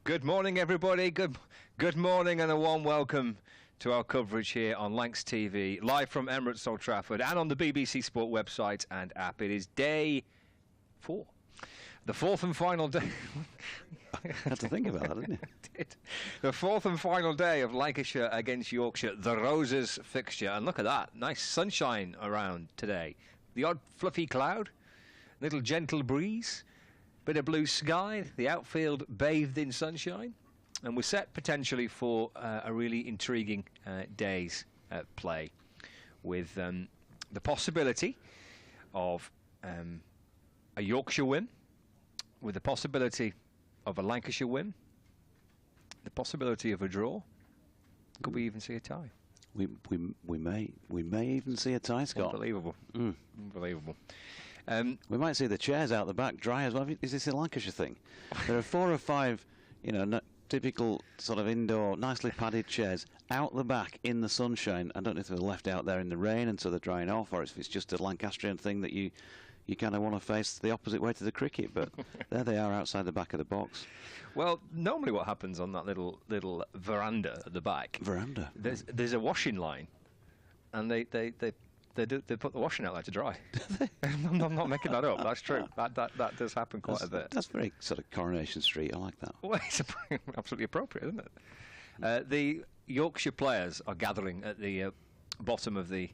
Good morning, everybody. Good morning and a warm welcome to our coverage here on Lancs TV, live from Emirates Old Trafford and on the BBC Sport website and app. It is day 4. The fourth and final day. I had to think about that, didn't you? Did. The fourth and final day of Lancashire against Yorkshire, the Roses fixture. And look at that, nice sunshine around today. The odd fluffy cloud, little gentle breeze, bit of blue sky, the outfield bathed in sunshine. And we're set potentially for a really intriguing day's play with the possibility of a Yorkshire win, with the possibility of a Lancashire win, the possibility of a draw. Could we even see a tie? We may even see a tie, Scott. Unbelievable. Unbelievable. We might see the chairs out the back dry as well. Is this a Lancashire thing? There are 4 or 5, typical sort of indoor, nicely padded chairs out the back in the sunshine. I don't know if they're left out there in the rain and so they're drying off, or if it's just a Lancastrian thing that you kind of want to face the opposite way to the cricket, but there they are outside the back of the box. Well, normally what happens on that little veranda at the back? Veranda. There's a washing line, and they put the washing out there to dry. I'm not making that up. That's true. That does happen quite a bit. That's very sort of Coronation Street. I like that. Well, it's absolutely appropriate, isn't it? The Yorkshire players are gathering at the bottom of the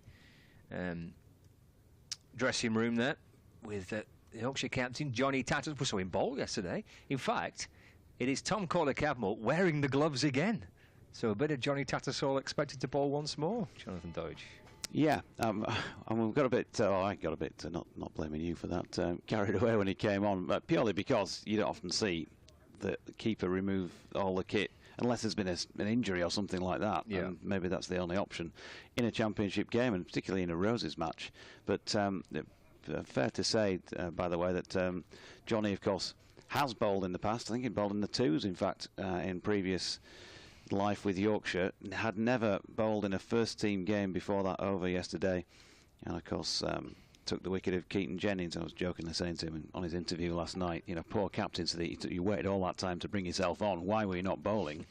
dressing room there, with the Yorkshire captain Johnny Tattersall. We saw him bowl yesterday. In fact, it is Tom Kohler-Cadmore wearing the gloves again. So a bit of Johnny Tattersall expected to bowl once more, Jonathan Doidge. Yeah, and we've got a bit. I got a bit. Not blaming you for that. Carried away when he came on, but purely because you don't often see the keeper remove all the kit unless there's been an injury or something like that. Yeah. And maybe that's the only option in a championship game, and particularly in a Roses match. But fair to say, by the way, that Johnny, of course, has bowled in the past. I think he bowled in the 2s, in fact, in previous life with Yorkshire. Had never bowled in a first-team game before that over yesterday. And, of course, took the wicket of Keaton Jennings. I was jokingly saying to him on his interview last night, poor captain, so that you waited all that time to bring yourself on. Why were you not bowling?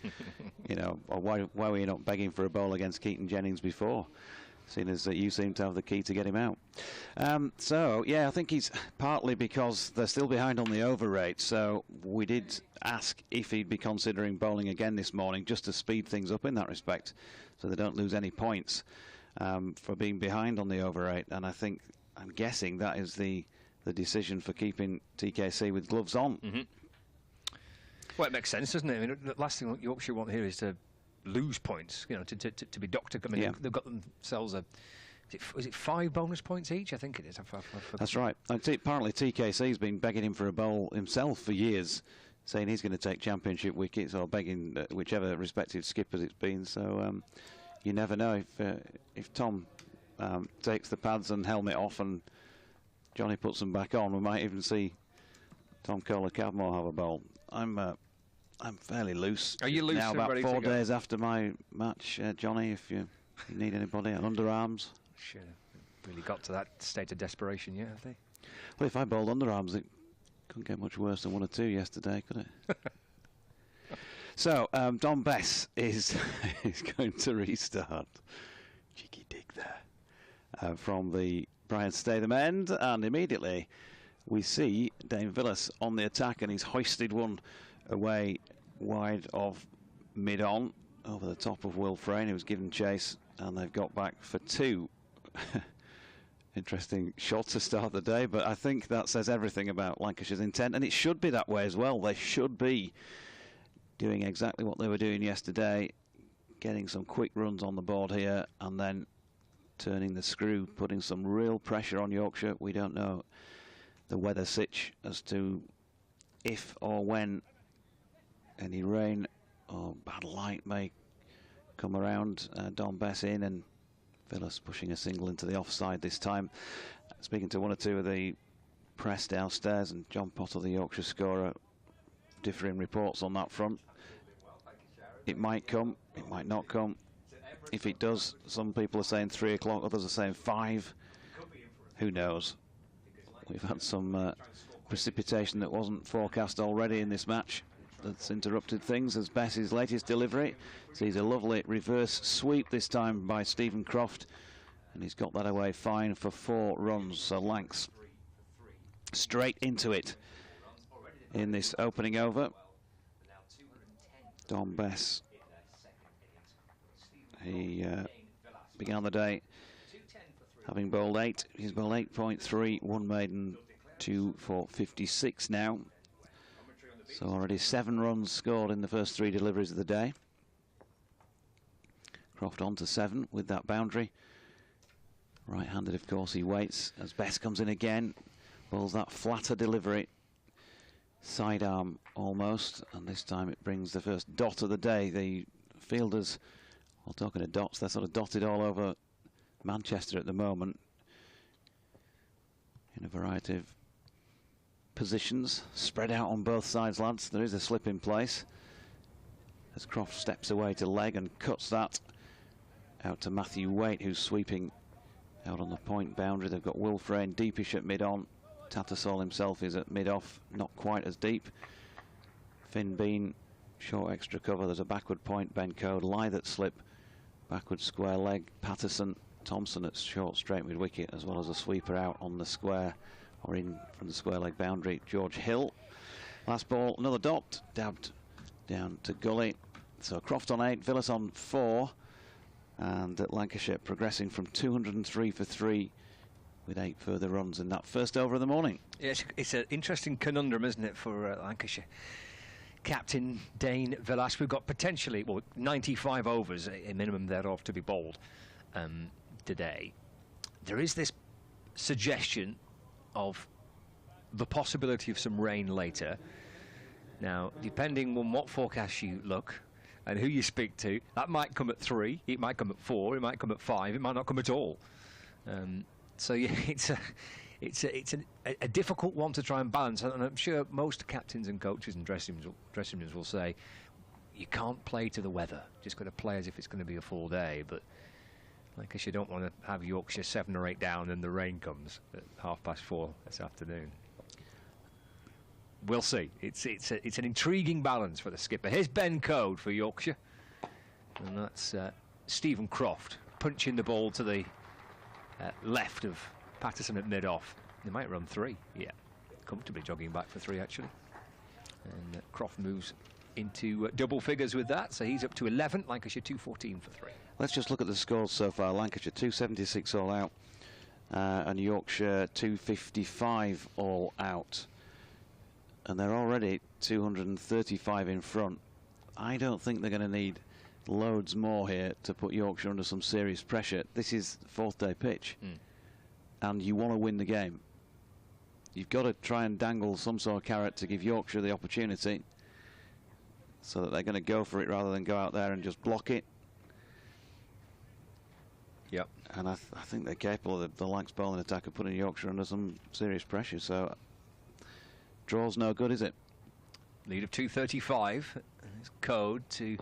Or why were you not begging for a bowl against Keaton Jennings before? Seeing as you seem to have the key to get him out. So, yeah, I think he's partly because they're still behind on the over rate. So we did ask if he'd be considering bowling again this morning, just to speed things up in that respect, so they don't lose any points for being behind on the over rate. And I'm guessing that is the decision for keeping TKC with gloves on. Mm-hmm. Well, it makes sense, doesn't it? I mean, the last thing Yorkshire want here is to lose points, to be docked. I mean, they've got themselves is it 5 bonus points each? I think it is. That's right. Apparently TKC's been begging him for a bowl himself for years, saying he's going to take championship wickets, or begging whichever respective skippers it's been. So you never know if Tom takes the pads and helmet off and Johnny puts them back on, we might even see Tom Kohler-Cadmore have a bowl. I'm fairly loose. Are you loose now? About 4 days after my match, Johnny. If you need anybody, and underarms. Should have really got to that state of desperation yet, have they? Well, if I bowled underarms, it couldn't get much worse than 1 or 2 yesterday, could it? So Dom Bess is going to restart. Cheeky dig there from the Brian Statham end, and immediately we see Dane Villas on the attack, and he's hoisted one away wide of mid-on over the top of Will Frayne, who was given chase, and they've got back for 2. Interesting shot to start the day, but I think that says everything about Lancashire's intent, and it should be that way as well. They should be doing exactly what they were doing yesterday, getting some quick runs on the board here, and then turning the screw, putting some real pressure on Yorkshire. We don't know the weather sitch as to if or when any rain or bad light may come around. Dom Bess in, and Villas pushing a single into the offside this time. Speaking to 1 or 2 of the press downstairs, and John Potter, the Yorkshire scorer, differing reports on that front. It might come, it might not come. If it does, some people are saying 3 o'clock, others are saying 5. Who knows? We've had some precipitation that wasn't forecast already in this match. that's interrupted things as Bess's latest delivery. Sees a lovely reverse sweep this time by Stephen Croft, and he's got that away fine for 4 runs. So Lancs straight into it in this opening over. Don Bess, he began the day having bowled 8. He's bowled 8.3, 1 maiden, 2 for 56 now. So already 7 runs scored in the first 3 deliveries of the day. Croft on to 7 with that boundary. Right-handed, of course, he waits as Bess comes in again. Bowls that flatter delivery. Sidearm almost, and this time it brings the first dot of the day. The fielders, well, talking of dots, they're sort of dotted all over Manchester at the moment in a variety of positions, spread out on both sides, lads. There is a slip in place as Croft steps away to leg and cuts that out to Matthew Waite, who's sweeping out on the point boundary. They've got Will Frayne deepish at mid-on. Tattersall himself is at mid-off, not quite as deep. Finn Bean, short extra cover. There's a backward point, Ben Code, Lyth at slip, backward square leg. Patterson, Thompson at short straight mid wicket, as well as a sweeper out on the square or in from the square leg boundary. George Hill. Last ball, another dot, dabbed down to gully. So Croft on 8, Villas on 4, and at Lancashire progressing from 203 for 3 with 8 further runs in that first over of the morning. Yeah, it's an interesting conundrum, isn't it, for Lancashire. Captain Dane Villas, we've got potentially, well, 95 overs, a minimum thereof, to be bowled today. There is this suggestion of the possibility of some rain later. Now, depending on what forecast you look and who you speak to, that might come at 3, it might come at 4, it might come at 5, it might not come at all. So yeah, it's a difficult one to try and balance, and I'm sure most captains and coaches and dressing rooms will say you can't play to the weather. Just got to play as if it's going to be a full day. But I guess you don't want to have Yorkshire 7 or 8 down and the rain comes at 4:30 this afternoon. We'll see. It's an intriguing balance for the skipper. Here's Ben Code for Yorkshire, and that's Stephen Croft punching the ball to the left of Patterson at mid-off. They might run 3, yeah. Comfortably jogging back for 3, actually. And Croft moves into double figures with that, so he's up to 11, Lancashire 214 for 3. Let's just look at the scores so far. Lancashire 276 all out, and Yorkshire 255 all out. And they're already 235 in front. I don't think they're going to need loads more here to put Yorkshire under some serious pressure. This is the 4th day pitch, and you want to win the game. You've got to try and dangle some sort of carrot to give Yorkshire the opportunity so that they're going to go for it rather than go out there and just block it. Yep. And I think they're capable of the Lancs bowling attack of putting Yorkshire under some serious pressure. So draw's no good, is it? Lead of 235. It's Code to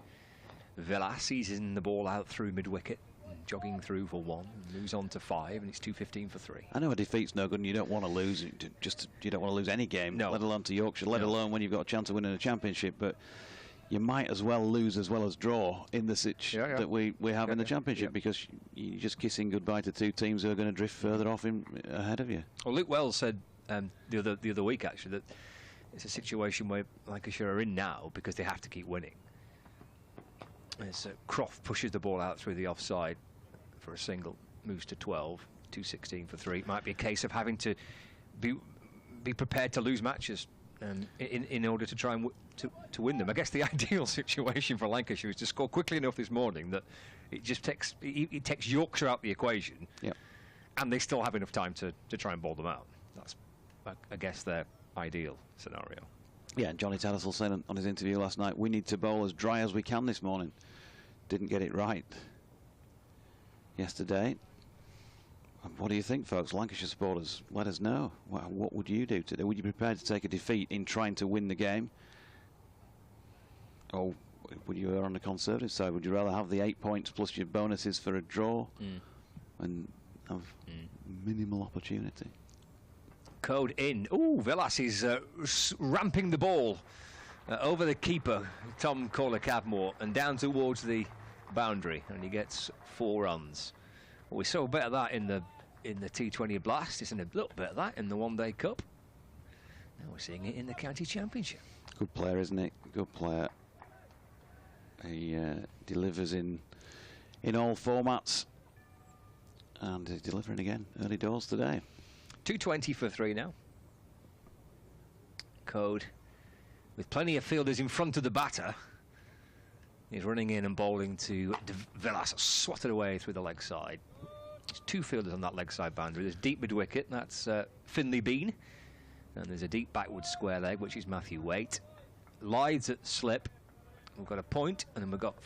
Villas. He's in the ball out through mid-wicket, jogging through for 1, moves on to 5, and it's 215 for 3. I know a defeat's no good, and you don't want to lose. You don't want to lose any game, no. Let alone to Yorkshire, let alone when you've got a chance of winning a championship. But you might as well lose as well as draw in the sitch that we have in the championship, because you're just kissing goodbye to 2 teams who are going to drift further off ahead of you. Well, Luke Wells said the other week, actually, that it's a situation where Lancashire are in now because they have to keep winning. As Croft pushes the ball out through the offside for a single, moves to 12, 216 for 3. It might be a case of having to be prepared to lose matches in order to try and to win them. I guess the ideal situation for Lancashire is to score quickly enough this morning that it just takes Yorkshire out the equation, and they still have enough time to try and bowl them out. That's, I guess, their ideal scenario. Yeah, Johnny Tattersall said on his interview last night, we need to bowl as dry as we can this morning. Didn't get it right yesterday. What do you think, folks? Lancashire supporters, let us know. What would you do today? Would you be prepared to take a defeat in trying to win the game? Or would you err on the conservative side? Would you rather have the 8 points plus your bonuses for a draw and have minimal opportunity? Code in. Ooh, Villas is ramping the ball over the keeper, Tom Corley-Cadmore, and down towards the boundary, and he gets 4 runs. Well, we saw a bit of that in the T20 Blast. It's in a little bit of that in the One Day Cup. Now we're seeing it in the County Championship. Good player, isn't it? Good player. He delivers in all formats, and he's delivering again early doors today. 220 for 3 now. Code, with plenty of fielders in front of the batter, he's running in and bowling to De Villas, swatted away through the leg side. There's 2 fielders on that leg side boundary. There's deep mid-wicket, that's Finley Bean, and there's a deep backward square leg, which is Matthew Waite. Lides at slip. We've got a point, and then we've got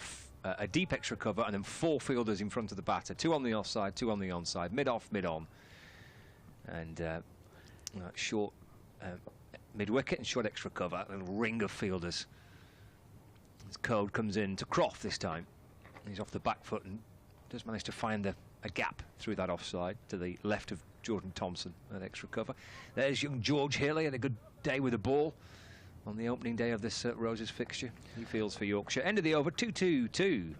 a deep extra cover, and then 4 fielders in front of the batter. 2 on the offside, 2 on the onside, mid-off, mid-on. And short mid-wicket and short extra cover, a little ring of fielders. His Code comes in to Croft this time. He's off the back foot and does manage to find a gap through that offside to the left of Jordan Thompson, that extra cover. There's young George Hill. He had a good day with the ball on the opening day of this Roses fixture. He fields for Yorkshire. End of the over, 2-2-2.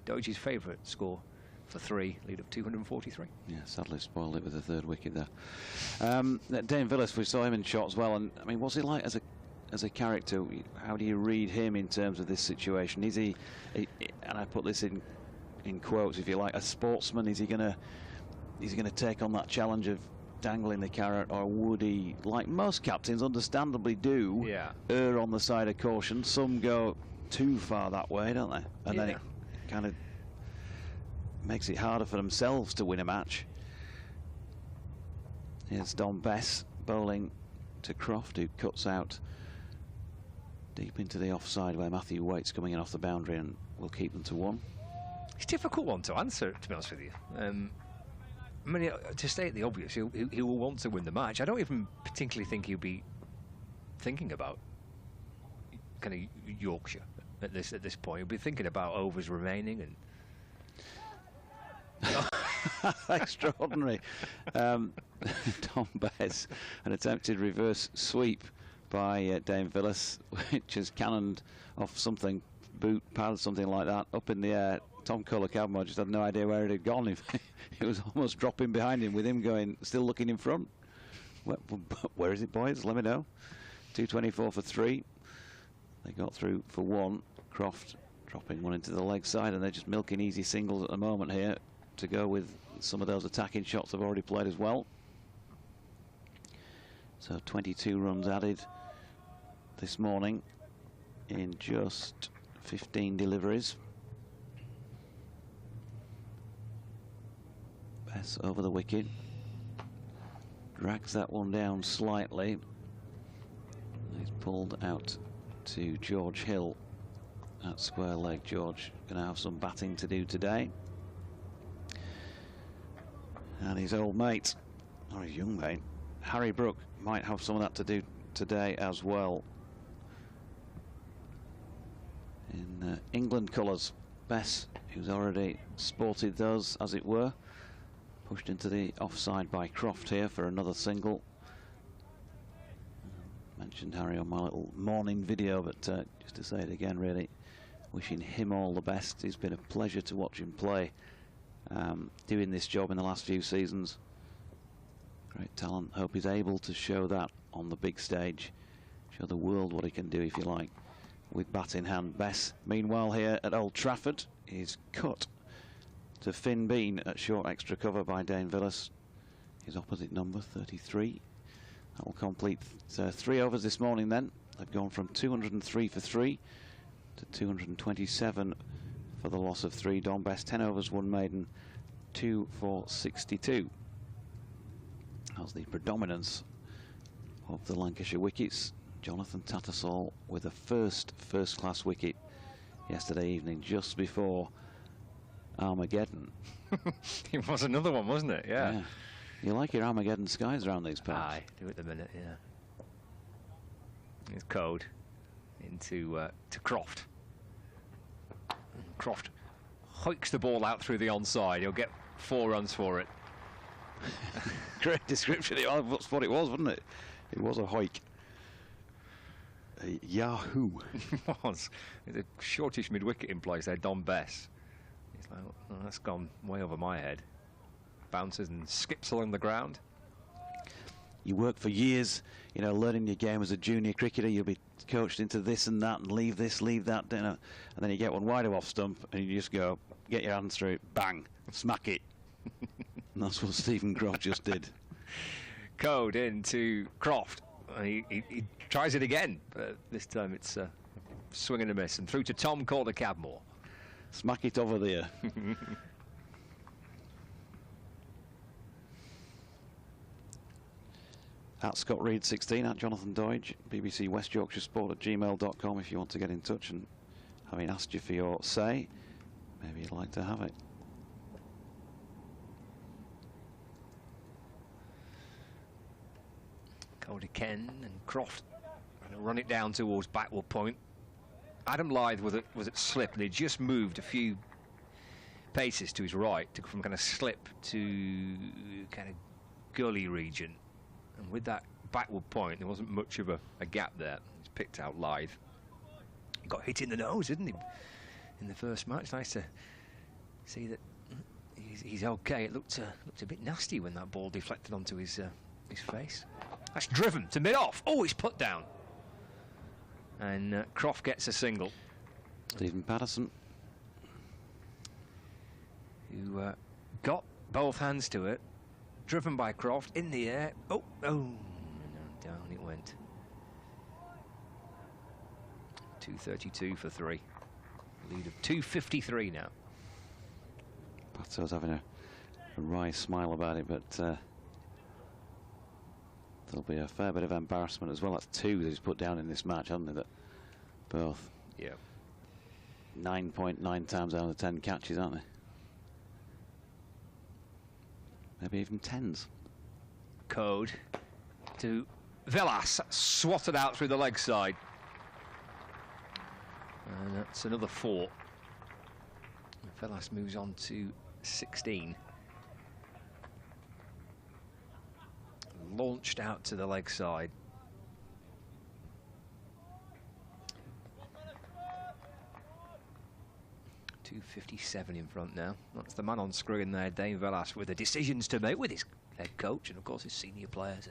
Doji's favourite score for 3, lead of 243. Yeah, sadly spoiled it with the 3rd wicket there. Dane Villas, we saw him in shot as well, and I mean, what's he like as a character? How do you read him in terms of this situation? Is he, and I put this in quotes, if you like, a sportsman? Is he gonna take on that challenge of dangling the carrot, or would he, like most captains understandably do, err on the side of caution? Some go too far that way, don't they? And then it kind of makes it harder for themselves to win a match. Here's Don Bess bowling to Croft, who cuts out deep into the offside where Matthew Waite's coming in off the boundary, and will keep them to 1. It's a difficult one to answer, to be honest with you. I mean, to state the obvious, he will want to win the match. I don't even particularly think he'll be thinking about kind of Yorkshire at this point. He'll be thinking about overs remaining and extraordinary. Tom Bess, an attempted reverse sweep by Dane Villas, which has cannoned off something, boot, pad, something like that, up in the air. Tom Corley-Cadmore just had no idea where it had gone. It was almost dropping behind him, with him going, still looking in front. Where is it, boys? Let me know. 224 for 3. They got through for 1. Croft dropping one into the leg side, and they're just milking easy singles at the moment here to go with some of those attacking shots they've already played as well. So 22 runs added this morning in just 15 deliveries. Bess over the wicket, drags that one down slightly. He's pulled out to George Hill at square leg. George going to have some batting to do today, and his old mate, or his young mate, Harry Brook, might have some of that to do today as well. In England colours, Bess, who's already sported those, as it were, pushed into the offside by Croft here for another single. Mentioned Harry on my little morning video, but just to say it again, really wishing him all the best. It's been a pleasure to watch him play, doing this job in the last few seasons. Great talent. Hope he's able to show that on the big stage, show the world what he can do, if you like, with bat in hand. Bess, meanwhile, here at Old Trafford, is cut to Finn Bean at short extra cover by Dane Villas. His opposite number, 33. That will complete 3 overs this morning then. They've gone from 203 for 3 to 227 for the loss of 3. Don Bess, 10 overs, 1 maiden, 2 for 62. That's the predominance of the Lancashire wickets. Jonathan Tattersall with a first-class wicket yesterday evening, just before Armageddon. It was another one, wasn't it? Yeah. You like your Armageddon skies around these parts? Aye, do at the minute, yeah. It's Code into to Croft. Croft hoiks the ball out through the onside. He'll get 4 runs for it. Great description. That's what it was, wasn't it? It was a hoik. Yahoo! Was. There's a shortish mid-wicket in place there, Don Bess. He's like, oh, that's gone way over my head. Bounces and skips along the ground. You work for years, you know, learning your game as a junior cricketer. You'll be coached into this and that, and leave this, leave that, you know, and then you get one wider off stump, and you just go, get your hands through it, bang, smack it. And that's what Stephen Croft just did. Code into Croft. He tries it again, but this time it's a swing and a miss, and through to Tom Calder-Cadmore. Smack it over there. At Scott Reed 16, at Jonathan Doidge, BBC West Yorkshire Sport at gmail.com if you want to get in touch, and having asked you for your say, maybe you'd like to have it. Cody Ken and Croft run it down towards backward point. Adam Lythe was at slip, and he just moved a few paces to his right from kind of slip to kind of gully region. And with that backward point, there wasn't much of a gap there. He's picked out Lythe. He got hit in the nose, didn't he, in the first match? Nice to see that he's okay. It looked a bit nasty when that ball deflected onto his face. That's driven to mid-off. Oh, he's put down. And Croft gets a single. Stephen Patterson, who got both hands to it. Driven by Croft in the air. Oh, no, down it went. 232 for 3. Lead of 253 now. Patterson was having a wry smile about it, but there'll be a fair bit of embarrassment as well. That's 2 that he's put down in this match, hasn't he? That both. Yeah. 9.9 times out of 10 catches, aren't they? Maybe even 10s. Code to Villas, swatted out through the leg side. And that's another 4. Villas moves on to 16. Launched out to the leg side. .257 in front now. That's the man on screen there, Dave Villas, with the decisions to make with his head coach and of course his senior players.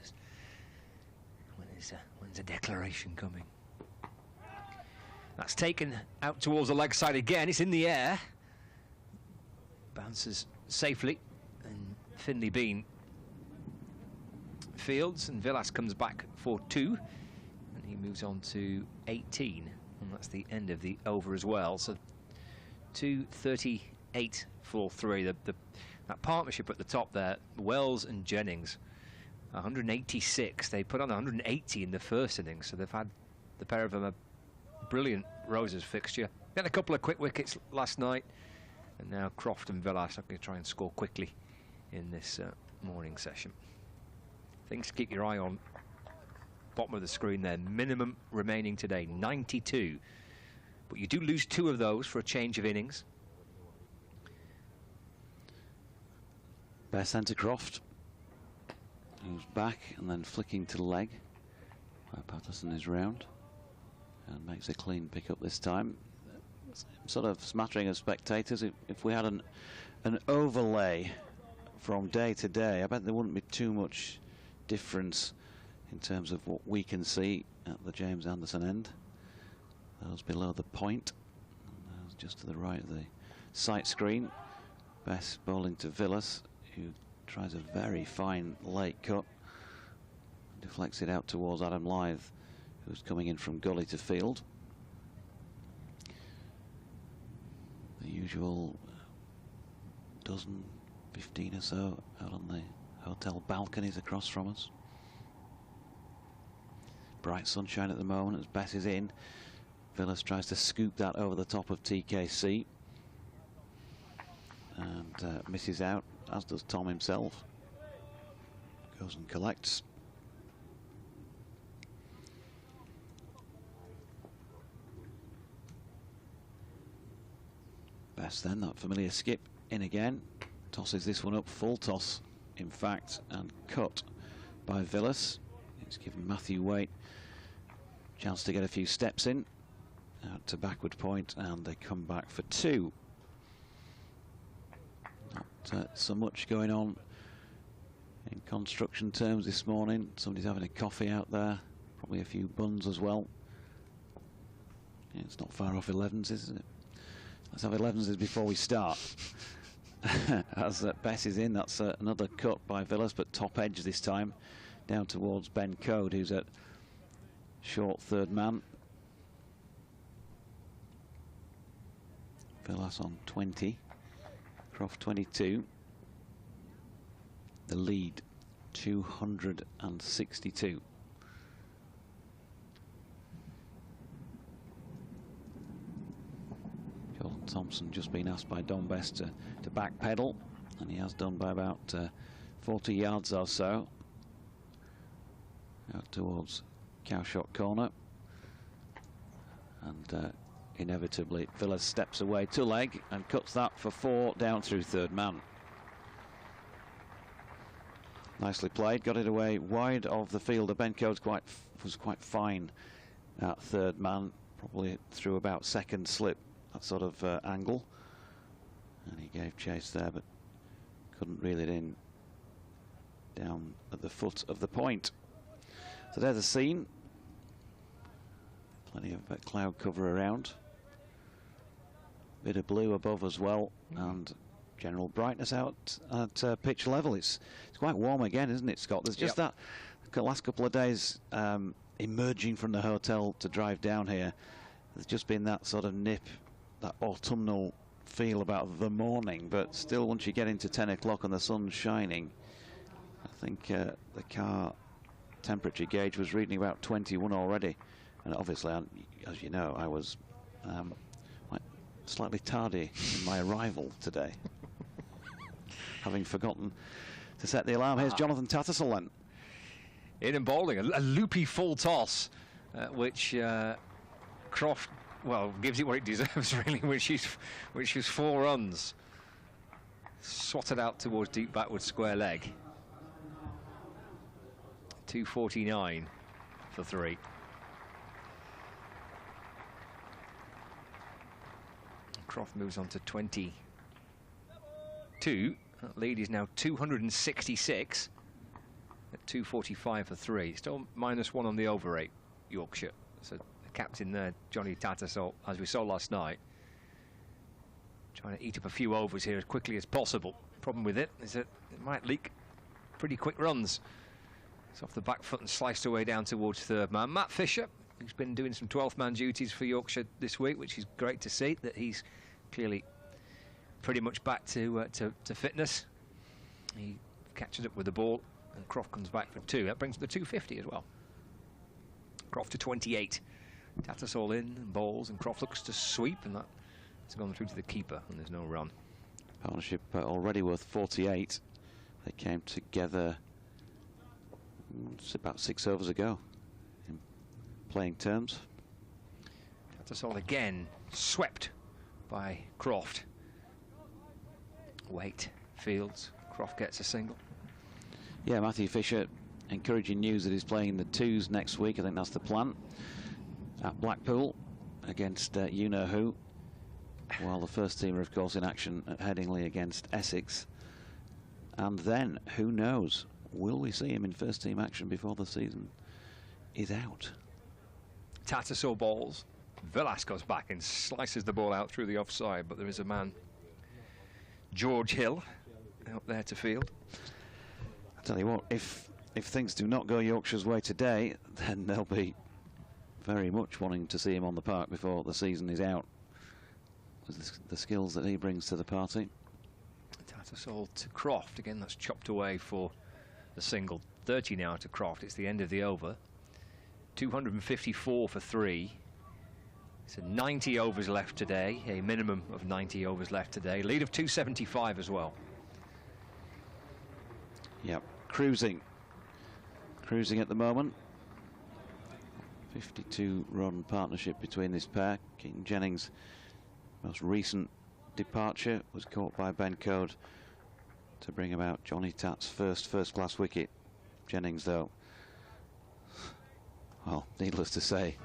When's a declaration coming? That's taken out towards the leg side again. It's in the air. Bounces safely, and Finley Bean fields, and Villas comes back for 2, and he moves on to 18, and that's the end of the over as well. So 238 for 3. That partnership at the top there, Wells and Jennings, 186. They put on 180 in the first innings, so they've had, the pair of them, a brilliant Roses fixture. They had a couple of quick wickets last night, and now Croft and Villas are going to try and score quickly in this morning session. Things to keep your eye on. Bottom of the screen there. Minimum remaining today, 92. But you do lose 2 of those for a change of innings. Bare centre Croft, who's back and then flicking to leg, where Patterson is round and makes a clean pick up this time. Sort of smattering of spectators. If we had an overlay from day to day, I bet there wouldn't be too much difference in terms of what we can see at the James Anderson end. Those below the point, and those just to the right of the sight screen. Bess bowling to Villas, who tries a very fine late cut, deflects it out towards Adam Lythe, who's coming in from gully to field. The usual dozen, 15 or so out on the hotel balconies across from us. Bright sunshine at the moment as Bess is in. Villas tries to scoop that over the top of TKC and misses out, as does Tom himself. Goes and collects. Bess then, that familiar skip in again, tosses this one up, full toss in fact, and cut by Villas. It's given Matthew Waite Chance to get a few steps in. Out to backward point, and they come back for 2. Not so much going on in construction terms this morning. Somebody's having a coffee out there, probably a few buns as well. Yeah, it's not far off 11s, is it? Let's have 11s before we start. As Bess is in, that's another cut by Villas, but top edge this time, down towards Ben Code, who's at short third man. Villas on 20, Croft 22. The lead, 262. Joel Thompson just been asked by Don Best to back pedal, and he has done by about 40 yards or so. Out towards Cowshot corner. And inevitably, Villas steps away to leg and cuts that for 4 down through third man. Nicely played, got it away wide of the fielder. Ben Coates was quite fine at third man, probably through about second slip, that sort of angle. And he gave chase there, but couldn't reel it in down at the foot of the point. So there's the scene. Plenty of cloud cover around. Bit of blue above as well, and general brightness out at pitch level. It's quite warm again, isn't it, Scott? There's just that the last couple of days emerging from the hotel to drive down here. There's just been that sort of nip, that autumnal feel about the morning, but still once you get into 10 o'clock and the sun's shining, I think the car temperature gauge was reading about 21 already. And obviously, as you know, I was slightly tardy in my arrival today, having forgotten to set the alarm. Here's Jonathan Tattersall then. In and bowling, a loopy full toss, which Croft, well, gives it what it deserves, really, which is 4 runs. Swatted out towards deep backward square leg. 249 for 3. Croft moves on to 22. That lead is now 266 at 245 for 3. Still -1 on the over rate, Yorkshire. So the captain there, Johnny Tattersall, as we saw last night, trying to eat up a few overs here as quickly as possible. Problem with it is that it might leak pretty quick runs. It's off the back foot and sliced away down towards third man. Matt Fisher, who's been doing some 12th man duties for Yorkshire this week, which is great to see, that he's clearly pretty much back to fitness. He catches up with the ball, and Croft comes back for 2. That brings him to 250 as well. Croft to 28. Tattersall in and bowls, and Croft looks to sweep, and that's gone through to the keeper, and there's no run. Partnership already worth 48. They came together about 6 overs ago in playing terms. Tattersall again swept by Croft. Wait, Fields, Croft gets a single. Yeah, Matthew Fisher, encouraging news that he's playing in the 2s next week. I think that's the plan. At Blackpool against you-know-who. While the first team are, of course, in action at Headingley against Essex. And then, who knows, will we see him in first team action before the season is out? Tattersall balls. Villas goes back and slices the ball out through the offside, but there is a man, George Hill, out there to field. I tell you what, if things do not go Yorkshire's way today, then they'll be very much wanting to see him on the park before the season is out, with the skills that he brings to the party. Tattersall to Croft. Again, that's chopped away for the single. 30 now to Croft. It's the end of the over. 254 for 3. So 90 overs left today, a minimum of 90 overs left today. Lead of 275 as well. Yep, cruising at the moment. 52-run partnership between this pair. Keaton Jennings' most recent departure was caught by Ben Code to bring about Johnny Tatt's first-class wicket. Jennings, though, well, needless to say,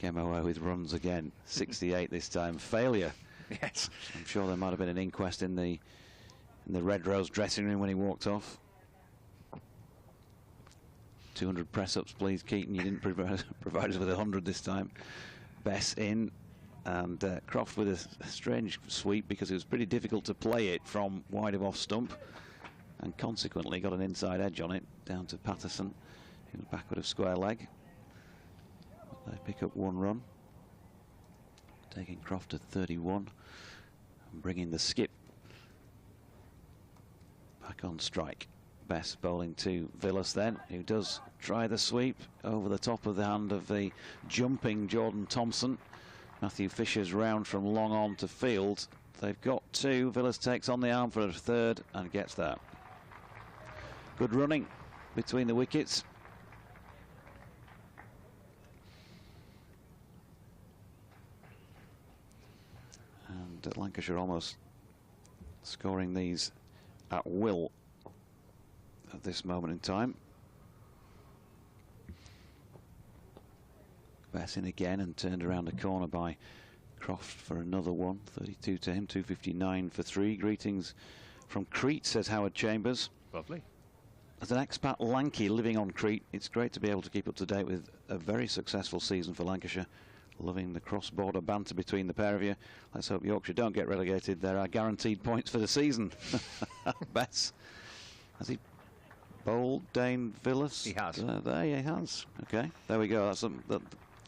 came away with runs again. 68 this time. Failure. Yes. I'm sure there might have been an inquest in the Red Rose dressing room when he walked off. 200 press-ups, please, Keaton. You didn't provide us with 100 this time. Bess in, and Croft with a strange sweep because it was pretty difficult to play it from wide of off stump, and consequently got an inside edge on it down to Patterson, who was backward of square leg. They pick up 1 run, taking Croft to 31 and bringing the skip back on strike. Bess bowling to Villas then, who does try the sweep over the top of the hand of the jumping Jordan Thompson. Matthew Fisher's round from long on to field. They've got 2. Villas takes on the arm for a 3rd and gets that. Good running between the wickets. And Lancashire almost scoring these at will at this moment in time. Bess in again and turned around the corner by Croft for another one. 32 to him, 259 for 3. Greetings from Crete, says Howard Chambers. Lovely. As an expat Lanky living on Crete, it's great to be able to keep up to date with a very successful season for Lancashire. Loving the cross-border banter between the pair of you. Let's hope Yorkshire don't get relegated. There are guaranteed points for the season. Bess. Has he bowled Dane Villas? He has. There he has. Okay, there we go. That's the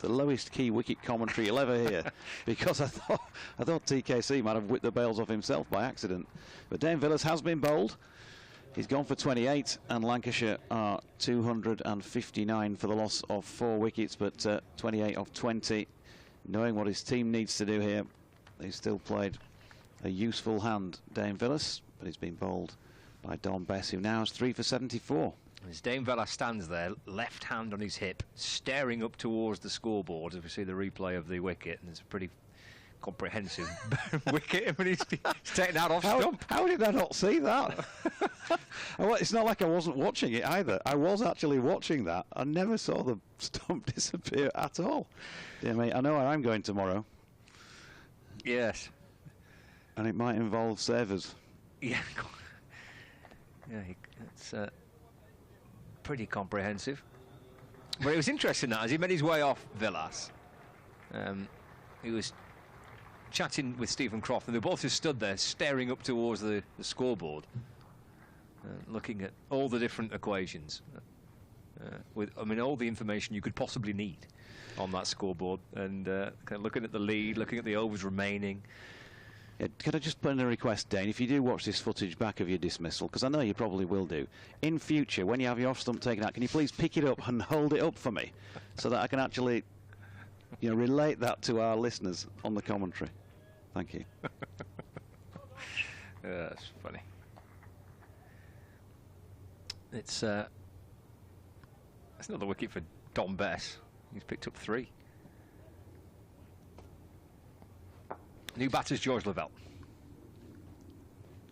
lowest key wicket commentary you'll ever hear, because I thought TKC might have whipped the bails off himself by accident. But Dane Villas has been bowled. He's gone for 28, and Lancashire are 259 for the loss of 4 wickets, but 28 of 20. Knowing what his team needs to do here, he's still played a useful hand, Dane Villas, but he's been bowled by Don Bess, who now has 3 for 74. As Dane Villas stands there, left hand on his hip, staring up towards the scoreboard, as we see the replay of the wicket, and it's a pretty comprehensive wicket. I mean, he's taken out off stump. How did I not see that? Well, it's not like I wasn't watching it either. I was actually watching that. I never saw the stump disappear at all. Dear me, I know where I'm going tomorrow. Yes. And it might involve savers. Yeah. Yeah, it's pretty comprehensive. But it was interesting that as he made his way off Villas, he was chatting with Stephen Croft, and they both just stood there staring up towards the scoreboard, looking at all the different equations, with all the information you could possibly need on that scoreboard, and kind of looking at the lead, looking at the overs remaining. Yeah, could I just put in a request, Dane, if you do watch this footage back of your dismissal, because I know you probably will do, in future, when you have your off stump taken out, can you please pick it up and hold it up for me, so that I can actually, relate that to our listeners on the commentary. Thank you. That's funny. It's another wicket for Don Bess. He's picked up 3. New batter's George Lavelle.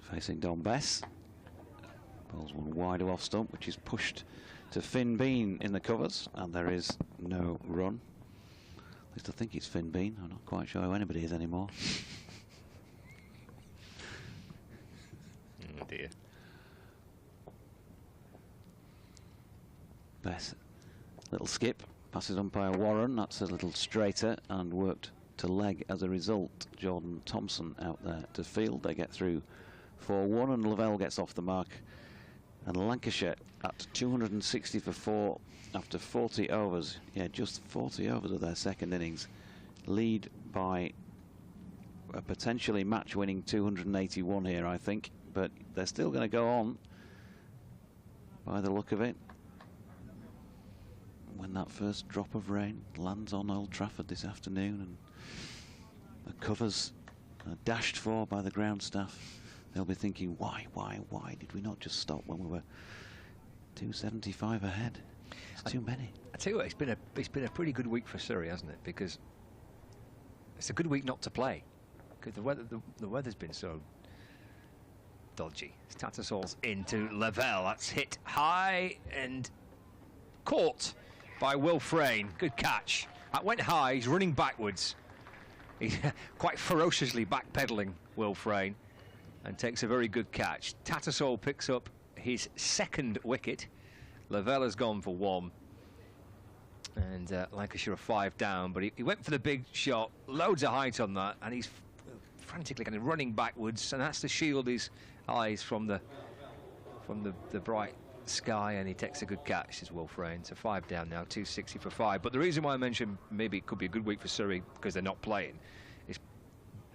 Facing Don Bess. Bowls one wide of off stump, which is pushed to Finn Bean in the covers, and there is no run. At least I think it's Finn Bean. I'm not quite sure who anybody is anymore. Oh dear. Bess, little skip, passes umpire Warren. That's a little straighter and worked to leg as a result. Jordan Thompson out there to field. They get through 4-1, and Lavelle gets off the mark. And Lancashire at 260 for 4 after 40 overs. Yeah, just 40 overs of their second innings. Lead by a potentially match-winning 281 here, I think. But they're still going to go on by the look of it. When that first drop of rain lands on Old Trafford this afternoon, and the covers are dashed for by the ground staff, they'll be thinking, why did we not just stop when we were 275 ahead? It's too many. I tell you what, it's been a pretty good week for Surrey, hasn't it? Because it's a good week not to play, because the weather's been so dodgy. Tattersalls into Lavelle. That's hit high and caught by Will Frayne. Good catch That went high. He's running backwards. He's quite ferociously backpedaling, Will Frayne, and takes a very good catch. Tattersall picks up his second wicket. Lavelle has gone for 1. And Lancashire are 5 down, but he went for the big shot, loads of height on that, and he's frantically kind of running backwards, and that's to shield his eyes from the bright sky, and he takes a good catch, as Will Frayne. So 5 down now, 260 for 5. But the reason why I mentioned maybe it could be a good week for Surrey, because they're not playing, is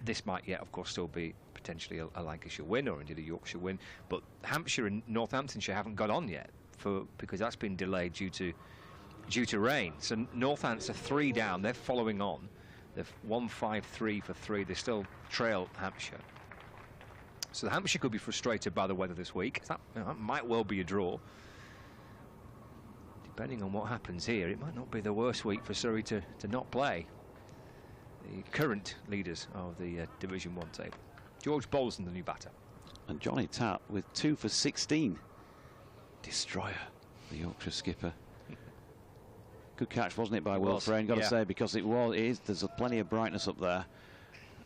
this might yet, of course, still be potentially a Lancashire win, or indeed a Yorkshire win. But Hampshire and Northamptonshire haven't got on yet, because that's been delayed due to rain. So Northants are 3 down. They're following on. They're 1-5-3 for 3. They still trail Hampshire. So the Hampshire could be frustrated by the weather this week. That might well be a draw. Depending on what happens here, it might not be the worst week for Surrey to not play the current leaders of the Division 1 table. George Bolson, the new batter. And Johnny Tapp with 2 for 16. Destroyer, the Yorkshire skipper. Good catch, wasn't it, by Will Frayne? Got to say, because it is. There's plenty of brightness up there,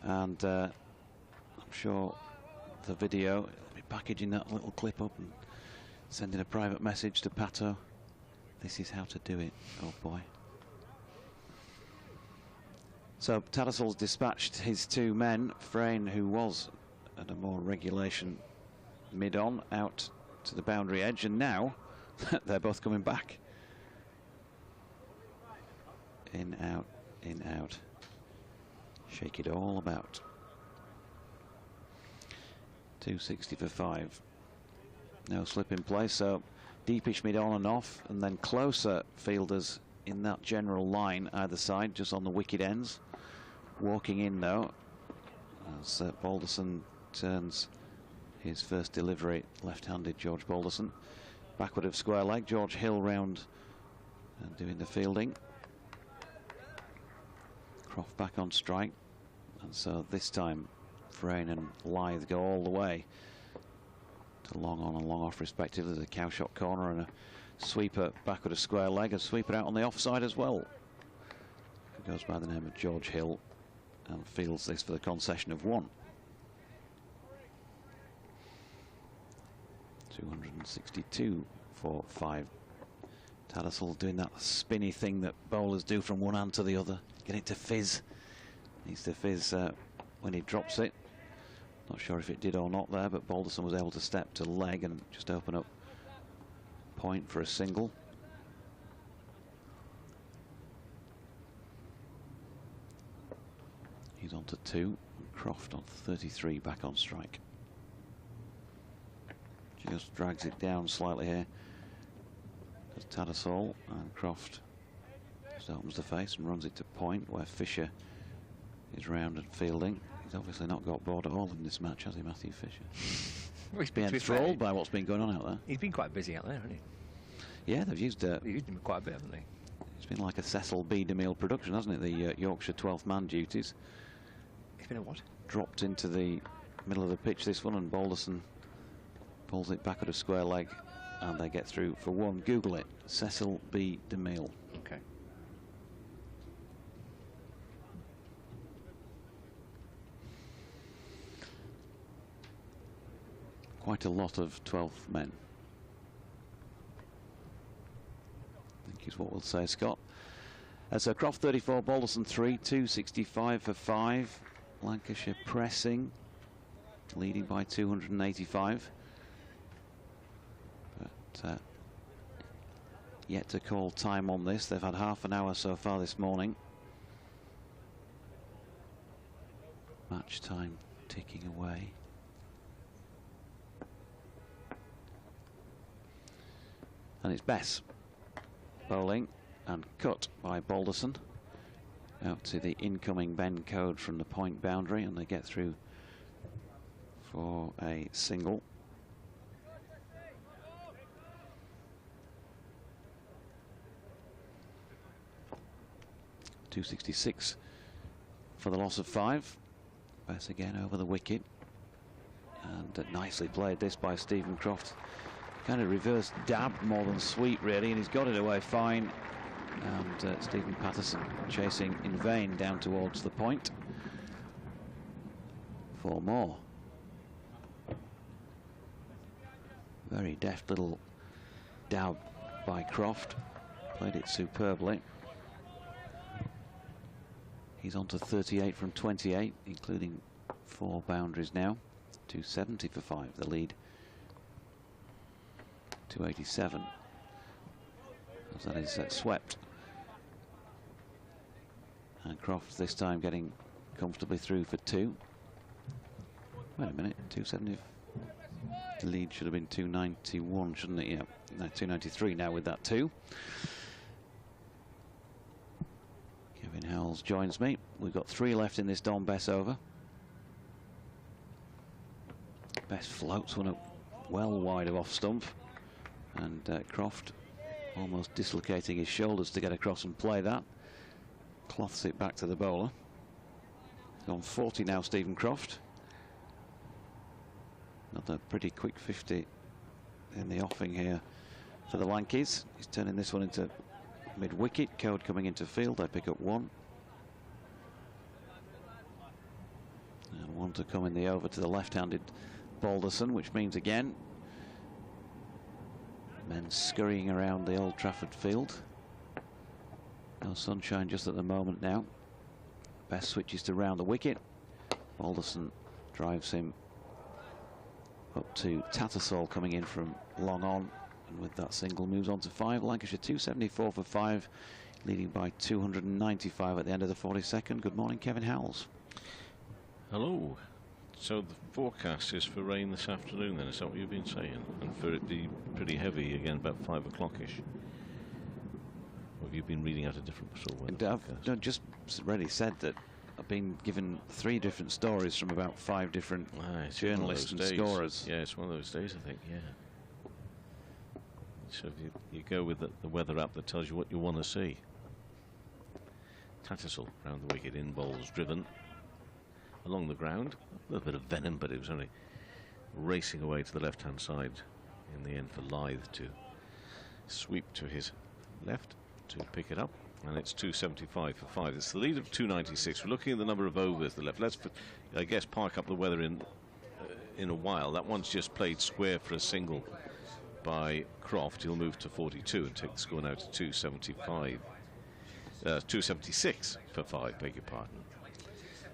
and I'm sure the video will be packaging that little clip up and sending a private message to Pato. This is how to do it. Oh boy. So Tattersall's dispatched his 2 men. Frayne, who was at a more regulation mid-on, out to the boundary edge, and now they're both coming back. In, out, in, out. Shake it all about. 260 for 5. No slip in play, so deepish mid on and off, and then closer fielders in that general line either side, just on the wicket ends. Walking in though, as Balderson turns his first delivery, left-handed George Balderson. Backward of square leg, George Hill round and doing the fielding. Croft back on strike, and so this time Frayne and Lythe go all the way to long on and long off respectively. There's a cow shot corner and a sweeper backward of square leg, a sweeper out on the offside as well. It goes by the name of George Hill and fields this for the concession of 1. 262 for 5. Tattersall doing that spinny thing that bowlers do from one hand to the other. Get it to fizz. Needs to fizz when he drops it. Not sure if it did or not there, but Balderson was able to step to leg and just open up point for a single. He's on to 2. Croft on 33, back on strike. Just drags it down slightly here. There's Tattersall, and Croft just opens the face and runs it to point, where Fisher is round and fielding. He's obviously not got bored at all in this match, has he, Matthew Fisher? Well, he's been enthralled by what's been going on out there. He's been quite busy out there, hasn't he? Yeah, they've used him quite a bit, haven't they? It's been like a Cecil B. DeMille production, hasn't it? The Yorkshire 12th man duties. It's been a what? Dropped into the middle of the pitch, this one, and Balderson pulls it back at a square leg, and they get through for 1. Google it. Cecil B. DeMille. Okay. Quite a lot of 12th men, I think is what we'll say, Scott. So Croft 34, Balderson 3, 265 for 5. Lancashire pressing, leading by 285. But yet to call time on this. They've had half an hour so far this morning. Match time ticking away. And it's Bess bowling, and cut by Balderson out to the incoming bend code from the point boundary, and they get through for a single. .266 for the loss of 5. Bess again over the wicket, and nicely played this by Stephen Croft. Kind of reverse dab more than sweep really, and he's got it away fine. And Stephen Patterson chasing in vain down towards the point. 4 more. Very deft little dab by Croft. Played it superbly. He's on to 38 from 28, including 4 boundaries now. 270 for 5, the lead. 287. As that is swept. And Croft this time getting comfortably through for 2. Wait a minute, 270. The lead should have been 291, shouldn't it? Yeah, no, 293 now with that 2. Kevin Howells joins me. We've got 3 left in this Don Bess over. Bess floats one up well wide of off stump, and Croft almost dislocating his shoulders to get across and play that. Cloths it back to the bowler. On 40 now, Stephen Croft. Another pretty quick 50 in the offing here for the Lankies. He's turning this one into mid-wicket. Code coming into field. They pick up 1. And 1 to come in the over to the left-handed Balderson, which means again men scurrying around the Old Trafford field. No sunshine just at the moment now. Best switches to round the wicket. Balderson drives him up to Tattersall coming in from long on, and with that single moves on to 5. Lancashire 274 for 5, leading by 295 at the end of the 42nd. Good morning, Kevin Howells. Hello. So the forecast is for rain this afternoon then, is that what you've been saying? And for it to be pretty heavy again about 5 o'clock-ish? Or have you been reading out a different sort of weather forecast? I've just already said that I've been given 3 different stories from about 5 different journalists and scorers. Yeah, it's one of those days, I think, yeah. So if you go with the weather app that tells you what you want to see. Tattersall round the wicket, in bowls driven along the ground. A little bit of venom, but it was only racing away to the left-hand side in the end for Lythe to sweep to his left to pick it up. And it's 275 for 5. It's the lead of 296. We're looking at the number of overs left. Let's, I guess, park up the weather in a while. That one's just played square for a single by Croft. He'll move to 42 and take the score now to 275. 276 for 5, beg your pardon.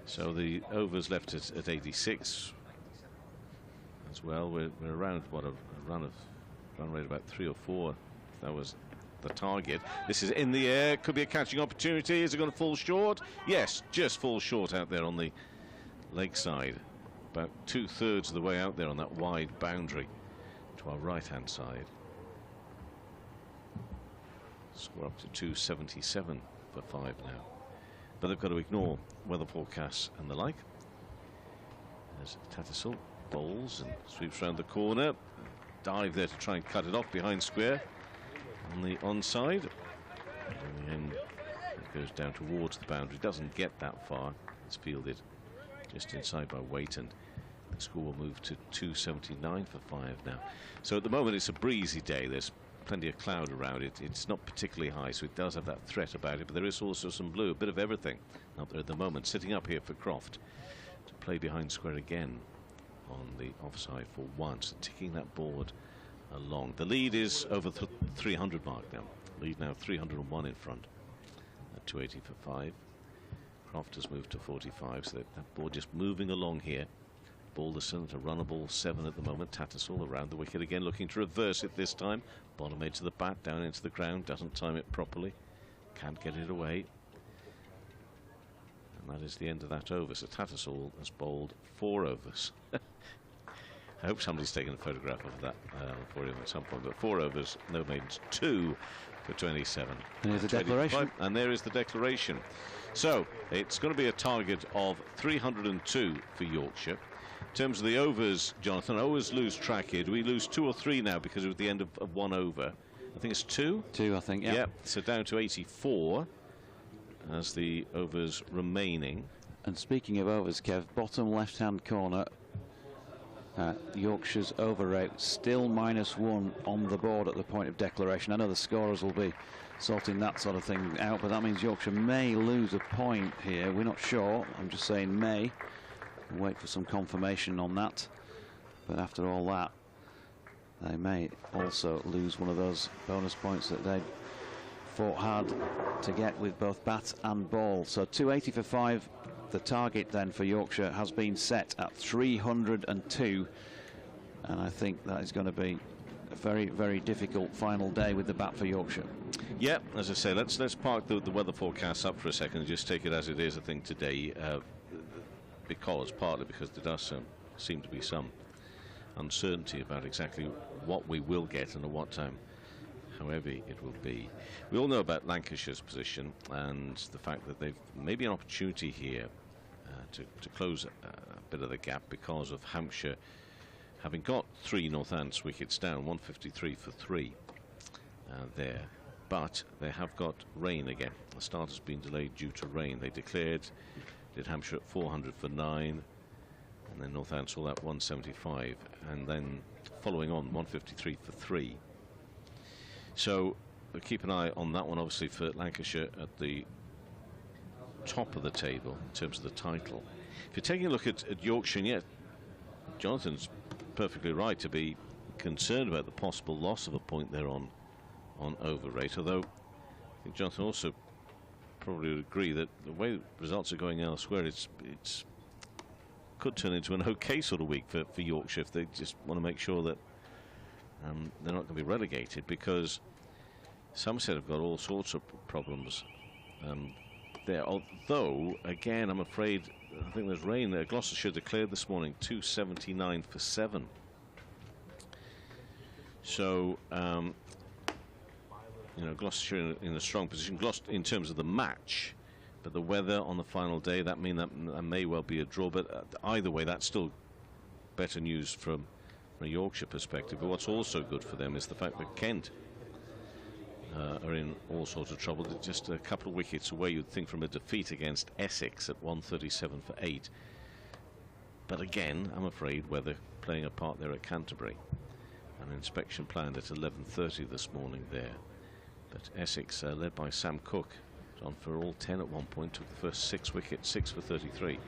So the overs left at 86 as well. We're around, what, a run rate about 3 or 4. That was the target. This is in the air, could be a catching opportunity. Is it going to fall short? Yes, just falls short out there on the leg side. About 2/3 of the way out there on that wide boundary to our right-hand side. Score up to 277 for 5 now. But they've got to ignore weather forecasts and the like. There's Tattersall, bowls and sweeps round the corner. Dive there to try and cut it off behind square on the onside. And then it goes down towards the boundary. Doesn't get that far. It's fielded just inside by weight, and the score will move to 279 for 5 now. So at the moment it's a breezy day. There's plenty of cloud around it. It's not particularly high, so it does have that threat about it, but there is also some blue, a bit of everything up there at the moment. Sitting up here for Croft to play behind square again on the offside for once, ticking that board along. The lead is over the 300 mark now. Lead now 301 in front at 280 for 5. Croft has moved to 45, so that board just moving along here. Balderson at a runnable 7 at the moment. Tattersall around the wicket again, looking to reverse it this time. Bottom edge of the bat, down into the ground, doesn't time it properly. Can't get it away. And that is the end of that over. So Tattersall has bowled 4 overs. I hope somebody's taken a photograph of that for him at some point. But 4 overs, no maidens, 2 for 27. And there's the declaration. And there is the declaration. So it's going to be a target of 302 for Yorkshire. In terms of the overs, Jonathan, I always lose track here. Do we lose 2 or 3 now because of the end of 1 over? I think it's 2. 2, I think, yeah. Yep, so down to 84 as the overs remaining. And speaking of overs, Kev, bottom left-hand corner, Yorkshire's over rate still -1 on the board at the point of declaration. I know the scorers will be sorting that sort of thing out, but that means Yorkshire may lose a point here. We're not sure. I'm just saying may. We'll wait for some confirmation on that. But after all that, they may also lose one of those bonus points that they fought hard to get with both bat and ball. So 280 for 5. The target then for Yorkshire has been set at 302, and I think that is going to be a very, very difficult final day with the bat for Yorkshire. Yeah, as I say, let's park the weather forecast up for a second and just take it as it is. I think today, partly because there does seem to be some uncertainty about exactly what we will get and at what time, how heavy it will be. We all know about Lancashire's position and the fact that they've maybe an opportunity here to close a bit of the gap because of Hampshire having got 3 Northants wickets down, 153 for 3 there. But they have got rain again. The start has been delayed due to rain. They declared, did Hampshire at 400 for 9, and then Northants all at 175, and then following on 153 for 3. So we'll keep an eye on that one, obviously, for Lancashire at the top of the table in terms of the title. If you're taking a look at Yorkshire, and yet Jonathan's perfectly right to be concerned about the possible loss of a point there on over rate, although I think Jonathan also probably would agree that the way results are going elsewhere, it's could turn into an okay sort of week for Yorkshire if they just want to make sure that they're not going to be relegated, because Somerset have got all sorts of problems there. Although, again, I'm afraid, I think there's rain there. Gloucestershire declared this morning 279 for 7. So, you know, Gloucestershire in a strong position in terms of the match, but the weather on the final day, that may well be a draw. But either way, that's still better news from a Yorkshire perspective. But what's also good for them is the fact that Kent are in all sorts of trouble. They're just a couple of wickets away, you'd think, from a defeat against Essex at 137 for 8. But again, I'm afraid weather playing a part there at Canterbury. An inspection planned at 11:30 this morning there. But Essex, led by Sam Cook, on for all 10 at one point, took the first 6 wickets, 6 for 33.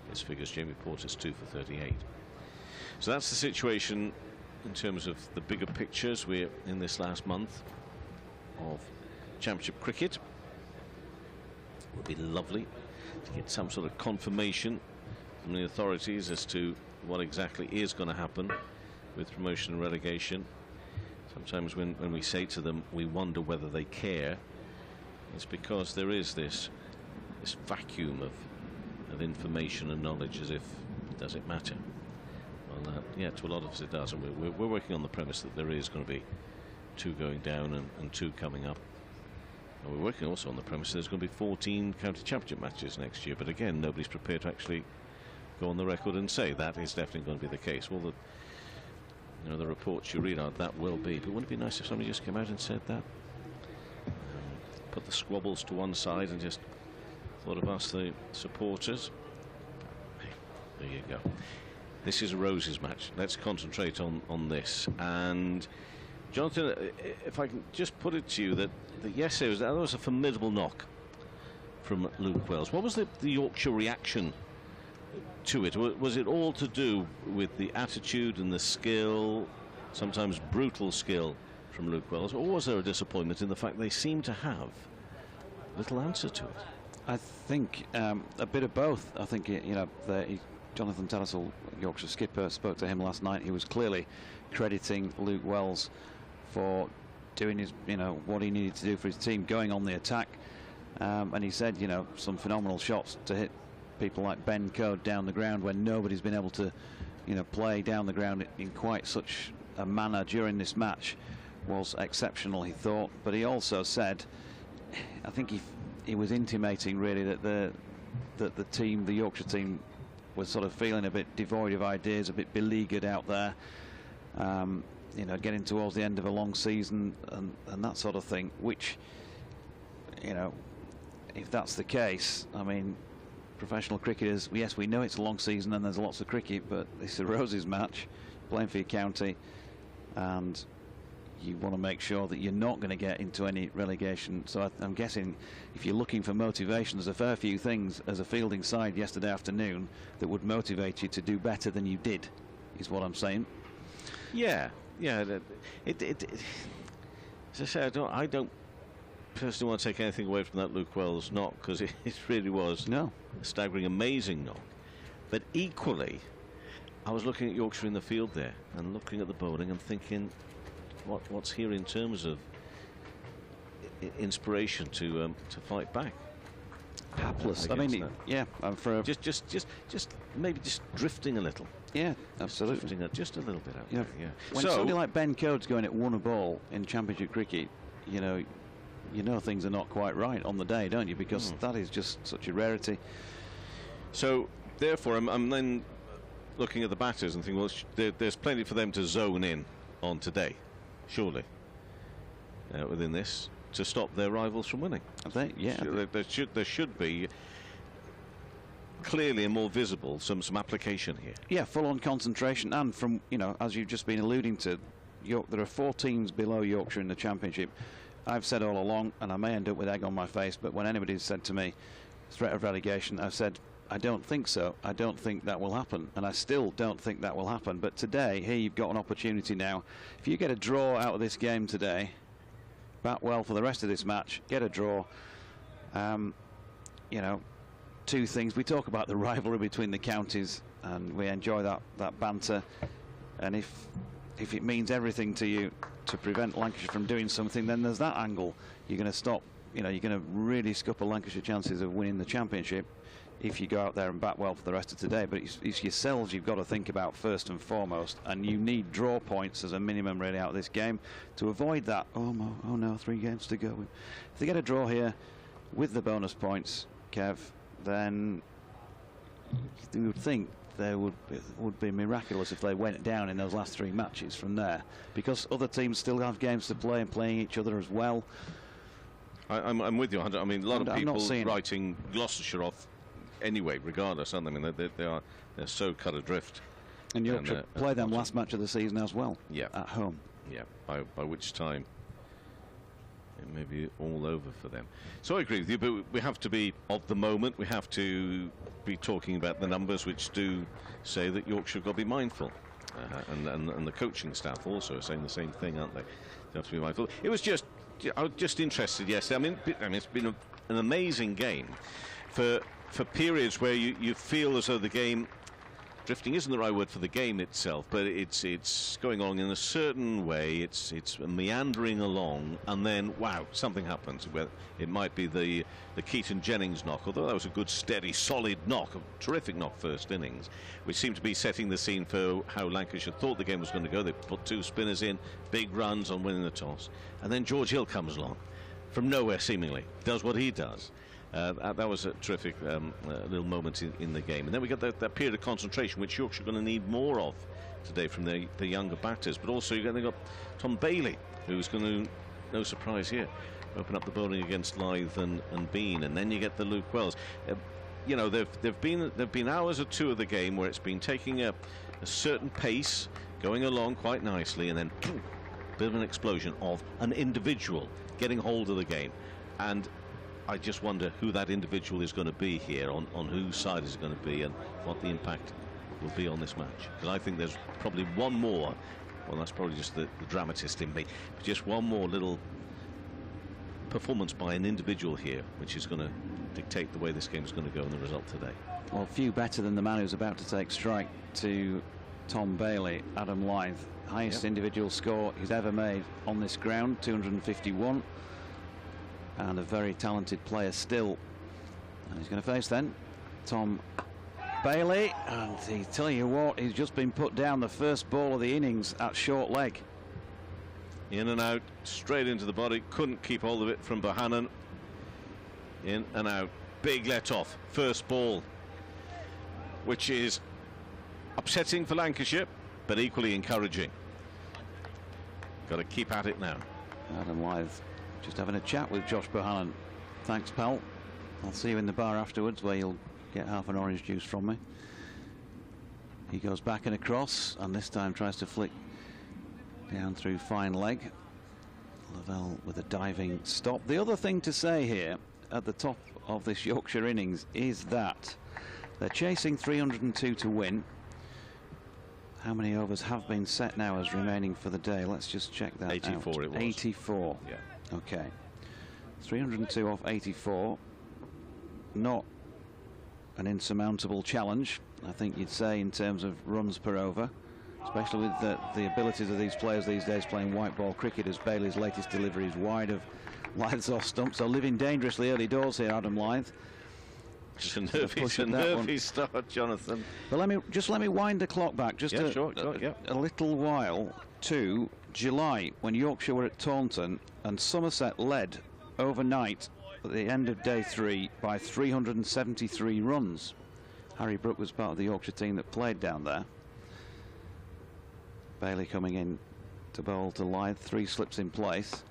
His figures, Jamie Porter's 2 for 38. So that's the situation in terms of the bigger pictures. We're in this last month of Championship cricket. It would be lovely to get some sort of confirmation from the authorities as to what exactly is going to happen with promotion and relegation. Sometimes when we say to them we wonder whether they care, it's because there is this vacuum of information and knowledge, as if, does it matter? Well, yeah, to a lot of us it does, and we're working on the premise that there is going to be 2 going down and 2 coming up. And we're working also on the premise there's going to be 14 county championship matches next year, but again, nobody's prepared to actually go on the record and say that is definitely going to be the case. Well, the reports you read out, that will be, but wouldn't it be nice if somebody just came out and said that? Put the squabbles to one side and just thought of us, the supporters. Hey, there you go. This is a Roses match. Let's concentrate on this. And Jonathan, if I can just put it to you that yesterday that was a formidable knock from Luke Wells. What was the Yorkshire reaction to it? Was it all to do with the attitude and the skill, sometimes brutal skill, from Luke Wells, or was there a disappointment in the fact they seem to have little answer to it? I think a bit of both. I think Jonathan Tattersall, Yorkshire skipper, spoke to him last night. He was clearly crediting Luke Wells for doing his, what he needed to do for his team, going on the attack, and he said, some phenomenal shots to hit people like Ben Code down the ground when nobody's been able to, play down the ground in quite such a manner during this match was exceptional, he thought. But he also said, I think he was intimating really that the team, the Yorkshire team, was sort of feeling a bit devoid of ideas, a bit beleaguered out there, getting towards the end of a long season and that sort of thing, which, if that's the case, I mean, professional cricketers, yes, we know it's a long season and there's lots of cricket, but it's a Roses match, playing for your county, and you want to make sure that you're not going to get into any relegation. So I'm guessing if you're looking for motivation, there's a fair few things as a fielding side yesterday afternoon that would motivate you to do better than you did, is what I'm saying. Yeah. As I say, I don't personally want to take anything away from that Luke Wells knock, because it really was a staggering, amazing knock. But equally, I was looking at Yorkshire in the field there and looking at the bowling and thinking, what's here in terms of inspiration to fight back? Hapless. I mean, yeah. For just maybe just drifting a little. Yeah, absolutely. Drifting just a little bit out. Yeah. There, yeah. When somebody like Ben Coates going at 1 a ball in Championship cricket, you know things are not quite right on the day, don't you? Because that is just such a rarity. So therefore, I'm then looking at the batters and thinking, well, there's plenty for them to zone in on today, surely, within this, to stop their rivals from winning. I think, yeah. There should be clearly and more visible some application here. Yeah, full-on concentration, and from, as you've just been alluding to, there are 4 teams below Yorkshire in the Championship. I've said all along, and I may end up with egg on my face, but when anybody's said to me threat of relegation, I've said I don't think so. I don't think that will happen, and I still don't think that will happen. But today, here you've got an opportunity now. If you get a draw out of this game today, bat well for the rest of this match, get a draw. 2 things. We talk about the rivalry between the counties, and we enjoy that banter. And if it means everything to you to prevent Lancashire from doing something, then there's that angle. You're going to stop. You're going to really scupper Lancashire chances of winning the Championship if you go out there and bat well for the rest of today. But it's yourselves you've got to think about first and foremost, and you need draw points as a minimum really out of this game to avoid that. Oh no, 3 games to go. If they get a draw here with the bonus points, Kev, then you would think there would be miraculous if they went down in those last 3 matches from there, because other teams still have games to play and playing each other as well. I'm with you. I mean, a lot of people writing Gloucestershire off anyway, regardless, aren't they? I mean, they're so cut adrift. And Yorkshire play them last match of the season as well. Yeah, at home. Yeah, by which time it may be all over for them. So I agree with you, but we have to be of the moment. We have to be talking about the numbers, which do say that Yorkshire have got to be mindful, and the coaching staff also are saying the same thing, aren't they? They have to be mindful. It was just, I was just interested yesterday. I mean, it's been an amazing game for periods where you feel as though the game, drifting isn't the right word for the game itself, but it's going on in a certain way. It's meandering along, and then wow, something happens. Where it might be the Keaton Jennings knock, although that was a good, steady, solid knock, a terrific knock first innings, which seemed to be setting the scene for how Lancashire thought the game was going to go. They put 2 spinners in, big runs on winning the toss, and then George Hill comes along from nowhere seemingly, does what he does. That was a terrific little moment in the game. And then we got that period of concentration, which Yorkshire are going to need more of today from the younger batters. But also they've got Tom Bailey, who's going to, no surprise here, open up the bowling against Lyth and Bean. And then you get the Luke Wells. There've been hours or 2 of the game where it's been taking a certain pace, going along quite nicely, and then a bit of an explosion of an individual getting hold of the game. And I just wonder who that individual is going to be here, on whose side is it going to be, and what the impact will be on this match. Because I think there's probably one more, well, that's probably just the dramatist in me, but just one more little performance by an individual here, which is going to dictate the way this game is going to go and the result today. Well, few better than the man who's about to take strike to Tom Bailey, Adam Lyth. Highest individual score he's ever made on this ground, 251. And a very talented player still. And he's going to face then Tom Bailey. And he tell you what, he's just been put down the first ball of the innings at short leg. In and out, straight into the body. Couldn't keep hold of it from Bohannon. In and out. Big let off. First ball. Which is upsetting for Lancashire, but equally encouraging. Got to keep at it now. Adam Lyth just having a chat with Josh Bohannon. Thanks, pal. I'll see you in the bar afterwards, where you'll get half an orange juice from me. He goes back and across, and this time tries to flick down through fine leg. Lavelle with a diving stop. The other thing to say here at the top of this Yorkshire innings is that they're chasing 302 to win. How many overs have been set now as remaining for the day? Let's just check that 84 out. It was. 84. Yeah. Okay. 302 off 84. Not an insurmountable challenge, I think you'd say, in terms of runs per over, especially with the abilities of these players these days playing white ball cricket, as Bailey's latest delivery is wide of Lythe's off stump. So living dangerously early doors here, Adam Lyth. It's a nervy start, Jonathan. But let me wind the clock back just a little while to July, when Yorkshire were at Taunton and Somerset led overnight at the end of day 3 by 373 runs. Harry Brook was part of the Yorkshire team that played down there. Bailey coming in to bowl to Lyth, 3 slips in place.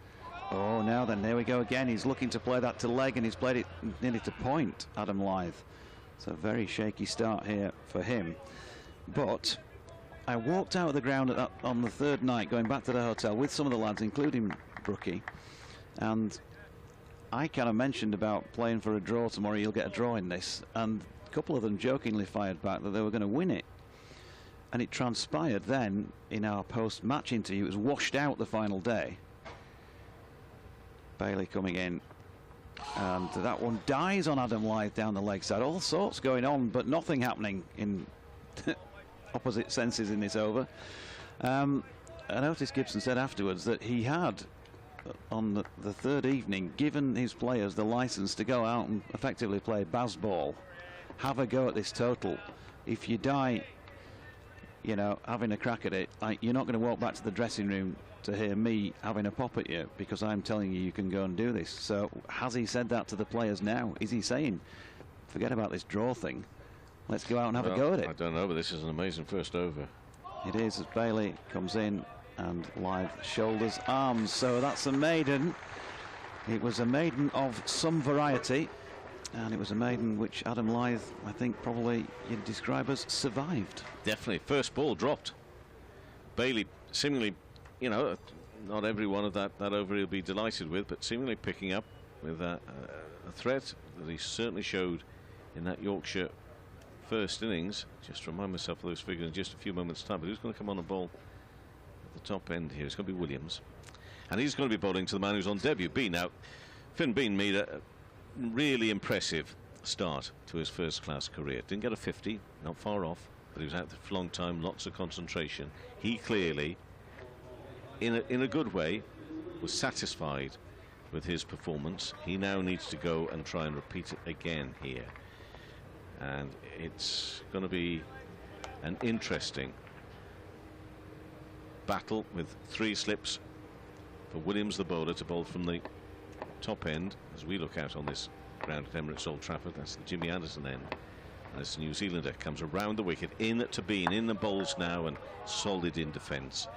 Oh, now then, there we go again. He's looking to play that to leg, and he's played it nearly to point, Adam Lyth. So a very shaky start here for him. But I walked out of the ground on the 3rd night, going back to the hotel with some of the lads, including Brookie, and I kind of mentioned about playing for a draw tomorrow. You'll get a draw in this, and a couple of them jokingly fired back that they were going to win it. And it transpired then in our post-match interview. It was washed out the final day. Bailey coming in, and that one dies on Adam Lyth down the leg side. All sorts going on, but nothing happening in opposite senses in this over. I noticed Gibson said afterwards that he had, on the 3rd evening, given his players the license to go out and effectively play baseball, have a go at this total. If you die, you know, having a crack at it, you're not going to walk back to the dressing room to hear me having a pop at you because I'm telling you can go and do this. So has he said that to the players now? Is he saying, forget about this draw thing, let's go out and have a go at it? I don't know, but this is an amazing first over. It is, as Bailey comes in and Lyth shoulders arms. So that's a maiden. It was a maiden of some variety, and it was a maiden which Adam Lyth, I think, probably you'd describe as survived. Definitely. First ball dropped. Bailey seemingly, you know, not every one of that over he'll be delighted with, but seemingly picking up with a threat that he certainly showed in that Yorkshire first innings. Just remind myself of those figures in just a few moments' time. But who's going to come on the ball at the top end here? It's going to be Williams, and he's going to be bowling to the man who's on debut, Bean. Now, Finn Bean made a really impressive start to his first-class career. Didn't get a 50, not far off, but he was out there for a long time, lots of concentration. He clearly, in a good way, was satisfied with his performance. He now needs to go and try and repeat it again here, and it's going to be an interesting battle with 3 slips for Williams, the bowler, to bowl from the top end as we look out on this ground at Emirates Old Trafford. That's the Jimmy Anderson end, and this New Zealander comes around the wicket in to Bean, in the bowls now, and solid in defence.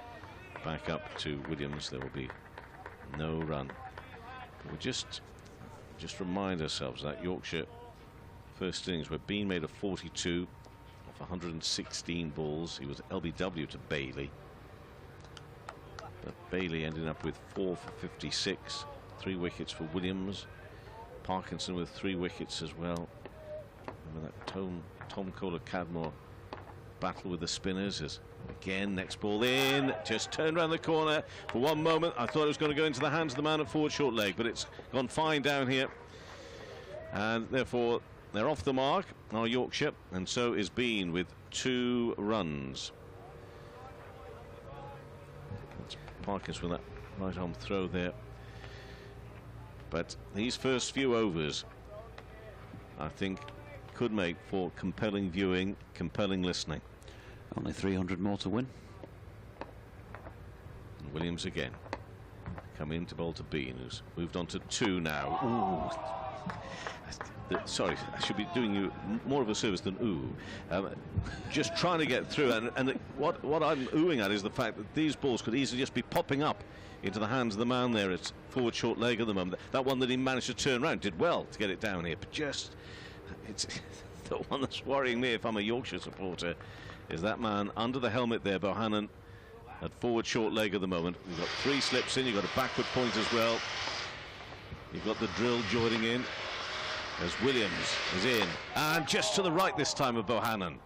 Back up to Williams. There will be no run. We'll just remind ourselves that Yorkshire first innings where Bean made a 42 off 116 balls. He was LBW to Bailey, but Bailey ended up with 4 for 56, 3 wickets for Williams. Parkinson with 3 wickets as well. Remember that Tom Kohler-Cadmore battle with the spinners. As again, next ball in, just turned around the corner for one moment. I thought it was going to go into the hands of the man at forward short leg, but it's gone fine down here, and therefore they're off the mark, our Yorkshire, and so is Bean with 2 runs. That's Parkinson with that right arm throw there. But these first few overs, I think, could make for compelling viewing, compelling listening. Only 300 more to win. And Williams again. Come in to bowl to Bean, who's moved on to 2 now. Ooh. Sorry, I should be doing you more of a service than ooh. Just trying to get through, and what I'm oohing at is the fact that these balls could easily just be popping up into the hands of the man there at forward short leg at the moment. That one that he managed to turn around, did well to get it down here, but just The one that's worrying me if I'm a Yorkshire supporter is that man under the helmet there, Bohannon, at forward short leg at the moment. You've got 3 slips in, you've got a backward point as well. You've got the drill joining in as Williams is in. And just to the right this time of Bohannon.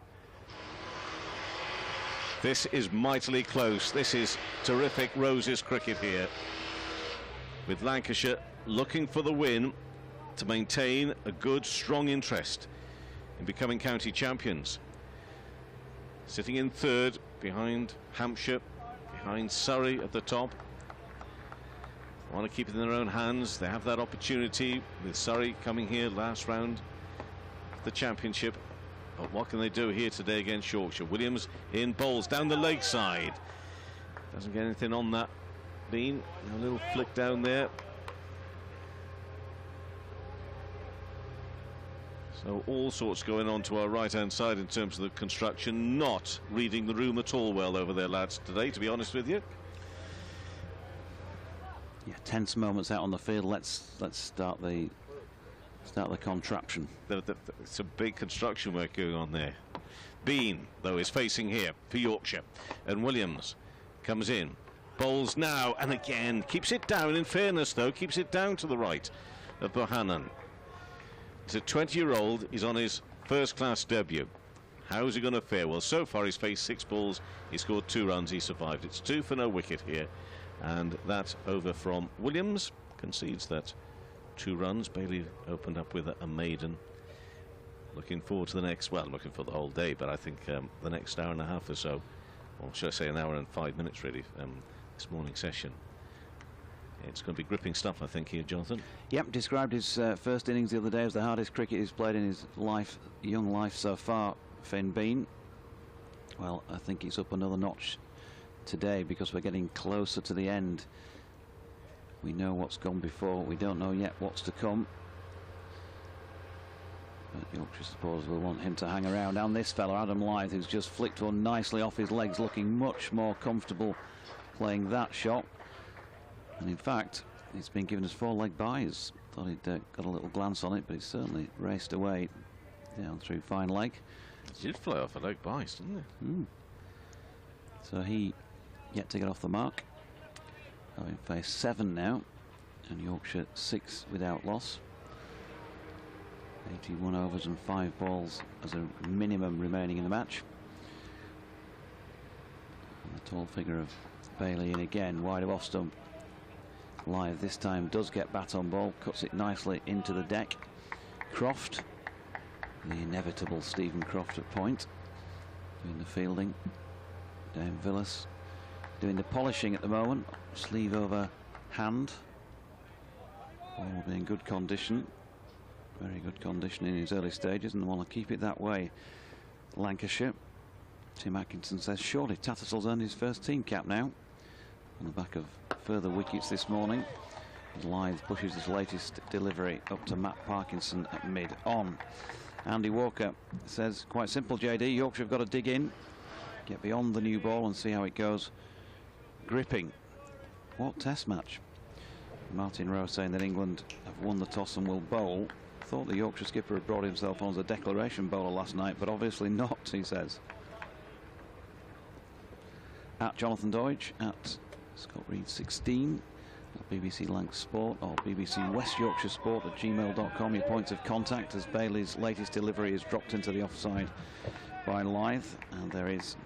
This is mightily close. This is terrific Roses cricket here, with Lancashire looking for the win to maintain a good, strong interest in becoming county champions. Sitting in third behind Hampshire, behind Surrey at the top. Want to keep it in their own hands. They have that opportunity with Surrey coming here last round of the championship. But what can they do here today against Yorkshire? Williams in bowls down the leg side. Doesn't get anything on that bean. A little flick down there. So all sorts going on to our right-hand side in terms of the construction. Not reading the room at all well over there, lads, today, to be honest with you. Yeah, tense moments out on the field. Let's start the contraption. It's a big construction work going on there. Bean, though, is facing here for Yorkshire, and Williams comes in, bowls now, and again keeps it down. In fairness, though, keeps it down to the right of Bohannon. He's a 20-year-old. He's on his first-class debut. How is he going to fare? Well, so far he's faced 6 balls. He scored 2 runs. He survived. It's 2 for no wicket here, and that over from Williams. Concedes that 2 runs. Bailey opened up with a maiden. Looking forward to the next, well, looking for the whole day, but I think the next hour and a half or so, or should I say an hour and 5 minutes really, this morning session. It's going to be gripping stuff, I think, here, Jonathan. Yep, described his first innings the other day as the hardest cricket he's played in his young life so far, Finn Bean. Well, I think it's up another notch today because we're getting closer to the end. We know what's gone before, we don't know yet what's to come. But Yorkshire supporters will want him to hang around. And this fella, Adam Lyth, who's just flicked one nicely off his legs, looking much more comfortable playing that shot. And in fact, it's been given as 4-leg byes. Thought he'd got a little glance on it, but it's certainly raced away down through fine leg. He did fly off a leg byes, didn't he? So he yet to get off the mark. Having faced 7 now, and Yorkshire 6 without loss. 81 overs and 5 balls as a minimum remaining in the match. And the tall figure of Bailey in again, wide of off stump. Live this time does get bat on ball, cuts it nicely into the deck. Croft, the inevitable Stephen Croft at point, doing the fielding. Dame Villas doing the polishing at the moment, sleeve over hand. Ball will be in good condition, very good condition in his early stages, and want to keep it that way. Lancashire. Tim Atkinson says surely Tattersall's earned his first team cap now, on the back of further wickets this morning. Lyth pushes his latest delivery up to Matt Parkinson at mid-on. Andy Walker says, quite simple, JD, Yorkshire have got to dig in, get beyond the new ball and see how it goes. Gripping. What test match? Martin Rowe saying that England have won the toss and will bowl. Thought the Yorkshire skipper had brought himself on as a declaration bowler last night, but obviously not, he says. At Jonathan Deutsch, at Scott Reed 16, at BBC Lanc Sport or BBC West Yorkshire Sport at gmail.com, your points of contact, as Bailey's latest delivery is dropped into the offside by Lyth, and there is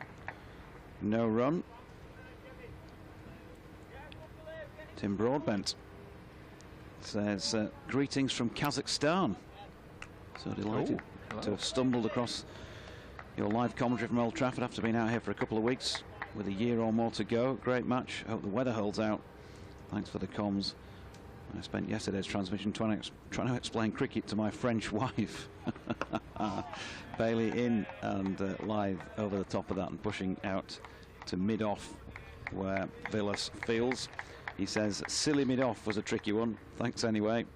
no run. Tim Broadbent says, greetings from Kazakhstan. So delighted to have stumbled across your live commentary from Old Trafford after being out here for a couple of weeks with a year or more to go. Great match. Hope the weather holds out. Thanks for the comms. I spent yesterday's transmission trying to explain cricket to my French wife. Bailey in and Lyth over the top of that and pushing out to mid-off where Villas fields. He says silly mid-off was a tricky one. Thanks anyway.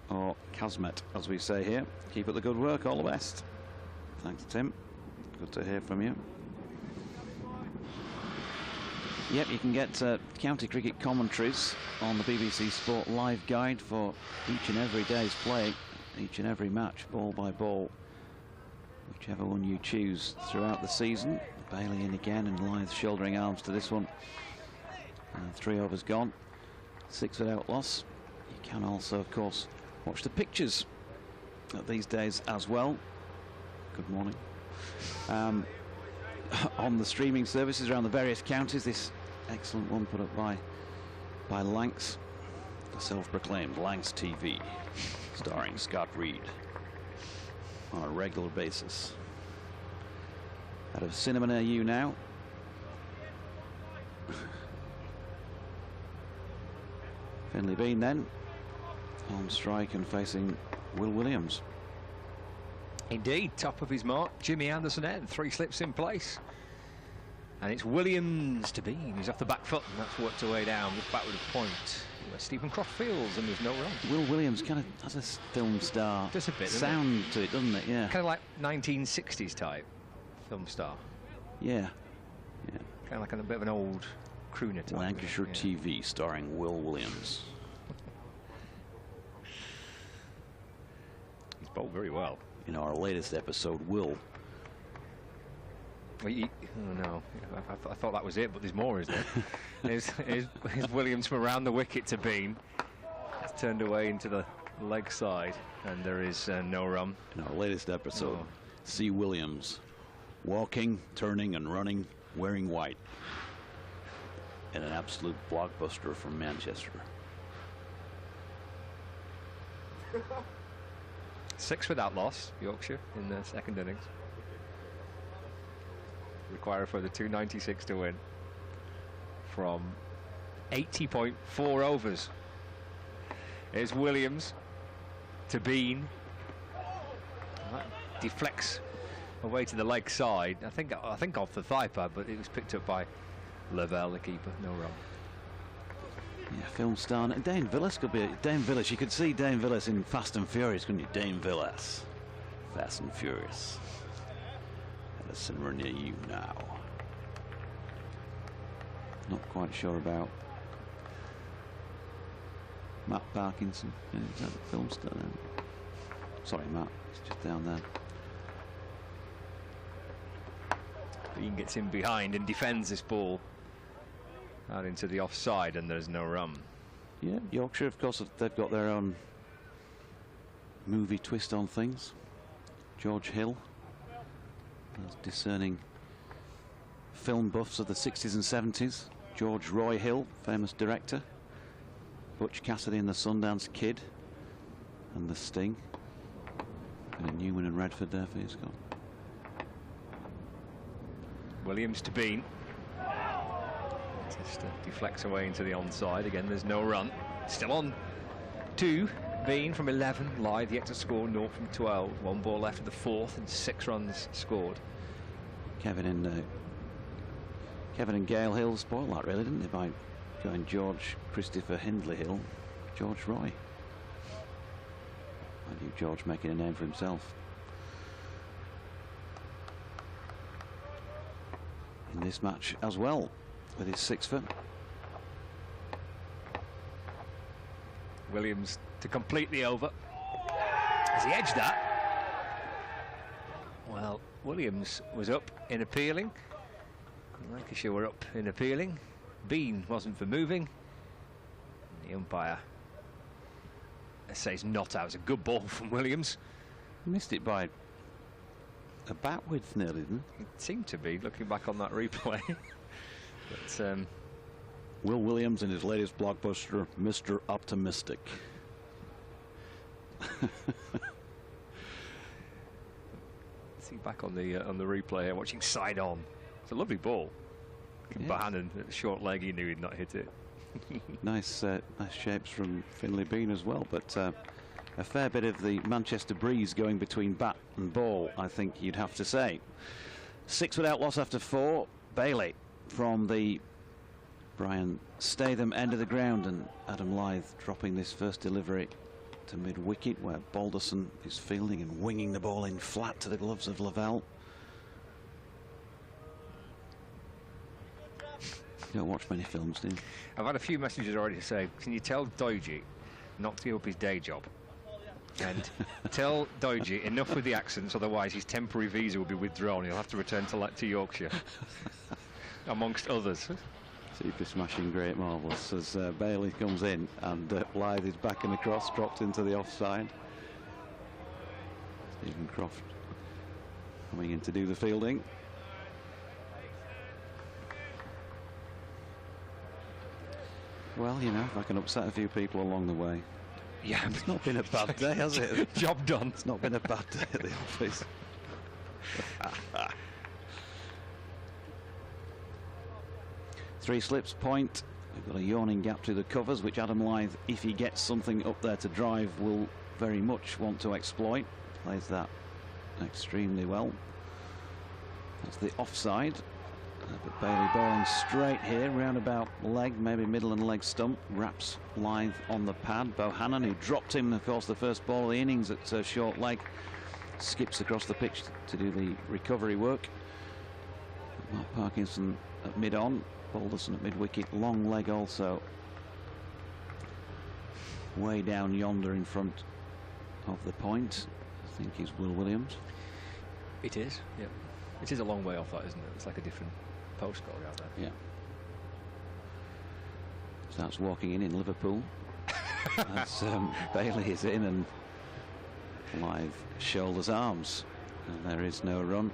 Or Kazmet, as we say here. Keep up the good work. All the best. Thanks, Tim. Good to hear from you. Yep, you can get county cricket commentaries on the BBC Sport Live Guide for each and every day's play each and every match, ball by ball, whichever one you choose throughout the season. Bailey in again, and Lyth shouldering arms to this one. And 3 overs gone, 6 without loss. You can also, of course, watch the pictures these days as well. Good morning. On the streaming services around the various counties. This excellent one put up by Lancs, the self-proclaimed Lancs TV, starring Scott Reed on a regular basis. Out of cinema near you now. Finley Bean then on strike and facing Will Williams. Indeed, top of his mark, Jimmy Anderson N, 3 slips in place. And it's Williams to Bean. He's off the back foot, and that's worked away down, just backward of point, where Stephen Croft fields, and there's no run. Will Williams kind of has a film star Just a bit, sound to it, doesn't it? Yeah. Kind of like 1960s type film star. Yeah. Yeah. Kind of like a bit of an old crooner type. Lancashire TV starring Will Williams. He's bowled very well. In our latest episode, Will. Oh no, I thought that was it, but there's more, isn't there? Here's Williams from around the wicket to Bean. It's turned away into the leg side, and there is no run. In our latest episode, see Williams walking, turning and running, wearing white. In an absolute blockbuster from Manchester. 6 without loss, Yorkshire in the second innings. Require for the 296 to win from 80.4 overs. Here's Williams to Bean. That deflects away to the leg side. I think off the thigh pad, but it was picked up by Lavelle, the keeper. No run. Yeah, film star. Dane Villas could be Dane Villas. You could see Dane Villas in Fast and Furious, couldn't you? Dane Villas, Fast and Furious. At a cinema near you now. Not quite sure about Matt Parkinson. Is that the film star then? Sorry, Matt. It's just down there. Bean gets in behind and defends this ball out into the offside, and there's no run. Yeah, Yorkshire, of course, they've got their own movie twist on things. George Hill, those discerning film buffs of the 60s and 70s. George Roy Hill, famous director. Butch Cassidy and the Sundance Kid, and The Sting. And Newman and Redford there for you, Scott. Williams to Bean. Just deflects away into the onside. Again, there's no run. Still on 2. Bean from 11. Lyth yet to score. 0 from 12. 1 ball left of the 4th, and 6 runs scored. Kevin and Gail Hill spoiled that, really, didn't they, by going George Christopher Hindley Hill, George Roy. I knew George making a name for himself. In this match as well, with his 6 foot. Williams to complete the over. Has he edged that? Well, Williams was up in appealing. Lancashire were up in appealing. Bean wasn't for moving. The umpire says not out. It's a good ball from Williams. Missed it by a bat width nearly, didn't it? It seemed to be, looking back on that replay. But Will Williams in his latest blockbuster, Mr. Optimistic. See back on the replay here, watching side on. It's a lovely ball. Bohannon, short leg, he knew he'd not hit it. Nice shapes from Finley Bean as well, but a fair bit of the Manchester breeze going between bat and ball, I think you'd have to say. 6 without loss after 4. Bailey from the Brian Statham end of the ground, and Adam Lyth dropping this first delivery to mid-wicket, where Balderson is fielding and winging the ball in flat to the gloves of Lavelle. You don't watch many films, do you? I've had a few messages already to say, can you tell Doji not to give up his day job? And tell Doji enough with the accents, otherwise his temporary visa will be withdrawn. He'll have to return to Yorkshire, amongst others. Super smashing, great, marvellous. As Bailey comes in and Blythe is backing across, dropped into the offside. Stephen Croft coming in to do the fielding. Well, you know, if I can upset a few people along the way. Yeah, it's not been a bad day, has it? Job done. It's not been a bad day at the office. Three slips point. We've got a yawning gap to the covers, which Adam Lyth, if he gets something up there to drive, will very much want to exploit. Plays that extremely well. That's the offside. But Bailey bowling straight here, round about leg, maybe middle and leg stump. Wraps Lyth on the pad. Bohannon, who dropped him, of course, the first ball of the innings at short leg, skips across the pitch to do the recovery work. Mark Parkinson at mid-on. Balderson at mid-wicket. Long leg also. Way down yonder in front of the point, I think, is Will Williams. It is, yeah. It is a long way off that, isn't it? It's like a different postcode out there. Yeah. Starts walking in Liverpool. As Bailey is in and Lyth shoulders arms. And there is no run.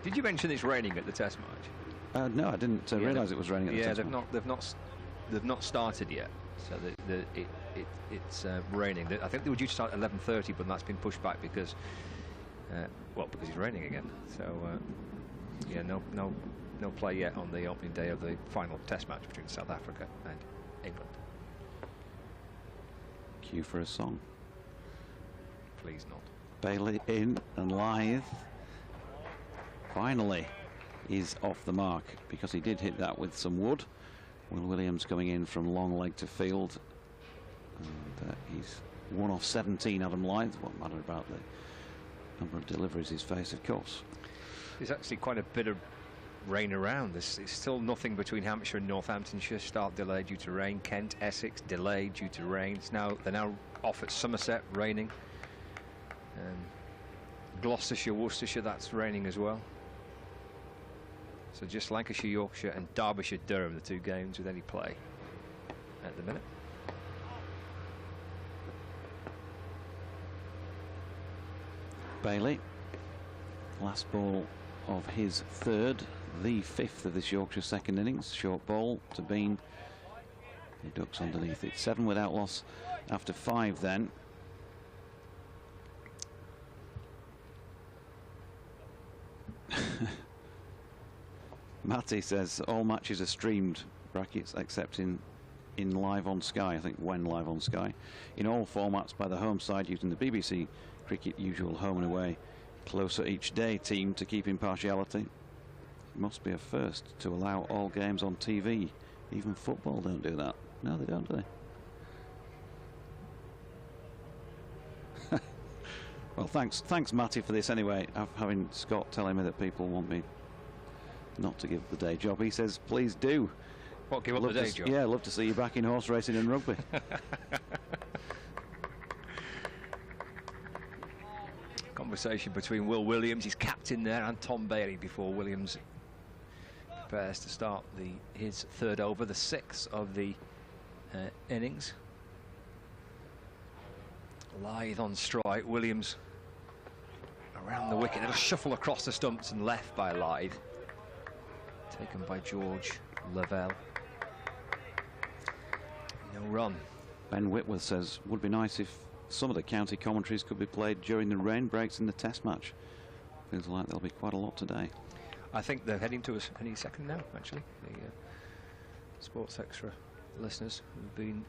Did you mention it's raining at the Test match? No, I didn't realise it was raining at the Test match. They've not started yet. So it's raining. I think they were due to start at 11:30, but that's been pushed back because because it's raining again. So yeah, no play yet on the opening day of the final Test match between South Africa and England. Cue for a song. Please not. Bailey in and Lyth finally is off the mark, because he did hit that with some wood. Will Williams coming in from long leg to field, and he's 1 off 17. Adam Lyth. What matter about the number of deliveries he's faced, of course. There's actually quite a bit of rain around. There's still nothing between Hampshire and Northamptonshire. Start delayed due to rain. Kent, Essex delayed due to rain. They're now off at Somerset, raining. Gloucestershire, Worcestershire, that's raining as well. So just Lancashire, Yorkshire and Derbyshire, Durham, the two games with any play at the minute. Bailey, last ball of his third, the fifth of this Yorkshire second innings. Short ball to Bean. He ducks underneath it. 7 without loss after 5 then. Matty says all matches are streamed, brackets, except in live on Sky. I think when live on Sky. In all formats by the home side using the BBC Cricket usual home and away closer each day team to keep impartiality. It must be a first to allow all games on TV. Even football don't do that. No, they don't, do they? Well, thanks Matty for this anyway. Having Scott telling me that people want me not to give up the day job. He says, please do. What, give up the day job? Yeah, love to see you back in horse racing and rugby. Conversation between Will Williams, his captain there, and Tom Bailey before Williams prepares to start his third over, the 6th of the innings. Lyth on strike. Williams around the wicket. It'll shuffle across the stumps and left by Lyth. Taken by George Lavelle. No run. Ben Whitworth says, would be nice if some of the county commentaries could be played during the rain breaks in the Test match. Feels like there'll be quite a lot today. I think they're heading to us any second now, actually. The Sports Extra listeners who've been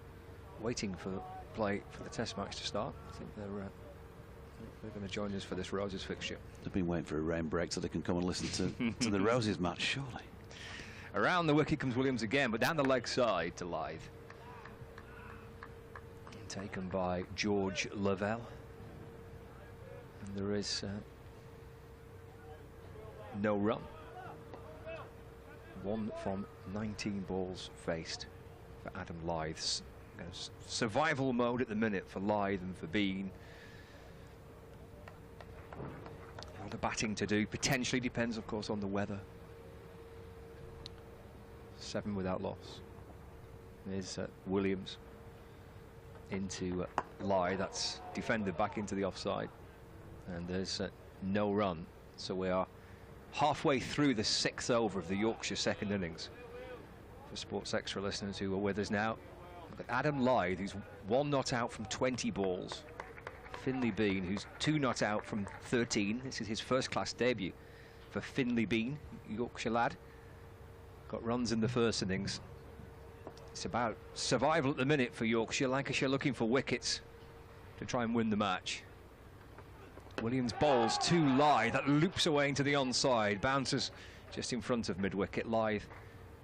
waiting for the Test match to start. I think they're going to join us for this Roses fixture. They've been waiting for a rain break so they can come and listen to the Roses match, surely. Around the wicket comes Williams again, but down the leg side to Lyth. Taken by George Lavelle. And there is no run. 1 from 19 balls faced for Adam Lyth's Survival mode at the minute for Lyth and for Bean. A lot of batting to do. Potentially depends, of course, on the weather. 7 without loss. There's Williams into Lyth. That's defended back into the offside. And there's no run. So we are halfway through the 6th over of the Yorkshire second innings. For Sports Extra listeners who are with us now, look at Adam Lyth, who's 1 not out from 20 balls. Finlay Bean, who's 2 not out from 13. This is his first-class debut for Finlay Bean, Yorkshire lad. Got runs in the first innings. It's about survival at the minute for Yorkshire. Lancashire looking for wickets to try and win the match. Williams bowls to Lyth. That loops away into the onside. Bounces just in front of mid-wicket. Lyth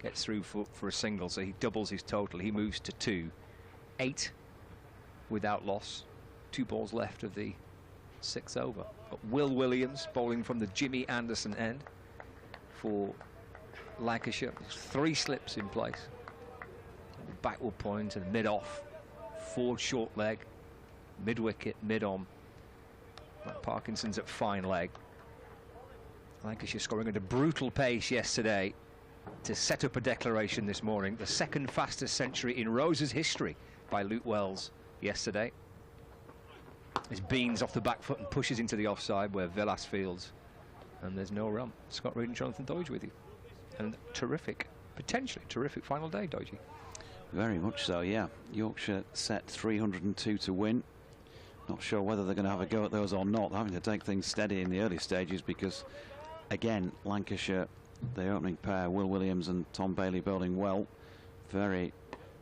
gets through for a single, so he doubles his total. He moves to 2. 8 without loss. 2 balls left of the 6th over. Got Will Williams bowling from the Jimmy Anderson end for Lancashire. There's 3 slips in place. Backward point and mid-off. Forward short leg. Mid-wicket, mid-on. Matt Parkinson's at fine leg. Lancashire scoring at a brutal pace yesterday to set up a declaration this morning. The 2nd fastest century in Rose's history by Luke Wells yesterday. As Beans off the back foot and pushes into the offside where Villas fields. And there's no run. Scott Reed and Jonathan Doidge with you. And terrific, potentially terrific final day, Doidge. Very much so, yeah. Yorkshire set 302 to win. Not sure whether they're going to have a go at those or not. They're having to take things steady in the early stages because, again, Lancashire, the opening pair, Will Williams and Tom Bailey bowling well. Very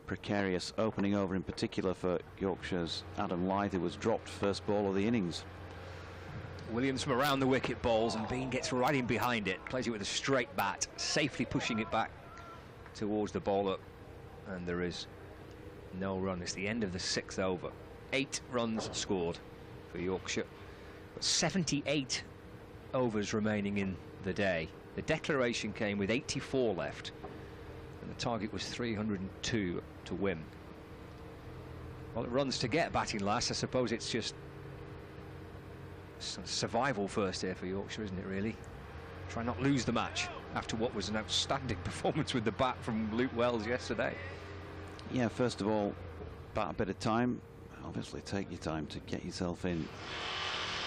precarious opening over in particular for Yorkshire's Adam Lyth, who was dropped first ball of the innings. Williams from around the wicket bowls and Bean gets right in behind it. Plays it with a straight bat, safely pushing it back towards the bowler. And there is no run. It's the end of the 6th over. 8 runs scored for Yorkshire. But 78 overs remaining in the day. The declaration came with 84 left. And the target was 302 to win. Well, it runs to get batting last. I suppose it's just survival first here for Yorkshire, isn't it, really? Try not lose the match after what was an outstanding performance with the bat from Luke Wells yesterday. Yeah, first of all, bat a bit of time. Obviously take your time to get yourself in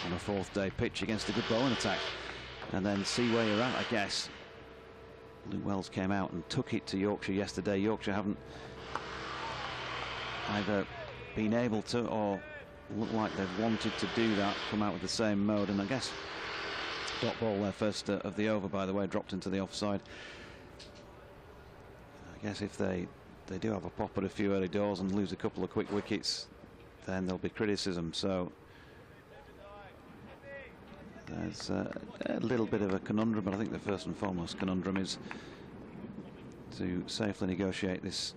on a 4th day pitch against a good bowling attack and then see where you're at, I guess. Luke Wells came out and took it to Yorkshire yesterday. Yorkshire haven't either been able to or look like they've wanted to do that, come out with the same mode, and I guess dot ball their first of the over, by the way, dropped into the offside. I guess if they do have a pop at a few early doors and lose a couple of quick wickets, then there'll be criticism. So there's a little bit of a conundrum, but I think the first and foremost conundrum is to safely negotiate this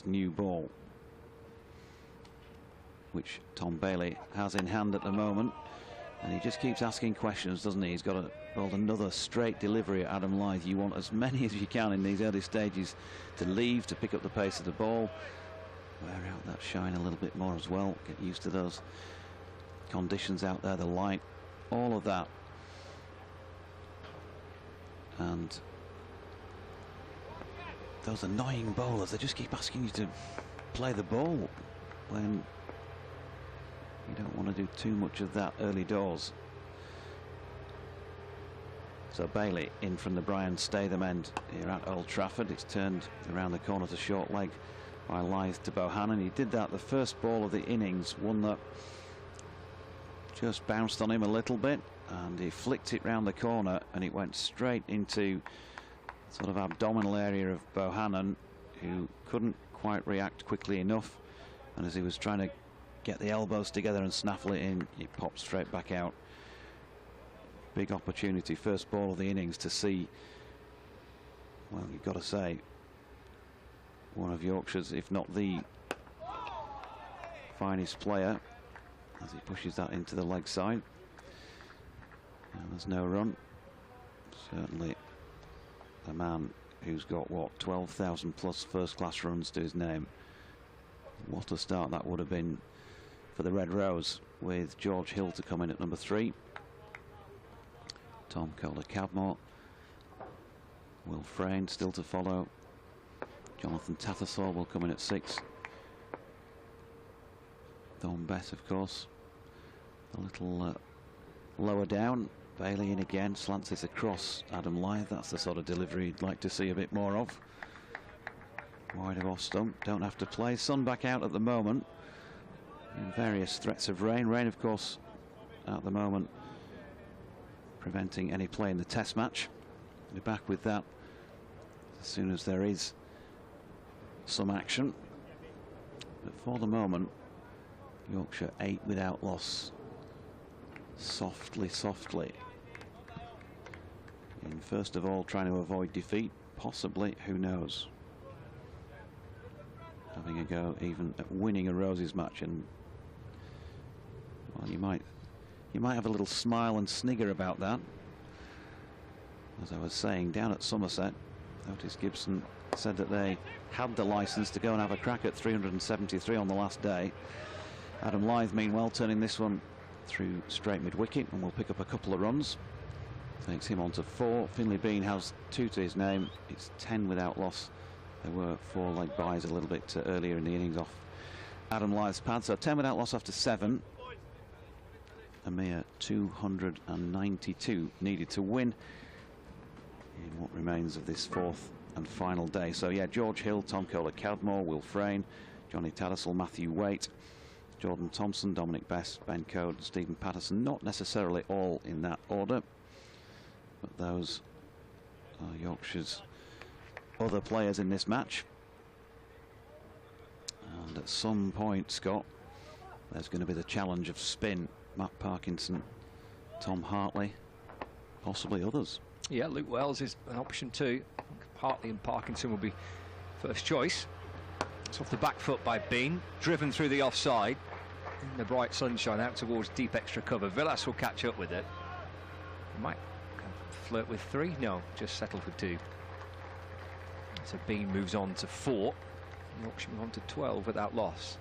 new ball, which Tom Bailey has in hand at the moment. And he just keeps asking questions, doesn't he? He's got to build another straight delivery at Adam Lyth. You want as many as you can in these early stages to leave, to pick up the pace of the ball, wear out that shine a little bit more as well, get used to those conditions out there, the light, all of that. And those annoying bowlers, they just keep asking you to play the ball when you don't want to do too much of that early doors. So Bailey in from the Brian Statham end here at Old Trafford. It's turned around the corner to short leg by Lyth to Bohannon. He did that the first ball of the innings, one that just bounced on him a little bit, and he flicked it round the corner and it went straight into sort of abdominal area of Bohannon, who couldn't quite react quickly enough, and as he was trying to get the elbows together and snaffle it in, it popped straight back out. Big opportunity, first ball of the innings, to see, well, you've got to say, one of Yorkshire's, if not the finest player, as he pushes that into the leg side. And there's no run. Certainly a man who's got, what, 12,000 plus first-class runs to his name. What a start that would have been for the Red Rose, with George Hill to come in at number 3. Tom Kohler-Cadmore. Will Frayne still to follow. Jonathan Tattersall will come in at 6. Don Bess, of course, a little lower down. Bailey in again, slants it across Adam Lyth. That's the sort of delivery you'd like to see a bit more of. Wide of off stump, don't have to play. Sun back out at the moment, and various threats of rain. Rain, of course, at the moment preventing any play in the Test match. We'll be back with that as soon as there is some action. But for the moment, Yorkshire 8 without loss. Softly, softly. And first of all, trying to avoid defeat, possibly, who knows. Having a go even at winning a Roses match, and well, you might have a little smile and snigger about that. As I was saying, down at Somerset, Otis Gibson said that they had the licence to go and have a crack at 373 on the last day. Adam Lyth, meanwhile, turning this one through straight mid-wicket and will pick up a couple of runs. Takes him on to 4. Finlay Bean has 2 to his name. It's 10 without loss. There were 4 leg byes a little bit earlier in the innings off Adam Lyth's pad. So 10 without loss after 7. A mere 292 needed to win in what remains of this 4th and final day. So yeah, George Hill, Tom Kohler-Cadmore, Will Frayne, Johnny Tattersall, Matthew Waite, Jordan Thompson, Dominic Bess, Ben Coad, Stephen Patterson. Not necessarily all in that order, but those are Yorkshire's other players in this match. And at some point, Scott, there's going to be the challenge of spin. Matt Parkinson, Tom Hartley, possibly others. Yeah, Luke Wells is an option too. Hartley and Parkinson will be first choice. It's off the back foot by Bean, driven through the offside in the bright sunshine out towards deep extra cover. Villas will catch up with it. Might flirt with 3. No, just settle for 2. So Bean moves on to 4. Yorkshire move on to 12 without loss.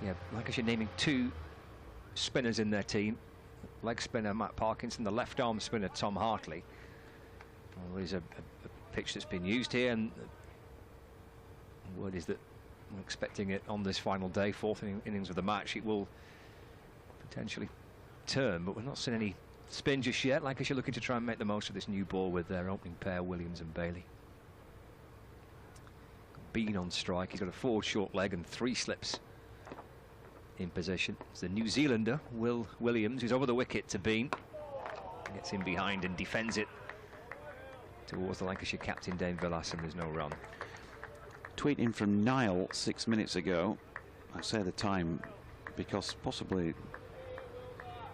Yeah, Lancashire naming 2 spinners in their team. Leg spinner Matt Parkinson, the left arm spinner Tom Hartley. Well, there's a pitch that's been used here, and the word is that we're expecting it on this final day, 4th innings of the match. It will potentially turn, but we're not seeing any spin just yet. Lancashire looking to try and make the most of this new ball with their opening pair, Williams and Bailey. Bean on strike. He's got a forward short leg and 3 slips in position. It's the New Zealander, Will Williams, who's over the wicket to Bean. Gets in behind and defends it towards the Lancashire captain, Dane Villas, and there's no run. Tweet in from Niall 6 minutes ago. I say the time because possibly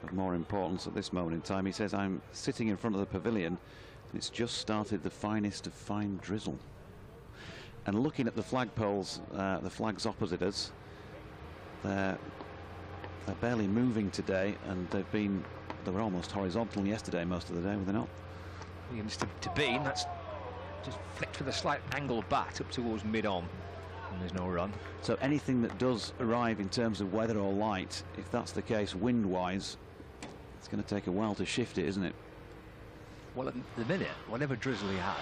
of more importance at this moment in time. He says, I'm sitting in front of the pavilion and it's just started the finest of fine drizzle. And looking at the flagpoles, the flags opposite us, they're barely moving today, and they were almost horizontal yesterday most of the day, were they not? Williams to Bean. That's just flicked with a slight angle bat up towards mid-on, and there's no run. So anything that does arrive in terms of weather or light, if that's the case wind-wise, it's going to take a while to shift it, isn't it? Well, at the minute, whatever drizzle he had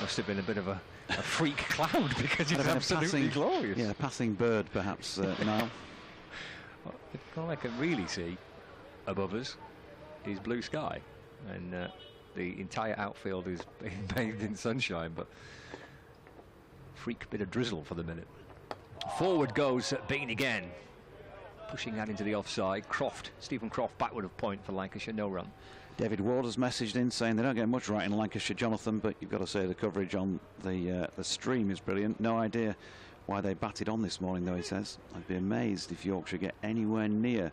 must have been a bit of a freak cloud, because it's absolutely glorious. Yeah, a passing bird, perhaps, Niall. All I can really see above us is blue sky, and the entire outfield is being bathed in sunshine, but freak bit of drizzle for the minute. Forward goes Bean again, pushing that into the offside. Stephen Croft backward of point for Lancashire, no run. David Ward has messaged in saying they don't get much right in Lancashire, Jonathan, but you've got to say the coverage on the stream is brilliant. No idea why they batted on this morning, though, he says. I'd be amazed if Yorkshire get anywhere near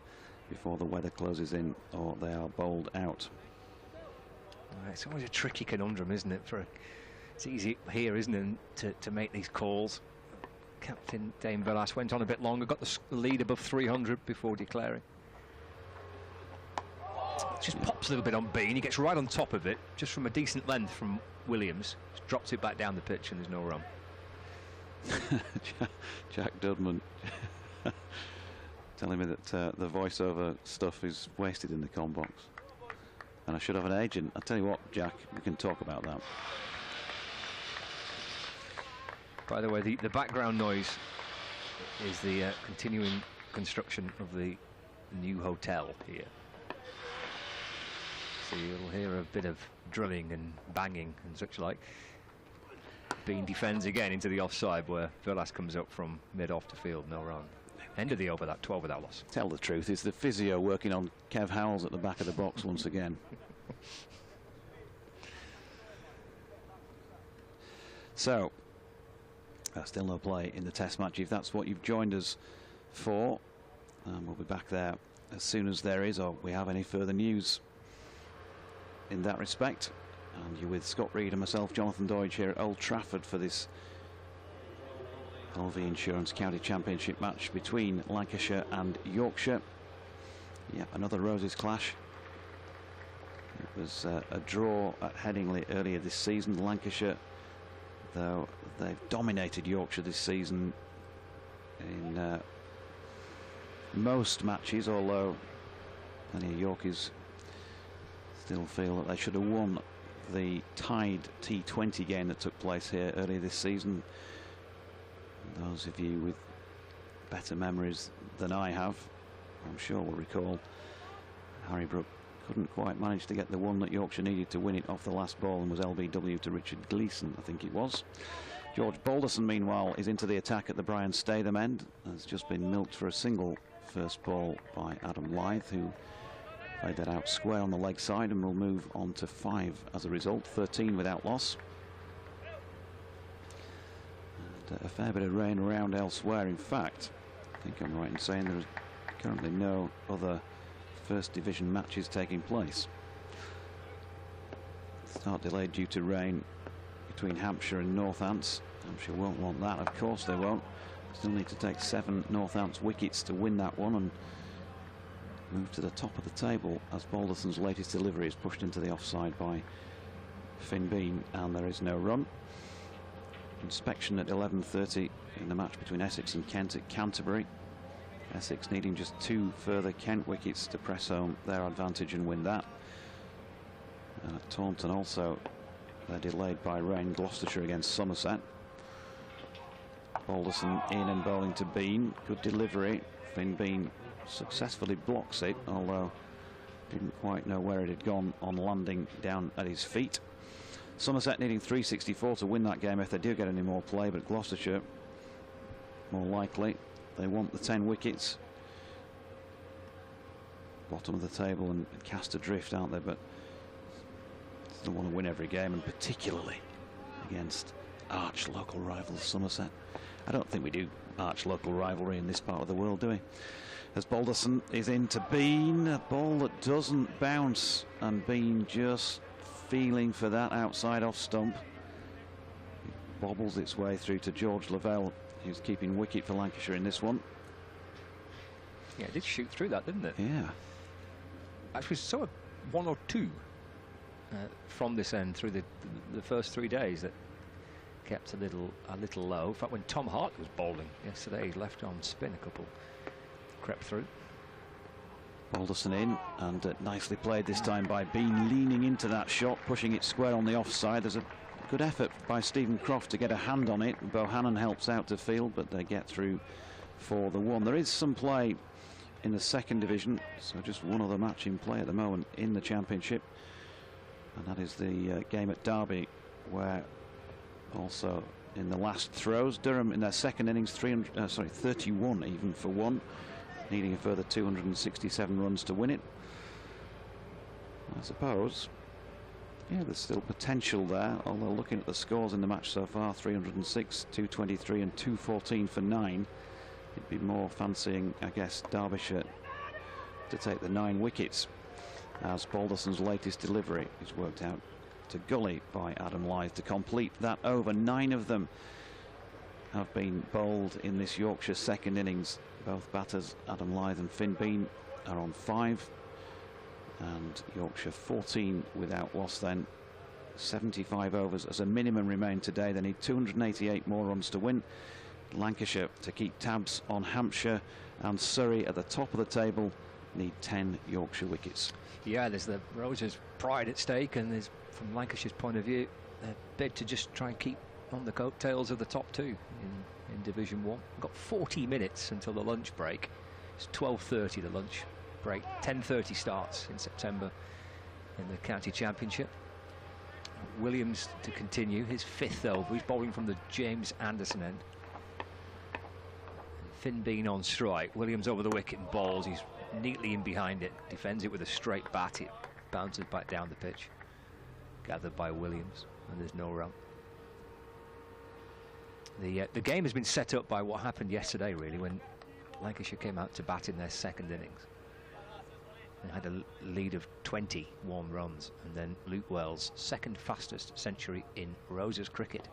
before the weather closes in or they are bowled out. It's always a tricky conundrum, isn't it? It's easy here, isn't it, to make these calls. Captain Dane Villas went on a bit longer, got the lead above 300 before declaring. Just pops a little bit on Bean. He gets right on top of it, just from a decent length from Williams. Just drops it back down the pitch, and there's no run. Jack Dudman telling me that the voiceover stuff is wasted in the comm box, and I should have an agent. I'll tell you what, Jack, we can talk about that. By the way, the background noise is the continuing construction of the new hotel here. So you'll hear a bit of drilling and banging and such like. Bean defends again into the offside where Villas comes up from mid-off to field, no run. End of the over, that 12 without loss. Tell the truth, it's the physio working on Kev Howells at the back of the box once again. So, still no play in the test match. If that's what you've joined us for, we'll be back there as soon as there is, or we have any further news in that respect. And you're with Scott Reed and myself, Jonathan Doidge, here at Old Trafford for this LV Insurance County Championship match between Lancashire and Yorkshire. Yeah, another Roses clash. It was a draw at Headingley earlier this season. Lancashire, though, they've dominated Yorkshire this season in most matches, although many Yorkies still feel that they should have won the tied T20 game that took place here earlier this season. Those of you with better memories than I have, I'm sure, will recall Harry Brook couldn't quite manage to get the one that Yorkshire needed to win it off the last ball, and was LBW to Richard Gleeson, I think it was. George Balderson, meanwhile, is into the attack at the Brian Statham end. Has just been milked for a single first ball by Adam Lyth, who played that out square on the leg side and will move on to 5 as a result, 13 without loss. And a fair bit of rain around elsewhere. In fact, I think I'm right in saying there is currently no other First Division matches taking place. Start delayed due to rain between Hampshire and Northants. Hampshire won't want that, of course they won't. Still need to take 7 Northants wickets to win that one and move to the top of the table, as Balderson's latest delivery is pushed into the offside by Finn Bean, and there is no run. Inspection at 11:30 in the match between Essex and Kent at Canterbury. Essex needing just 2 further Kent wickets to press home their advantage and win that. And at Taunton also, they're delayed by rain. Gloucestershire against Somerset. Balderson in and bowling to Bean. Good delivery. Finn Bean successfully blocks it, although didn't quite know where it had gone on landing down at his feet. Somerset needing 364 to win that game if they do get any more play, but Gloucestershire more likely. They want the 10 wickets. Bottom of the table and cast adrift, aren't they? But still want to win every game, and particularly against arch local rivals Somerset. I don't think we do arch local rivalry in this part of the world, do we? As Balderson is into Bean, a ball that doesn't bounce, and Bean just feeling for that outside off stump. It bobbles its way through to George Lavelle, who's keeping wicket for Lancashire in this one. Yeah, it did shoot through that, didn't it? Yeah. Actually, saw 1 or 2 from this end through the first 3 days that kept a little low. In fact, when Tom Hart was bowling yesterday, left arm spin, a couple crept through. Balderson in, and nicely played this time by Bean, leaning into that shot, pushing it square on the offside. There's a good effort by Stephen Croft to get a hand on it. Bohannon helps out to field, but they get through for the 1. There is some play in the second division, so just one other match in play at the moment in the Championship, and that is the game at Derby, where also in the last throws, Durham in their second innings 31 even for 1, needing a further 267 runs to win it. I suppose, yeah, there's still potential there, although looking at the scores in the match so far, 306, 223 and 214 for 9, it'd be more fancying, I guess, Derbyshire to take the 9 wickets, as Balderson's latest delivery is worked out to gully by Adam Lyth to complete that over. 9 of them have been bowled in this Yorkshire second innings. Both batters, Adam Lyth and Finn Bean, are on 5, and Yorkshire 14 without loss then 75 overs as a minimum remain today. They need 288 more runs to win. Lancashire to keep tabs on Hampshire, and Surrey at the top of the table need 10 Yorkshire wickets. Yeah, there's the Roses' pride at stake, and there's, from Lancashire's point of view, a bid to just try and keep on the coattails of the top two in Division 1. We've got 40 minutes until the lunch break. It's 12:30 the lunch break. 10:30 starts in September in the County Championship. Williams to continue his 5th over. He's bowling from the James Anderson end. Finn Bean on strike. Williams over the wicket and bowls. He's neatly in behind it. Defends it with a straight bat. It bounces back down the pitch. Gathered by Williams, and there's no run. The game has been set up by what happened yesterday, really, when Lancashire came out to bat in their 2nd innings. They had a lead of 21 runs, and then Luke Wells' 2nd fastest century in Roses cricket,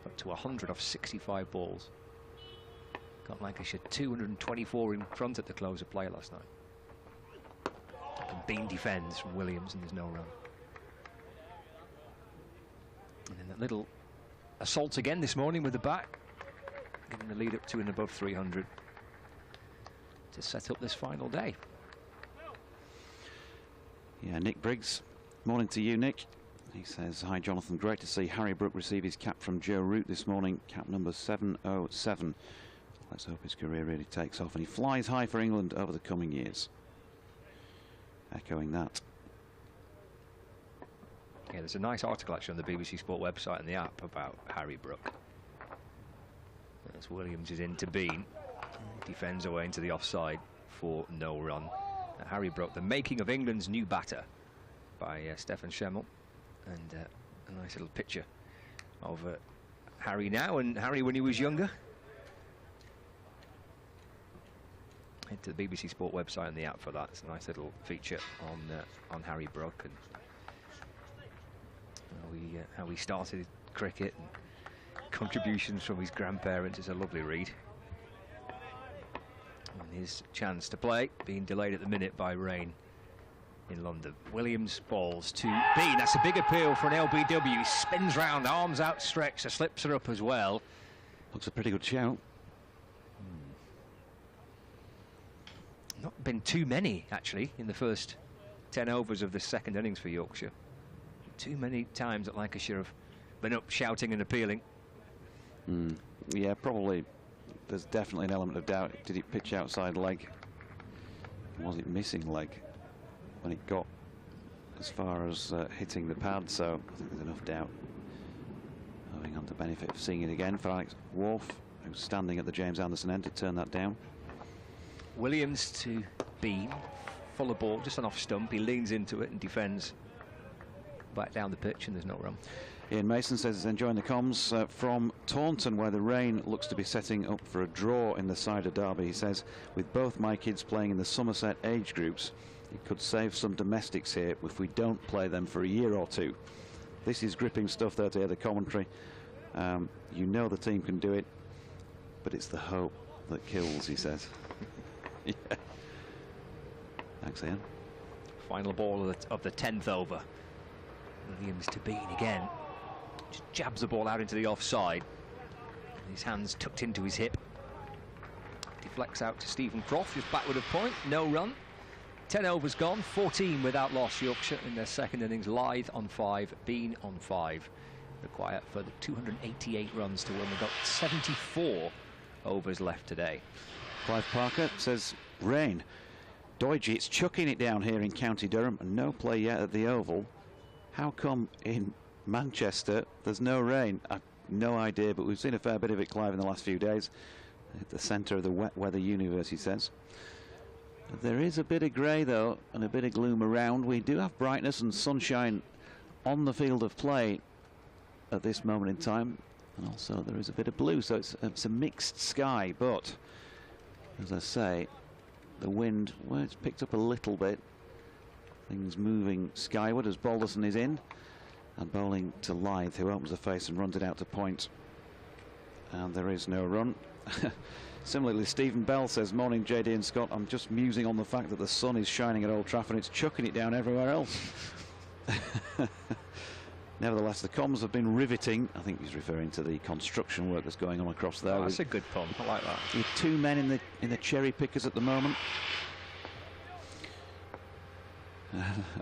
up to 100 off 65 balls. Got Lancashire 224 in front at the close of play last night. And Bean defends from Williams, and there's no run. And then that little assault again this morning with the bat, giving the lead up to and above 300 to set up this final day. Yeah, Nick Briggs. Morning to you, Nick. He says, hi Jonathan, great to see Harry Brook receive his cap from Joe Root this morning, cap number 707. Let's hope his career really takes off and he flies high for England over the coming years. Echoing that. Yeah, there's a nice article actually on the BBC Sport website and the app about Harry Brook. As Williams is into Bean, defends away into the offside for no run. Harry Brook, the making of England's new batter, by Stefan Schemmel, and a nice little picture of Harry now and Harry when he was younger. Head to the BBC Sport website and the app for that. It's a nice little feature on Harry Brook and how he started cricket and contributions from his grandparents. Is a lovely read. And his chance to play being delayed at the minute by rain in London. Williams bowls to Bean. That's a big appeal for an LBW. He spins round, arms outstretched, the slips are up as well. Looks a pretty good shout. Not been too many actually in the first 10 overs of the 2nd innings for Yorkshire. Too many times that Lancashire have been up shouting and appealing. Yeah, probably. There's definitely an element of doubt. Did it pitch outside leg? Was it missing leg when it got as far as hitting the pad? So I think there's enough doubt. Moving on to benefit of seeing it again for Alex Wharf, who's standing at the James Anderson end to turn that down. Williams to Bean, full of ball, just an off stump. He leans into it and defends back down the pitch, and there's no run. Ian Mason says he's enjoying the comms from Taunton, where the rain looks to be setting up for a draw in the Cider Derby. He says, with both my kids playing in the Somerset age groups, it could save some domestics here if we don't play them for a year or two. This is gripping stuff there to hear the commentary. You know the team can do it, but it's the hope that kills, he says. Yeah. Thanks, Ian. Final ball of the 10th over. Williams to Bean again. Just jabs the ball out into the offside. His hands tucked into his hip. Deflects out to Stephen Croft, just backward of point. No run. 10 overs gone. 14 without loss. Yorkshire in their 2nd innings. Lyth on 5. Bean on 5. Required for the 288 runs to win. We've got 74 overs left today. Clive Parker says, rain. Doidge, it's chucking it down here in County Durham and no play yet at the Oval. How come in Manchester there's no rain? I've no idea, but we've seen a fair bit of it, Clive, in the last few days. At the centre of the wet weather universe, he says. There is a bit of grey, though, and a bit of gloom around. We do have brightness and sunshine on the field of play at this moment in time. And also there is a bit of blue, so it's a mixed sky. But, as I say, the wind, well, it's picked up a little bit. Things moving skyward as Balderson is in. And bowling to Lyth, who opens the face and runs it out to point. And there is no run. Similarly, Stephen Bell says, morning JD and Scott, I'm just musing on the fact that the sun is shining at Old Trafford and it's chucking it down everywhere else. Nevertheless, the comms have been riveting. I think he's referring to the construction work that's going on across there. Oh, that's a good pun. I like that. With 2 men in the cherry pickers at the moment.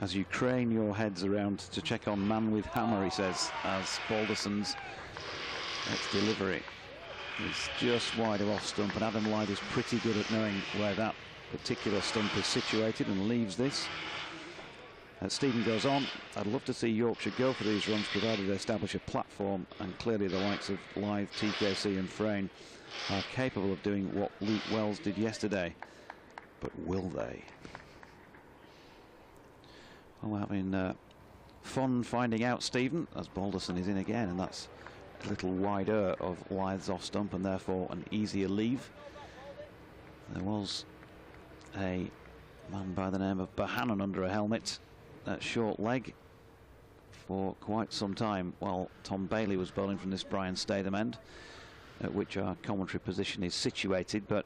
As you crane your heads around to check on man with hammer, he says, as Balderson's next delivery is just wide of off stump, and Adam Lyth is pretty good at knowing where that particular stump is situated and leaves this. As Stephen goes on, I'd love to see Yorkshire go for these runs provided they establish a platform, and clearly the likes of Lyth, TKC and Frayne are capable of doing what Luke Wells did yesterday. But will they? Well, we're having fun finding out, Stephen, as Balderson is in again, and that's a little wider of Lyth's off stump and therefore an easier leave. There was a man by the name of Bohannon under a helmet at short leg for quite some time while Tom Bailey was bowling from this Brian Statham end, at which our commentary position is situated, but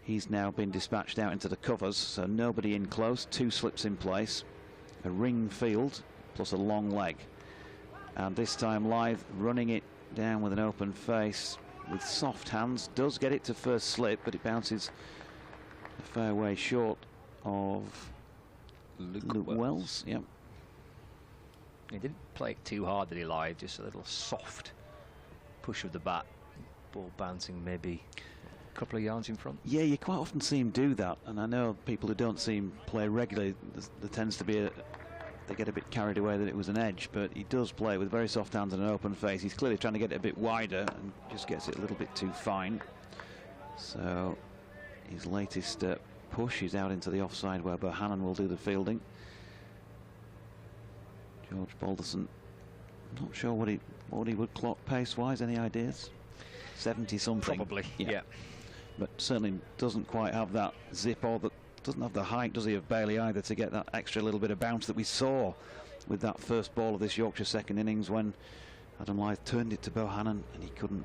he's now been dispatched out into the covers, so nobody in close, 2 slips in place, a ring field plus a long leg, and this time Lyth running it down with an open face with soft hands, does get it to first slip, but it bounces a fair way short of Luke Wells. Yep. He didn't play it too hard, did he, Lyth? Just a little soft push of the bat, ball bouncing maybe a couple of yards in front. Yeah, you quite often see him do that, and I know people who don't see him play regularly, there tends to be they get a bit carried away that it was an edge, but he does play with very soft hands and an open face. He's clearly trying to get it a bit wider and just gets it a little bit too fine. So his latest push is out into the offside where Bohannon will do the fielding. George Balderson, not sure what he would clock pace-wise. Any ideas? 70 something. Probably, yeah. But certainly doesn't quite have that zip, or that doesn't have the height, does he, of Bailey either, to get that extra little bit of bounce that we saw with that first ball of this Yorkshire second innings when Adam Lyth turned it to Bohannon and he couldn't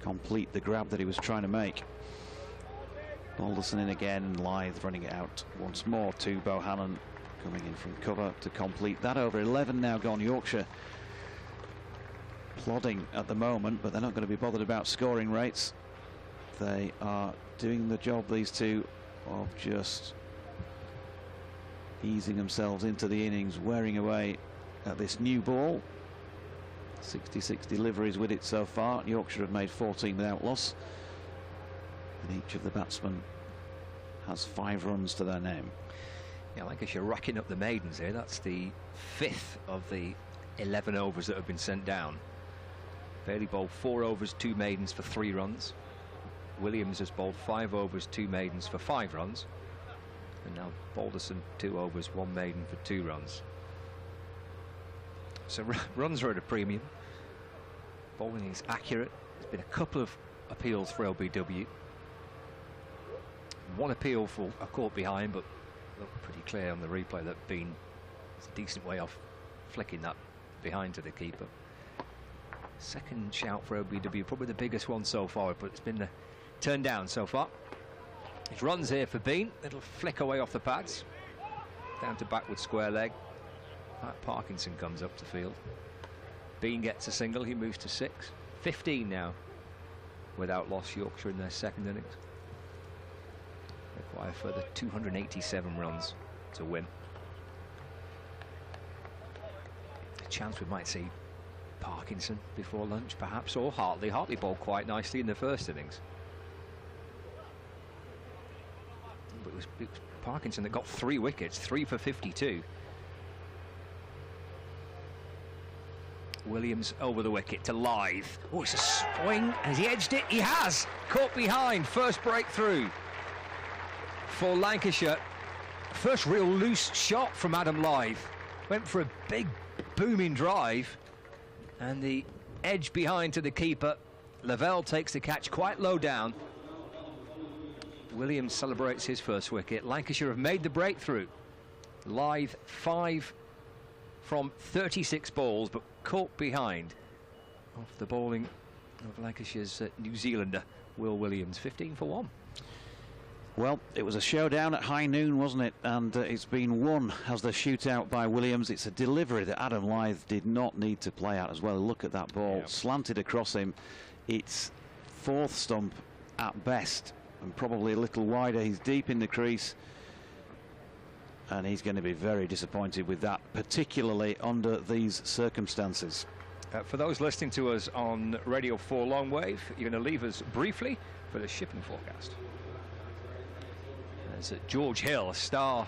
complete the grab that he was trying to make. Balderson in again, and Lyth running it out once more to Bohannon, coming in from cover to complete that over. 11 now gone. Yorkshire plodding at the moment, but they're not going to be bothered about scoring rates. They are doing the job, these two, of just easing themselves into the innings, wearing away at this new ball. 66 deliveries with it so far. Yorkshire have made 14 without loss, and each of the batsmen has 5 runs to their name. Yeah, Lancashire racking up the maidens here. That's the 5th of the 11 overs that have been sent down. Bailey bowled 4 overs, 2 maidens for 3 runs. Williams has bowled 5 overs, 2 maidens for 5 runs. And now Balderson 2 overs, 1 maiden for 2 runs. So runs are at a premium. Bowling is accurate. There's been a couple of appeals for LBW. 1 appeal for a caught behind, but looked pretty clear on the replay that Bean is a decent way off flicking that behind to the keeper. Second shout for LBW, probably the biggest one so far, but it's been turned down so far. It runs here for Bean. It'll flick away off the pads. Down to backward square leg. Matt Parkinson comes up to field. Bean gets a single. He moves to 6. 15 now without loss, Yorkshire in their second innings. Require further 287 runs to win. A chance we might see Parkinson before lunch, perhaps, or Hartley. Hartley bowled quite nicely in the first innings. But it was Parkinson that got 3 wickets, 3 for 52. Williams over the wicket to Lyth. Oh, it's a swing. Has he edged it? He has. Caught behind. First breakthrough for Lancashire. First real loose shot from Adam Lyth. Went for a big booming drive. And the edge behind to the keeper. Lavelle takes the catch quite low down. Williams celebrates his first wicket. Lancashire have made the breakthrough. Lyth 5 from 36 balls, but caught behind off the bowling of Lancashire's New Zealander, Will Williams. 15 for 1. Well, it was a showdown at high noon, wasn't it? And it's been won as the shootout by Williams. It's a delivery that Adam Lyth did not need to play out as well. Look at that ball, slanted across him. It's fourth stump at best, and probably a little wider. He's deep in the crease, and he's going to be very disappointed with that, particularly under these circumstances. For those listening to us on Radio 4 Long Wave, you're going to leave us briefly for the shipping forecast. There's George Hill, a star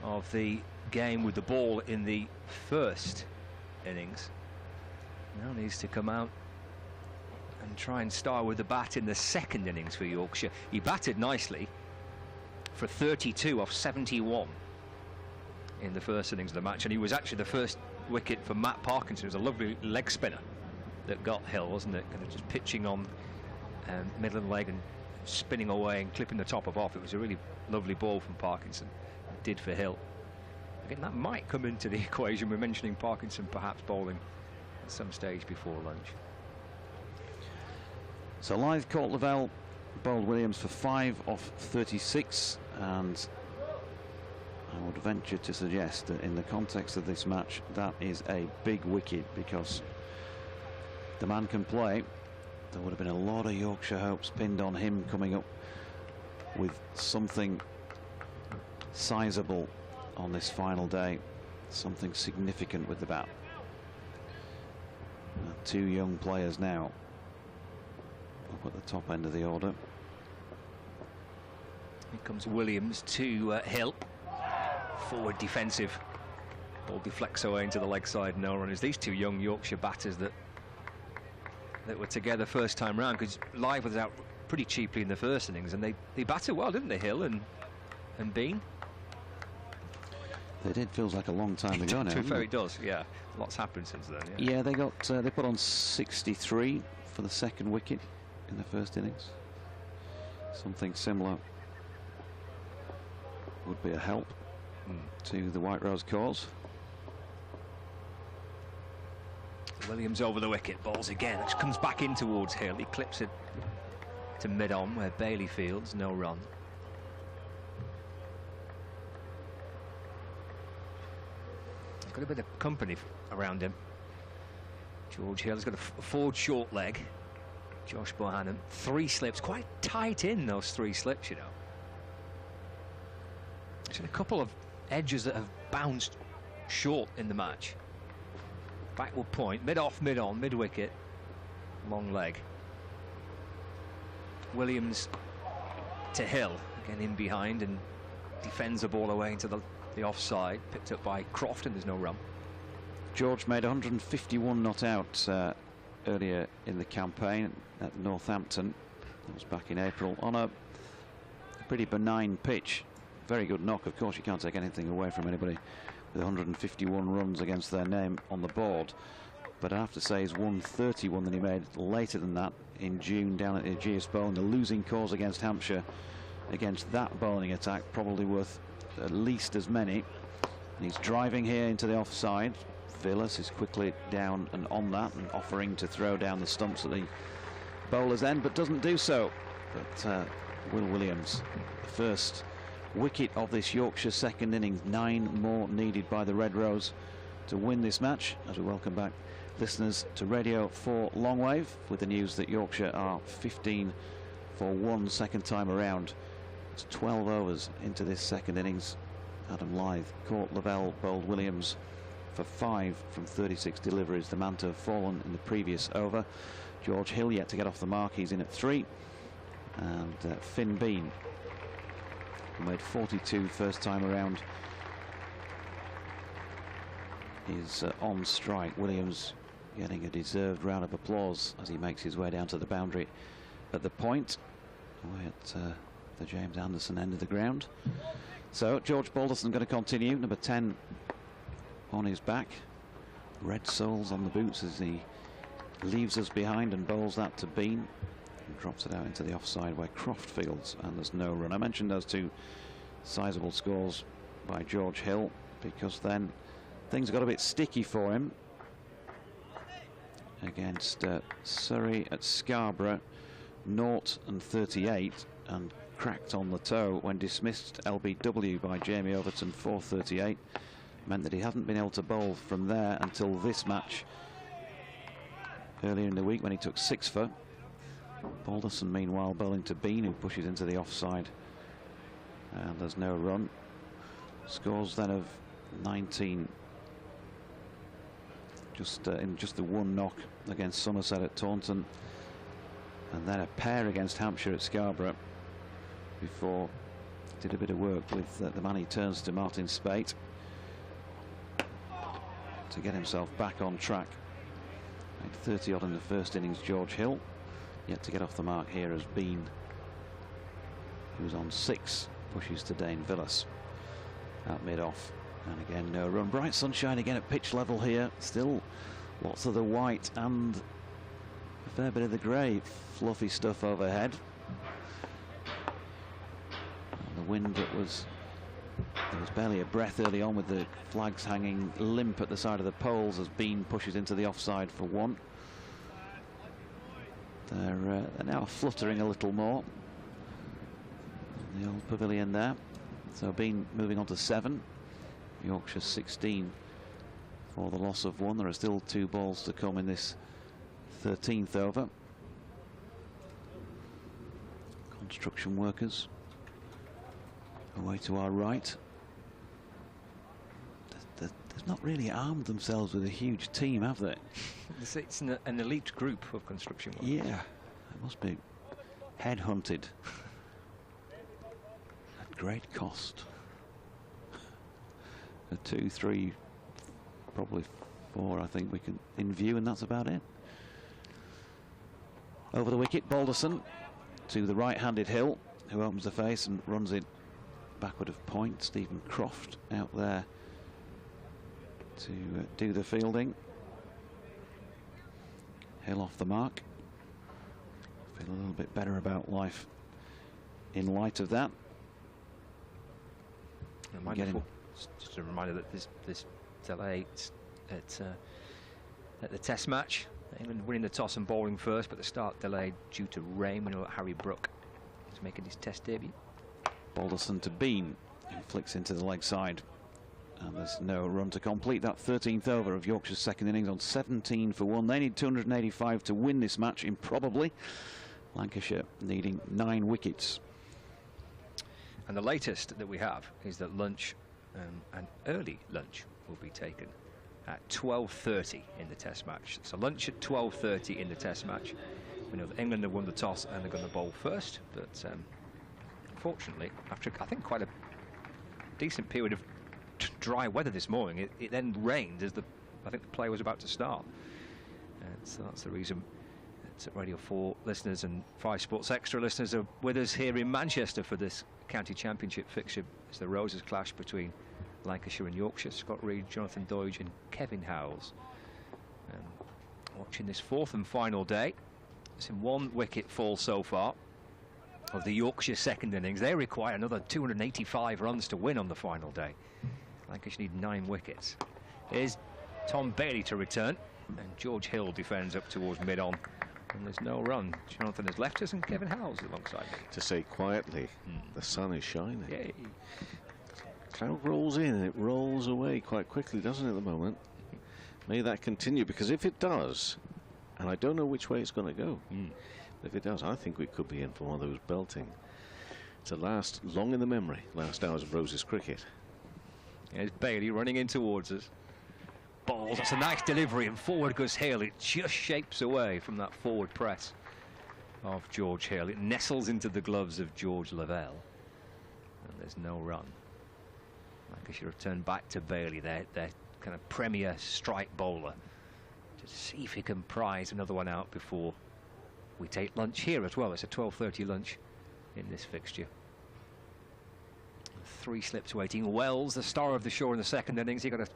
of the game with the ball in the first innings, now needs to come out and try and start with the bat in the second innings for Yorkshire. He batted nicely for 32 off 71 in the first innings of the match, and he was actually the first wicket for Matt Parkinson. It was a lovely leg spinner that got Hill, wasn't it? Kind of just pitching on middle of the leg and spinning away and clipping the top of off. It was a really lovely ball from Parkinson. It did for Hill. Again, that might come into the equation. We're mentioning Parkinson perhaps bowling at some stage before lunch. So Lyth caught Lavelle, bowled Williams for 5 off 36, and I would venture to suggest that in the context of this match, that is a big wicket, because the man can play. There would have been a lot of Yorkshire hopes pinned on him coming up with something sizable on this final day, something significant with the bat. Two young players now up at the top end of the order. Here comes Williams to Hill. Forward defensive. Ball deflects away into the leg side. No runners. These two young Yorkshire batters that were together first time round, because Lyth was out pretty cheaply in the first innings, and they batted well, didn't they, Hill and Bean? They did. Feels like a long time ago now. To be fair, it does. Yeah, lots happened since then. Yeah, they got they put on 63 for the second wicket in the first innings. Something similar would be a help to the White Rose cause. Williams over the wicket, balls again, which comes back in towards Hill. He clips it to mid-on where Bailey fields, no run. He's got a bit of company around him. George Hill has got a forward short leg. Josh Bohannon, 3 slips, quite tight in those 3 slips, you know. There's been a couple of edges that have bounced short in the match. Backward point, mid-off, mid-on, mid-wicket, long leg. Williams to Hill, again in behind, and defends the ball away into the offside, picked up by Croft, and there's no run. George made 151 not out earlier in the campaign at Northampton. That was back in April on a pretty benign pitch. Very good knock. Of course, you can't take anything away from anybody with 151 runs against their name on the board. But I have to say, his 131 that he made later than that in June down at the Ageas Bowl, and the losing cause against Hampshire, against that bowling attack, probably worth at least as many. And he's driving here into the offside. Villas is quickly down and on that, and offering to throw down the stumps at the bowler's end, but doesn't do so. But Will Williams, the first wicket of this Yorkshire second innings, 9 more needed by the Red Rose to win this match, as we welcome back listeners to Radio 4 Longwave with the news that Yorkshire are 15 for 1 second time around. It's 12 overs into this second innings. Adam Lyth caught Lavelle, bowled Williams for 5 from 36 deliveries. The man to have fallen in the previous over. George Hill yet to get off the mark. He's in at 3. And Finn Bean, who made 42 first time around, is on strike. Williams getting a deserved round of applause as he makes his way down to the boundary at the point, away at the James Anderson end of the ground. So George Balderson going to continue, number 10 on his back, red soles on the boots as he leaves us behind and bowls that to Bean, and drops it out into the offside where Croft fields, and there's no run. I mentioned those 2 sizable scores by George Hill because then things got a bit sticky for him against Surrey at Scarborough, 0 and 38, and cracked on the toe when dismissed LBW by Jamie Overton 438. Meant that he hadn't been able to bowl from there until this match earlier in the week when he took 6 for. Balderson meanwhile bowling to Bean, who pushes into the offside, and there's no run. Scores then of 19, in just the one knock against Somerset at Taunton, and then a pair against Hampshire at Scarborough before he did a bit of work with the man he turns to, Martin Spate, to get himself back on track. Made 30 odd in the first innings. George Hill yet to get off the mark here as Bean, who's on 6, pushes to Dane Villas out mid-off. And again, no run. Bright sunshine again at pitch level here. Still lots of the white and a fair bit of the grey. Fluffy stuff overhead. And the wind that was... There was barely a breath early on with the flags hanging limp at the side of the poles as Bean pushes into the offside for 1. They're now fluttering a little more in the old pavilion there. So Bean moving on to 7. Yorkshire 16 for the loss of 1. There are still 2 balls to come in this 13th over. Construction workers away to our right. They've not really armed themselves with a huge team, have they? It's an elite group of construction workers. Yeah, it must be headhunted at great cost. 2, 3, probably 4, I think we can in view, and that's about it. Over the wicket, Balderson to the right-handed Hill, who opens the face and runs it backward of point. Stephen Croft out there to do the fielding. Hill off the mark. Feel a little bit better about life in light of that. Just a reminder that this delay at the Test match, England winning the toss and bowling first, but the start delayed due to rain. We know that Harry Brook is making his Test debut. Balderson to Bean, who flicks into the leg side, and there's no run to complete that 13th over of Yorkshire's second innings on 17 for 1. They need 285 to win this match, improbably. Lancashire needing 9 wickets. And the latest that we have is that lunch, an early lunch, will be taken at 12:30 in the Test match. So lunch at 12:30 in the Test match. We know that England have won the toss and they're going to bowl first, but unfortunately, after I think quite a decent period of dry weather this morning, it then rained as I think the play was about to start. And so that's the reason that Radio 4 listeners and 5 Sports Extra listeners are with us here in Manchester for this county championship fixture. It's the Roses clash between Lancashire and Yorkshire. Scott Reed, Jonathan Doidge and Kevin Howells. Watching this 4th and final day. It's in 1 wicket fall so far of the Yorkshire second innings. They require another 285 runs to win on the final day. Lancashire need 9 wickets. Here's Tom Bailey to return, and George Hill defends up towards mid-on, and there's no run. Jonathan has left us and Kevin Howells alongside me. To say quietly, the sun is shining. Yay. Cloud rolls in and it rolls away quite quickly, doesn't it, at the moment? May that continue, because if it does, and I don't know which way it's going to go, but if it does, I think we could be in for one of those belting to last long in the memory, last hours of Roses cricket. There's Bailey running in towards us. Balls, that's a nice delivery, and forward goes Hill. It just shapes away from that forward press of George Hill. It nestles into the gloves of George Lavelle, and there's no run. Lancashire have turned back to Bailey, their kind of premier strike bowler, to see if he can prize another one out before we take lunch here as well. It's a 12:30 lunch in this fixture. 3 slips waiting. Wells, the star of the show in the second innings, he got a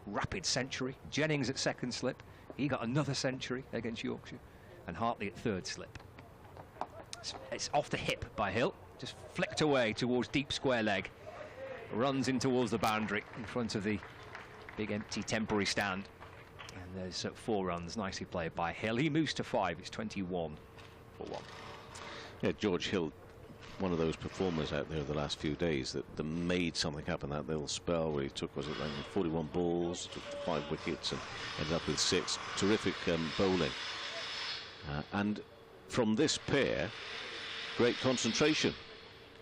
rapid century. Jennings at second slip, he got another century against Yorkshire, and Hartley at third slip. It's off the hip by Hill, just flicked away towards deep square leg, runs in towards the boundary in front of the big empty temporary stand, and there's 4 runs. Nicely played by Hill. He moves to 5. It's 21 for 1. Yeah, George Hill one of those performers out there the last few days that made something happen. That little spell where he took, was it like 41 balls, took 5 wickets and ended up with 6. Terrific bowling. And from this pair, great concentration,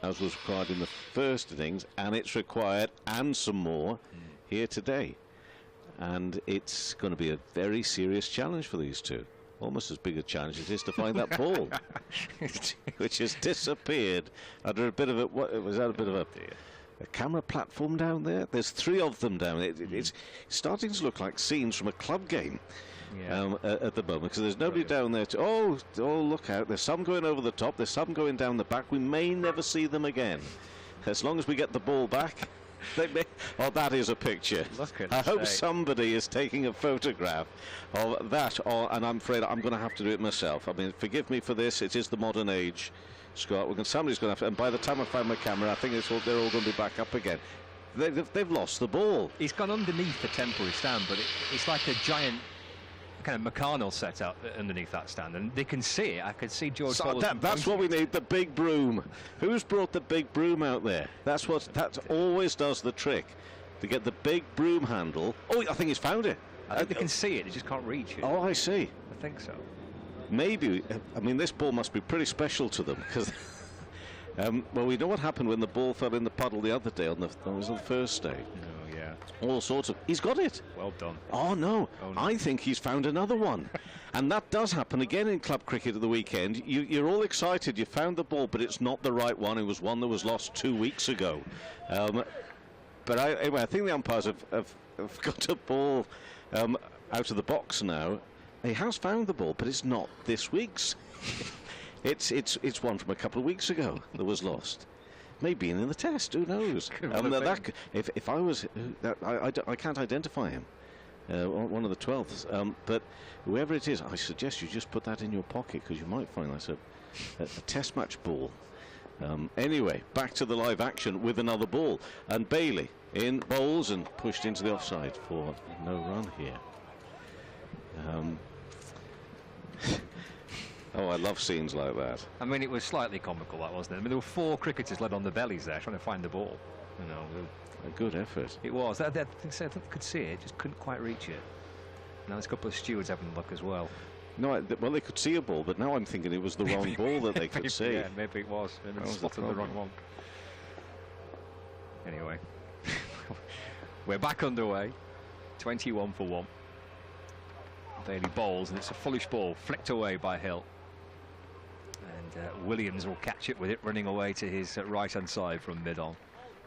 as was required in the first innings, and it's required and some more here today. And it's going to be a very serious challenge for these two. Almost as big a challenge as it is to find that ball, which has disappeared under a bit of a, what was that, a bit of a camera platform down there? There's 3 of them down there. It's starting to look like scenes from a club game. Yeah. At the moment, because there's nobody down there to, oh, look out, there's some going over the top, there's some going down the back. We may never see them again, as long as we get the ball back. Oh, that is a picture. I hope somebody is taking a photograph of that, and I'm afraid I'm going to have to do it myself. I mean, forgive me for this, it is the modern age, Scott. Somebody's going to have to, and by the time I find my camera, I think they're all going to be back up again. They've lost the ball. He's gone underneath the temporary stand, but it's like a giant kind of McConnell set up underneath that stand, and they can see it. I could see George. That's what we need, the big broom. Who's brought the big broom out there? That always does the trick, to get the big broom handle. Oh, I think he's found it. I think they can see it, they just can't reach it. Oh, I see. I think so. Maybe, I mean, this ball must be pretty special to them, because well, we know what happened when the ball fell in the puddle the other day, on the first day. All sorts of. He's got it. Well done. Oh no. I think he's found another one. And that does happen again in club cricket at the weekend. You're all excited. You found the ball, but it's not the right one. It was one that was lost 2 weeks ago. But anyway, I think the umpires have got a ball out of the box now. He has found the ball, but it's not this week's. it's one from a couple of weeks ago that was lost. Maybe in the test, who knows? If I was, I can't identify him. One of the 12th. But whoever it is, I suggest you just put that in your pocket, because you might find that's a test match ball. Anyway, back to the live action with another ball, and Bailey in bowls and pushed into the offside for no run here. Oh, I love scenes like that. I mean, it was slightly comical, that, wasn't it? I mean, there were 4 cricketers led on the bellies there, trying to find the ball. You know, a good effort. It was. I think they could see it, just couldn't quite reach it. Now there's a couple of stewards having a look as well. No, well, they could see a ball, but now I'm thinking it was the wrong ball that they could see. Yeah, maybe it was. Maybe they spotted the wrong one. Anyway, we're back underway. 21 for 1. Bailey bowls, and it's a foolish ball, flicked away by Hill. And Williams will catch it with it, running away to his right-hand side from mid-on.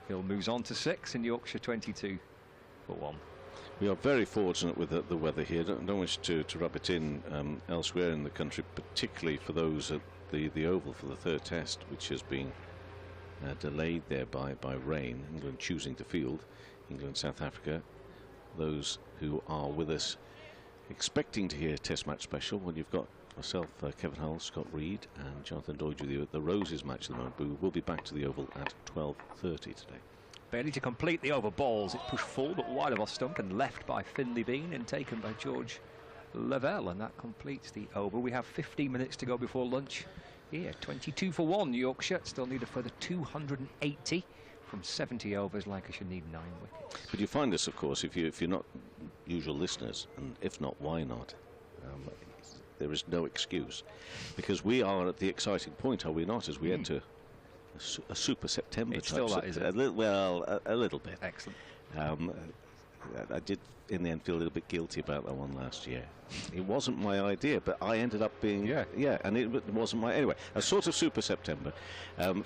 Hill moves on to 6, and Yorkshire 22 for 1. We are very fortunate with the weather here. Don't wish to rub it in elsewhere in the country, particularly for those at the Oval for the 3rd Test, which has been delayed there by rain. England choosing to field. England, South Africa. Those who are with us expecting to hear Test match special, when you've got myself, Kevin Hull, Scott Reed and Jonathan Doidge with you at the Roses match at the moment. But we will be back to the Oval at 12:30 today. Bailey to complete the over balls. It's pushed full but wide of off stump and left by Finley Bean and taken by George Lavelle, and that completes the over. We have 15 minutes to go before lunch here. 22 for 1 Yorkshire. Still need a further 280 from 70 overs. Lancashire need 9 wickets. But you find this, of course, if you're not usual listeners, and if not, why not? There is no excuse, because we are at the exciting point, are we not, as we enter a Super September. It's still that, is it? A little bit. Excellent. I did, in the end, feel a little bit guilty about that one last year. It wasn't my idea, but I ended up being... and it wasn't my... Anyway, a sort of Super September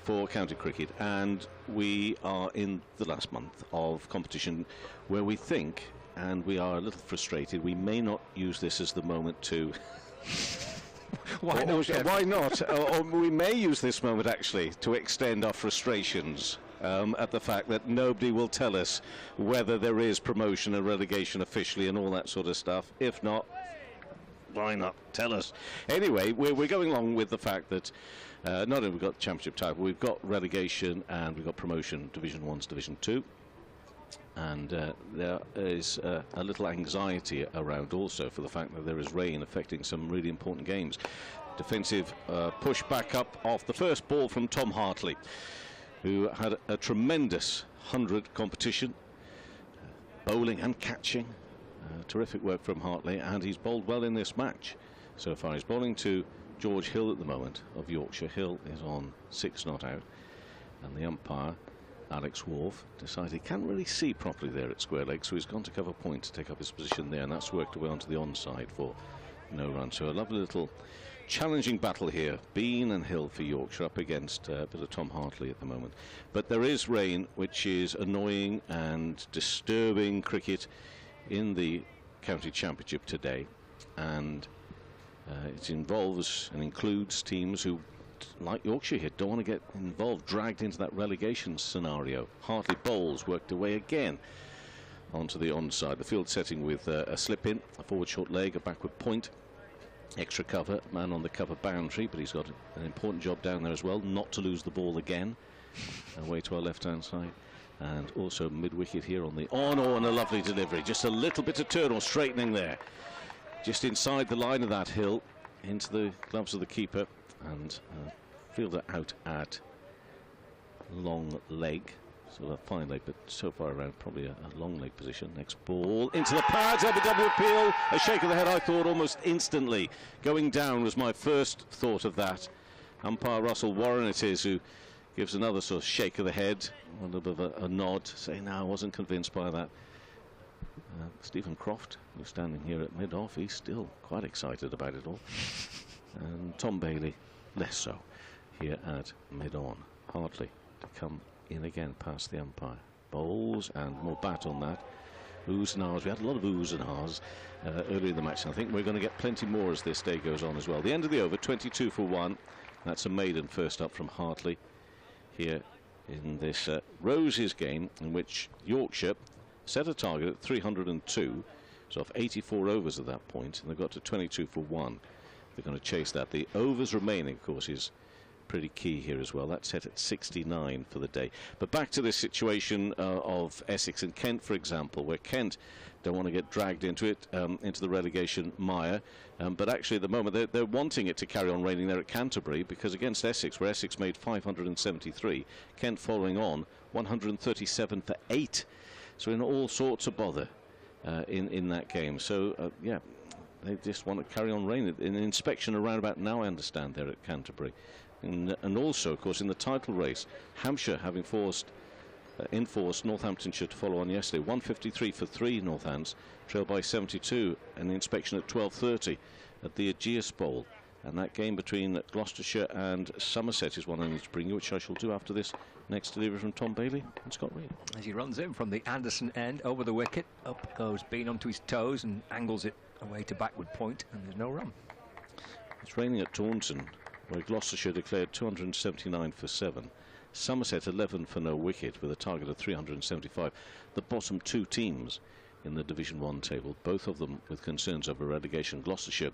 for county cricket, and we are in the last month of competition where we think, and we are a little frustrated, we may not use this as the moment to... Why not? Or we may use this moment, actually, to extend our frustrations at the fact that nobody will tell us whether there is promotion and relegation officially and all that sort of stuff. If not, why not? Tell us. Anyway, we're going along with the fact that not only we've got the championship title, we've got relegation and we've got promotion, Division 1 to Division 2. And there is a little anxiety around also for the fact that there is rain affecting some really important games. Defensive push back up off the first ball from Tom Hartley, who had a tremendous 100 competition, bowling and catching. Terrific work from Hartley, and he's bowled well in this match so far. He's bowling to George Hill at the moment of Yorkshire. Hill is on 6 not out, and the umpire, Alex Wharf, decided he can't really see properly there at square leg, so he's gone to cover point to take up his position there, and that's worked away onto the onside for no run. So a lovely little challenging battle here, Bean and Hill for Yorkshire up against a bit of Tom Hartley at the moment. But there is rain, which is annoying and disturbing cricket in the county championship today, and it involves and includes teams who, like Yorkshire here, don't want to get involved, dragged into that relegation scenario. Hartley bowls, worked away again onto the onside. The field setting with a slip in, a forward short leg, a backward point, extra cover, man on the cover boundary, but he's got an important job down there as well, not to lose the ball again. Away to our left hand side, and also mid-wicket here on the and a lovely delivery, just a little bit of turn or straightening there, just inside the line of that Hill, into the gloves of the keeper, and fielder out at long leg, sort of fine leg, but so far around probably a long leg position. Next ball into the pads, LBW appeal, a shake of the head, I thought almost instantly. Going down was my first thought of that. Umpire Russell Warren it is who gives another sort of shake of the head, a little bit of a nod, saying, no, I wasn't convinced by that. Stephen Croft, who's standing here at mid-off, he's still quite excited about it all. And Tom Bailey, less so, here at mid-on. Hartley to come in again past the umpire. Bowls and more bat on that. Oohs and ahs. We had a lot of oohs and ahs earlier in the match, and I think we're going to get plenty more as this day goes on as well. The end of the over, 22 for 1. That's a maiden first up from Hartley here in this Roses game, in which Yorkshire set a target at 302, so off 84 overs at that point, and they've got to 22 for 1. They're going to chase that. The overs remaining, of course, is pretty key here as well. That's set at 69 for the day. But back to this situation of Essex and Kent, for example, where Kent don't want to get dragged into it, into the relegation mire. But actually, at the moment, they're wanting it to carry on raining there at Canterbury, because against Essex, where Essex made 573, Kent following on 137 for 8. So in all sorts of bother in that game. So, yeah, they just want to carry on raining. In an inspection around about now, I understand, there at Canterbury. And also, of course, in the title race, Hampshire having enforced Northamptonshire to follow on yesterday. 153 for 3 Northants, trailed by 72, and the inspection at 12:30 at the Aegeus Bowl. And that game between Gloucestershire and Somerset is one I need to bring you, which I shall do after this next delivery from Tom Bailey and Scott Reed. As he runs in from the Anderson end over the wicket, up goes Bean onto his toes and angles it away to backward point, and there's no run. It's raining at Taunton, where Gloucestershire declared 279 for 7. Somerset 11 for no wicket with a target of 375. The bottom 2 teams in the Division 1 table, both of them with concerns over relegation. Gloucestershire,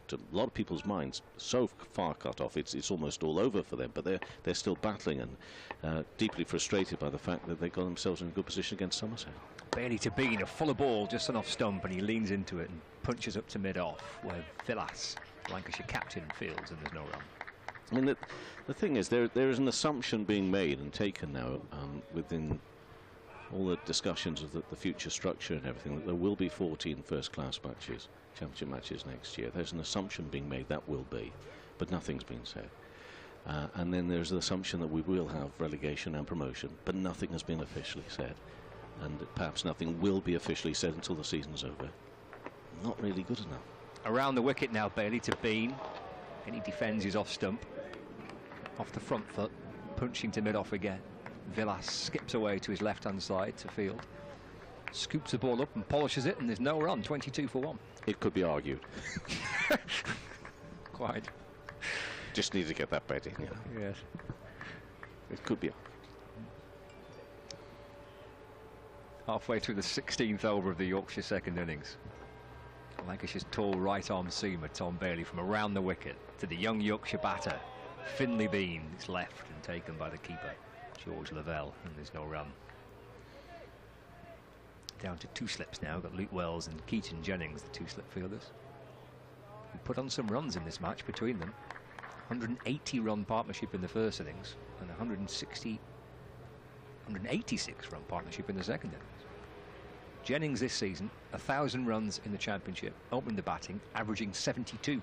to a lot of people's minds, so far cut off, it's almost all over for them, but they're still battling and deeply frustrated by the fact that they got themselves in a good position against Somerset. Bailey to Bean, a fuller ball just an off stump, and he leans into it and punches up to mid-off, where Villas, Lancashire captain, fields, and there's no run. I mean, the thing is, there is an assumption being made and taken now within all the discussions of the future structure and everything, that there will be 14 first-class matches, championship matches next year. There's an assumption being made that will be, but nothing's been said. And then there's the assumption that we will have relegation and promotion, but nothing has been officially said. And perhaps nothing will be officially said until the season's over. Not really good enough. Around the wicket now, Bailey to Bean, and he defends his off stump. Off the front foot, punching to mid-off again. Villas skips away to his left-hand side to field. Scoops the ball up and polishes it, and there's no run, 22 for 1. It could be argued. Quite. Just need to get that bet in, you know. Yes. It could be argued. Halfway through the 16th over of the Yorkshire second innings. Lancashire's tall right-arm seamer Tom Bailey from around the wicket to the young Yorkshire batter Finlay Bean. It's left and taken by the keeper George Lavelle, and there's no run. Down to 2 slips now. Got Luke Wells and Keaton Jennings, the 2 slip fielders. who put on some runs in this match between them. 180-run partnership in the first innings and 186-run partnership in the second innings. Jennings this season, 1,000 runs in the championship, opening the batting, averaging 72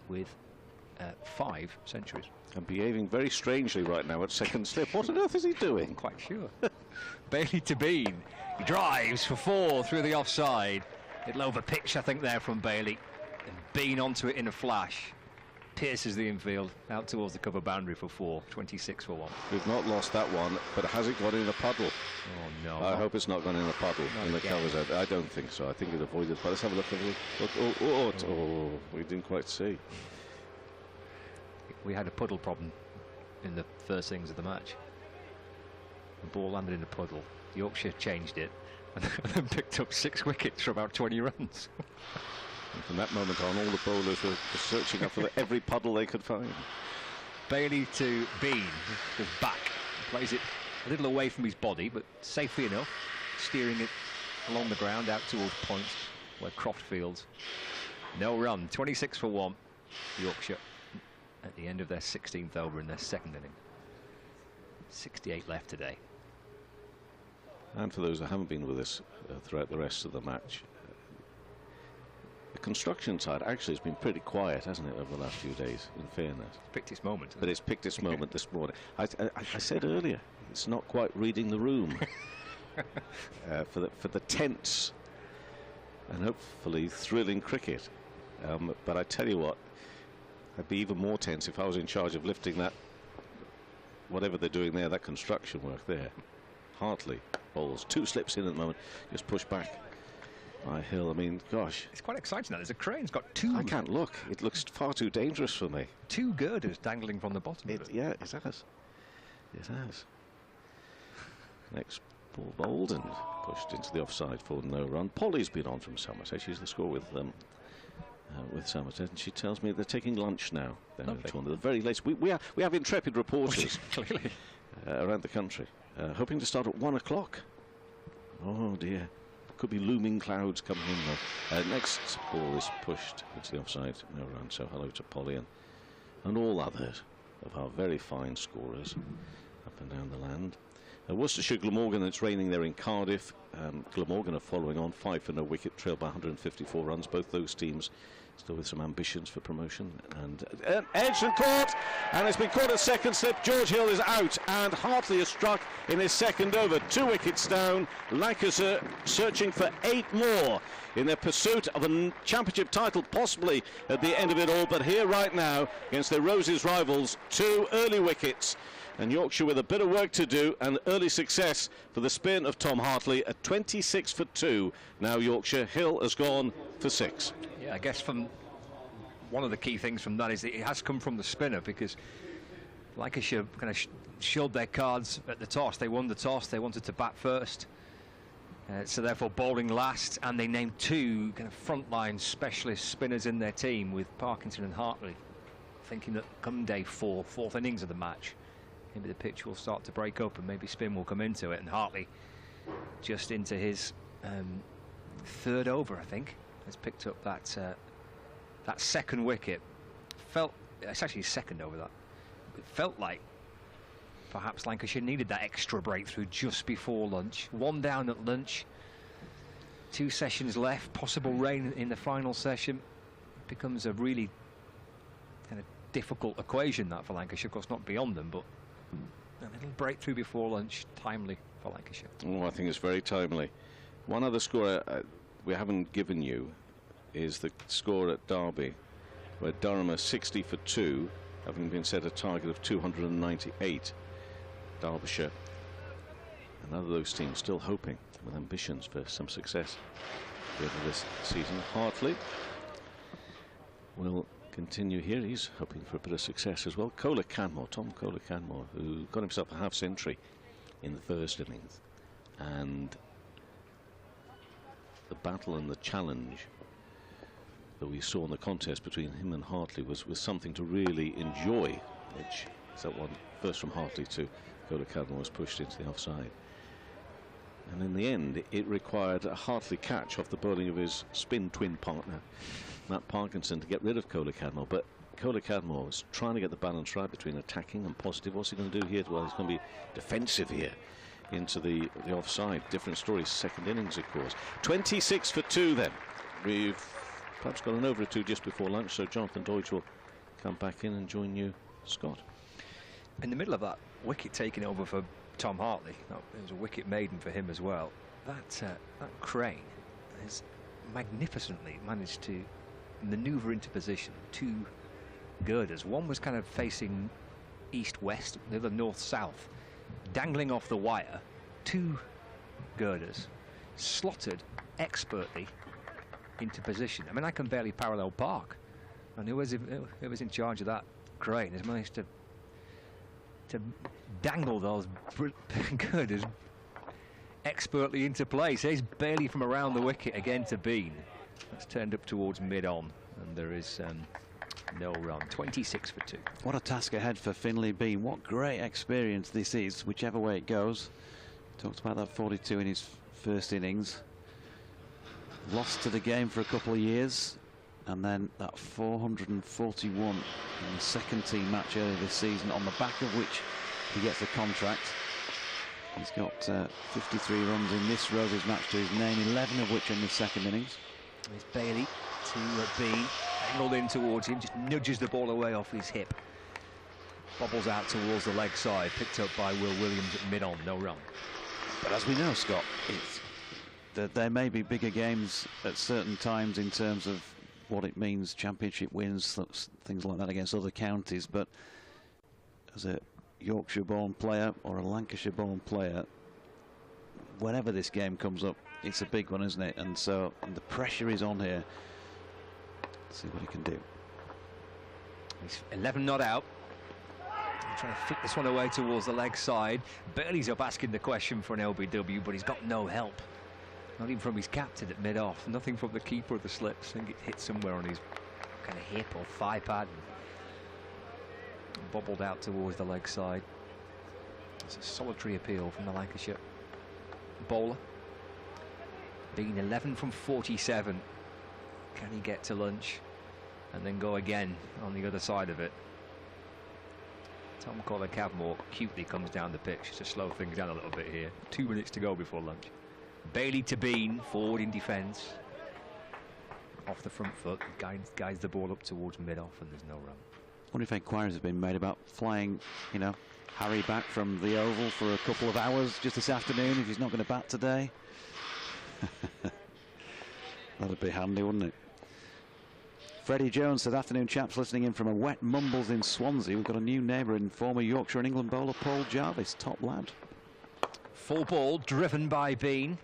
with 5 centuries. And behaving very strangely right now at second slip. What on earth is he doing? I'm quite sure. Bailey to Bean. He drives for 4 through the offside. Little over pitch, I think, there from Bailey. And Bean onto it in a flash. Pierces the infield out towards the cover boundary for 4. 26 for 1. We've not lost that one, but has it gone in a puddle? Oh no! I hope it's not gone in a puddle Not in the again. covers. I don't think so. I think it avoided. But let's have a look. Oh, we didn't quite see. We had a puddle problem in the first innings of the match. The ball landed in a puddle. Yorkshire changed it and then picked up 6 wickets for about 20 runs. And from that moment on, all the bowlers were searching up for every puddle they could find. Bailey to Bean, goes back, plays it a little away from his body, but safely enough, steering it along the ground out towards point where Croft fields. No run, 26 for 1, Yorkshire at the end of their 16th over in their second inning. 68 left today. And for those that haven't been with us throughout the rest of the match, the construction side actually has been pretty quiet, hasn't it, over the last few days, in fairness. It's picked its moment. But it's picked its moment this morning. I said earlier, it's not quite reading the room for the tense and hopefully thrilling cricket. But I tell you what, I'd be even more tense if I was in charge of lifting that, whatever they're doing there, that construction work there. Hartley bowls 2 slips in at the moment, just pushed back by Hill. I mean, gosh. It's quite exciting now. There's a crane. It's got 2. I can't look. It looks far too dangerous for me. 2 girders dangling from the bottom of it. Yeah, it has. It has. Next ball bowled and pushed into the offside for no run. Polly's been on from Somerset. She's the score with Somerset, and she tells me they're taking lunch now. They're the very latest. We have intrepid reporters Clearly. around the country, hoping to start at 1 o'clock. Oh dear. Could be looming clouds coming in though. Next ball is pushed into the offside, no run. So hello to Polly and all others of our very fine scorers up and down the land. Worcestershire, Glamorgan. It's raining there in Cardiff. Glamorgan are following on 5 for no wicket, trailed by 154 runs. Both those teams still with some ambitions for promotion. And edged and caught, and it's been caught at second slip. George Hill is out, and Hartley is struck in his second over. 2 wickets down. Lancashire searching for 8 more in their pursuit of a championship title, possibly at the end of it all. But here right now, against their Roses rivals, 2 early wickets. And Yorkshire with a bit of work to do, and early success for the spin of Tom Hartley at 26 for 2. Now Yorkshire. Hill has gone for 6. Yeah, I guess from one of the key things from that is that it has come from the spinner, because Lancashire kind of showed their cards at the toss. They won the toss. They wanted to bat first. So therefore bowling last, and they named 2 kind of frontline specialist spinners in their team with Parkinson and Hartley, thinking that come day 4, 4th innings of the match, maybe the pitch will start to break up and maybe spin will come into it. And Hartley, just into his 3rd over, I think, has picked up that second wicket. It's actually his second over that. It felt like perhaps Lancashire needed that extra breakthrough just before lunch. 1 down at lunch, 2 sessions left, possible rain in the final session. It becomes a really kind of difficult equation, that, for Lancashire. Of course, not beyond them, but a little breakthrough before lunch, timely for Lancashire. Oh, I think it's very timely. One other score we haven't given you is the score at Derby, where Durham are 60 for 2, having been set a target of 298. Derbyshire, another of those teams, still hoping with ambitions for some success at the end of this season. Hartley will continue here. He's hoping for a bit of success as well. Tom Kohler-Canmore, who got himself a half century in the first innings, and the battle and the challenge that we saw in the contest between him and Hartley was something to really enjoy, which is that one first from Hartley to Kohler-Canmore was pushed into the offside. And in the end, it required a Hartley catch off the bowling of his spin twin partner, Matt Parkinson, to get rid of Kohler Cadmore. But Kohler Cadmore was trying to get the balance right between attacking and positive. What's he going to do here? Well, he's going to be defensive here into the offside. Different story, second innings, of course. 26 for 2 then. We've perhaps got an over or two just before lunch, so Jonathan Deutsch will come back in and join you, Scott. In the middle of that wicket taking over for Tom Hartley, it was a wicket maiden for him as well. That Crane has magnificently managed to manoeuvre into position 2 girders. One was kind of facing east-west, the other north-south, dangling off the wire. 2 girders slotted expertly into position. I mean, I can barely parallel park, and who was in charge of that Crane has managed to dangle those girders expertly into place. He's barely from around the wicket again to Bean. That's turned up towards mid-on, and there is no run. 26 for 2. What a task ahead for Finlay Bean. What great experience this is, whichever way it goes. Talked about that 42 in his first innings. Lost to the game for a couple of years, and then that 441 in the second team match earlier this season, on the back of which he gets a contract. He's got 53 runs in this Roses match to his name, 11 of which in the second innings. There's Bailey to Bean, angled in towards him, just nudges the ball away off his hip. Bobbles out towards the leg side, picked up by Will Williams at mid-on, no run. But as we know, Scott, there may be bigger games at certain times in terms of what it means, championship wins, things like that against other counties, but as a Yorkshire-born player or a Lancashire-born player, whenever this game comes up, it's a big one, isn't it? And so the pressure is on here. Let's see what he can do. He's 11 not out. Trying to fit this one away towards the leg side. Bailey's up asking the question for an LBW, but he's got no help. Not even from his captain at mid-off. Nothing from the keeper of the slips. I think it hit somewhere on his kind of hip or thigh pad. Bobbled out towards the leg side. It's a solitary appeal from the Lancashire bowler. Being 11 from 47. Can he get to lunch and then go again on the other side of it? Tom Kohler Cadmore cutely comes down the pitch to slow things down a little bit here. 2 minutes to go before lunch. Bailey to Bean, forward in defence. Off the front foot, guides the ball up towards mid-off, and there's no run. I wonder if inquiries have been made about flying, Harry back from the Oval for a couple of hours just this afternoon if he's not going to bat today. That'd be handy, wouldn't it? Freddie Jones said, afternoon chaps, listening in from a wet Mumbles in Swansea. We've got a new neighbour in former Yorkshire and England bowler Paul Jarvis, top lad. Full ball driven by Bean,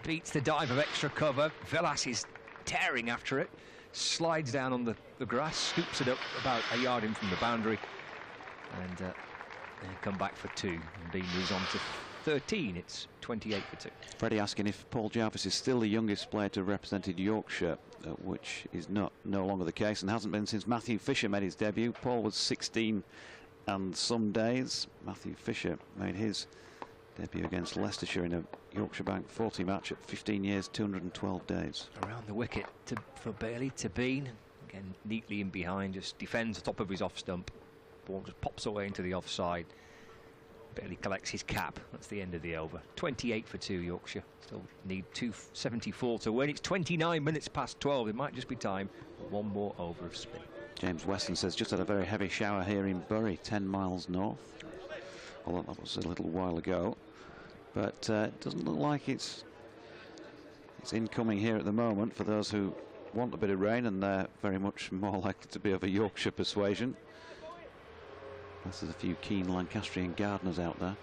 beats the dive of extra cover. Velas is tearing after it, slides down on the grass, scoops it up about a yard in from the boundary, and they come back for 2. And Bean moves on to 13. It's 28 for 2. Freddie asking if Paul Jarvis is still the youngest player to have represented Yorkshire, which is no longer the case and hasn't been since Matthew Fisher made his debut. Paul was 16 and some days. Matthew Fisher made his debut against Leicestershire in a Yorkshire Bank 40 match at 15 years, 212 days. Around the wicket for Bailey to Bean. Again, neatly in behind, just defends the top of his off stump. Ball just pops away into the offside. Bailey collects his cap. That's the end of the over. 28 for 2 Yorkshire. Still need 274 to win. It's 29 minutes past 12. It might just be time for one more over of spin. James Weston says, just had a very heavy shower here in Bury, 10 miles north. Although that was a little while ago. But it doesn't look like it's incoming here at the moment for those who want a bit of rain, and they're very much more likely to be of a Yorkshire persuasion. There's a few keen Lancastrian gardeners out there.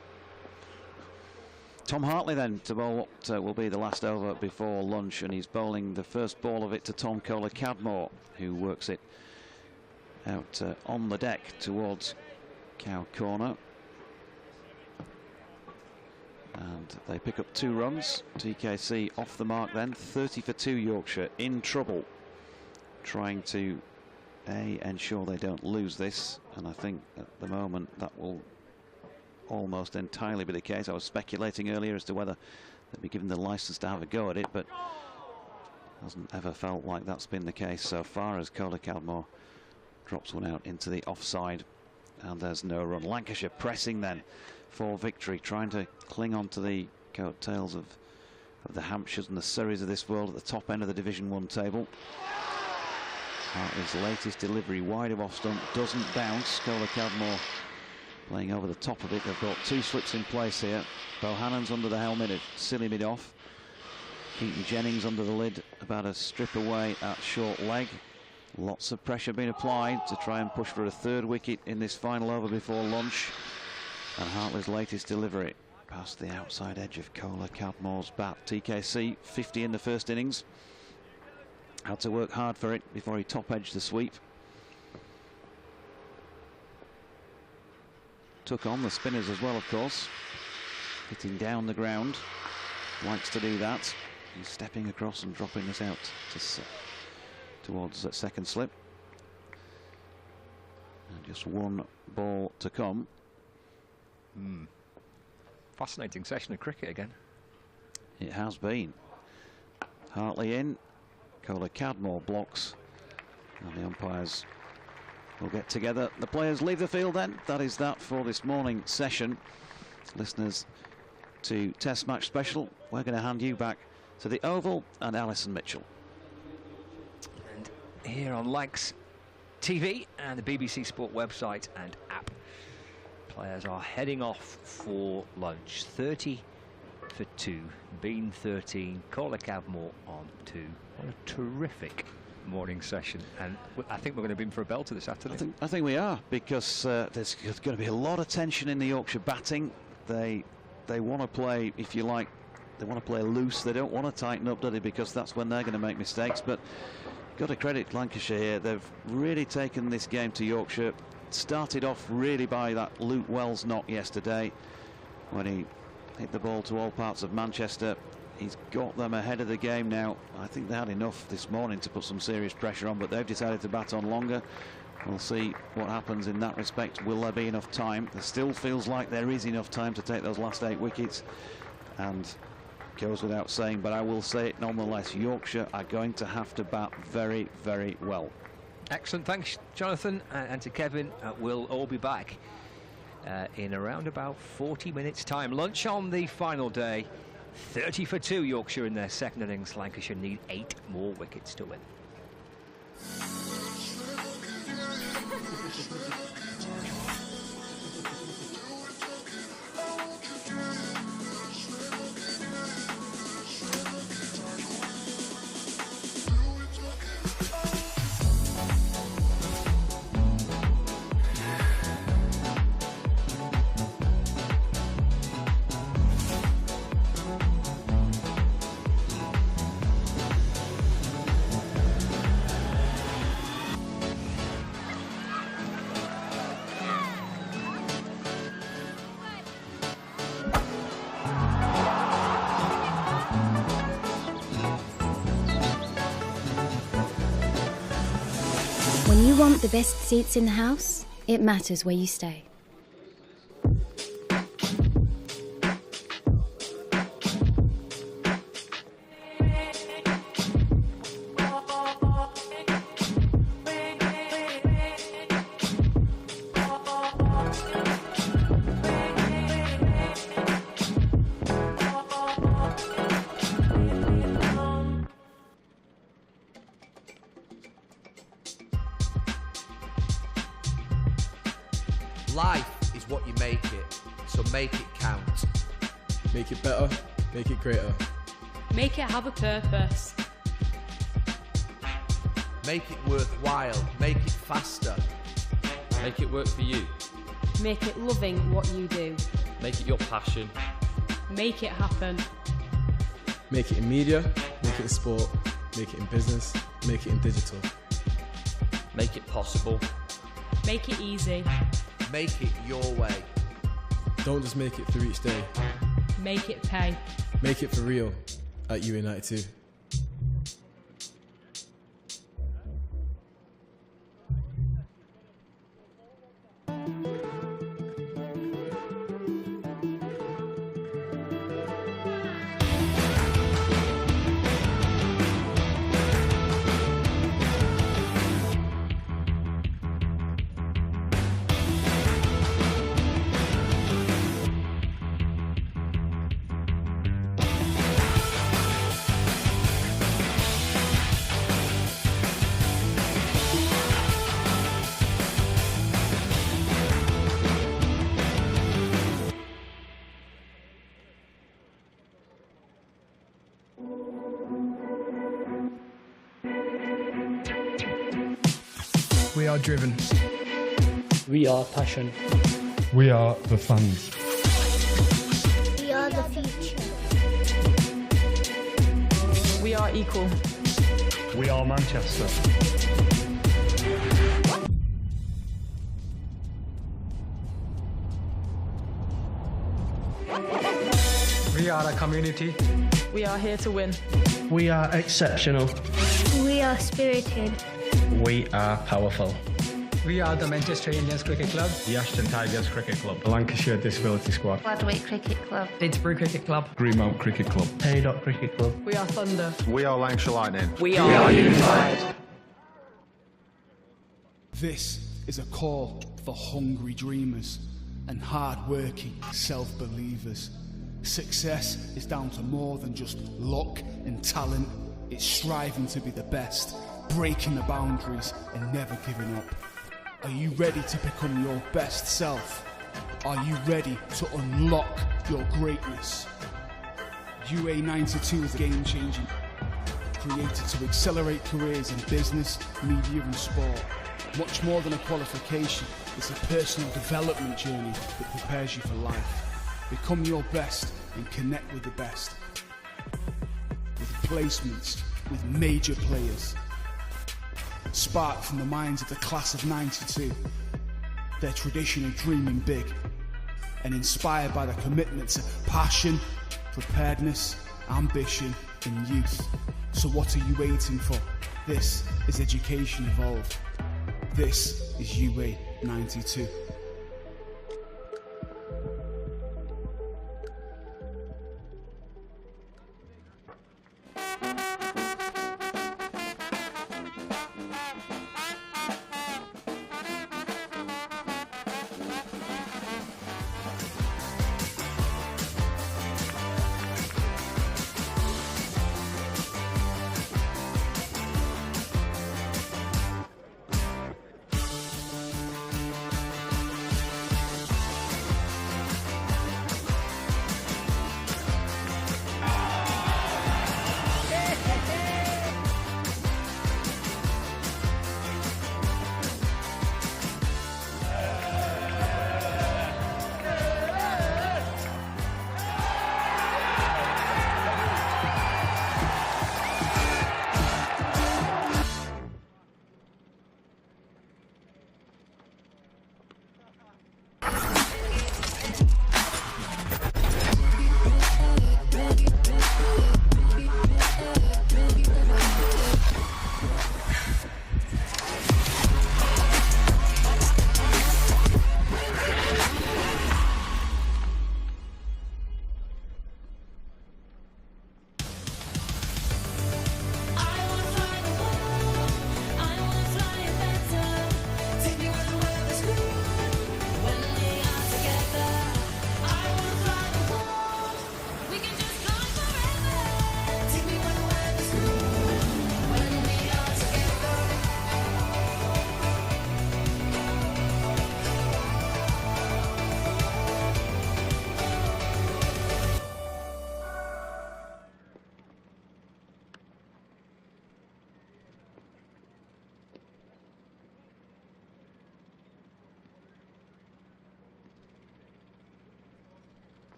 Tom Hartley then to bowl what will be the last over before lunch, and he's bowling the first ball of it to Tom Kohler Cadmore, who works it out on the deck towards Cow Corner. And they pick up 2 runs. TKC off the mark then. 30 for 2 Yorkshire in trouble, trying to ensure they don't lose this, and I think at the moment that will almost entirely be the case. I was speculating earlier as to whether they'd be given the licence to have a go at it, but hasn't ever felt like that's been the case so far, as Kohler Cadmore drops one out into the offside, and there's no run. Lancashire pressing then for victory, trying to cling on to the coattails of the Hampshires and the Surreys of this world at the top end of the Division 1 table. Hartley's latest delivery wide of off stump doesn't bounce. Kohler Cadmore playing over the top of it. They've got two slips in place here. Bohannon's under the helmet of silly mid off. Keaton Jennings under the lid, about a strip away at short leg. Lots of pressure being applied to try and push for a third wicket in this final over before lunch. And Hartley's latest delivery past the outside edge of Kohler Cadmore's bat. TKC 50 in the first innings. Had to work hard for it before he top-edged the sweep. Took on the spinners as well, of course. Hitting down the ground. Likes to do that. He's stepping across and dropping us out towards that second slip. And just one ball to come. Fascinating session of cricket again. It has been. Hartley in. Kohler Cadmore blocks, and the umpires will get together. The players leave the field then. That is that for this morning session. Listeners to Test Match Special, we're going to hand you back to the Oval and Alison Mitchell. And here on Lancs TV and the BBC Sport website and app, players are heading off for lunch. 30 for 2, Bean 13, Kohler Cadmore on 2. What a terrific morning session, and I think we're going to be in for a belter this afternoon. I think we are, because there's going to be a lot of tension in the Yorkshire batting. They want to play, if you like, they want to play loose. They don't want to tighten up, do they? Because that's when they're going to make mistakes. But got to credit Lancashire here. They've really taken this game to Yorkshire. Started off really by that Luke Wells knock yesterday when he hit the ball to all parts of Manchester. He's got them ahead of the game now. I think they had enough this morning to put some serious pressure on, but they've decided to bat on longer. We'll see what happens in that respect. Will there be enough time? There still feels like there is enough time to take those last 8 wickets, and goes without saying, but I will say it nonetheless, Yorkshire are going to have to bat very, very well. Excellent, thanks Jonathan, and to Kevin. We'll all be back in around about 40 minutes time. Lunch on the final day. 30 for 2 Yorkshire in their second innings. Lancashire need 8 more wickets to win. When you want the best seats in the house, it matters where you stay. Life is what you make it, so make it count. Make it better, make it greater. Make it have a purpose. Make it worthwhile, make it faster. Make it work for you. Make it loving what you do. Make it your passion. Make it happen. Make it in media, make it in sport, make it in business, make it in digital. Make it possible. Make it easy. Make it your way. Don't just make it through each day. Make it pay. Make it for real at UA92. are driven. We are passion. We are the fans. We are the future. We are equal. We are Manchester. We are a community. We are here to win. We are exceptional. We are spirited. We are powerful. We are the Manchester Indians Cricket Club. The Ashton Tigers Cricket Club. The Lancashire Disability Squad. Gladwick Cricket Club. Didsbury Cricket Club. Greenmount Cricket Club. Haydock Cricket Club. We are Thunder. We are Lancashire Lightning. We are unified. This is a call for hungry dreamers and hard-working self-believers. Success is down to more than just luck and talent. It's striving to be the best, breaking the boundaries and never giving up. Are you ready to become your best self? Are you ready to unlock your greatness? UA92 is game-changing, created to accelerate careers in business, media and sport. Much more than a qualification, it's a personal development journey that prepares you for life. Become your best and connect with the best. With placements, with major players. Sparked from the minds of the class of '92, their tradition of dreaming big, and inspired by the commitment to passion, preparedness, ambition, and youth. So what are you waiting for? This is Education Evolved. This is UA92.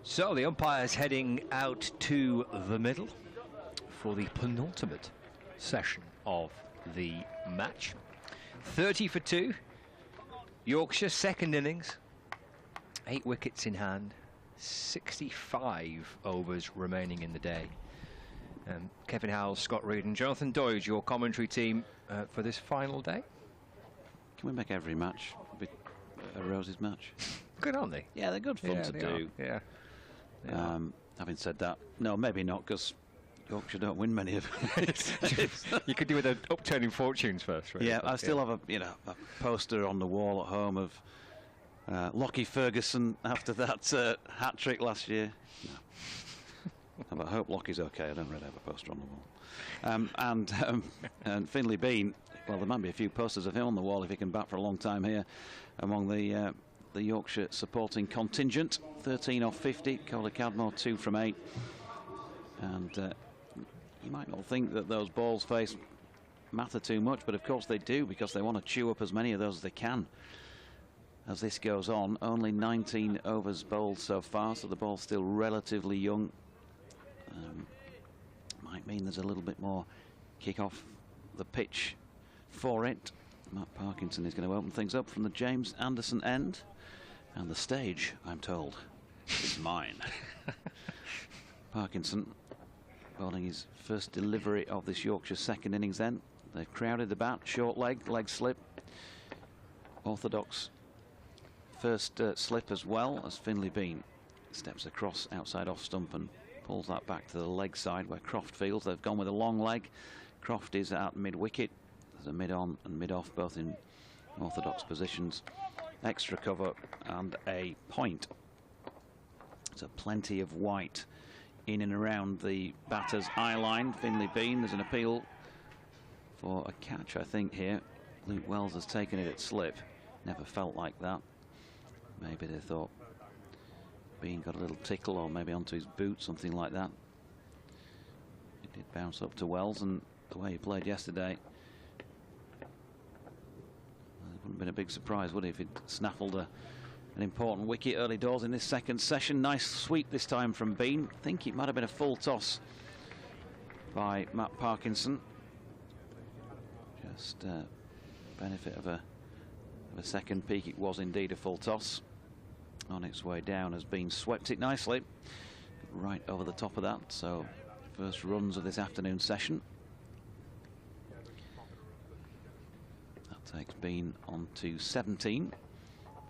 So the umpire's heading out to the middle for the penultimate session of the match. 30 for 2. Yorkshire, second innings. 8 wickets in hand. 65 overs remaining in the day. Kevin Howells, Scott Reed and Jonathan Doidge, your commentary team for this final day. Can we make every match a Roses match? Good, aren't they? Yeah, they're good fun to do. Yeah. Having said that, no, maybe not, because Yorkshire don't win many of them. You could do with upturning fortunes first, right? Yeah, I still have a poster on the wall at home of Lockie Ferguson after that hat trick last year. No. I hope Lockie's okay. I don't really have a poster on the wall. And Finlay Bean. Well, there might be a few posters of him on the wall if he can bat for a long time here among the Yorkshire supporting contingent. 13 off 50. Coley Cadmore 2 from 8. And you might not think that those balls faced matter too much, but of course they do, because they want to chew up as many of those as they can. As this goes on, only 19 overs bowled so far, so the ball's still relatively young. Might mean there's a little bit more kick off the pitch for it. Matt Parkinson is going to open things up from the James Anderson end, and the stage, I'm told, is mine. Parkinson bowling his first delivery of this Yorkshire second innings then. They've crowded the bat, short leg slip. Orthodox first slip as well, as Finlay Bean steps across outside off stump and pulls that back to the leg side where Croft fields. They've gone with a long leg. Croft is at mid-wicket. There's a mid-on and mid-off, both in orthodox positions. Extra cover and a point. So plenty of white in and around the batter's eye line. Finlay Bean, there's an appeal for a catch, I think, here. Luke Wells has taken it at slip. Never felt like that. Maybe they thought Bean got a little tickle, or maybe onto his boot, something like that. It did bounce up to Wells, and the way he played yesterday, it wouldn't have been a big surprise, would it, if he'd snaffled an important wicket early doors in this second session. Nice sweep this time from Bean. I think it might have been a full toss by Matt Parkinson. Just benefit of a second peak. It was indeed a full toss. On its way down has Bean swept it nicely right over the top of that. So first runs of this afternoon session. That takes Bean on to 17.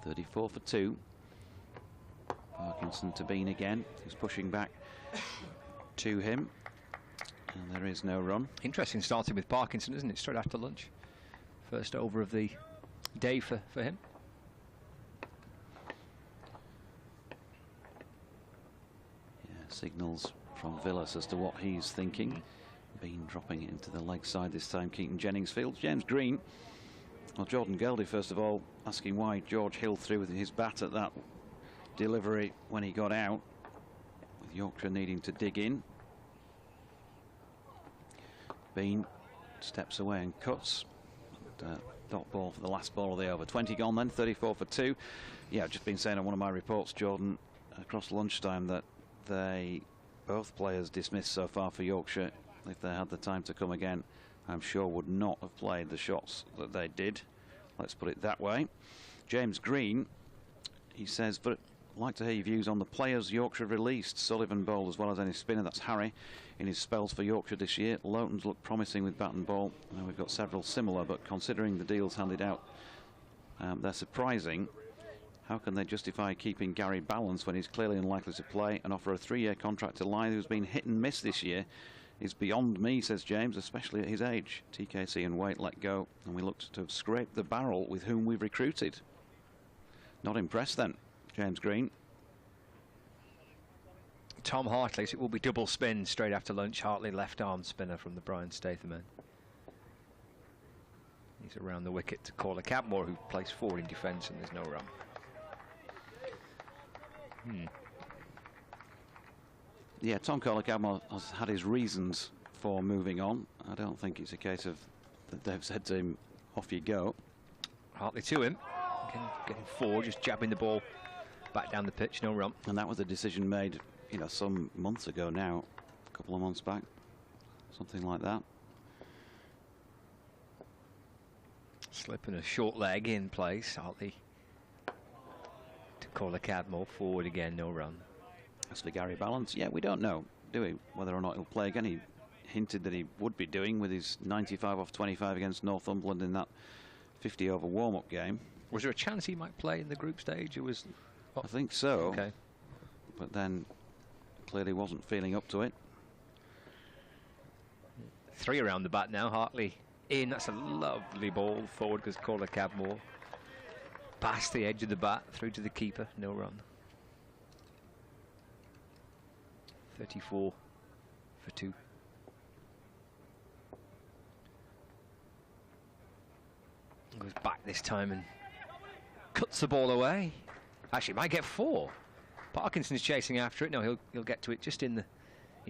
34 for 2. Parkinson to Bean again. He's pushing back to him. And there is no run. Interesting starting with Parkinson, isn't it? Straight after lunch. First over of the day for him. Yeah, signals from Villas as to what he's thinking. Bean dropping it into the leg side this time. Keaton Jennings fields. James Green. Well, Jordan Geldy, first of all, asking why George Hill threw with his bat at that delivery when he got out, with Yorkshire needing to dig in. Bean steps away and cuts. Dot ball for the last ball of the over. 20 gone then, 34 for 2. Yeah, I've just been saying on one of my reports, Jordan, across lunchtime, that both players dismissed so far for Yorkshire, if they had the time to come again, I'm sure would not have played the shots that they did. Let's put it that way. James Green, he says, but I'd like to hear your views on the players Yorkshire released. Sullivan bowled as well as any spinner. That's Harry in his spells for Yorkshire this year. Loughton's looked promising with bat and ball. Now we've got several similar, but considering the deals handed out, they're surprising. How can they justify keeping Gary Balance when he's clearly unlikely to play, and offer a 3-year contract to Lyth, who's been hit and miss this year? Is beyond me, says James, especially at his age. TKC and Waite let go, and we looked to have scraped the barrel with whom we've recruited. Not impressed then, James Green. Tom Hartley, so it will be double spin straight after lunch. Hartley, left arm spinner from the Brian Statham end. He's around the wicket to Coley Cadmore, who plays forward in defence, and there's no run. Yeah, Tom Kohler-Cadmore has had his reasons for moving on. I don't think it's a case of that they've said to him, off you go. Hartley to him. Getting forward, just jabbing the ball back down the pitch, no run. And that was a decision made, you know, some months ago now, a couple of months back, something like that. Slipping a short leg in place, Hartley to Kohler-Cadmore, forward again, no run. As for Gary Balance, yeah, we don't know, do we, whether or not he'll play again. He hinted that he would be doing with his 95 off 25 against Northumberland in that 50 over warm-up game. Was there a chance he might play in the group stage? It was. I think so. Okay. But then clearly wasn't feeling up to it. 3 around the bat now. Hartley in. That's a lovely ball forward because Kohler-Cadmore past the edge of the bat through to the keeper. No run. 34 for 2. Goes back this time and cuts the ball away. Actually, might get 4. Parkinson's chasing after it. No, he'll get to it just in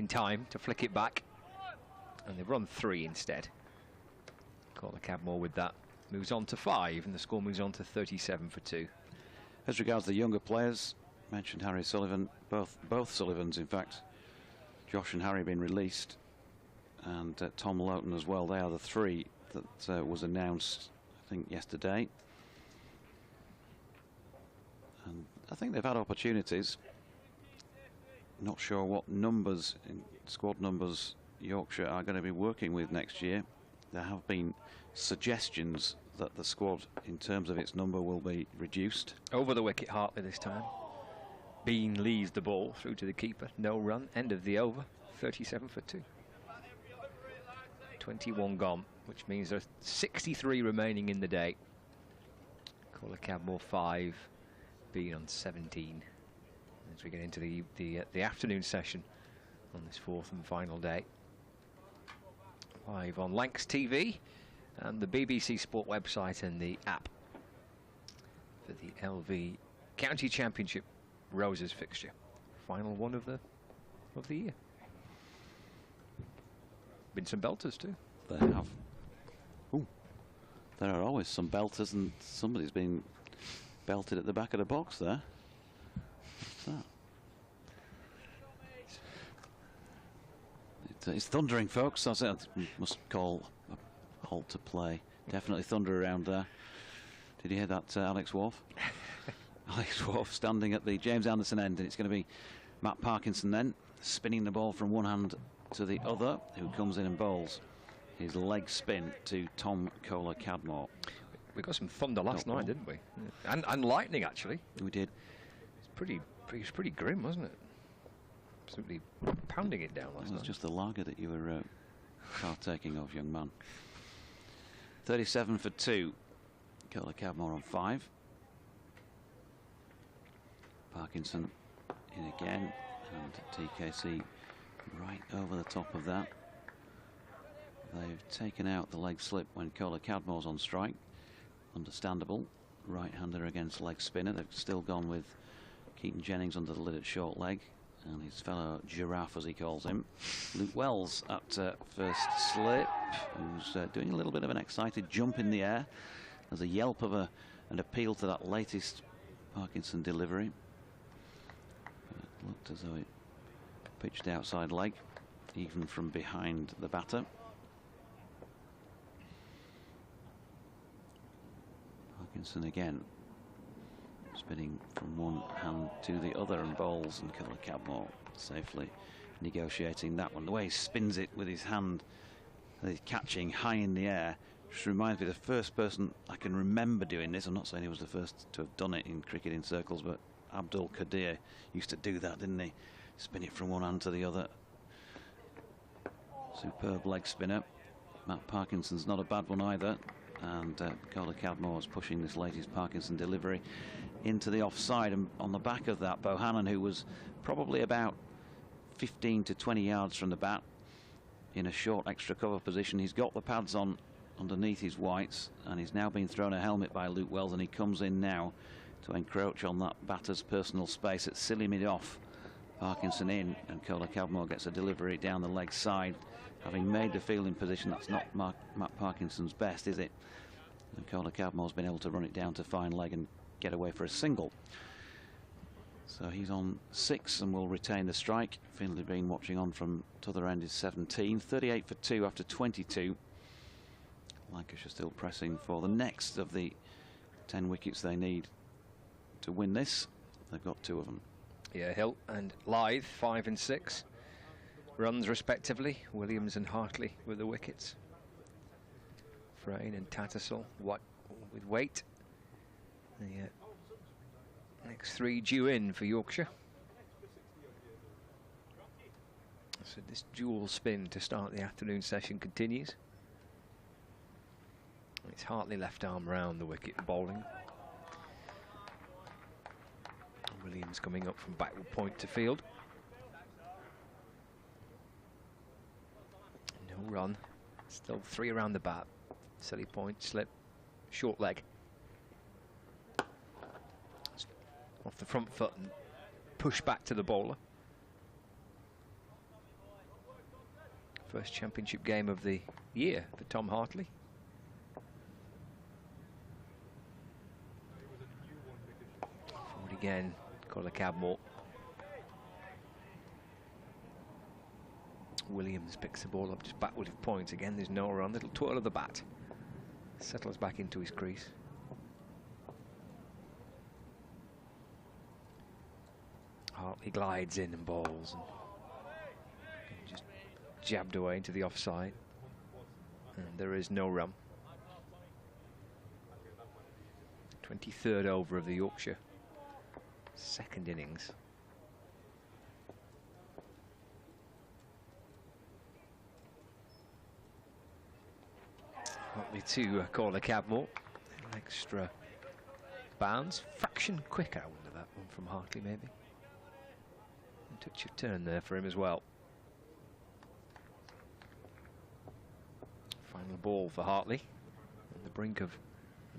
time to flick it back. And they've run 3 instead. Kohler-Cadmore with that moves on to 5, and the score moves on to 37 for 2. As regards the younger players, mentioned Harry Sullivan, both Sullivans, in fact. Josh and Harry being released, and Tom Lowton as well. They are the 3 that was announced, I think, yesterday. And I think they've had opportunities. Not sure what numbers, squad numbers, Yorkshire are going to be working with next year. There have been suggestions that the squad, in terms of its number, will be reduced. Over the wicket, Hartley this time. Bean leaves the ball through to the keeper. No run. End of the over. 37 for 2. 21 gone, which means there's 63 remaining in the day. Kohler-Cadmore 5, Bean on 17. As we get into the afternoon session on this 4th and final day. Live on Lancs TV and the BBC Sport website and the app for the LV County Championship Roses fixture. Final one of the year. Been some belters too. They have. Ooh. There are always some belters, and somebody's been belted at the back of the box there. What's that? It's thundering, folks. I must call a halt to play. Definitely thunder around there. Did you hear that, Alex Wharf? Alex Wharf standing at the James Anderson end, and it's going to be Matt Parkinson then, spinning the ball from one hand to the other, who comes in and bowls his leg spin to Tom Kohler-Cadmore. We got some thunder last night, didn't we? And lightning, actually. We did. It was pretty grim, wasn't it? Absolutely pounding it down last night. It was just the lager that you were partaking of, young man. 37 for 2. Kohler-Cadmore on 5. Parkinson in again, and TKC right over the top of that. They've taken out the leg slip when Kohler-Cadmore's on strike. Understandable. Right-hander against leg spinner. They've still gone with Keaton Jennings under the lid at short leg, and his fellow giraffe, as he calls him, Luke Wells at first slip, who's doing a little bit of an excited jump in the air. There's a yelp of an appeal to that latest Parkinson delivery. It looked as though it pitched outside leg, even from behind the batter. Parkinson again, spinning from one hand to the other, and bowls, and Kohler-Cadmore safely negotiating that one. The way he spins it with his hand, he's catching high in the air, just reminds me of the first person I can remember doing this. I'm not saying he was the first to have done it in cricketing circles, but Abdul Qadir used to do that, didn't he? Spin it from one hand to the other. Superb leg spinner. Matt Parkinson's not a bad one either. And Kohler-Cadmore is pushing this latest Parkinson delivery into the offside, and on the back of that, Bohannon, who was probably about 15 to 20 yards from the bat in a short extra cover position, he's got the pads on underneath his whites, and he's now been thrown a helmet by Luke Wells, and he comes in now to encroach on that batter's personal space at silly mid-off. Parkinson in, and Cola Cadmore gets a delivery down the leg side. Having made the fielding position, that's not Matt Parkinson's best, is it? And Cola Cadmore's been able to run it down to fine leg and get away for a single. So he's on 6 and will retain the strike. Finley Bean watching on from t'other end is 17. 38 for 2 after 22. Lancashire still pressing for the next of the 10 wickets they need to win this. They've got 2 of them. Yeah, Hill and Lythe, 5 and 6. Runs respectively. Williams and Hartley with the wickets. Frayne and Tattersall with weight. The next 3 due in for Yorkshire. So this dual spin to start the afternoon session continues. It's Hartley left arm round the wicket bowling. Williams coming up from backward point to field. No run. Still 3 around the bat. Silly point, slip, short leg. Off the front foot and push back to the bowler. First championship game of the year for Tom Hartley. Forward again, Cola Cadmore. Williams picks the ball up just backward of point. Again, there's no run. Little twirl of the bat. Settles back into his crease. Hartley glides in and bowls. And just jabbed away into the offside. And there is no run. 23rd over of the Yorkshire second innings. Hartley to Cola Cadmore. Extra bounce. Fraction quicker, I wonder, that one from Hartley maybe. A touch of turn there for him as well. Final ball for Hartley. On the brink of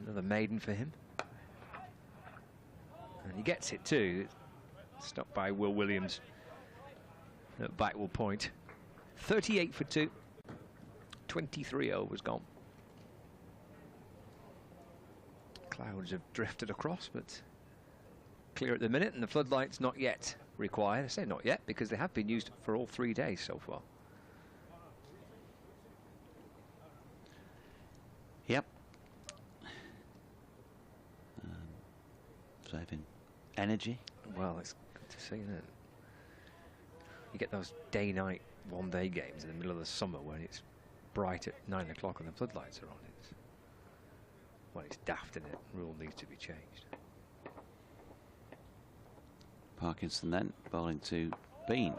another maiden for him. And he gets it too. Stopped by Will Williams at backward point. 38 for 2. 23 overs gone. Clouds have drifted across, but clear at the minute, and the floodlights not yet required. I say not yet because they have been used for all 3 days so far. Yep. Saving energy. Well, it's good to see, isn't it? You get those day-night one-day games in the middle of the summer when it's bright at 9 o'clock and the floodlights are on. Well, it's daft, isn't it? Rule needs to be changed. Parkinson then bowling to Bean,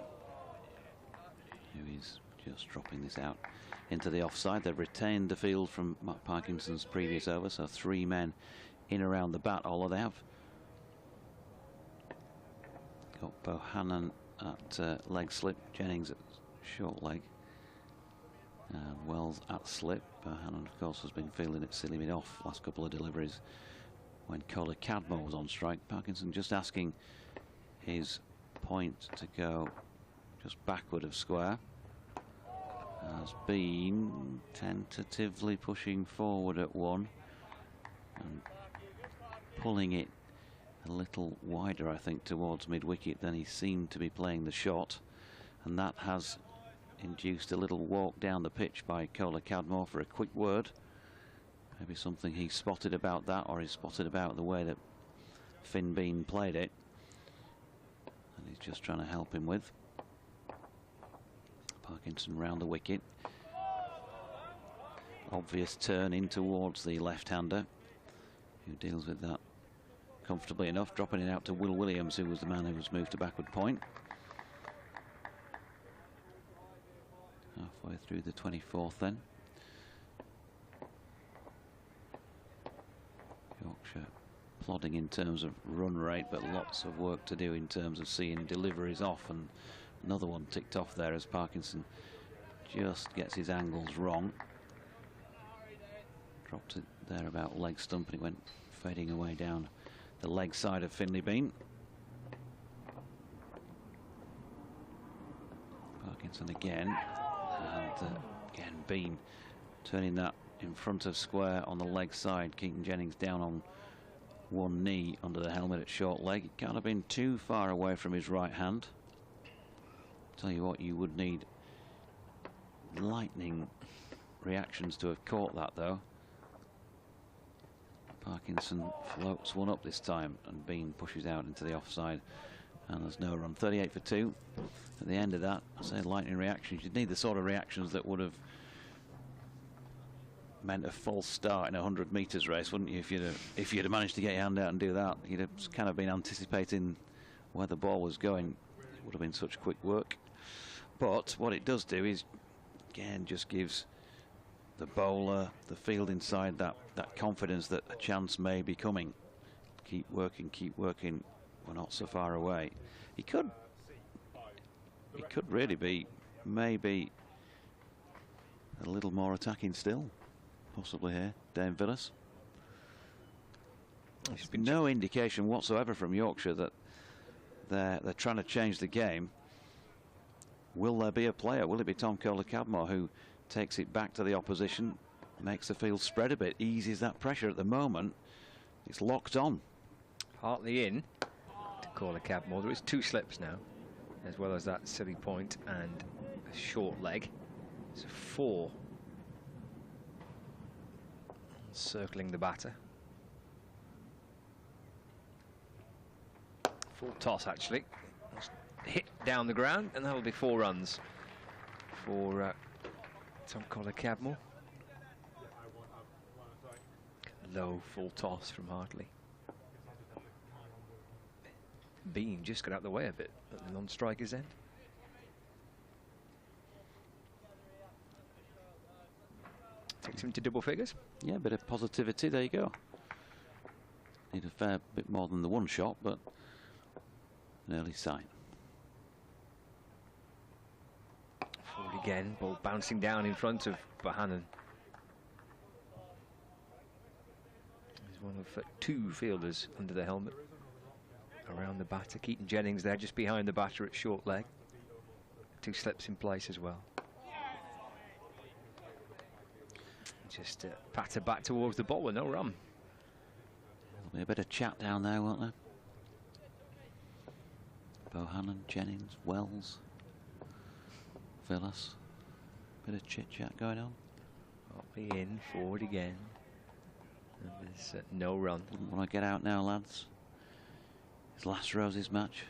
who is just dropping this out into the offside. They've retained the field from Matt Parkinson's previous over, so 3 men in around the bat, although they have got Bohannon at leg slip, Jennings at short leg, and Wells at slip. Bohannon, of course, has been feeling it silly bit off last couple of deliveries when Cola Cadmore was on strike. Parkinson just asking his point to go just backward of square. Has been tentatively pushing forward at 1 and pulling it a little wider, I think, towards mid-wicket than he seemed to be playing the shot, and that has induced a little walk down the pitch by Cola Cadmore for a quick word. Maybe something he spotted about that, or he spotted about the way that Finn Bean played it, and he's just trying to help him with. Parkinson round the wicket. Obvious turn in towards the left-hander, who deals with that comfortably enough, dropping it out to Will Williams, who was the man who was moved to backward point. Halfway through the 24th then. Yorkshire plodding in terms of run rate, but lots of work to do in terms of seeing deliveries off, and another one ticked off there as Parkinson just gets his angles wrong. Dropped it there about leg stump, and it went fading away down the leg side of Finley Bean. Parkinson again, and again Bean turning that in front of square on the leg side. Keaton Jennings down on one knee under the helmet at short leg. It can't have been too far away from his right hand. Tell you what, you would need lightning reactions to have caught that, though. Parkinson floats one up this time, and Bean pushes out into the offside, and there's no run. 38 for 2. At the end of that, I say lightning reactions. You'd need the sort of reactions that would have meant a false start in a 100 metres race, wouldn't you? If you'd have managed to get your hand out and do that, you'd have kind of been anticipating where the ball was going. It would have been such quick work. But what it does do is, again, just gives the bowler, the field inside, that confidence that a chance may be coming. Keep working, we're not so far away. He could really be maybe a little more attacking still, possibly here, Dame Villas. There's been no indication whatsoever from Yorkshire that they're trying to change the game. Will there be a player? Will it be Tom Kohler-Cadmore who takes it back to the opposition, makes the field spread a bit, eases that pressure? At the moment, it's locked on. Hartley in to Kohler-Cadmore. There is 2 slips now, as well as that silly point and a short leg. So 4 circling the batter. Full toss, actually. Hit down the ground, and that'll be 4 runs for Tom Kohler-Cadmore. Low full toss from Hartley. Bean just got out the way a bit at the non-striker's end. Takes him to double figures. Yeah, a bit of positivity. There you go. Need a fair bit more than the 1 shot, but an early sign. Forward again, ball bouncing down in front of Bohannon. He's one of 2 fielders under the helmet. Around the batter, Keaton Jennings there just behind the batter at short leg. 2 slips in place as well. Just patter back towards the bowler, no run. There'll be a bit of chat down there, won't there? Bohannon, Jennings, Wells, Villas. Bit of chit-chat going on. Hartley in, forward again. And there's no run. Want to get out now, lads? It's last Roses match.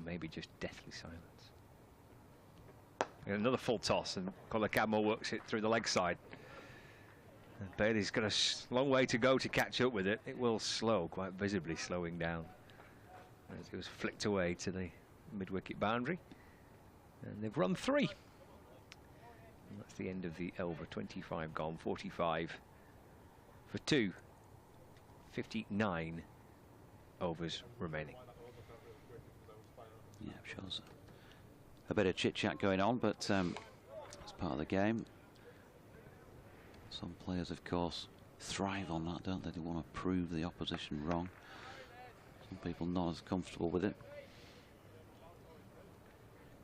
Maybe just deathly silence. Another full toss, and Kohler-Cadmore works it through the leg side. And Bailey's got a long way to go to catch up with it. It will slow, quite visibly slowing down, as it was flicked away to the mid-wicket boundary. And they've run 3. And that's the end of the over. 25 gone, 45 for 2. 59 overs remaining. Yeah, shows a bit of chit-chat going on, but it's part of the game. Some players, of course, thrive on that, don't they? They want to prove the opposition wrong. Some people not as comfortable with it.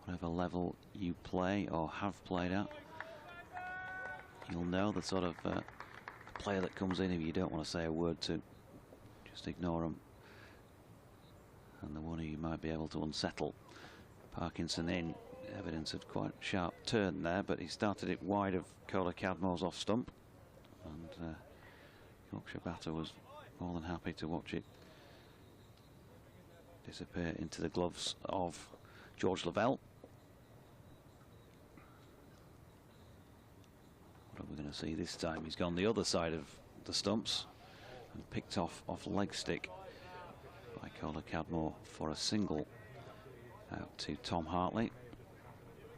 Whatever level you play or have played at, you'll know the sort of player that comes in who you don't want to say a word to. Just ignore them. And the one who you might be able to unsettle. Parkinson in, evidence of quite a sharp turn there, but he started it wide of Kohler-Cadmore's off stump, and Yorkshire batter was more than happy to watch it disappear into the gloves of George Lavelle. What are we going to see this time? He's gone the other side of the stumps and picked off leg stick by Kohler-Cadmore for a single out to Tom Hartley.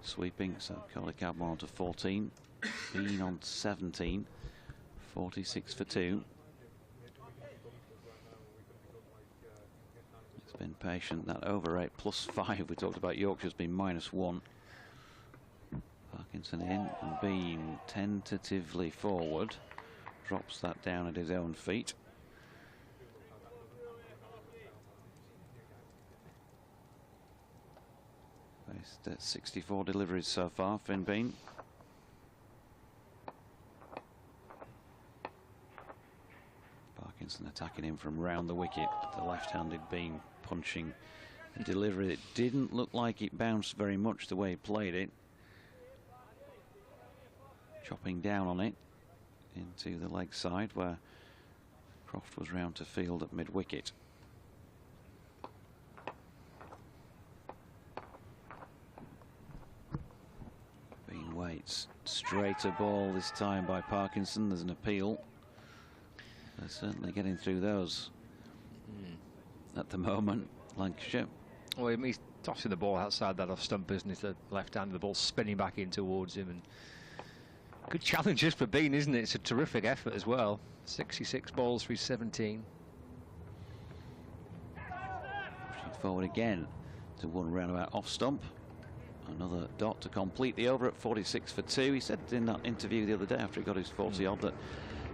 Sweeping, so Kohler-Cadmore on to 14, Bean on 17, 46 for 2. It's been patient. That over 8 plus 5 we talked about Yorkshire's been -1. Parkinson in, and Bean tentatively forward, drops that down at his own feet. He's at 64 deliveries so far, Finn Bean. Parkinson attacking him from round the wicket. The left-handed Bean punching the delivery. It didn't look like it bounced very much the way he played it. Chopping down on it into the leg side where Croft was round to field at mid-wicket. Bean waits. Straighter ball this time by Parkinson. There's an appeal. They're certainly getting through those at the moment, Lancashire. Well, he's tossing the ball outside that off stump, isn't it? The left hand, the ball spinning back in towards him. And good challenges for Bean, isn't it? It's a terrific effort as well. 66 balls through 17. Pushing forward again to one roundabout off stump. Another dot to complete the over at 46 for 2. He said in that interview the other day after he got his 40 odd that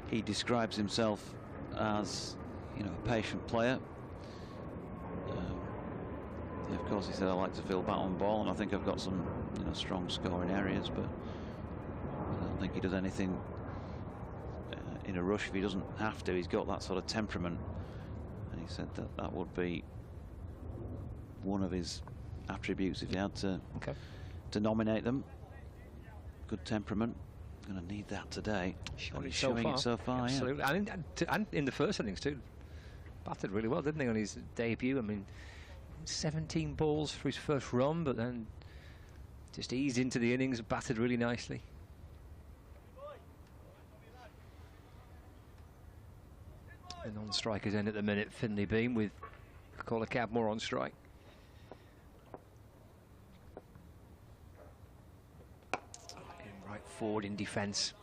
he describes himself as, you know, a patient player. Of course, he said, I like to feel bat on ball, and I think I've got some, you know, strong scoring areas, but I don't think he does anything in a rush if he doesn't have to. He's got that sort of temperament, and he said that that would be one of his attributes if he had to nominate them. Good temperament. Going to need that today. He's showing it so far. Absolutely. Yeah. And in the first innings too. Batted really well, didn't he, on his debut? I mean, 17 balls for his first run, but then just eased into the innings, batted really nicely. The non-strikers end at the minute, Finley Beam with Caller Cadmore on strike. Right forward in defence.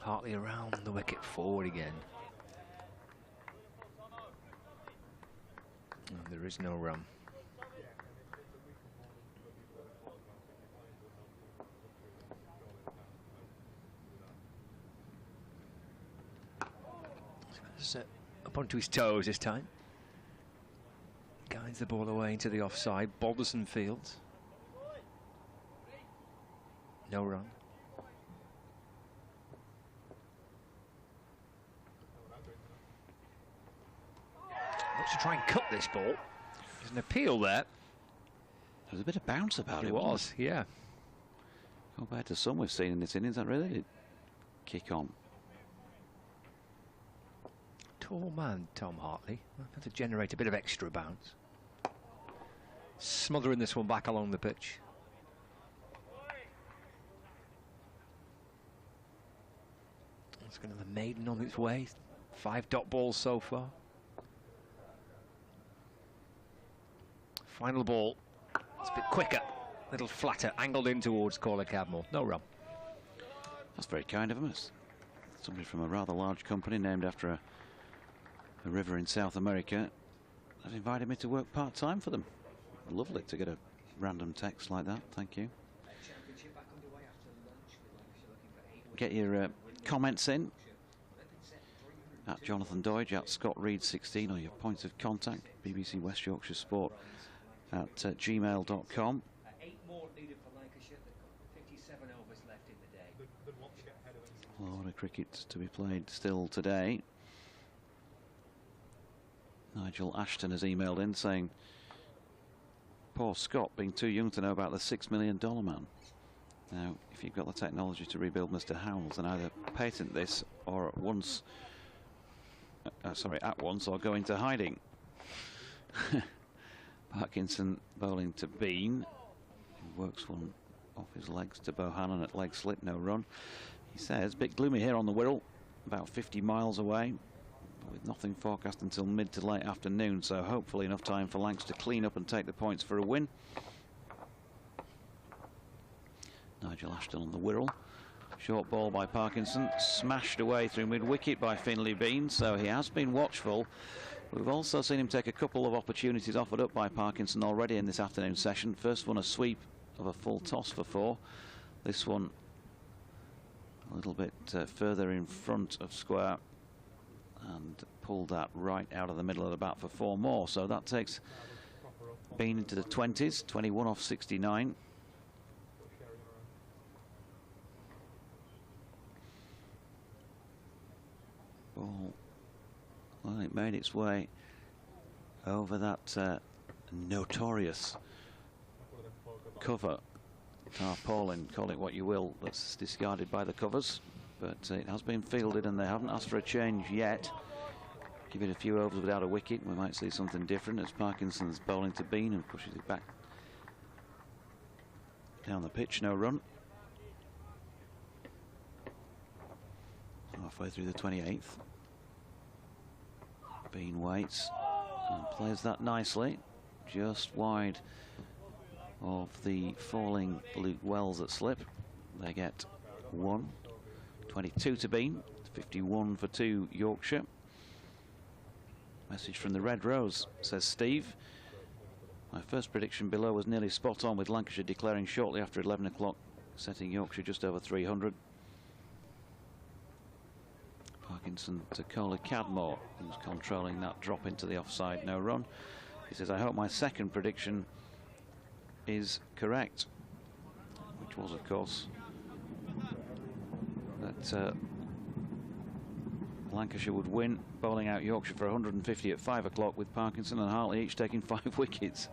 Hartley around the wicket forward again. And there is no run. Set up onto his toes this time. Guides the ball away into the offside. Balderson fields. No run. Looks to try and cut this ball. There's an appeal there. There's a bit of bounce about it. It was, yeah. Compared to some we've seen in this innings, that really did kick on. Tall man, Tom Hartley. Have to generate a bit of extra bounce. Smothering this one back along the pitch. It's going to have a maiden on its way. 5 dot balls so far. Final ball. It's a bit quicker, a little flatter, angled in towards Caller Cadmore. No run. That's very kind of him. It's somebody from a rather large company named after a river in South America has invited me to work part-time for them. Lovely to get a random text like that. Thank you. Get your comments in at Jonathan Doidge, at Scott Reed 16, or your points of contact, BBC West Yorkshire Sport at gmail.com. 8 more needed for Lancashire. They've got 57 overs left in the day. A lot of cricket to be played still today. Nigel Ashton has emailed in saying, poor Scott being too young to know about the $6 million man. Now, if you've got the technology to rebuild Mr. Howells, then either patent this or at once or go into hiding. Parkinson bowling to Bean, who works one off his legs to Bohannon at leg slip, no run. He says, bit gloomy here on the Wirral, about 50 miles away, with nothing forecast until mid to late afternoon, so hopefully enough time for Lancs to clean up and take the points for a win. Nigel Ashton on the Wirral. Short ball by Parkinson, smashed away through mid-wicket by Finley Bean, so he has been watchful. We've also seen him take a couple of opportunities offered up by Parkinson already in this afternoon session. First one, a sweep of a full toss for 4. This one, a little bit further in front of square and pulled that right out of the middle of the bat for 4 more. So that takes Bean into the 20s, 21 off 69. Ball, well, it made its way over that notorious cover, tarpaulin, call it what you will, that's discarded by the covers, but it has been fielded and they haven't asked for a change yet. Give it a few overs without a wicket, we might see something different as Parkinson's bowling to Bean and pushes it back down the pitch. No run. Halfway through the 28th. Bean waits and plays that nicely, just wide of the falling Luke Wells at slip. They get 1. 22 to Bean, 51 for 2 Yorkshire. Message from the Red Rose, says Steve. My first prediction below was nearly spot on, with Lancashire declaring shortly after 11 o'clock, setting Yorkshire just over 300. Parkinson to Coley Cadmore, who's controlling that drop into the offside, no run. He says, I hope my second prediction is correct, which was, of course, that Lancashire would win, bowling out Yorkshire for 150 at 5 o'clock, with Parkinson and Hartley each taking 5 wickets.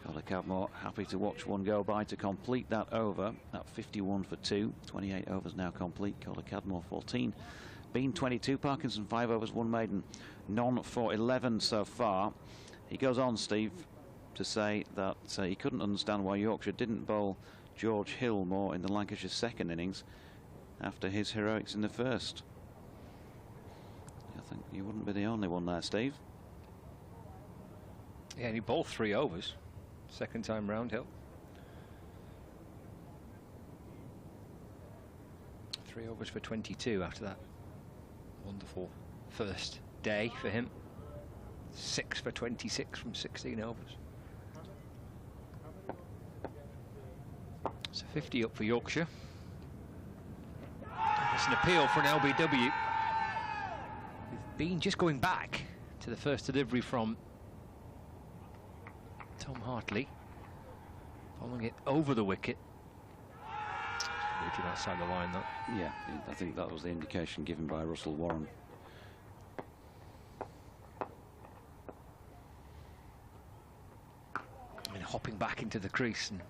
Coley Cadmore happy to watch one go by to complete that over at 51 for 2. 28 overs now complete. Coley Cadmore 14. Bean 22. Parkinson 5 overs, 1 maiden. None for 11 so far. He goes on, Steve, to say that he couldn't understand why Yorkshire didn't bowl George Hill more in the Lancashire second innings after his heroics in the first. I think you wouldn't be the only one there, Steve. Yeah, and he bowled 3 overs. Second time round, Hill. 3 overs for 22 after that wonderful first day for him. 6 for 26 from 16 overs. So 50 up for Yorkshire. It's an appeal for an LBW. With Bean just going back to the first delivery from Tom Hartley, following it over the wicket. Waiting outside the line, though. Yeah, I think that was the indication given by Russell Warren. And hopping back into the crease and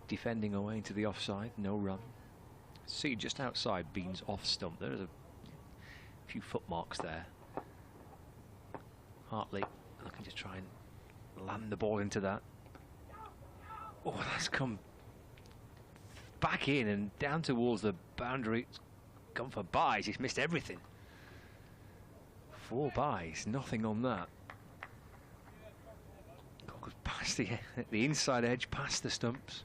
defending away into the offside, no run. See just outside Bean's off stump, there's a few footmarks there. Hartley looking to try and land the ball into that. Oh, that's come back in and down towards the boundary. It's gone for byes. He's missed everything. 4 byes, nothing on that. Goes past the inside edge, past the stumps.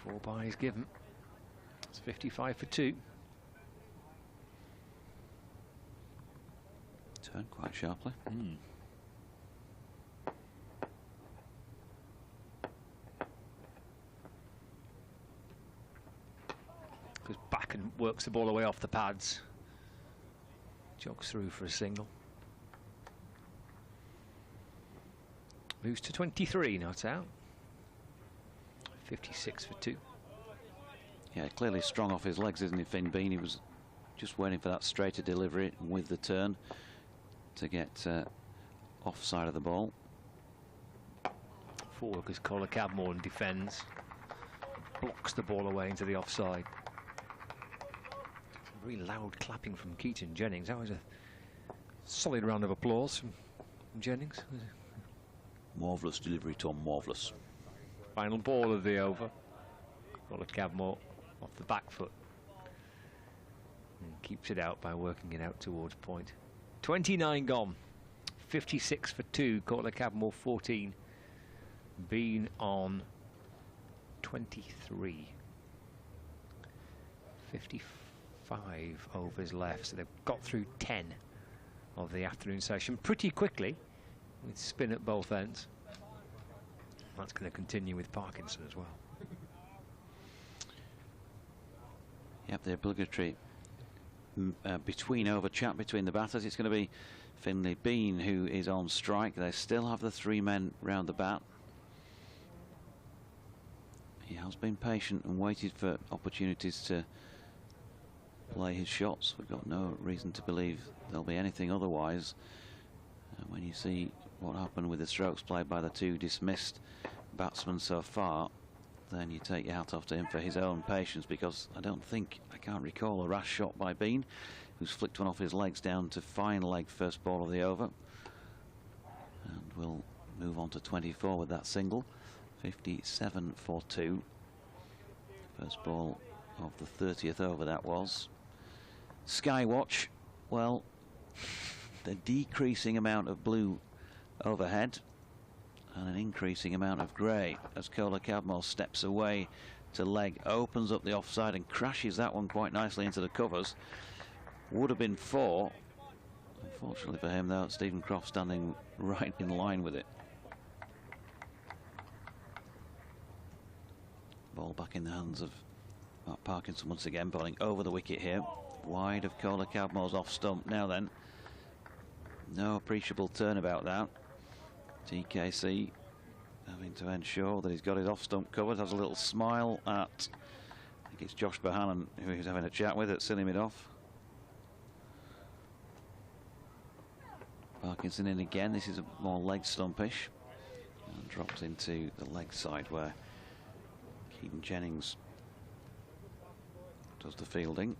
4 byes given. It's 55 for 2. Turned quite sharply. Goes back and works the ball away off the pads. Jogs through for a single. Moves to 23, not out. 56 for 2. Yeah, clearly strong off his legs, isn't he, Finn Bean? He was just waiting for that straighter delivery with the turn to get offside of the ball. Forward goes Coley Cadmore and defends. Blocks the ball away into the offside. Some really loud clapping from Keaton Jennings. That was a solid round of applause from Jennings. Marvellous delivery, Tom, marvellous. Final ball of the over. Coley Cadmore off the back foot. And keeps it out by working it out towards point. 29 gone. 56 for 2. Coley Cadmore 14. Bean on 23. 55 overs left, so they've got through 10 of the afternoon session pretty quickly, with spin at both ends. That's going to continue with Parkinson as well. Yep, the obligatory between-over chat between the batters. It's going to be Finlay Bean who is on strike. They still have the 3 men round the bat. He has been patient and waited for opportunities to play his shots. We've got no reason to believe there'll be anything otherwise. When you see what happened with the strokes played by the 2 dismissed batsmen so far, then you take your hat off to him for his own patience, because I can't recall a rash shot by Bean, who's flicked one off his legs down to fine leg first ball of the over. And we'll move on to 24 with that single. 57 for 2. First ball of the 30th over that was. Skywatch, well, the decreasing amount of blue overhead and an increasing amount of grey as Kola Cadmore steps away to leg, opens up the offside and crashes that one quite nicely into the covers. Would have been 4. Unfortunately for him, though, Stephen Croft standing right in line with it. Ball back in the hands of Mark Parkinson once again, bowling over the wicket here. Wide of Kola Cadmore's off stump. Now then, no appreciable turnabout that. TKC having to ensure that he's got his off stump covered. Has a little smile at, I think it's Josh Bohannon who he's having a chat with at silly mid-off. Parkinson in again. This is a more leg stumpish, and drops into the leg side where Keaton Jennings does the fielding.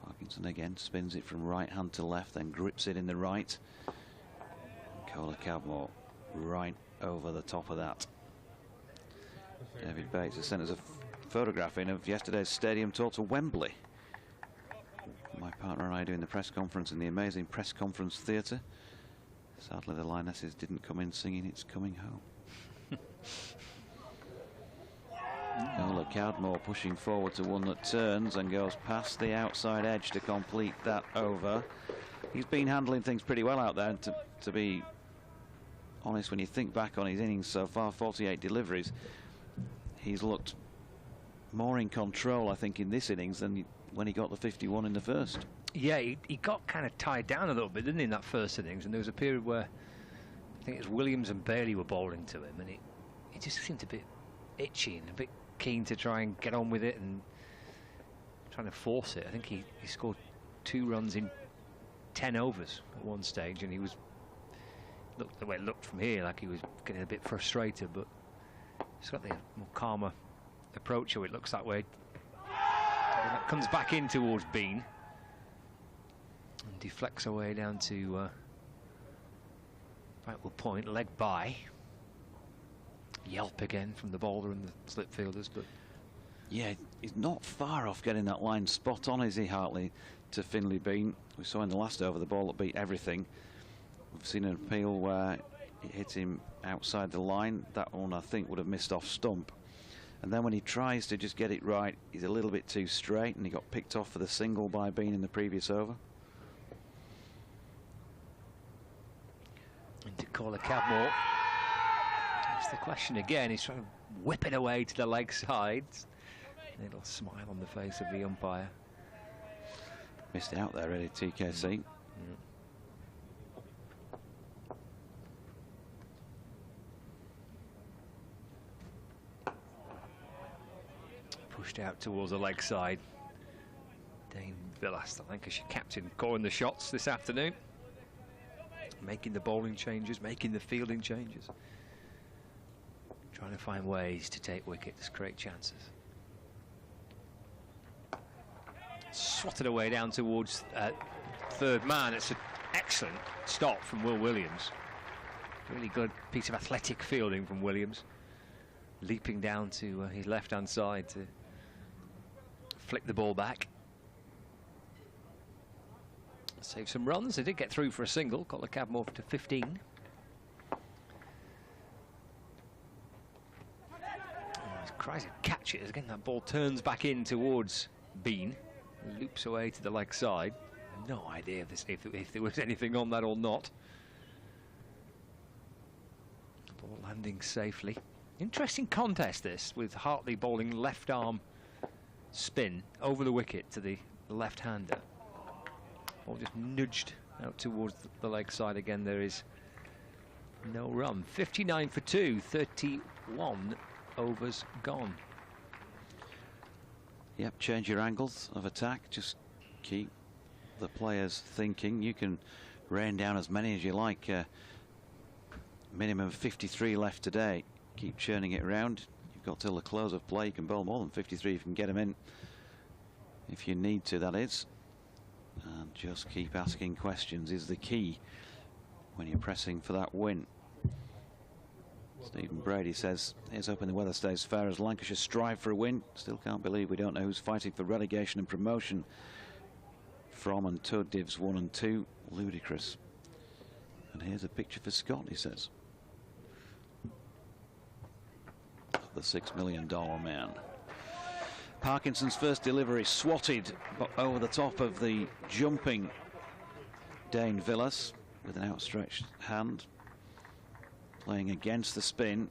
Parkinson again spins it from right hand to left, then grips it in the right. Kola Cadmore right over the top of that. David Bates has sent us a photograph in of yesterday's stadium tour to Wembley. My partner and I doing the press conference in the amazing press conference theatre. Sadly, the Lionesses didn't come in singing "It's Coming Home." Kola Cadmore pushing forward to one that turns and goes past the outside edge to complete that over. He's been handling things pretty well out there, to be honest. When you think back on his innings so far, 48 deliveries, he's looked more in control, I think, in this innings than when he got the 51 in the first. Yeah, he got kind of tied down a little bit, didn't he, in that first innings? And there was a period where I think it was Williams and Bailey were bowling to him, and he just seemed a bit itchy and a bit keen to try and get on with it and trying to force it. I think he scored 2 runs in 10 overs at one stage, and he was, the way it looked from here, like he was getting a bit frustrated, but he's got the more calmer approach, or it looks that way. And that comes back in towards Bean and deflects away down to backward point, leg by. Yelp again from the bowler and the slip fielders, but yeah, he's not far off getting that line spot on, is he, Hartley, to Finlay Bean? We saw in the last over the ball that beat everything. We've seen an appeal where it hit him outside the line. That one, I think, would have missed off stump. And then when he tries to just get it right, he's a little bit too straight, and he got picked off for the single by Bean in the previous over. Into Kola Cadmore. That's the question again. He's trying to whip it away to the leg side. A little smile on the face of the umpire. Missed it out there, really, TKC. Pushed out towards the leg side. Dane Villas, the Lancashire captain, calling the shots this afternoon. Making the bowling changes, making the fielding changes. Trying to find ways to take wickets, create chances. Swatted away down towards third man. It's an excellent stop from Will Williams. Really good piece of athletic fielding from Williams. Leaping down to his left-hand side to flick the ball back. Save some runs. They did get through for a single. Kola Cadmore to 15. Tries to catch it again. That ball turns back in towards Bean, loops away to the leg side. No idea if there was anything on that or not. landing safely. Interesting contest this, with Hartley bowling left arm spin over the wicket to the left-hander. Ball just nudged out towards the leg side again. There is no run. 59 for 2, 31 overs gone. Yep, change your angles of attack. Just keep the players thinking. You can rain down as many as you like. Minimum 53 left today. Keep churning it around. You've got till the close of play. You can bowl more than 53 if you can get them in. If you need to, that is. And just keep asking questions is the key when you're pressing for that win. Stephen Brady says, here's hoping the weather stays fair as Lancashire strive for a win. Still can't believe we don't know who's fighting for relegation and promotion from and to Divs 1 and 2. Ludicrous. And here's a picture for Scott, he says. The $6 million man. Parkinson's first delivery swatted over the top of the jumping Dane Villas with an outstretched hand, playing against the spin.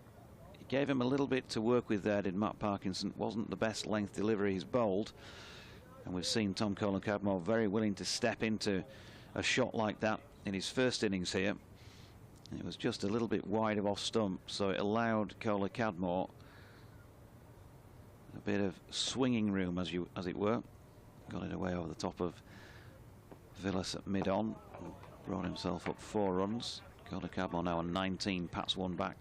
He gave him a little bit to work with there, did Matt Parkinson. Wasn't the best length delivery he's bowled, and we've seen Tom Kohler-Cadmore very willing to step into a shot like that in his first innings here. It was just a little bit wide of off stump, so it allowed Kohler-Cadmore a bit of swinging room, as it were. Got it away over the top of Villas at mid-on, brought himself up 4 runs. Kohler-Cadmore now on 19, Pat's 1 back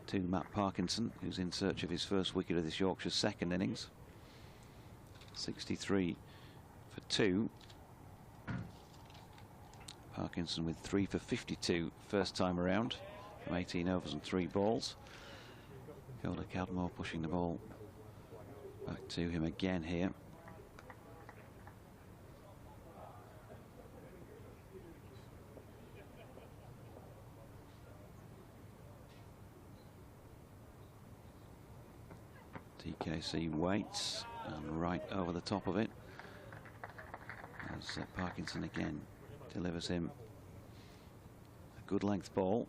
to Matt Parkinson, who's in search of his first wicket of this Yorkshire second innings. 63 for 2. Parkinson with 3 for 52 first time around from 18 overs and 3 balls. Kohler-Cadmore pushing the ball back to him again here. TKC waits and right over the top of it as Parkinson again delivers him a good length ball.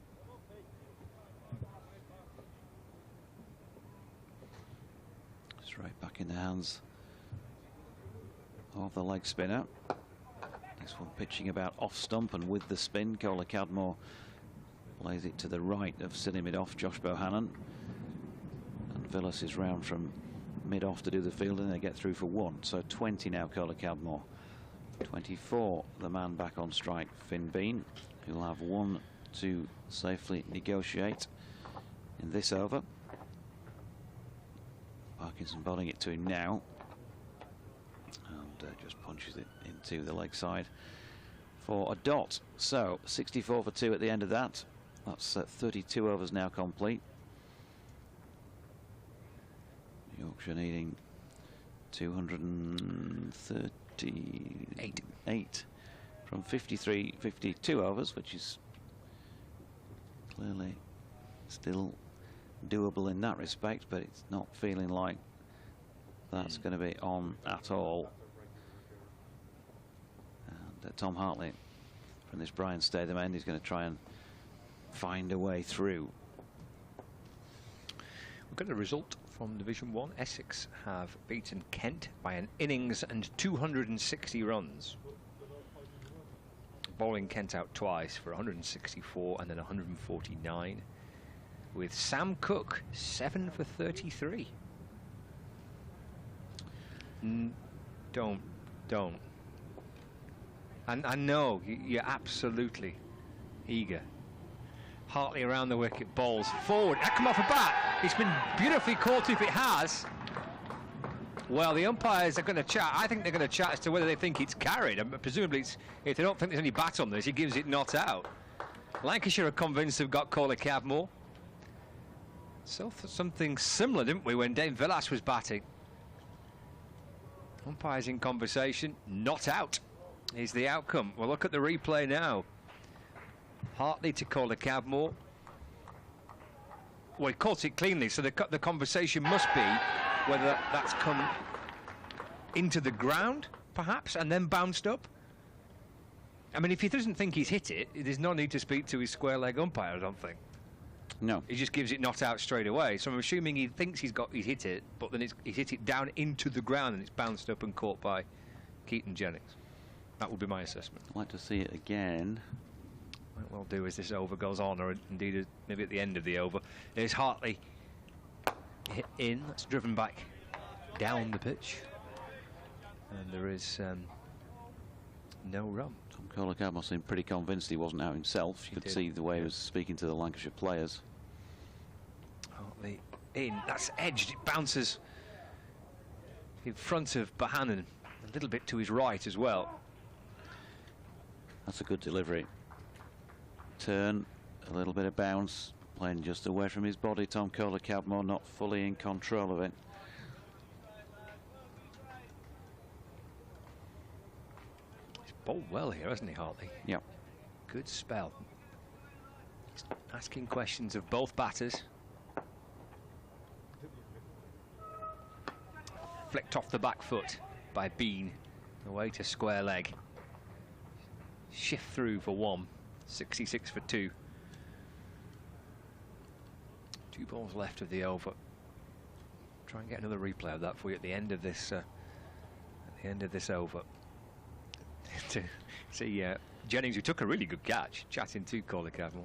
Straight back in the hands of the leg spinner. This one pitching about off stump and with the spin. Kohler-Cadmore plays it to the right of silly mid-off Josh Bohannon. And Villas is round from mid-off to do the field, and they get through for 1. So 20 now, Kohler-Cadmore. 24, the man back on strike, Finn Bean, who'll have 1 to safely negotiate in this over. Parkinson bowling it to him now, and just punches it into the leg side for a dot. So 64 for 2 at the end of that. That's 32 overs now complete. Yorkshire needing 238 from 52 overs, which is clearly still doable in that respect, but it's not feeling like that's going to be on at all. And Tom Hartley from this Brian Statham end is going to try and find a way through. We've got a result from Division 1. Essex have beaten Kent by an innings and 260 runs. Bowling Kent out twice for 164 and then 149. With Sam Cook 7 for 33. Don't. And I know you're absolutely eager. Hartley around the wicket, balls forward. That come off a bat. It's been beautifully caught if it has. Well, the umpires are going to chat. I think they're going to chat as to whether they think it's carried. And presumably, if they don't think there's any bat on this, he gives it not out. Lancashire are convinced they've got Kohler-Cadmore. So something similar, didn't we, when Dane Villas was batting? Umpires in conversation, not out is the outcome. Well, look at the replay now. Hartley to Kohler-Cadmore. Well, he caught it cleanly, so the conversation must be whether that's come into the ground, perhaps, and then bounced up. I mean, if he doesn't think he's hit it, there's no need to speak to his square leg umpire, I don't think. No. He just gives it not out straight away. So I'm assuming he thinks he's hit it, but then he's hit it down into the ground and it's bounced up and caught by Keaton Jennings. That would be my assessment. I'd like to see it again. Might well do as this over goes on, or indeed maybe at the end of the over. There's Hartley hit in. That's driven back down the pitch. And there is no run. Tom Kohler-Cadmore seemed pretty convinced he wasn't out himself. You could see the way he was speaking to the Lancashire players. Hartley in. That's edged. It bounces in front of Bohannon. A little bit to his right as well. That's a good delivery. Turn, a little bit of bounce, playing just away from his body. Tom Kohler-Cadmore not fully in control of it. He's bowled well here, hasn't he, Hartley? Yep. Good spell. He's asking questions of both batters. Flicked off the back foot by Bean, away to square leg. Shift through for 1, 66 for 2. 2 balls left of the over. Try and get another replay of that for you at the end of this. Over. To see Jennings, who took a really good catch, chatting to Kohler-Cadmore.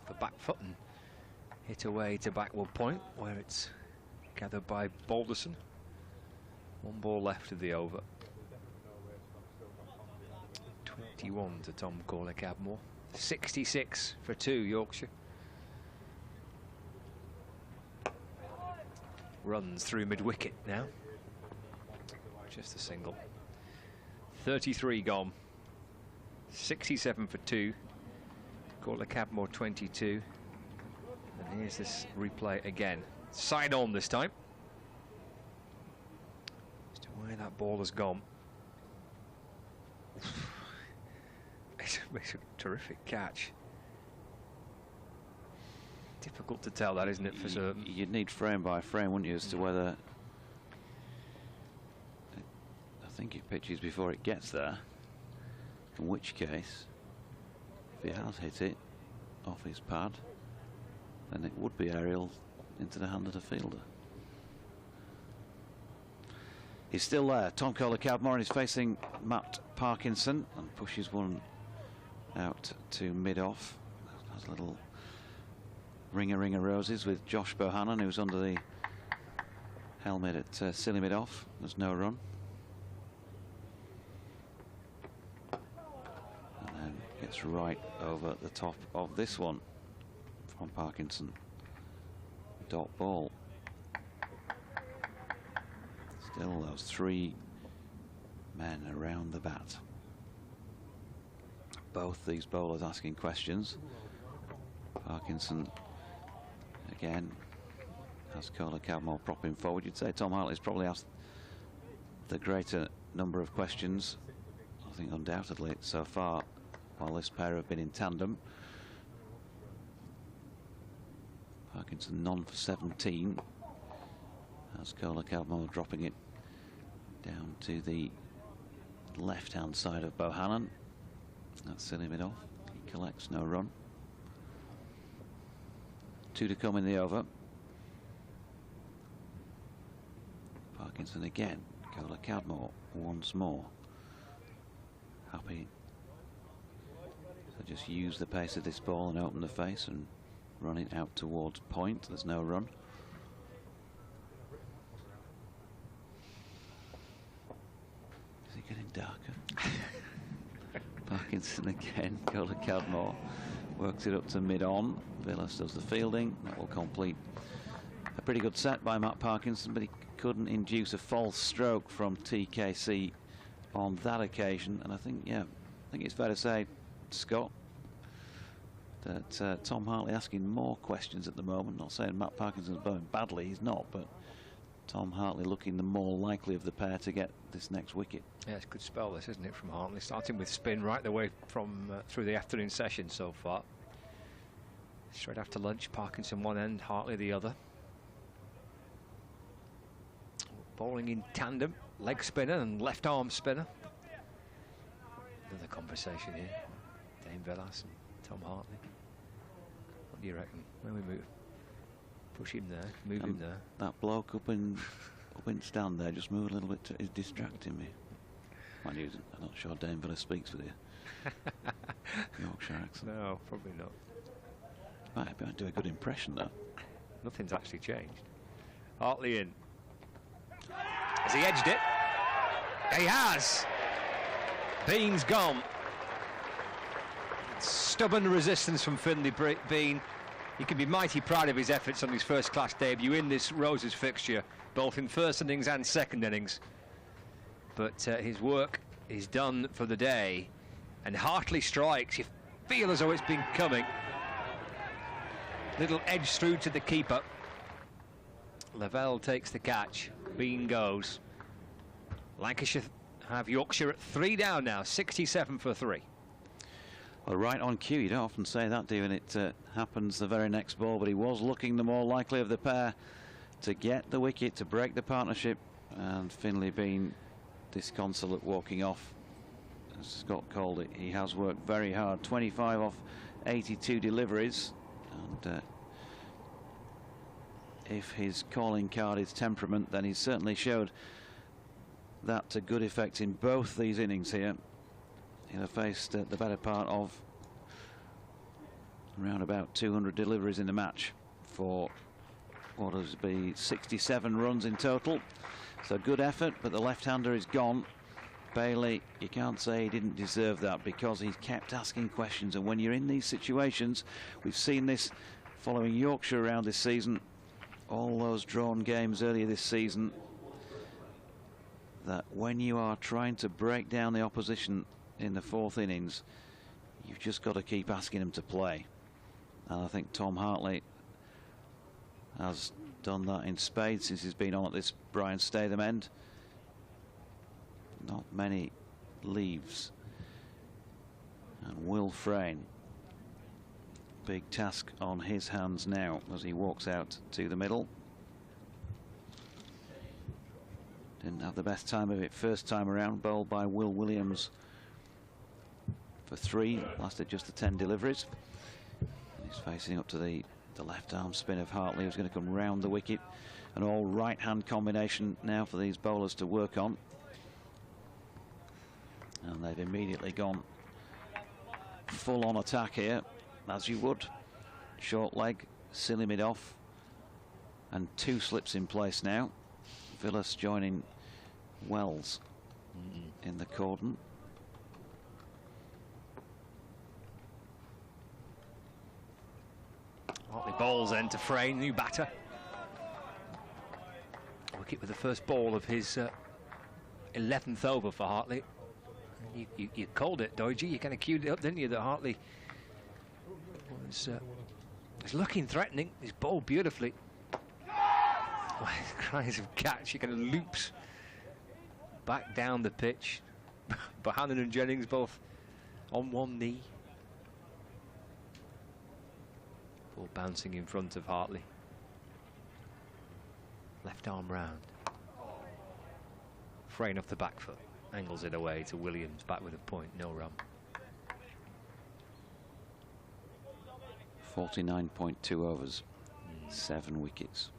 The back foot and hit away to backward point, where it's gathered by Balderson. 1 ball left of the over. 21 to Tom Kohler-Cadmore. 66 for 2, Yorkshire. Runs through mid-wicket now. Just a single. 33 gone. 67 for 2. Kohler-Cadmore 22. And here's this replay again. Side on this time. Where that ball has gone. It's a terrific catch. Difficult to tell that, isn't it, for certain? You'd need frame by frame, wouldn't you, as to whether... I think it pitches before it gets there. In which case, if he has hit it off his pad, then it would be aerial into the hand of the fielder. He's still there. Tom Kohler-Cadmore is facing Matt Parkinson and pushes one out to mid-off. Has a little ring of roses with Josh Bohannon, who's under the helmet at silly mid-off. There's no run. And then gets right over the top of this one from Parkinson. Dot ball. Still those 3 men around the bat. Both these bowlers asking questions. Parkinson again has Kohler-Cadmore propping forward. You'd say Tom Hartley's probably asked the greater number of questions, I think undoubtedly so far, while this pair have been in tandem. Parkinson none for 17. As Kohler-Cadmore dropping it down to the left-hand side of Bohannon. That's silly mid-off. He collects no run. 2 to come in the over. Parkinson again. Kohler-Cadmore once more. Happy to just use the pace of this ball and open the face and run it out towards point. There's no run. Is it getting darker? Parkinson again. Kohler-Cadmore works it up to mid-on. Villas does the fielding. That will complete a pretty good set by Matt Parkinson, but he couldn't induce a false stroke from TKC on that occasion. And I think it's fair to say, Scott, that Tom Hartley asking more questions at the moment. Not saying Matt Parkinson's bowling badly, he's not, but Tom Hartley looking the more likely of the pair to get this next wicket. Yeah, it's a good spell this, isn't it, from Hartley, starting with spin right the way from through the afternoon session so far. Straight after lunch, Parkinson one end, Hartley the other. Bowling in tandem, leg spinner and left arm spinner. Another conversation here. Dame Velas and Tom Hartley. What do you reckon? Where we move? Push him there, move him there. That bloke up in stand there, just move a little bit. Is distracting me. I'm not sure Dame Velas speaks with you. Yorkshire accent. No, probably not. Might do a good impression though. Nothing's actually changed. Hartley in. Has he edged it? He has! Bean's gone. Stubborn resistance from Finley Bean. He can be mighty proud of his efforts on his first-class debut in this Roses fixture, both in first innings and second innings. But his work is done for the day. And Hartley strikes. You feel as though it's been coming. Little edge through to the keeper. Lavelle takes the catch. Bean goes. Lancashire have Yorkshire at 3 down now, 67 for 3. Well, right on cue. You don't often say that, do you? And it happens the very next ball, but he was looking the more likely of the pair to get the wicket, to break the partnership, and Finley Bean disconsolate walking off. As Scott called it, he has worked very hard. 25 off 82 deliveries, and if his calling card is temperament, then he's certainly showed that to good effect in both these innings here. He'll have faced the better part of around about 200 deliveries in the match for what has been 67 runs in total. So good effort, but the left-hander is gone. Bailey, you can't say he didn't deserve that, because he's kept asking questions, and when you're in these situations, we've seen this following Yorkshire around this season, all those drawn games earlier this season, that when you are trying to break down the opposition in the fourth innings, you've just got to keep asking them to play. And I think Tom Hartley has done that in spades since he's been on at this Brian Statham end. Not many leaves. And Will Frayne, big task on his hands now as he walks out to the middle. Didn't have the best time of it first time around, bowled by Will Williams for 3, lasted just the 10 deliveries. And he's facing up to the left arm spin of Hartley, who's going to come round the wicket. An all right hand combination now for these bowlers to work on. And they've immediately gone full on attack here, as you would. Short leg, silly mid off, and 2 slips in place now. Villas joining Wells in the cordon. Hartley bowls then to Frayne, new batter. Wicket with the first ball of his 11th over for Hartley. You called it, Doige. You kind of queued it up, didn't you, that Hartley was looking threatening. He's bowled beautifully. Cries of catch. He kind of loops back down the pitch. Bohannon and Jennings both on one knee. Ball bouncing in front of Hartley. Left arm round. Frayne off the back foot. Angles it away to Williams, back with a point, no run. 49.2 overs, 7 wickets.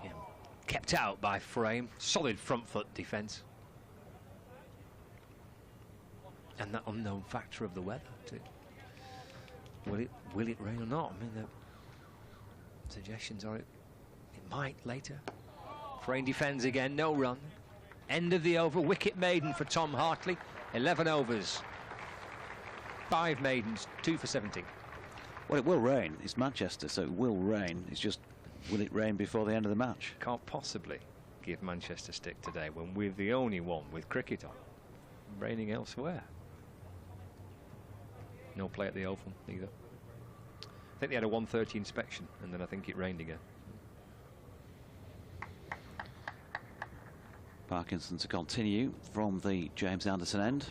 Yeah. Kept out by Frayne, solid front foot defence. And that unknown factor of the weather too. Will it rain or not? I mean, the suggestions are it might later. Frayne defends again, no run. End of the over, wicket maiden for Tom Hartley. 11 overs, 5 maidens, 2 for 17. Well, it will rain. It's Manchester, so it will rain. It's just, will it rain before the end of the match? Can't possibly give Manchester stick today when we're the only one with cricket on. Raining elsewhere. No play at the Oval either. I think they had a 1:30 inspection, and then I think it rained again. Parkinson to continue from the James Anderson end.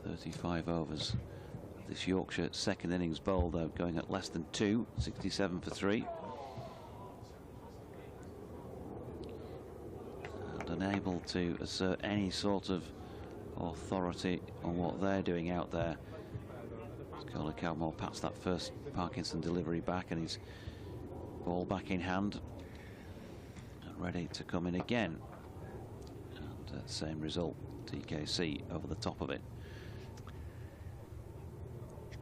35 overs this Yorkshire second innings bowl, though, going at less than 2, 67 for 3. And unable to assert any sort of authority on what they're doing out there. Colin Cowmore pats that first Parkinson delivery back, and his ball back in hand and ready to come in again. And same result, TKC over the top of it.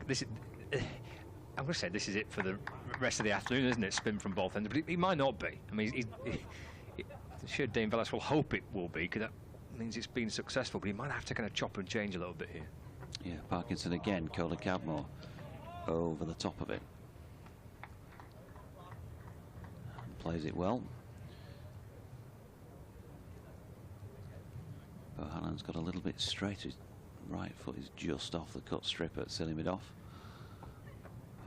This is, I'm going to say this is it for the rest of the afternoon, isn't it? Spin from both ends, but it might not be. I mean, sure, Dane Velez will hope it will be, because that means it's been successful, but he might have to kind of chop and change a little bit here. Yeah, Parkinson again, Colin Cowmore over the top of it. And plays it well. Bohannon's got a little bit straight. His right foot is just off the cut strip at silly mid-off.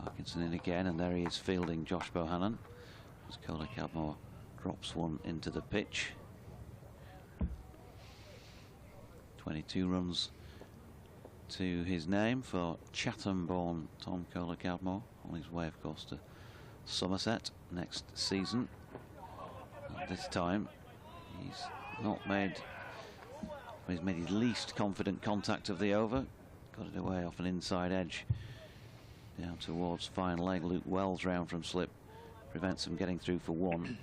Parkinson in again, and there he is fielding Josh Bohannon as Colin Cowmore drops one into the pitch. 22 runs to his name for Chatham-born Tom Colin Cowmore, on his way, of course, to Somerset next season. And this time, he's made his least confident contact of the over. Got it away off an inside edge down towards fine leg. Luke Wells round from slip prevents him getting through for 1.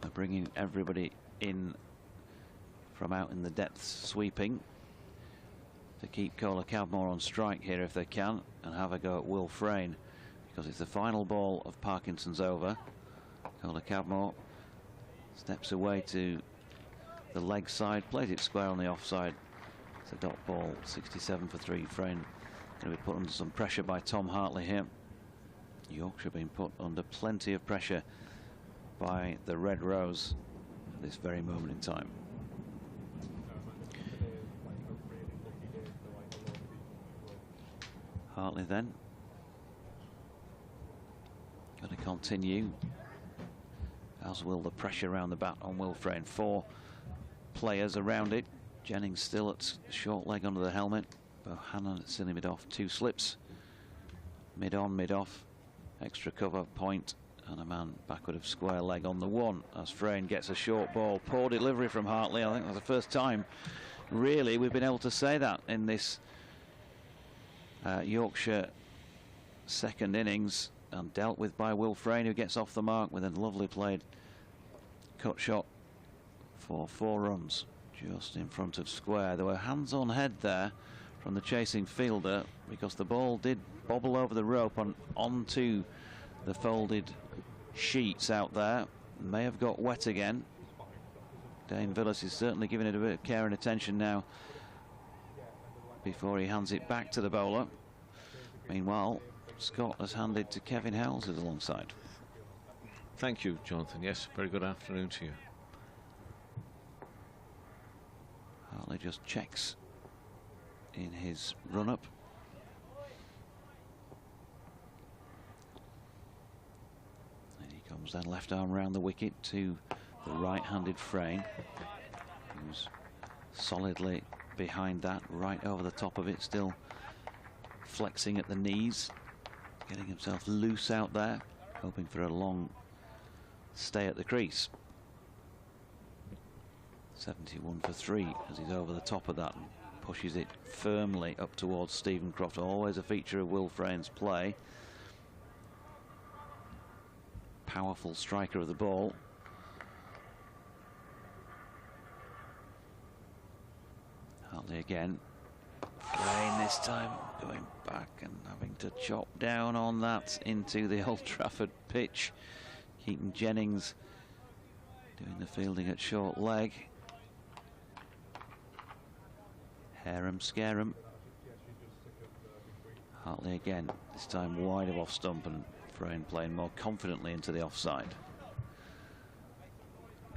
They're bringing everybody in from out in the depths, sweeping to keep Colin Cowmore on strike here if they can, and have a go at Will Frayne, because it's the final ball of Parkinson's over. Colin Cowmore steps away to the leg side, plays it square on the offside. It's a dot ball, 67 for 3. Frayne going to be put under some pressure by Tom Hartley here. Yorkshire being put under plenty of pressure by the Red Rose at this very moment in time. Hartley then going to continue, as will the pressure around the bat on Will Frayne. 4 players around it. Jennings still at short leg under the helmet. Bohannon at silly mid-off, 2 slips. Mid-on, mid-off, extra cover, point, and a man backward of square leg on the 1 as Frayne gets a short ball. Poor delivery from Hartley. I think that's the first time really we've been able to say that in this Yorkshire second innings, and dealt with by Will Frayne, who gets off the mark with a lovely played cut shot for 4 runs just in front of square. There were hands on head there from the chasing fielder, because the ball did bobble over the rope onto the folded sheets out there. May have got wet again. Dane Velez is certainly giving it a bit of care and attention now before he hands it back to the bowler. Meanwhile, Scott has handed to Kevin Houses alongside. Thank you, Jonathan. Yes, very good afternoon to you. Hartley just checks in his run-up. And he comes then left arm round the wicket to the right-handed Frayne, who's solidly behind that, right over the top of it, still flexing at the knees, getting himself loose out there, hoping for a long stay at the crease. 71 for 3 as he's over the top of that and pushes it firmly up towards Stephen Croft. Always a feature of Will Frayne's play. Powerful striker of the ball. Hartley again. Frayne this time going back and having to chop down on that into the Old Trafford pitch. Keaton Jennings doing the fielding at short leg. Harem scarum. Hartley again, this time wide of off stump, and Frayne playing more confidently into the offside.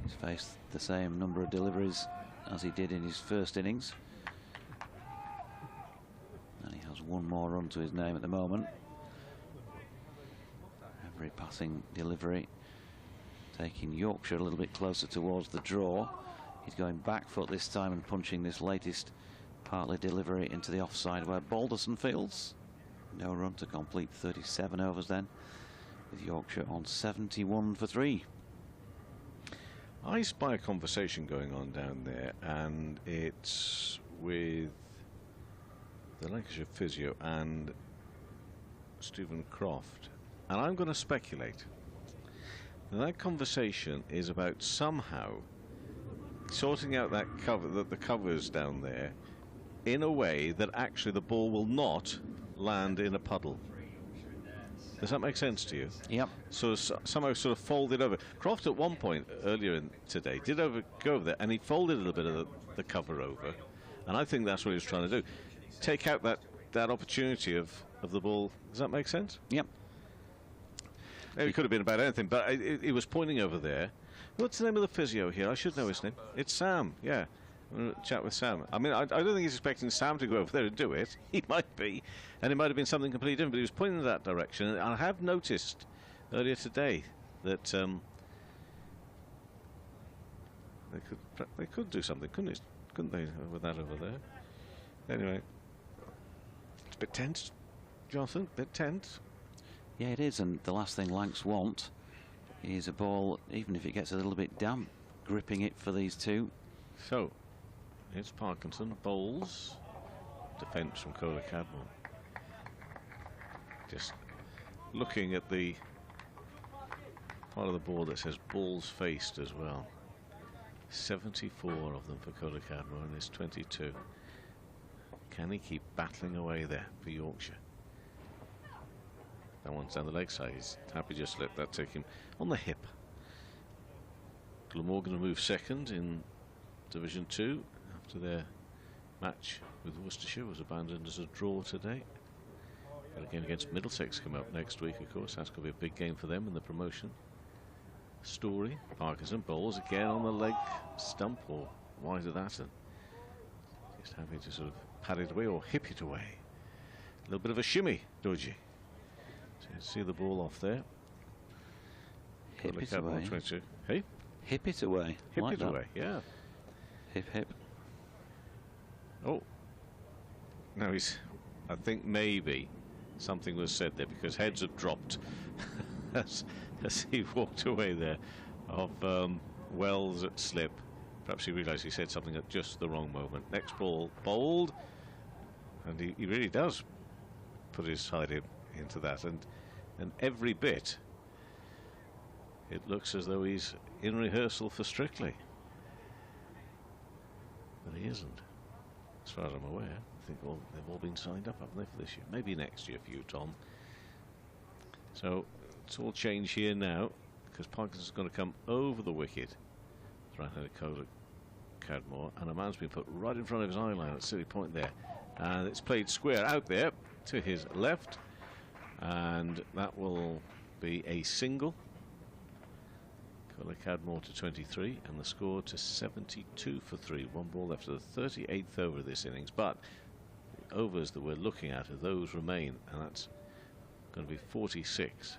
He's faced the same number of deliveries as he did in his first innings. And he has 1 more run to his name at the moment. Every passing delivery taking Yorkshire a little bit closer towards the draw. He's going back foot this time and punching this latest Partly delivery into the offside where Balderson fields. No run to complete 37 overs then, with Yorkshire on 71 for 3. I spy a conversation going on down there, and it's with the Lancashire physio and Stephen Croft. And I'm going to speculate that conversation is about somehow sorting out that cover, the covers down there, in a way that actually the ball will not land in a puddle. Does that make sense to you? Yep. So somehow sort of folded over. Croft at one point earlier today did go over there, and he folded a little bit of the cover over, and I think that's what he was trying to do. Take out that opportunity of the ball. Does that make sense? Yep. It could have been about anything, but it was pointing over there. What's the name of the physio here? I should know his name. It's Sam, yeah. I'm going to chat with Sam. I mean, I don't think he's expecting Sam to go over there and do it. He might be, and it might have been something completely different, but he was pointing in that direction. And I have noticed earlier today that they could do something, couldn't they, with that over there? Anyway, it's a bit tense, Jonathan, a bit tense. Yeah, it is, and the last thing Lancs want is a ball, even if it gets a little bit damp, gripping it for these two. So, it's Parkinson, bowls, defence from Kohler Cadmore. Just looking at the part of the board that says balls faced as well. 74 of them for Kohler Cadmore and his 22. Can he keep battling away there for Yorkshire? That one's down the leg side. He's happy just to let that take him on the hip. Glamorgan will move second in Division 2 after their match with Worcestershire was abandoned as a draw today. Got a game against Middlesex come up next week, of course. That's going to be a big game for them in the promotion. Story, Parkinson bowls again on the leg stump or wide of that, and just having to sort of pad it away or hip it away. A little bit of a shimmy, Doji. So you see the ball off there. Hip it away. 22. Hey? Hip it away. Hip like it that. away, yeah. Hip, hip. Oh. Now I think maybe something was said there because heads have dropped as he walked away there of Wells at slip. Perhaps he realised he said something at just the wrong moment. Next ball, bowled. And he really does put his side into that. And every bit, it looks as though he's in rehearsal for Strictly. But he isn't, as far as I'm aware. I think they've all been signed up, haven't they, for this year? Maybe next year for you, Tom. So it's all change here now, because Parkinson's going to come over the wicket. Right-handed Kohler Cadmore, and a man's been put right in front of his eye line at City Point there. And it's played square out there to his left, and that will be a single. Kohler Cadmore to 23, and the score to 72 for 3. One ball left of the 38th over of this innings, but the overs that we're looking at are those remain, and that's going to be 46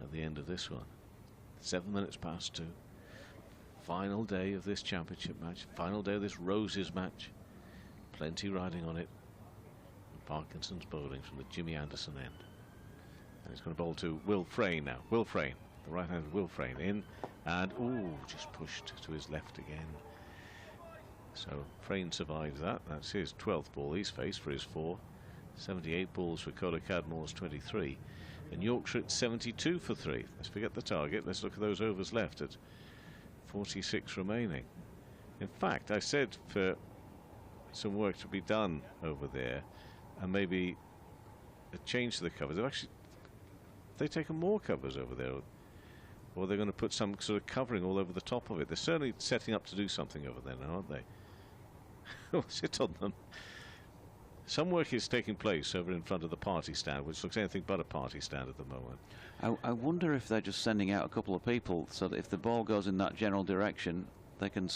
at the end of this one. 7 minutes past 2. Final day of this championship match, final day of this Roses match. Plenty riding on it. Parkinson's bowling from the Jimmy Anderson end. And he's going to bowl to Will Frayne now. Will Frayne, the right-handed Will Frayne in, and ooh, just pushed to his left again. So Frayne survives that. That's his 12th ball he's faced for his 4. 78 balls for Kohler Cadmore's 23. And Yorkshire at 72 for 3. Let's forget the target. Let's look at those overs left at 46 remaining. In fact, I said for some work to be done over there, and maybe a change to the covers. They've taken more covers over there, or they're going to put some sort of covering all over the top of it. They're certainly setting up to do something over there now, aren't they? Sit on them. Some work is taking place over in front of the party stand, which looks anything but a party stand at the moment. I wonder if they're just sending out a couple of people so that if the ball goes in that general direction, they can,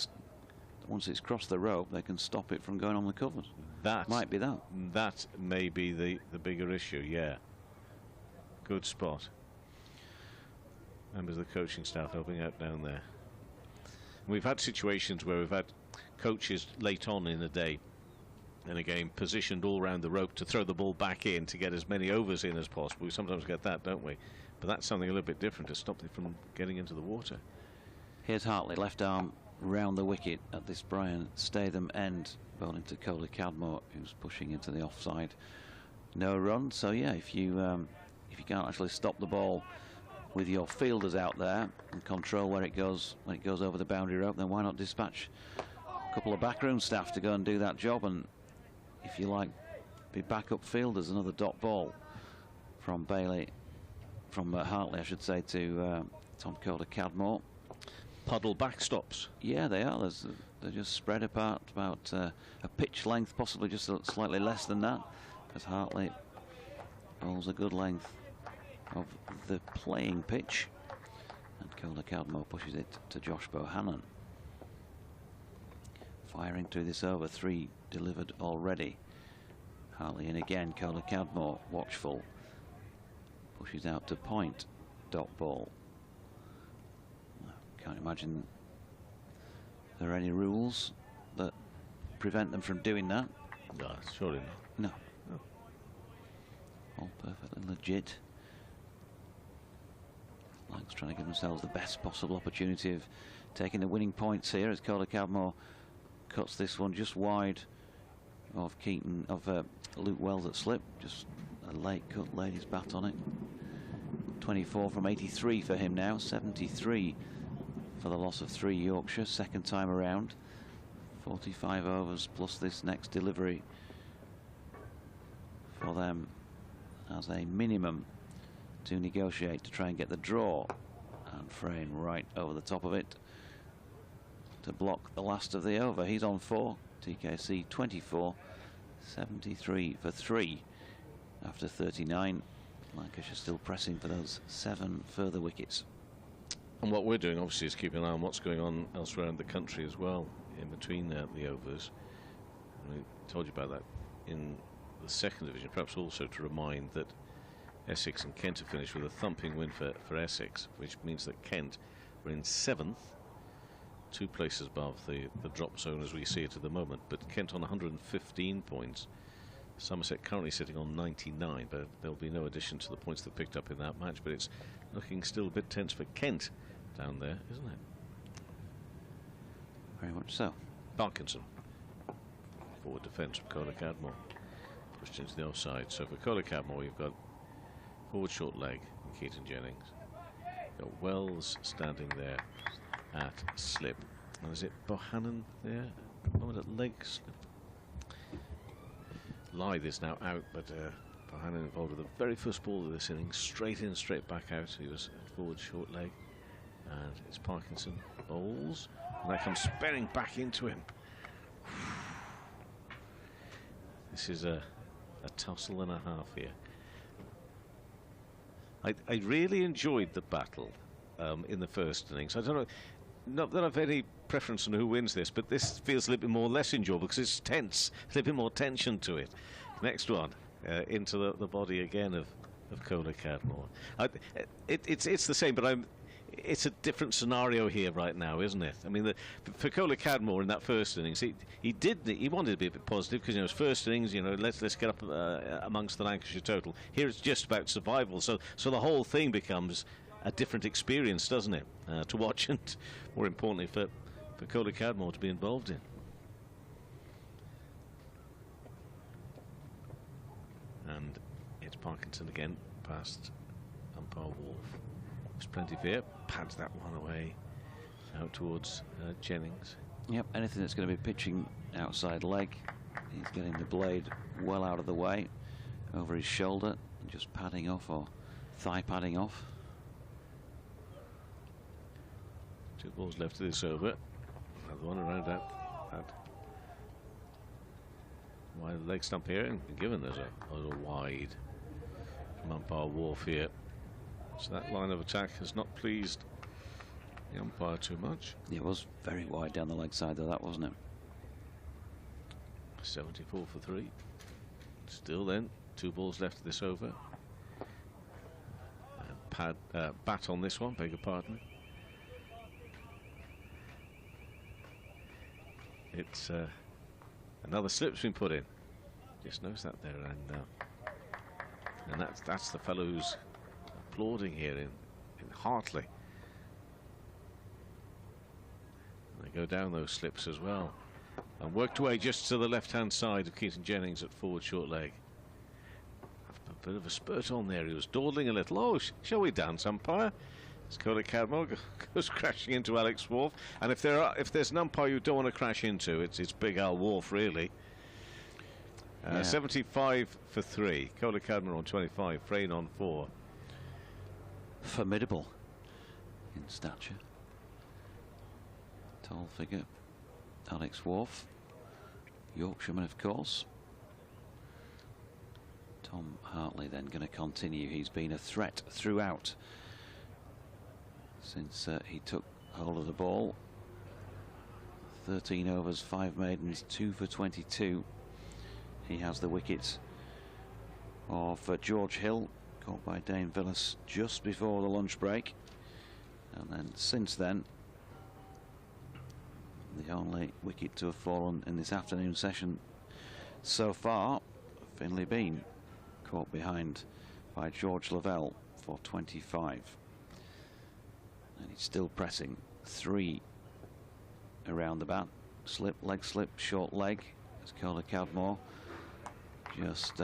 once it's crossed the rope, they can stop it from going on the covers. That might be that. That may be the bigger issue, yeah. Good spot. Members of the coaching staff helping out down there. And we've had situations where we've had coaches late on in the day And again, positioned all round the rope to throw the ball back in to get as many overs in as possible. We sometimes get that, don't we? But that's something a little bit different to stop it from getting into the water. Here's Hartley, left arm round the wicket at this Brian Statham end, bowling to Coley Cadmore, who's pushing into the offside. No run, so yeah, if you can't actually stop the ball with your fielders out there and control where it goes when it goes over the boundary rope, then why not dispatch a couple of backroom staff to go and do that job, and if you like, be backup fielders. Another dot ball from Hartley, I should say, to Tom Calder-Cadmore. Puddle backstops. Yeah, they are. They're just spread apart about a pitch length, possibly just slightly less than that, as Hartley bowls a good length of the playing pitch, and Calder-Cadmore pushes it to Josh Bohannon. Firing through this over, 3 delivered already. Hartley in again, Calder-Cadmore watchful, pushes out to point, dot ball. Can't imagine there are any rules that prevent them from doing that. No, surely not. No. All perfectly legit. Lancashire trying to give themselves the best possible opportunity of taking the winning points here, as Calder-Cadmore cuts this one just wide of Luke Wells at slip. Just a late cut, laid his bat on it. 24 from 83 for him now, 73 for the loss of 3 Yorkshire, second time around. 45 overs plus this next delivery for them as a minimum to negotiate to try and get the draw, and Frayne right over the top of it to block the last of the over. He's on 4, TKC 24, 73 for 3 after 39. Lancashire still pressing for those 7 further wickets. And what we're doing, obviously, is keeping an eye on what's going on elsewhere in the country as well, in between the overs. And we told you about that in the second division, perhaps also to remind that Essex and Kent have finished with a thumping win for Essex, which means that Kent were in 7th, 2 places above the drop zone as we see it at the moment. But Kent on 115 points. Somerset currently sitting on 99, but there'll be no addition to the points they picked up in that match. But it's looking still a bit tense for Kent down there, isn't it? Very much so. Parkinson, forward defence from Calder-Cadmore, pushed into the offside. So for Calder-Cadmore, you've got forward short leg in Keaton Jennings. You've got Wells standing there at slip. And is it Bohannon there? At leg slip. Lyth is now out, but Bohannon involved with the very first ball of this inning, straight in, straight back out. He was at forward short leg, and it's Parkinson bowls, and that comes spinning back into him. This is a tussle and a half here. I really enjoyed the battle in the first innings. I don't know, not that I've any preference on who wins this, but this feels a little bit more less enjoyable because it's tense, a little bit more tension to it. Next one, into the body again of Calder-Cadmore. It's the same, but it's a different scenario here right now, isn't it? I mean, for Calder-Cadmore in that first innings, he wanted to be a bit positive because, you know, his first innings, you know, let's get up amongst the Lancashire total. Here it's just about survival, so the whole thing becomes a different experience, doesn't it, to watch, and more importantly for Calder-Cadmore to be involved in. And it's Parkinson again, past umpire Wolf. There's plenty of here, pads that one away out towards Jennings. Yep, anything that's going to be pitching outside leg, he's getting the blade well out of the way, over his shoulder, and just padding off, or thigh padding off. 2 balls left to this over. Another one around that wide leg stump here, and given there's a little wide from umpire Wharf here. So that line of attack has not pleased the umpire too much. It was very wide down the leg side though, that wasn't it? 74 for 3. Still then, 2 balls left to this over. Bat on this one, beg your pardon. It's another slip's been put in. Just notice that there, and that's the fellow who's applauding here in Hartley. And they go down those slips as well, and worked away just to the left-hand side of Keaton Jennings at forward short leg. A bit of a spurt on there. He was dawdling a little. Oh, shall we dance, umpire? Skoda Cadmore goes crashing into Alex Wharf, and if there's an umpire you don't want to crash into, it's Big Al Wharf, really. 75 for 3. Skoda Cadmore on 25. Frayne on 4. Formidable in stature. Tall figure. Alex Wharf, Yorkshireman, of course. Tom Hartley then going to continue. He's been a threat throughout since he took hold of the ball. 13 overs, 5 maidens, 2 for 22. He has the wickets of George Hill, caught by Dane Villas just before the lunch break. And then since then, the only wicket to have fallen in this afternoon session so far, Finlay Bean, caught behind by George Lavelle for 25. And he's still pressing. 3 around the bat. Slip, leg slip, short leg. As Skoda Cadmore just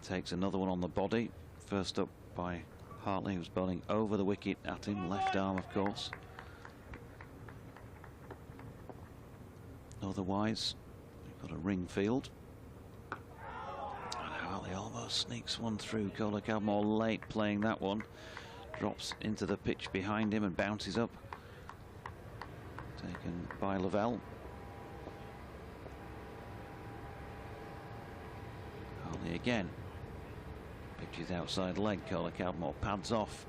takes another one on the body. First up by Hartley, who's bowling over the wicket at him. Left arm, of course. Otherwise, we've got a ring field. And Hartley almost sneaks one through. Skoda Cadmore late playing that one. Drops into the pitch behind him and bounces up. Taken by Lavelle. Hartley again. Pitches outside leg. Skoda Cadmore pads off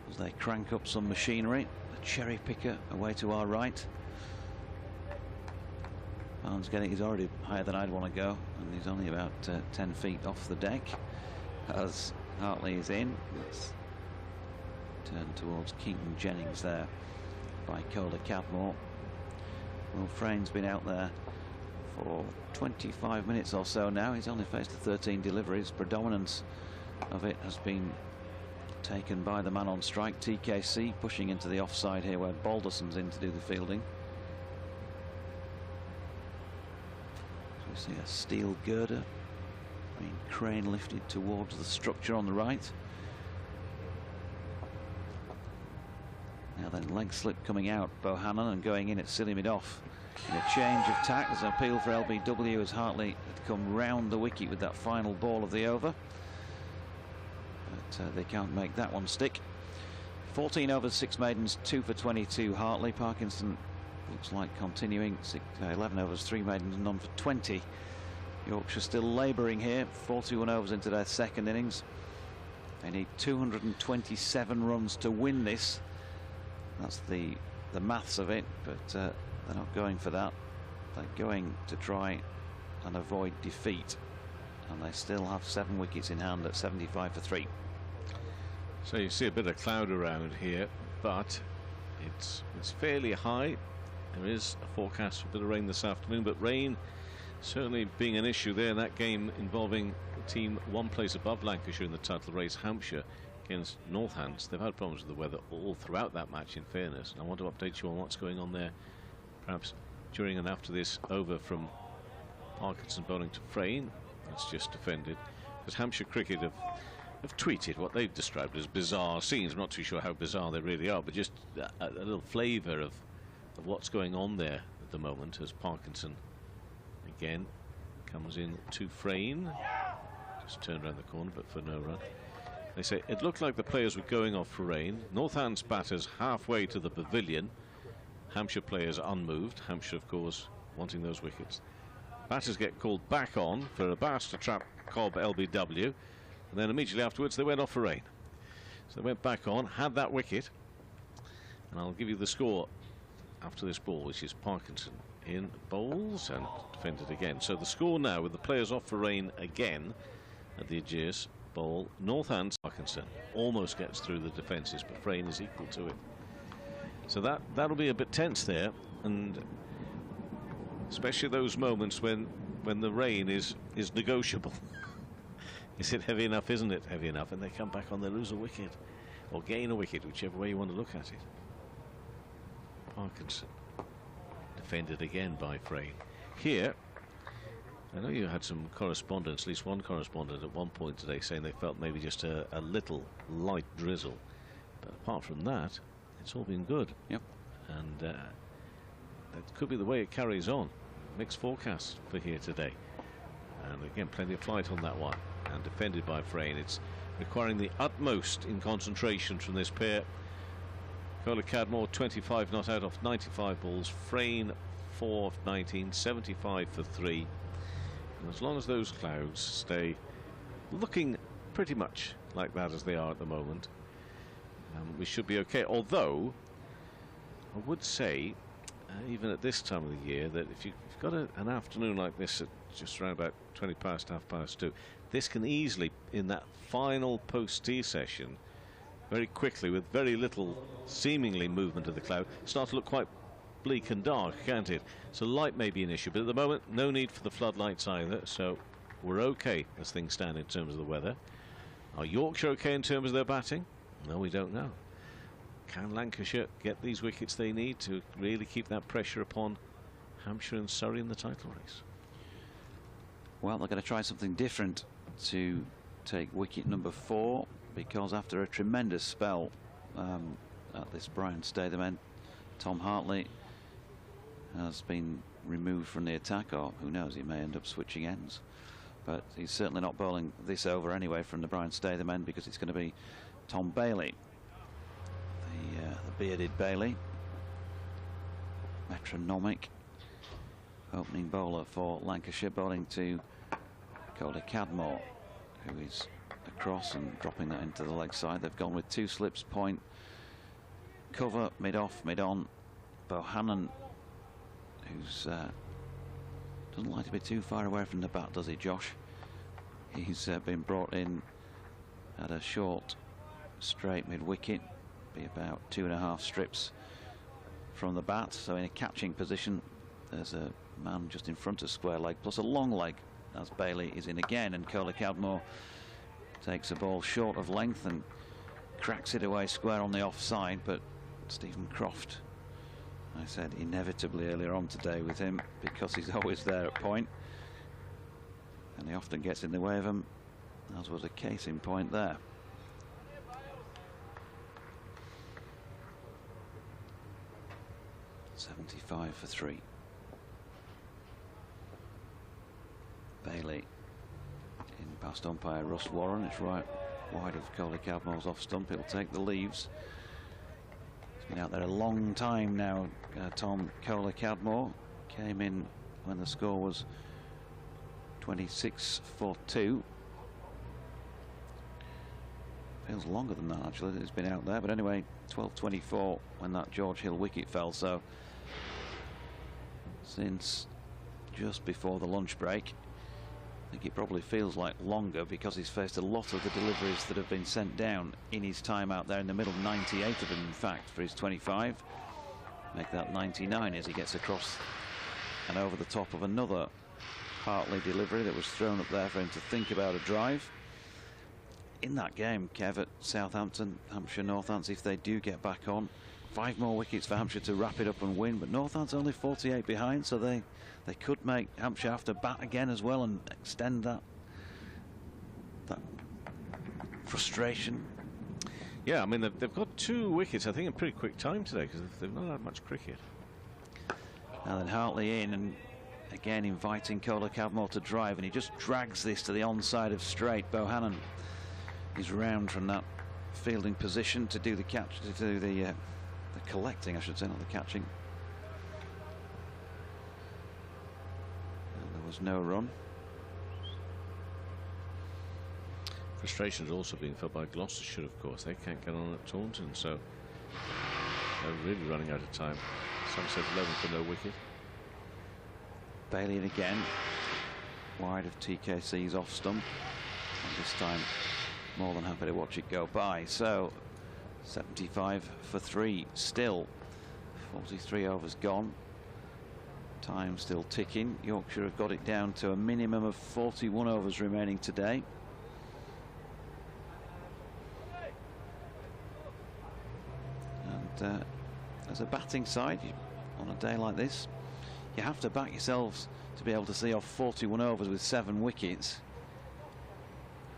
as they crank up some machinery. A cherry picker away to our right. Barnes he's already higher than I'd want to go, and he's only about 10 feet off the deck as Hartley is in. Let's turn towards Keaton Jennings there by Skoda Cadmore. Well, Frayne's been out there for 25 minutes or so now. He's only faced the 13 deliveries. Predominance of it has been taken by the man on strike, TKC, pushing into the offside here where Balderson's in to do the fielding. We see a steel girder being crane lifted towards the structure on the right. Now then, leg slip coming out, Bohannon, and going in at silly mid-off. In a change of tack, there's an appeal for LBW as Hartley had come round the wicket with that final ball of the over. But they can't make that one stick. 14 overs, 6 maidens, 2 for 22. Hartley. Parkinson looks like continuing. 11 overs, 3 maidens, none for 20. Yorkshire still labouring here. 41 overs into their second innings. They need 227 runs to win this. That's the maths of it, but they're not going for that. They're going to try and avoid defeat, and they still have 7 wickets in hand at 75 for 3. So you see a bit of cloud around here, but it's fairly high. There is a forecast for a bit of rain this afternoon, but rain certainly being an issue there in that game involving the team 1 place above Lancashire in the title race, Hampshire, against Northants. They've had problems with the weather all throughout that match, in fairness, and I want to update you on what's going on there perhaps during and after this over from Parkinson bowling to Frayne. That's just defended, because Hampshire Cricket have tweeted what they've described as bizarre scenes. I'm not too sure how bizarre they really are, but just a little flavour of what's going on there at the moment as Parkinson again comes in to Frayne. Just turned around the corner, but for no run. They say it looked like the players were going off for rain. Northants batters halfway to the pavilion. Hampshire players unmoved. Hampshire, of course, wanting those wickets. Batters get called back on for Abbas to trap Cobb LBW. And then immediately afterwards they went off for rain. So they went back on, had that wicket. And I'll give you the score after this ball, which is Parkinson in bowls and defended again. So the score now with the players off for rain again at the Ageas bowl. Northants Parkinson almost gets through the defences, but Frayne is equal to it. So that'll be a bit tense there, and especially those moments when when the rain is negotiable. Is it heavy enough? Isn't it heavy enough? And they come back on, they lose a wicket or gain a wicket, whichever way you want to look at it. Parkinson defended again by Frayne. Here, I know you had some correspondence, at least one correspondent at one point today, saying they felt maybe just a little light drizzle. But apart from that, it's all been good. Yep. And that could be the way it carries on. Mixed forecast for here today. And again, plenty of flight on that one. And defended by Frayne. It's requiring the utmost in concentration from this pair. Kohler Cadmore 25 not out off 95 balls. Frayne 4 of 19, 75 for 3. And as long as those clouds stay looking pretty much like that as they are at the moment, we should be okay. Although I would say, even at this time of the year, that if you've got an afternoon like this at just around about 20 past, half past 2, this can easily, in that final post-tea session, very quickly, with very little seemingly movement of the cloud, start to look quite bleak and dark, can't it? So light may be an issue, but at the moment, no need for the floodlights either, so we're okay as things stand in terms of the weather. Are Yorkshire okay in terms of their batting? No, we don't know. Can Lancashire get these wickets they need to really keep that pressure upon Hampshire and Surrey in the title race? Well, they're going to try something different to take wicket number 4, because after a tremendous spell at this Brian Statham end, Tom Hartley has been removed from the attack, or who knows, he may end up switching ends. But he's certainly not bowling this over anyway from the Brian Statham end, because it's going to be Tom Bailey, the bearded Bailey, metronomic opening bowler for Lancashire, bowling to Kohler Cadmore, who is across and dropping that into the leg side. They've gone with 2 slips, point, cover, mid-off, mid-on. Bohannon, who's doesn't like to be too far away from the bat, does he, Josh? He's been brought in at a short, straight mid-wicket, be about 2.5 strips from the bat. So in a catching position, there's a man just in front of square leg, plus a long leg, as Bailey is in again, and Kohler Cadmore takes a ball short of length and cracks it away square on the offside. But Stephen Croft, I said inevitably earlier on today with him, because he's always there at point and he often gets in the way of them, as was a case in point there. .75 for 3. Bailey in past umpire Russ Warren. It's right wide of Kohler Cadmore's off stump. He'll take the leaves. He's been out there a long time now, Tom Kohler Cadmore. Came in when the score was 26 for 2. Feels longer than that actually. It's been out there, but anyway, 12:24 when that George Hill wicket fell. So since just before the lunch break, I think it probably feels like longer, because he's faced a lot of the deliveries that have been sent down in his time out there in the middle. 98 of them, in fact, for his 25. Make that 99 as he gets across and over the top of another Hartley delivery that was thrown up there for him to think about a drive. In that game, Kev, at Southampton, Hampshire Northants, if they do get back on, 5 more wickets for Hampshire to wrap it up and win, but Northants only 48 behind, so they could make Hampshire have to bat again as well and extend that frustration. Yeah, I mean, they've got 2 wickets, I think, in pretty quick time today, because they've not had much cricket. Now then Hartley in, and again inviting Kohler Cadmore to drive, and he just drags this to the onside of straight. Bohannon is round from that fielding position to do the catch, to do the collecting, I should say, not the catching. And there was no run. Frustrations also being felt by Gloucestershire, of course. They can't get on at Taunton, so they're really running out of time. Somerset 11 for no wicket. Bailey in again, wide of TKC's off stump, and this time more than happy to watch it go by. So 75 for 3 still. 43 overs gone. Time still ticking. Yorkshire have got it down to a minimum of 41 overs remaining today. And as a batting side, on a day like this, you have to back yourselves to be able to see off 41 overs with 7 wickets.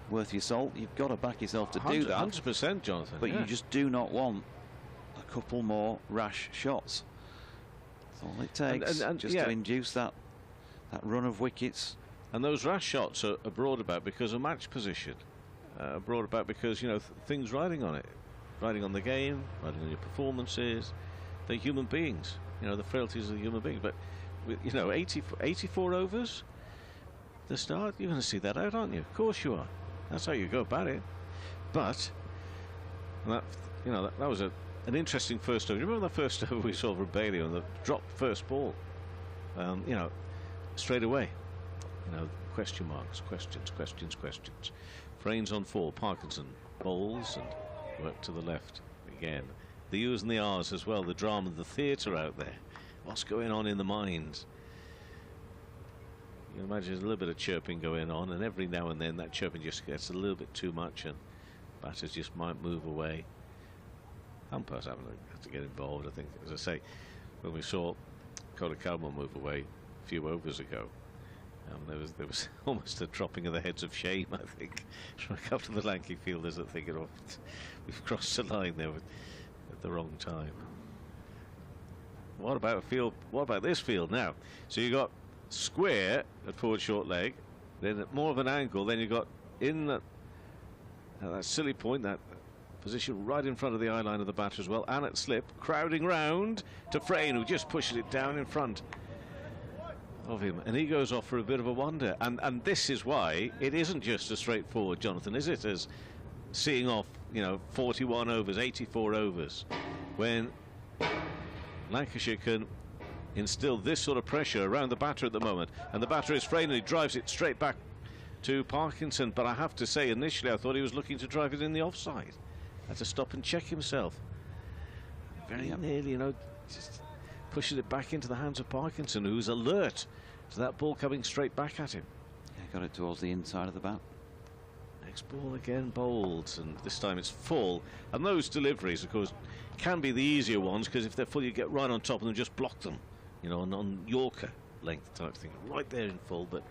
Worth your salt. You've got to back yourself to do that. 100%, Jonathan. But you just do not want a couple more rash shots. That's all it takes, just to induce that run of wickets. And those rash shots are brought about because of match position. Brought about because, you know, things riding on it. Riding on the game, riding on your performances. They're human beings. You know, the frailties of the human beings. But, you know, 84 overs, the start, you're going to see that out, aren't you? Of course you are. That's how you go about it. But, that, you know, that was an interesting first over. You remember the first over we saw from Bailey on the dropped first ball? You know, straight away. You know, question marks, questions. Frains on 4. Parkinson bowls and work to the left again. The U's and the R's as well, the drama, the theatre out there. What's going on in the minds? You can imagine there's a little bit of chirping going on, and every now and then that chirping just gets a little bit too much, and batters just might move away. Umpires have to get involved, I think. As I say, when we saw Cody Caldwell move away a few overs ago, there was almost a dropping of the heads of shame, I think, from a couple of the lanky fielders that thinking, oh, we've crossed the line there at the wrong time. What about a field? What about this field now? So you got square at forward short leg, then at more of an angle, then you got in that silly point, that position right in front of the eye line of the batter as well, and at slip, crowding round to Frain, who just pushes it down in front of him, and he goes off for a bit of a wonder. And this is why it isn't just as straightforward, Jonathan, is it, as seeing off, you know, 41 overs, 84 overs, when Lancashire can instill this sort of pressure around the batter at the moment, and the batter is Frain, and he drives it straight back to Parkinson. But I have to say, initially I thought he was looking to drive it in the offside. Had to stop and check himself. Very nearly, you know, just pushes it back into the hands of Parkinson, who's alert to that ball coming straight back at him. Yeah, got it towards the inside of the bat. Next ball again bowled, and this time it's full. And those deliveries, of course, can be the easier ones, because if they're full, you get right on top of them, just block them, you know, on Yorker length type thing, right there in full. But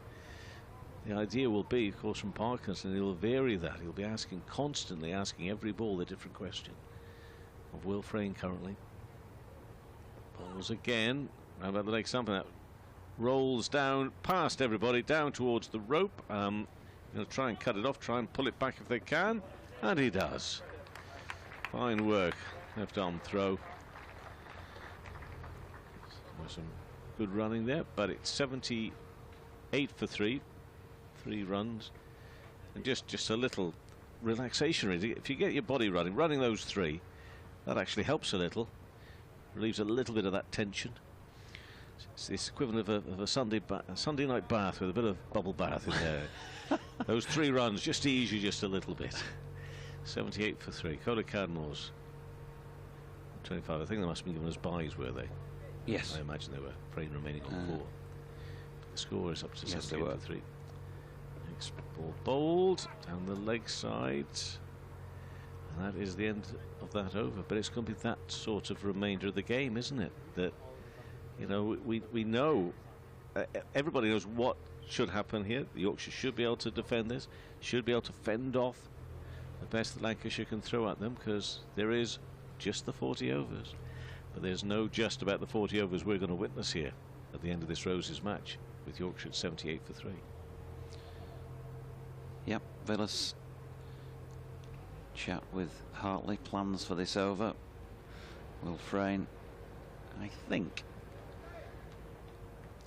the idea will be, of course, from Parkinson, he'll vary that. He'll be constantly asking every ball a different question. Of Will Frain currently. Bowls again. How about the leg something that rolls down past everybody, down towards the rope. He'll try and cut it off, try and pull it back if they can, and he does. Fine work. Left arm throw. There's some good running there, but it's 78 for 3. 3 runs. And just a little relaxation, really. If you get your body running those 3, that actually helps a little. Relieves a little bit of that tension. It's the equivalent of a Sunday night bath with a bit of bubble bath in there. Those 3 runs just ease you just a little bit. 78 for 3. Cody Cadmore's 25. I think they must have been given us byes, were they? Yes. I imagine they were. Frain remaining on 4. The score is up to 78 for 3. Next ball bowled down the leg side. And that is the end of that over. But it's going to be that sort of remainder of the game, isn't it? That, you know, we know, everybody knows what should happen here. The Yorkshire should be able to defend this, should be able to fend off the best that Lancashire can throw at them, because there is just the 40 overs. But there's no just about the 40 overs we're going to witness here at the end of this Roses match, with Yorkshire at 78 for 3. Yep, Villas chat with Hartley, plans for this over. Will Frain, I think,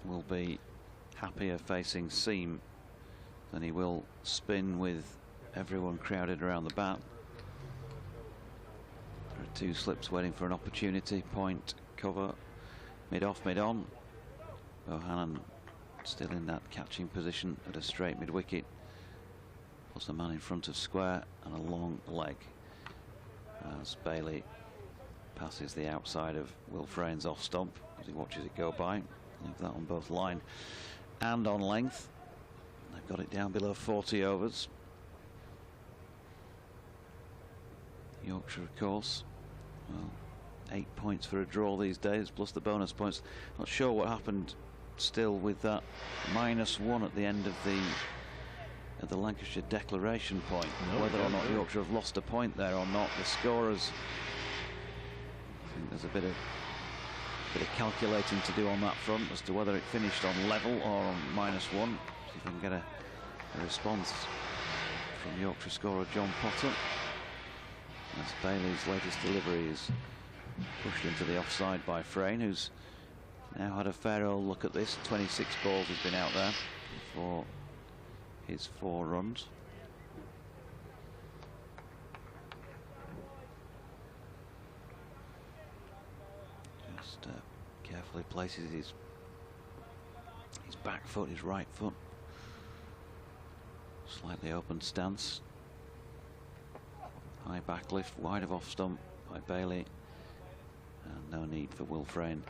will be happier facing seam than he will spin with everyone crowded around the bat. There are 2 slips waiting for an opportunity. Point, cover, mid-off, mid-on. Bohannon still in that catching position at a straight mid-wicket. Plus the man in front of square and a long leg as Bailey passes the outside of Will Frain's off stump as he watches it go by. Leave that on both line and on length. They've got it down below 40 overs. Yorkshire, of course, well, 8 points for a draw these days, plus the bonus points. Not sure what happened still with that -1 at the end of the Lancashire declaration point. Whether or not Yorkshire have lost a point there or not, the scorers, I think there's a bit of calculating to do on that front as to whether it finished on level or on -1. See if we can get a response from Yorkshire scorer John Potter. As Bailey's latest delivery is pushed into the offside by Frayne, who's now had a fair old look at this. 26 balls has been out there for his 4 runs. Just carefully places his back foot, his right foot. Slightly open stance. High back lift, wide of off stump by Bailey. And no need for Will Frayne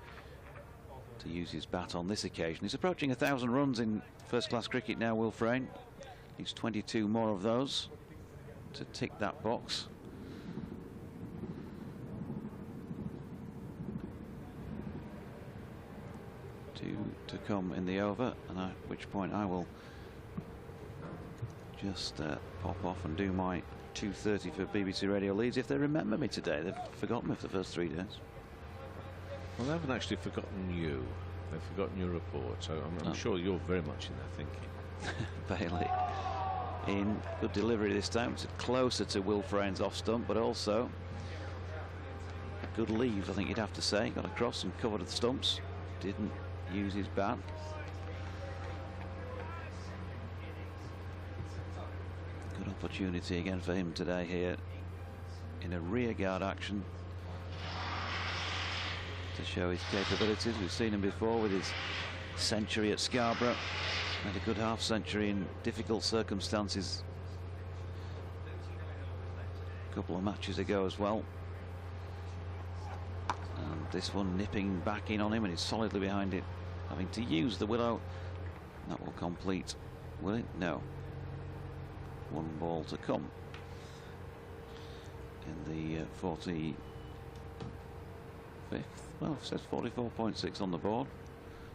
to use his bat on this occasion. He's approaching 1,000 runs in first-class cricket now, Will Frayne. Needs 22 more of those to tick that box. To come in the over, and at which point I will just pop off and do my 2:30 for BBC Radio Leeds if they remember me today. They've forgotten me for the first 3 days. Well, they haven't actually forgotten you. They've forgotten your report, so I'm sure you're very much in their thinking. Bailey in good delivery this time. It's closer to Will Frayne's off stump, but also good leave, I think you'd have to say. Got across and covered the stumps. Didn't use his bat. Good opportunity again for him today here in a rearguard action to show his capabilities. We've seen him before with his century at Scarborough. Had a good half-century in difficult circumstances a couple of matches ago as well. And this one nipping back in on him, and he's solidly behind it, having to use the willow. That will complete, will it? No. 1 ball to come in the 45th. Well, it says 44.6 on the board.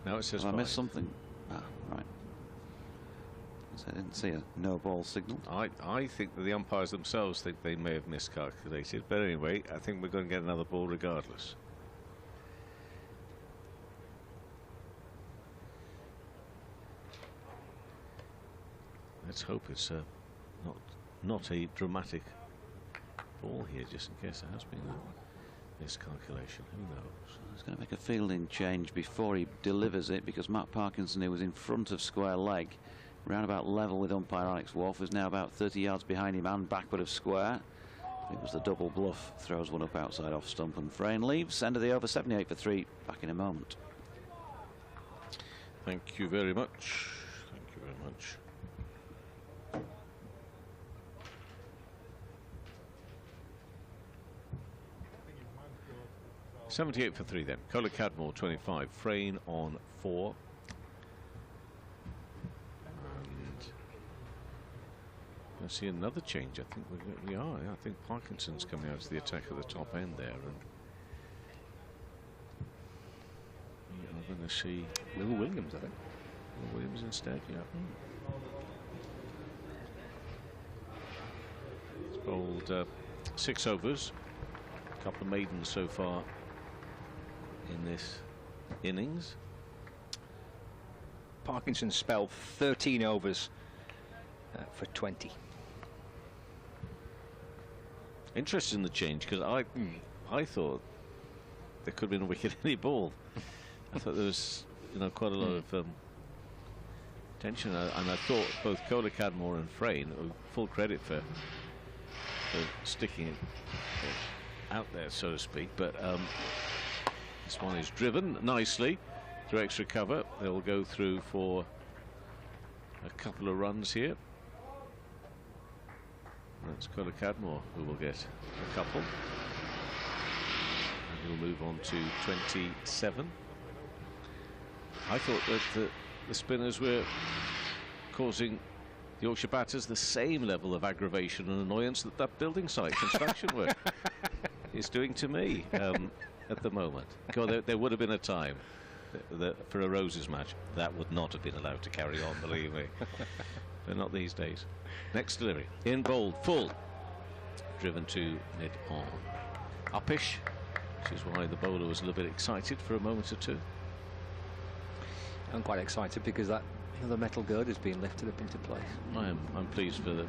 No, it says Have I missed something? Ah, right. So I didn't see a no ball signal. I think that the umpires themselves think they may have miscalculated, but anyway, I think we're going to get another ball regardless. Let's hope it's not a dramatic ball here, just in case there has been a miscalculation. Who knows? He's going to make a fielding change before he delivers it, because Matt Parkinson, who was in front of square leg, round about level with umpire Alex Wolf, is now about 30 yards behind him and backward of square. It was the double bluff. Throws one up outside off stump, and Frayne leaves. End of the over, 78 for 3. Back in a moment. Thank you very much. Thank you very much. $78 for 3 then. Kohler Cadmore 25, Frayne on 4. And I see another change. I think we are. I think Parkinson's coming out to the attack at the top end there, and we are going to see Will Williams, I think. Will Williams instead, yeah. He's bowled 6 overs, a couple of maidens so far in this innings. Parkinson spelled 13 overs for 20. Interested in the change, because I thought there could have been a wicket any ball. I thought there was, quite a lot of tension, and I thought both Kohler Cadmore and Frayne, full credit for sticking it out there, so to speak. But this one is driven nicely through extra cover. They'll go through for a couple of runs here. That's Kohler Cadmore who will get a couple. And he'll move on to 27. I thought that the spinners were causing the Yorkshire batters the same level of aggravation and annoyance that building site construction work is doing to me at the moment. God, there would have been a time for a Roses match that would not have been allowed to carry on, believe me. But not these days. Next delivery, in bold, full, driven to mid-on. Uppish, which is why the bowler was a little bit excited for a moment or two. I'm quite excited because that the metal gird has been lifted up into place. I'm pleased for the.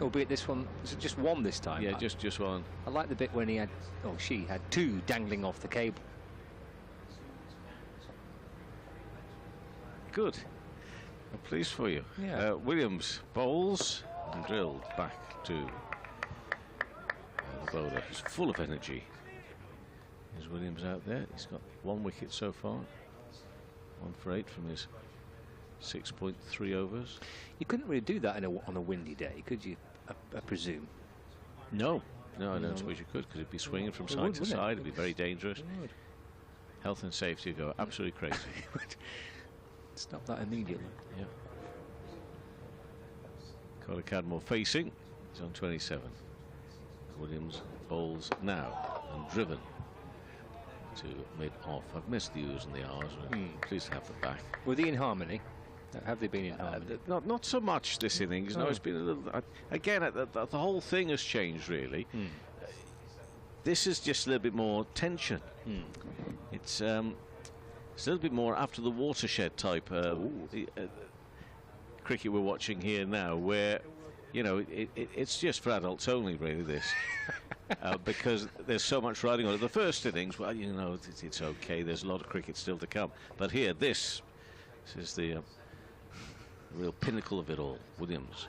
Albeit this one, is it just one this time? Yeah, just one. I like the bit when he had, she had two dangling off the cable. Good. I'm pleased for you. Yeah. Williams bowls and drilled back to the bowler. He's full of energy. There's Williams out there. He's got 1 wicket so far. 1 for 8 from his 6.3 overs. You couldn't really do that on a windy day, could you? I presume. No, I don't suppose you could, because it'd be swinging from side to side. It'd be very dangerous. Health and safety would go absolutely crazy. Stop that immediately. Yeah. Colin Cadmore facing. He's on 27. Williams bowls now and driven to mid-off. I've missed the U's and the R's. Pleased to have them back. Were they in harmony? Have they been in harmony? Not so much this innings. No, it's been a little. Again, the whole thing has changed really. This is just a little bit more tension. It's a little bit more after the watershed type cricket we're watching here now, where it's just for adults only, really. This. Because there's so much riding on it. The first innings, well, it's okay. There's a lot of cricket still to come. But here, this is the real pinnacle of it all. Williams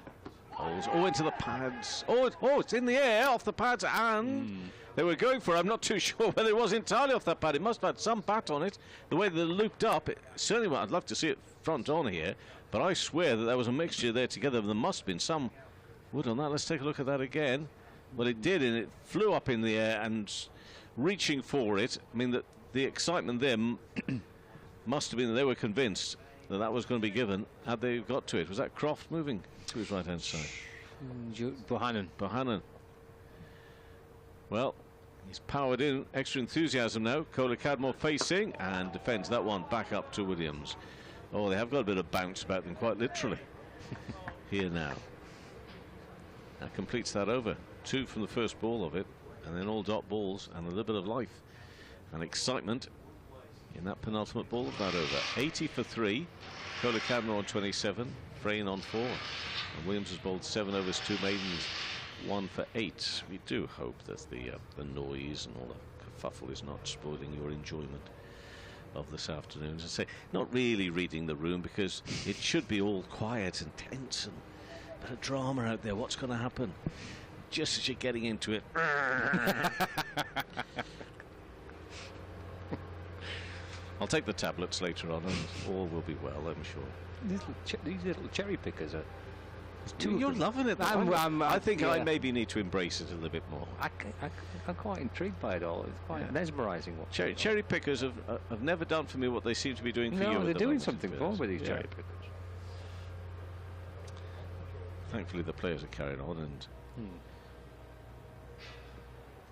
bowls into the pads. It's in the air off the pads, and they were going for it. I'm not too sure whether it was entirely off that pad. It must have had some bat on it. The way they looped up, certainly I'd love to see it front on here, but I swear that there was a mixture there together. There must have been some wood on that. Let's take a look at that again. Well, it did, and it flew up in the air and reaching for it. I mean, the excitement there must have been that they were convinced that was going to be given had they got to it. Was that Croft moving to his right-hand side? Bohannon. Well, he's powered in. Extra enthusiasm now. Colin Cadmore facing and defends that one back up to Williams. Oh, they have got a bit of bounce about them, quite literally. Here now. That completes that over. 2 from the first ball of it, and then all dot balls and a little bit of life and excitement in that penultimate ball of that over. 80 for 3. Colin Cadmore on 27. Frayne on 4. And Williams has bowled 7 overs, 2 maidens, 1 for 8. We do hope that the noise and all the kerfuffle is not spoiling your enjoyment of this afternoon. As I say, not really reading the room, because it should be all quiet and tense and a bit of drama out there. What's going to happen? Just as you're getting into it. I'll take the tablets later on and all will be well, I'm sure. These little cherry pickers are... You're loving it. I think I maybe need to embrace it a little bit more. I'm quite intrigued by it all. It's quite mesmerising. Cherry pickers have never done for me what they seem to be doing for you. No, they're doing something for with these cherry pickers. Thankfully the players are carrying on, and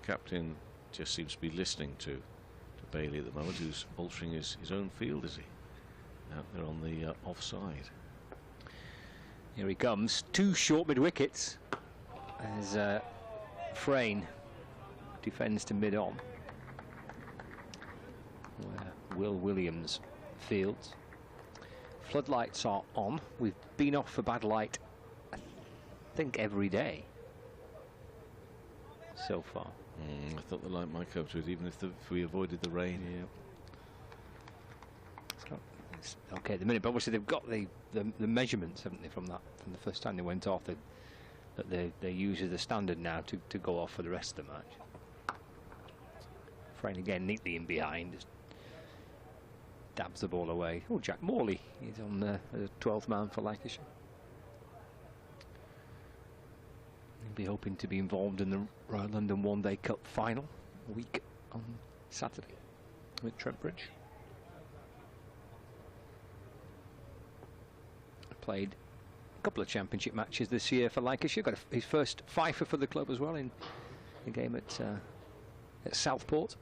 captain just seems to be listening to Bailey at the moment, who's altering his own field, is he? Out there on the offside. Here he comes. 2 short mid-wickets as Frayne defends to mid-on, where Will Williams fields. Floodlights are on. We've been off for bad light, I think, every day so far. I thought the light might come to it, even if we avoided the rain. Yeah. It's okay at the minute, but obviously they've got the measurements, haven't they, from the first time they went off, that they use as the standard now to go off for the rest of the match. Frayne again neatly in behind, just dabs the ball away. Oh, Jack Morley, he's on the 12th man for Lancashire. He'll be hoping to be involved in the Royal London One Day Cup final a week on Saturday. with Trentbridge. Played a couple of championship matches this year for Lancashire. Got his first fifer for the club as well in the game at Southport.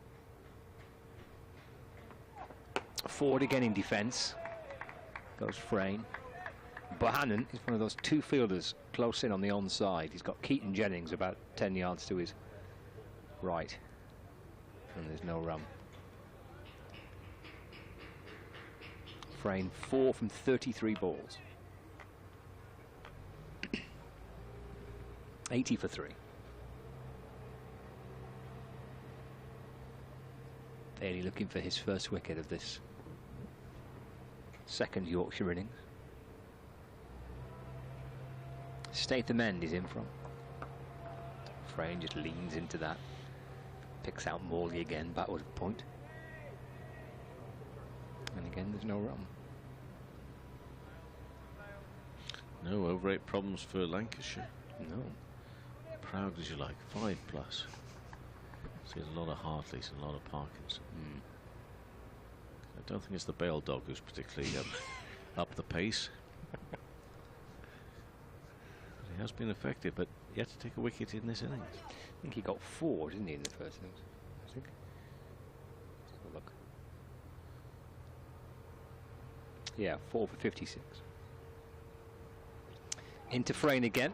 Forward again in defence goes Frayne. Bohannon is one of those two fielders close in on the onside. He's got Keaton Jennings about 10 yards to his right. And there's no run. Frayne 4 from 33 balls. 80 for 3. Bailey looking for his first wicket of this second Yorkshire innings. Statham End is in from. Frayne just leans into that. Picks out Morley again, backward point. And again, there's no run. No over 8 problems for Lancashire. No. Proud as you like, 5+. See a lot of Hartleys and a lot of Parkinson. I don't think it's the Bale dog who's particularly up the pace. He has been effective, but yet to take a wicket in this innings. I think he got 4, didn't he, in the first innings? I think. Let's have a look. Yeah, 4 for 56. Into Frayne again.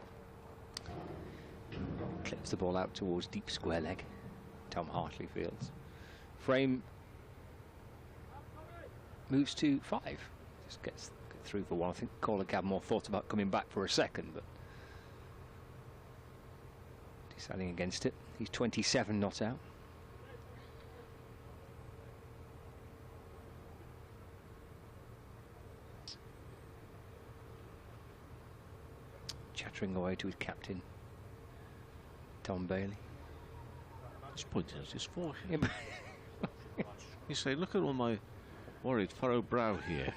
Clips the ball out towards deep square leg. Tom Hartley fields. Frayne moves to 5. Just gets through for 1. I think Caller Cadmore thought about coming back for a second, but deciding against it. He's 27 not out. Chattering away to his captain, Tom Bailey. Just pointing at his forehead. Yeah, you say, look at all my worried furrowed brow here.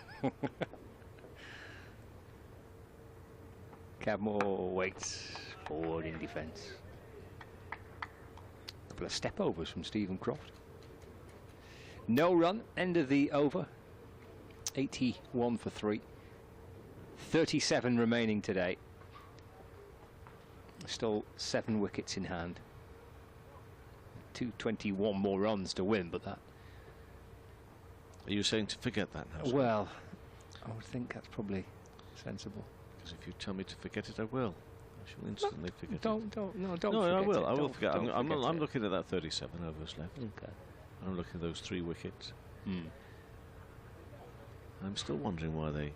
Cadmore waits forward in defence. A couple of step overs from Stephen Croft. No run, end of the over. 81 for 3. 37 remaining today. Still 7 wickets in hand. 221 more runs to win, but that. Are you saying to forget that now? Well, I would think that's probably sensible. Because if you tell me to forget it, I will. I shall instantly forget it. Don't No, forget I will. it. I will forget. I'm forget it. looking at that 37 overs left. Okay. I'm looking at those 3 wickets. I'm still wondering why they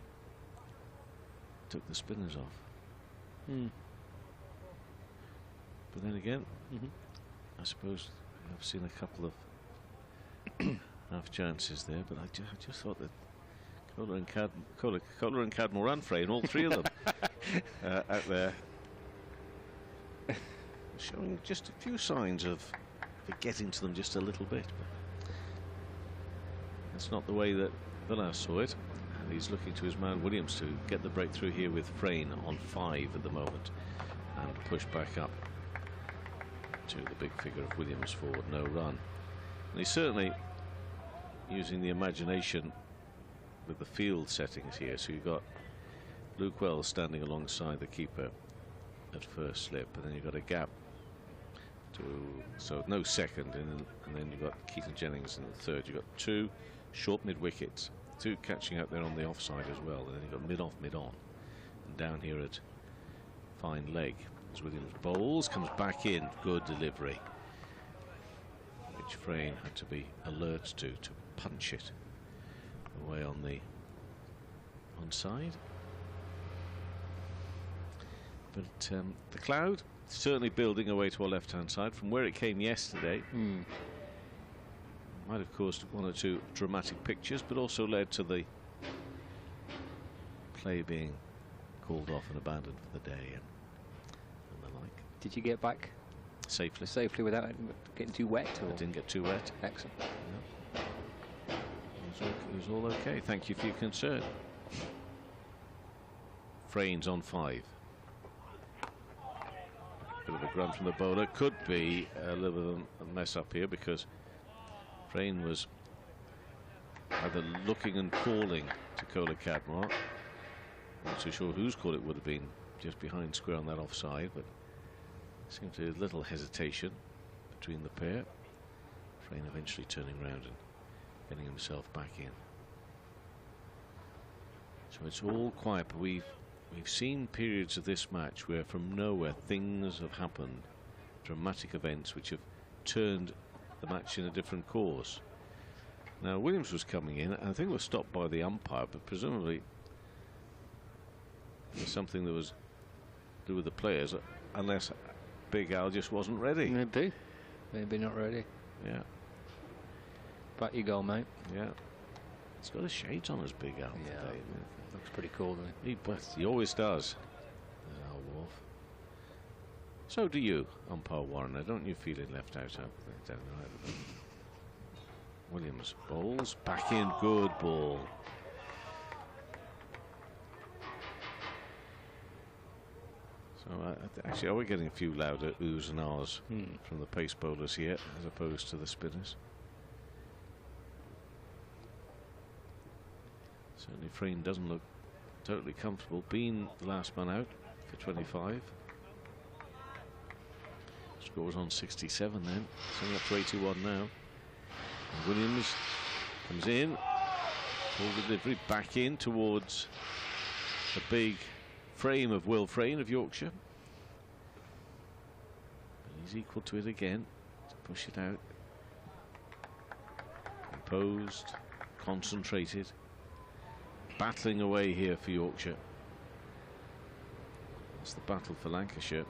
took the spinners off. But then again, I suppose I've seen a couple of half chances there, but I just thought that Kohler and Cadmore and Frayne, all 3 of them out there, showing just a few signs of getting to them just a little bit. But that's not the way that Villas saw it, and he's looking to his man Williams to get the breakthrough here with Frayne on 5 at the moment and push back up to the big figure of Williams for no run. And he's certainly using the imagination with the field settings here. So you've got Luke Wells standing alongside the keeper at first slip, and then you've got a gap so no second, and then you've got Keaton Jennings in the third. You've got 2 short mid wickets, 2 catching out there on the offside as well, and then you've got mid off, mid on, and down here at fine leg as Williams bowls, comes back in, good delivery, which Frayne had to be alert to punch it away on the onside. But the cloud certainly building away to our left-hand side from where it came yesterday. Might have caused 1 or 2 dramatic pictures, but also led to the play being called off and abandoned for the day and the like. Did you get back safely? Safely without getting too wet? Or? I didn't get too wet. Excellent. No. It was all okay. Thank you for your concern. Frayne's on 5. Bit of a grunt from the bowler. Could be a little bit of a mess up here because Frayne was either looking and calling to Cola Cadmore. Not so sure whose call it would have been, just behind square on that offside, but seemed to be a little hesitation between the pair. Frayne eventually turning round and getting himself back in. So it's all quiet, but we've seen periods of this match where from nowhere things have happened, dramatic events which have turned the match in a different course. Now Williams was coming in, and I think was stopped by the umpire, but presumably there's something that was to do with the players, unless Big Al just wasn't ready. Maybe not ready. Yeah. Back you go, mate. Yeah. He's got his shades on as Big Al today. Looks pretty cool, doesn't he? He always does. There's Al Wolf. So do you, umpire Warner. Don't you feel it left out there? Williams bowls back in. Good ball. So actually, are we getting a few louder oohs and ahs from the pace bowlers here as opposed to the spinners? Certainly Frayne doesn't look totally comfortable. Being the last man out for 25. Scores on 67 then. Coming up to 81 now. And Williams comes in. Full delivery back in towards the big frame of Will Frayne of Yorkshire. But he's equal to it again to push it out. Composed, concentrated. Battling away here for Yorkshire. That's the battle for Lancashire.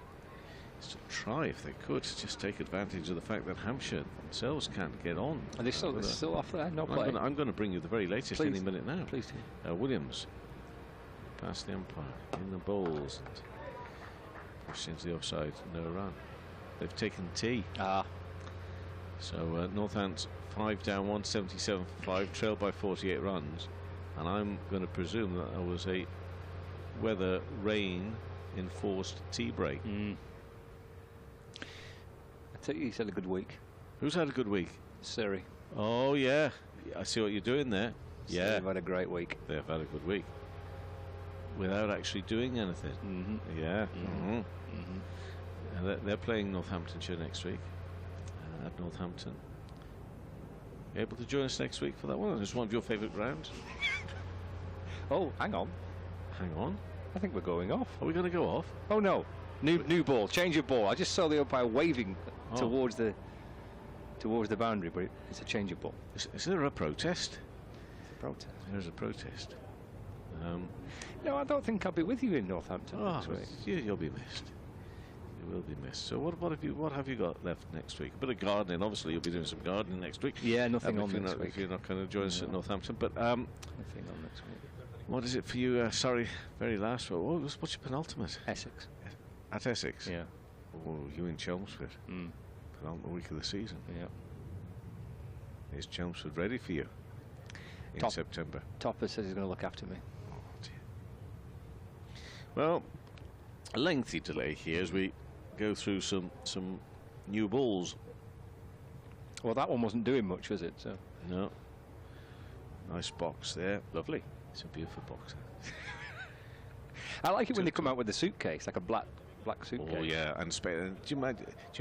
Is to try, if they could, just take advantage of the fact that Hampshire themselves can't get on. Are they still off there? No play. I'm going to bring you the very latest any minute now. Please do. Williams past the umpire in the bowls and pushed into the offside. No run. They've taken tea. So Northants 5 down, 177 for 5, trailed by 48 runs. And I'm going to presume that there was a weather rain enforced tea break. I tell you, he's had a good week. Who's had a good week? Surrey. Oh yeah, I see what you're doing there. Yeah, they've had a great week. They've had a good week without actually doing anything. Yeah. And they're playing Northamptonshire next week at Northampton. You able to join us next week for that one? It's one of your favourite grounds. Oh, hang on. Hang on. I think we're going off. Are we going to go off? Oh no. New ball. Change of ball. I just saw the umpire waving towards the boundary, but it's a change of ball. Is there a protest? It's a protest. There's a protest. No, I don't think I'll be with you in Northampton next week. You'll be missed. You will be missed. So what have you got left next week? A bit of gardening. Obviously, you'll be doing some gardening next week. Yeah, nothing on next week. If you're not going to join us at Northampton, but nothing on next week. What is it for you? Sorry, very last one. What's your penultimate? Essex. At Essex? Yeah. Oh, you in Chelmsford. Penultimate week of the season. Yeah. Is Chelmsford ready for you in September? Topper says he's going to look after me. Oh, dear. Well, a lengthy delay here as we go through some new balls. Well, that one wasn't doing much, was it? So no. Nice box there. Lovely. It's a beautiful box. I like it when they come out with a suitcase, like a black suitcase. Oh yeah, and do you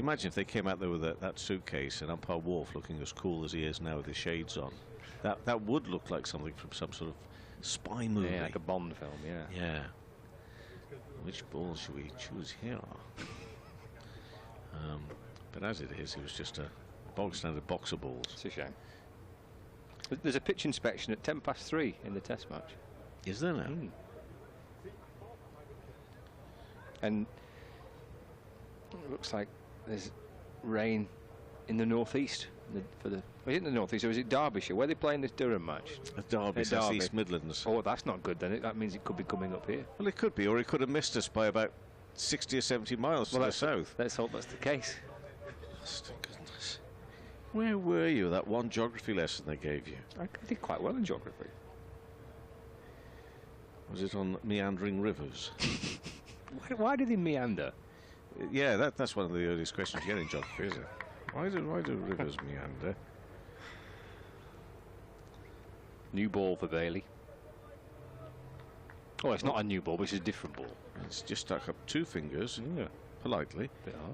imagine if they came out there with that suitcase and umpire Wolf looking as cool as he is now with his shades on? That would look like something from some sort of spy movie. Yeah, like a Bond film. Yeah. Yeah. Which ball should we choose here? But as it is, it was just a bog standard box of balls. It's a shame. There's a pitch inspection at 3:10 in the Test match. Is there now? And it looks like there's rain in the northeast was it in the northeast or is it Derbyshire? Where are they playing this Durham match? At Derby, that's East Midlands. Oh, that's not good then. That means it could be coming up here. Well, it could be, or it could have missed us by about 60 or 70 miles to the south. Let's hope that's the case. Goodness. Where were you? That one geography lesson they gave you? I did quite well in geography. Was it on meandering rivers? Why do they meander? Yeah, that's one of the earliest questions you get in geography, isn't it? Why do rivers meander? New ball for Bailey. Oh, it's not a new ball, but it's a different ball. It's just stuck up 2 fingers, politely,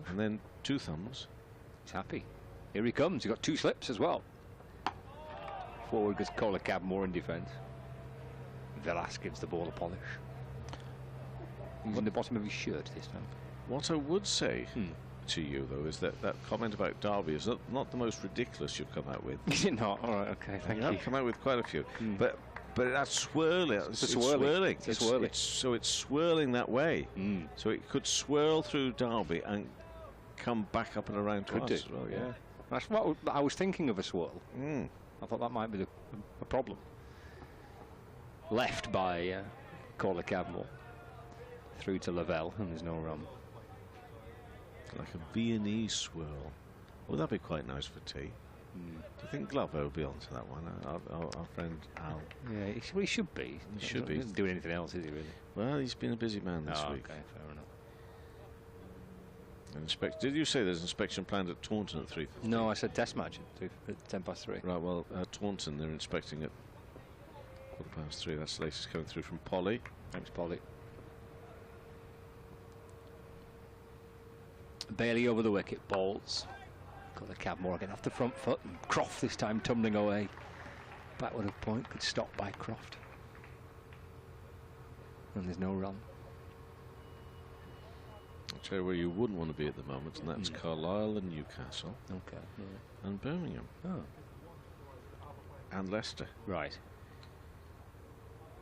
and then 2 thumbs. He's happy. Here he comes. He's got 2 slips as well. Forward goes Kohler Cadmore in defence. Velas gives the ball a polish. He's in the bottom of his shirt this time. What I would say to you, though, is that comment about Derby is not the most ridiculous you've come out with. Is it not? All right, okay, thank you. I've come out with quite a few. But that's swirling. It's swirling. swirling. So it's swirling that way. So it could swirl through Derby and come back up and around to us as well. Yeah. That's what I was thinking of, a swirl. I thought that might be a problem. Left by Kohler Cadmore. Through to Lavelle, and there's no run. Like a Viennese swirl. Well, that'd be quite nice for tea. Do you think Glover will be on to that one? Our friend Al. Yeah, he should be. He should be. He doesn't do anything else, is he, really? Well, he's been a busy man this week. Okay, fair enough. Did you say there's inspection planned at Taunton at 3:15? No, I said test match at 3:10. Right, well, at Taunton they're inspecting at 3:15. That's the latest coming through from Polly. Thanks, Polly. Bailey over the wicket, balls. Got the Cadmore again off the front foot, and Croft this time tumbling away. Backward of point, good stop by Croft. And there's no run. I'll tell you where you wouldn't want to be at the moment, and that's Carlisle and Newcastle. Okay. Yeah. And Birmingham. Oh. And Leicester. Right.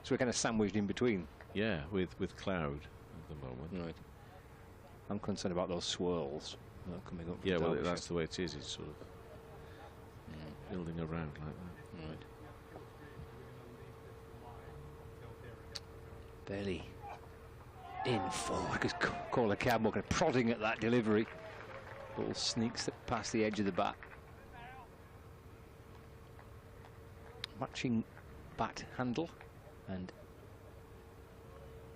So we're kind of sandwiched in between. Yeah, with cloud at the moment. Right. I'm concerned about those swirls coming up. Yeah, well, that's the way it is. It's sort of building around like that. Right. Bailey in forward because Kohler Cadmore kind of prodding at that delivery. Ball sneaks past the edge of the bat. Matching bat handle and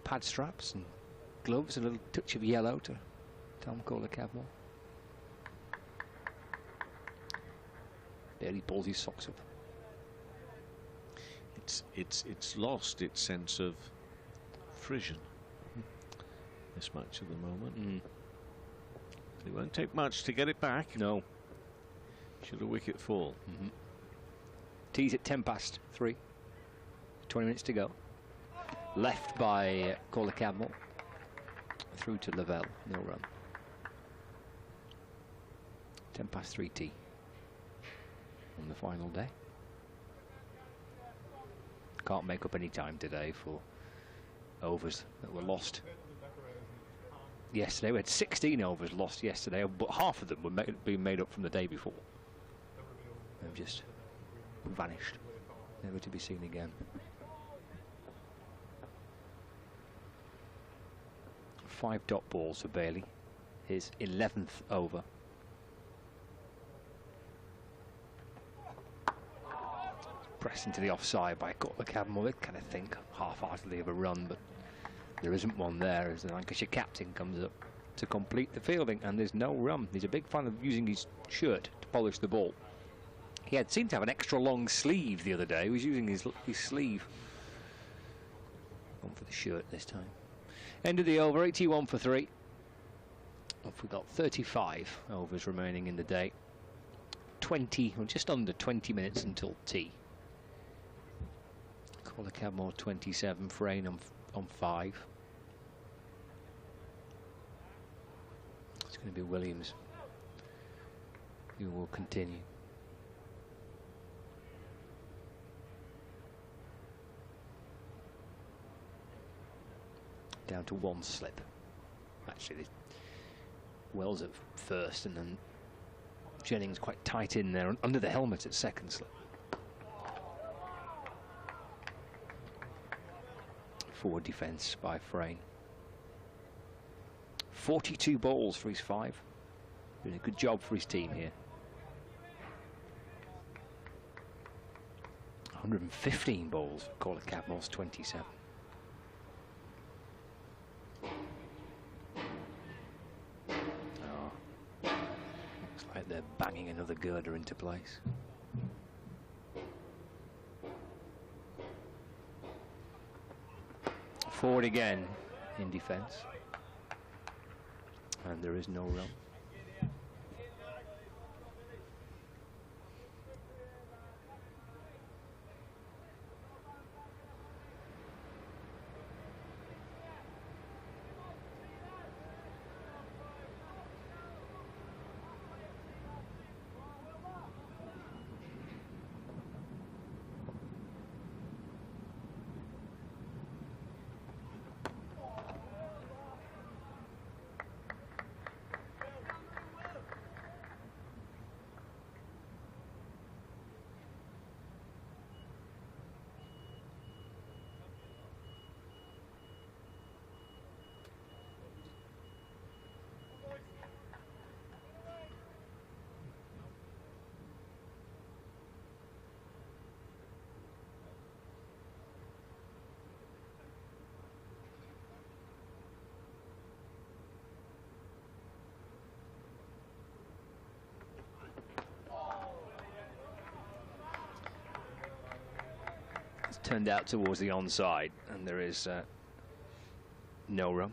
pad straps and gloves, a little touch of yellow to Tom Kohler Cadmore. There he pulls his socks up. It's lost its sense of frisson. This match at the moment. It won't take much to get it back. No. Should a wicket fall. Tees at 3:10. 20 minutes to go. Left by Kohler Cadmore. Through to Lavelle, no run. 3:10 tee on the final day. Can't make up any time today for overs that were lost yesterday. We had 16 overs lost yesterday, but half of them were being made up from the day before. They've just vanished, never to be seen again. 5 dot balls for Bailey, his 11th over. Pressed into the offside by Kohler Cadmore. They kind of think half-heartedly of a run, but there isn't one there as the Lancashire captain comes up to complete the fielding, and there's no run. He's a big fan of using his shirt to polish the ball. He had seemed to have an extra long sleeve the other day. He was using his sleeve. Going for the shirt this time. End of the over, 81 for 3. We've got 35 overs remaining in the day. 20, or just under 20 minutes until tea. Kohler Cadmore 27, Frayne on 5. It's going to be Williams who will continue. Down to 1 slip. Actually, Wells at first, and then Jennings quite tight in there under the helmet at 2nd slip. Forward defence by Frayne. 42 balls for his 5. Doing a good job for his team here. 115 balls for Kohler Cadmore's 27. Looks like they're banging another girder into place. forward again in defence. And there is no run. Turned out towards the onside, and there is no run.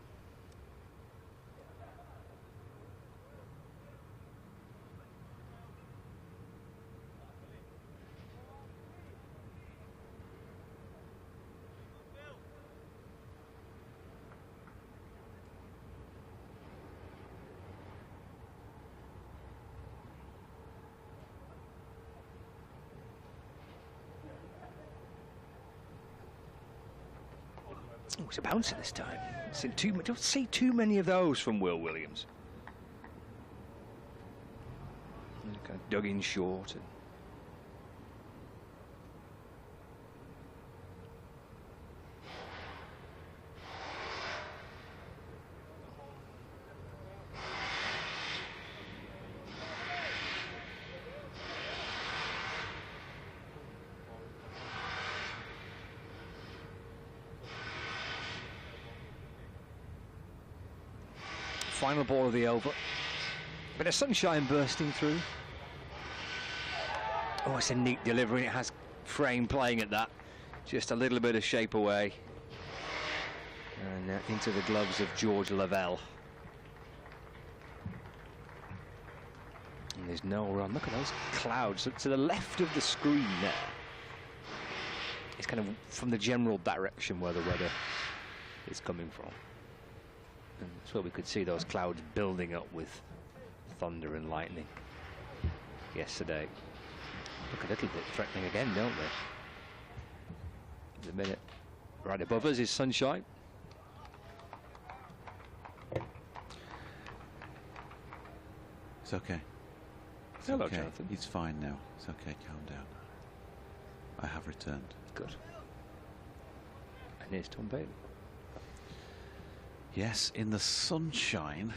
Oh, it's a bouncer this time. Don't see too many of those from Will Williams. Kind of dug in short. And final ball of the over. Bit of sunshine bursting through. Oh, it's a neat delivery. It has frame playing at that. Just a little bit of shape away. And into the gloves of George Lavelle. And there's no run. Look at those clouds. To the left of the screen there. It's kind of from the general direction where the weather is coming from. And that's where we could see those clouds building up with thunder and lightning yesterday. Look a little bit threatening again, don't they? The minute right above us is sunshine. It's okay. It's Hello, okay. Jonathan. It's fine now. It's okay. Calm down. I have returned. Good. And here's Tom Bailey. Yes, in the sunshine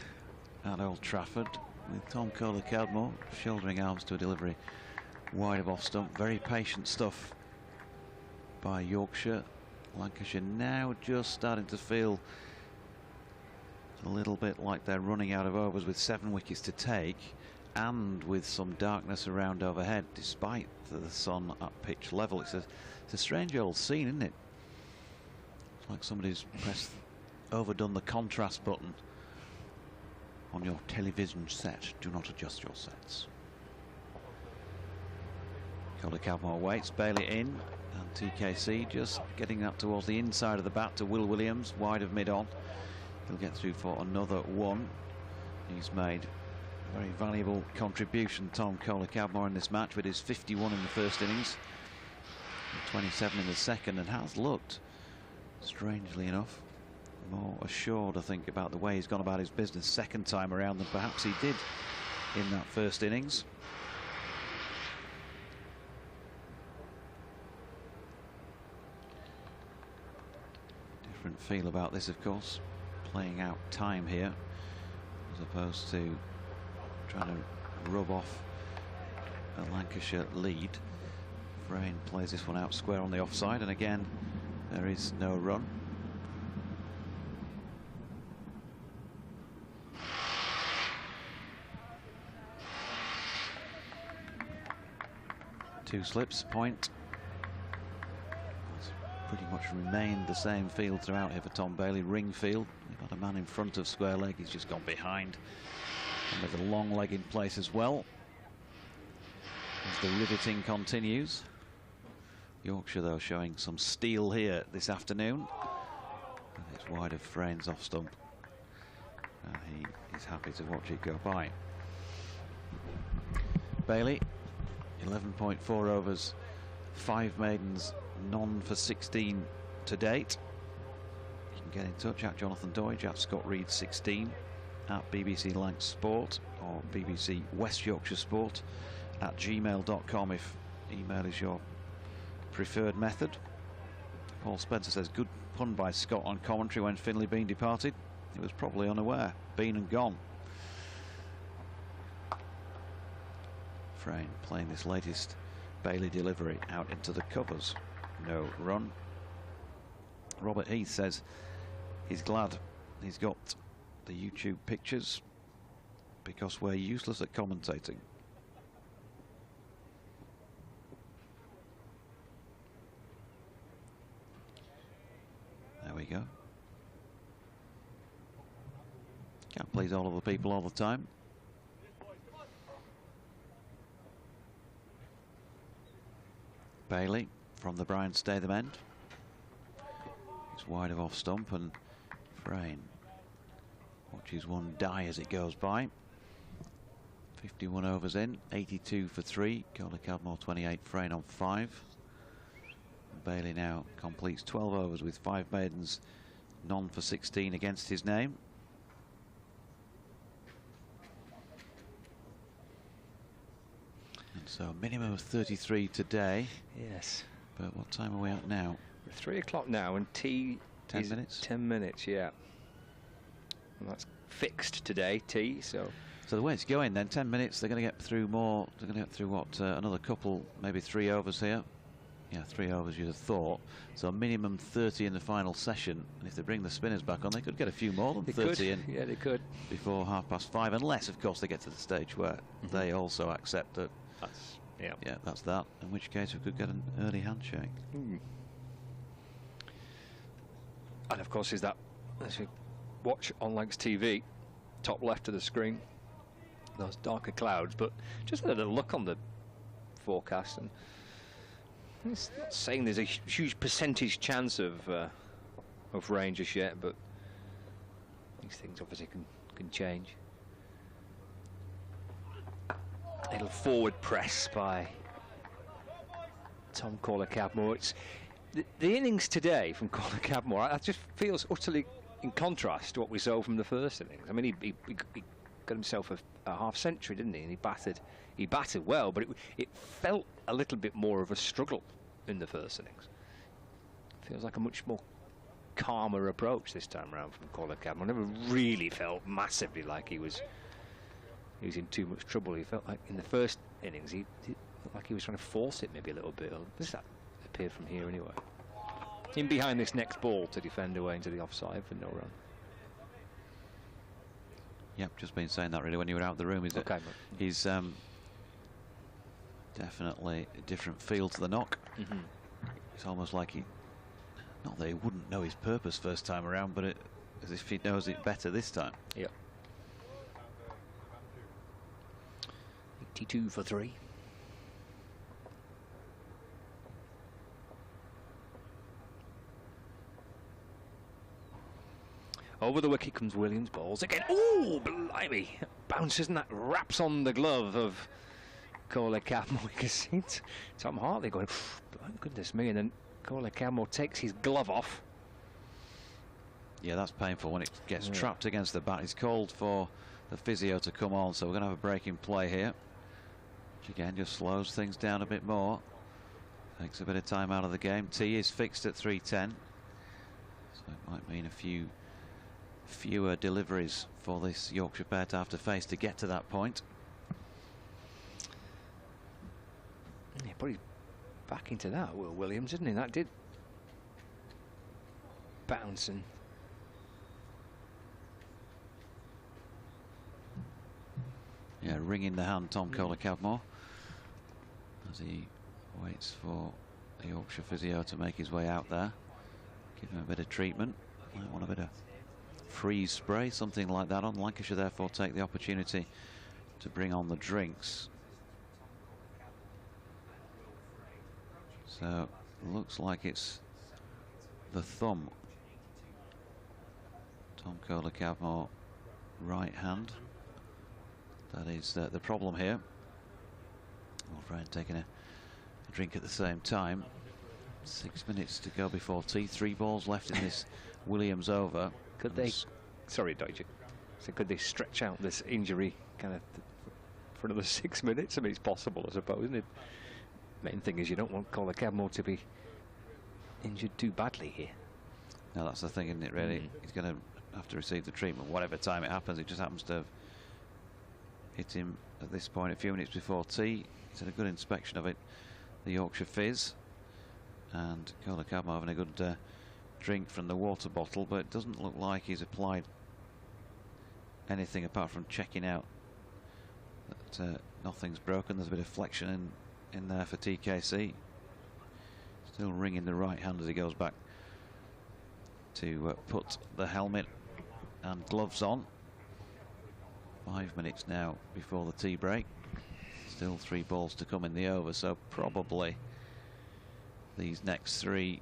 at Old Trafford with Tom Kohler-Cowdmore shouldering arms to a delivery wide of off stump. Very patient stuff by Yorkshire. Lancashire now just starting to feel a little bit like they're running out of overs with 7 wickets to take and with some darkness around overhead despite the sun at pitch level. It's a strange old scene, isn't it? It's like somebody's overdone the contrast button on your television set. Do not adjust your sets. Kohler-Cowdmore waits, Bailey in, and TKC just getting up towards the inside of the bat to Will Williams, wide of mid-on. He'll get through for another one. He's made a very valuable contribution, Tom Kohler-Cowdmore, in this match with his 51 in the first innings, 27 in the second, and has looked, strangely enough, more assured, I think, about the way he's gone about his business second time around than perhaps he did in that first innings. Different feel about this, of course, playing out time here as opposed to trying to rub off a Lancashire lead. Vrain plays this one out square on the offside, and again there is no run. Two slips, point. It's pretty much remained the same field throughout here for Tom Bailey. Ring field. We've got a man in front of square leg. He's just gone behind. And with a long leg in place as well. As the riveting continues. Yorkshire, though, showing some steel here this afternoon. And it's wide of Frane's off stump. And he is happy to watch it go by. Bailey, 11.4 overs, 5 maidens, none for 16 to date. You can get in touch at Jonathan Doidge, at Scott Reed 16, at BBC Lancs Sport or BBC West Yorkshire Sport, at gmail.com if email is your preferred method. Paul Spencer says, good pun by Scott on commentary when Finlay Bean departed. He was probably unaware. Been and gone. Frayne playing this latest Bailey delivery out into the covers. No run. Robert Heath says he's glad he's got the YouTube pictures because we're useless at commentating. There we go. Can't please all of the people all the time. Bailey from the Brian Statham end. It's wide of off stump, and Frayne watches one die as it goes by. 51 overs in, 82 for 3. Kohler Cadmore 28, Frayne on 5. Bailey now completes 12 overs with 5 maidens, none for 16 against his name. And so a minimum of 33 today. Yes. But what time are we at now? We're 3 o'clock now, and tea 10 minutes? 10 minutes, yeah. And that's fixed today, tea, so... So the way it's going then, 10 minutes, they're going to get through more. They're going to get through, what, another couple, maybe 3 overs here. Yeah, 3 overs you'd have thought. So a minimum 30 in the final session. And if they bring the spinners back on, they could get a few more than 30 in. Yeah, they could. Before 5:30, unless, of course, they get to the stage where they also accept that. That's, yeah. Yeah, that's that. In which case we could get an early handshake. And of course, is that, as you watch on Lancs TV, top left of the screen, those darker clouds, but just had a look on the forecast, and it's not saying there's a huge percentage chance of rain just yet, but these things obviously can change. A little forward press by Tom Kohler Cadmore. It's the innings today from Kohler Cadmore. It just feels utterly in contrast to what we saw from the first innings. I mean, he got himself a half century, didn't he? And he batted well, but it felt a little bit more of a struggle in the first innings. Feels like a much more calmer approach this time around from Kohler Cadmore. Never really felt massively like he was in too much trouble. He felt like in the first innings he looked like he was trying to force it maybe a little bit. Does that appear from here anyway? In behind this next ball to defend away into the offside for no run. Yep, just been saying that really when you were out of the room. Okay, he's definitely a different feel to the knock. It's almost like not that he wouldn't know his purpose first time around, but as if he knows it better this time. Yep. 82 for 3. Over the wicket comes Williams, balls again. Ooh, blimey! Bounces and that wraps on the glove of Kohler Cadmore. You can see Tom Hartley going, goodness me, and then Kohler Cadmore takes his glove off. Yeah, that's painful when it gets trapped against the bat. He's called for the physio to come on, so we're going to have a break in play here. Which again just slows things down a bit more. Takes a bit of time out of the game. T is fixed at 3:10. So it might mean fewer deliveries for this Yorkshire pair to have to face to get to that point. Yeah, put his back into that, Will Williams, didn't he? That did bounce and yeah, ring in the hand, Tom Kohler Cadmore, as he waits for the Yorkshire physio to make his way out there. Give him a bit of treatment. Might want a bit of freeze spray, something like that on. Lancashire therefore take the opportunity to bring on the drinks. So looks like it's the thumb. Tom Kohler-Cadmore, right hand. That is the problem here. Wolfram taking a drink at the same time. 6 minutes to go before tea. 3 balls left in this Williams over. Could they? Sorry, Doji. So could they stretch out this injury kind of for another 6 minutes? I mean, it's possible, I suppose, isn't it? Main thing is you don't want Kohler-Cadmore to be injured too badly here. No, that's the thing, isn't it, really? He's going to have to receive the treatment whatever time it happens. It just happens to have hit him at this point a few minutes before tea. He's had a good inspection of it, the Yorkshire Fizz, and Kohler-Cadmore having a good drink from the water bottle, but it doesn't look like he's applied anything apart from checking out that nothing's broken. There's a bit of flexion in there for TKC. Still wringing the right hand as he goes back to put the helmet and gloves on. 5 minutes now before the tea break. Still 3 balls to come in the over, so probably these next 3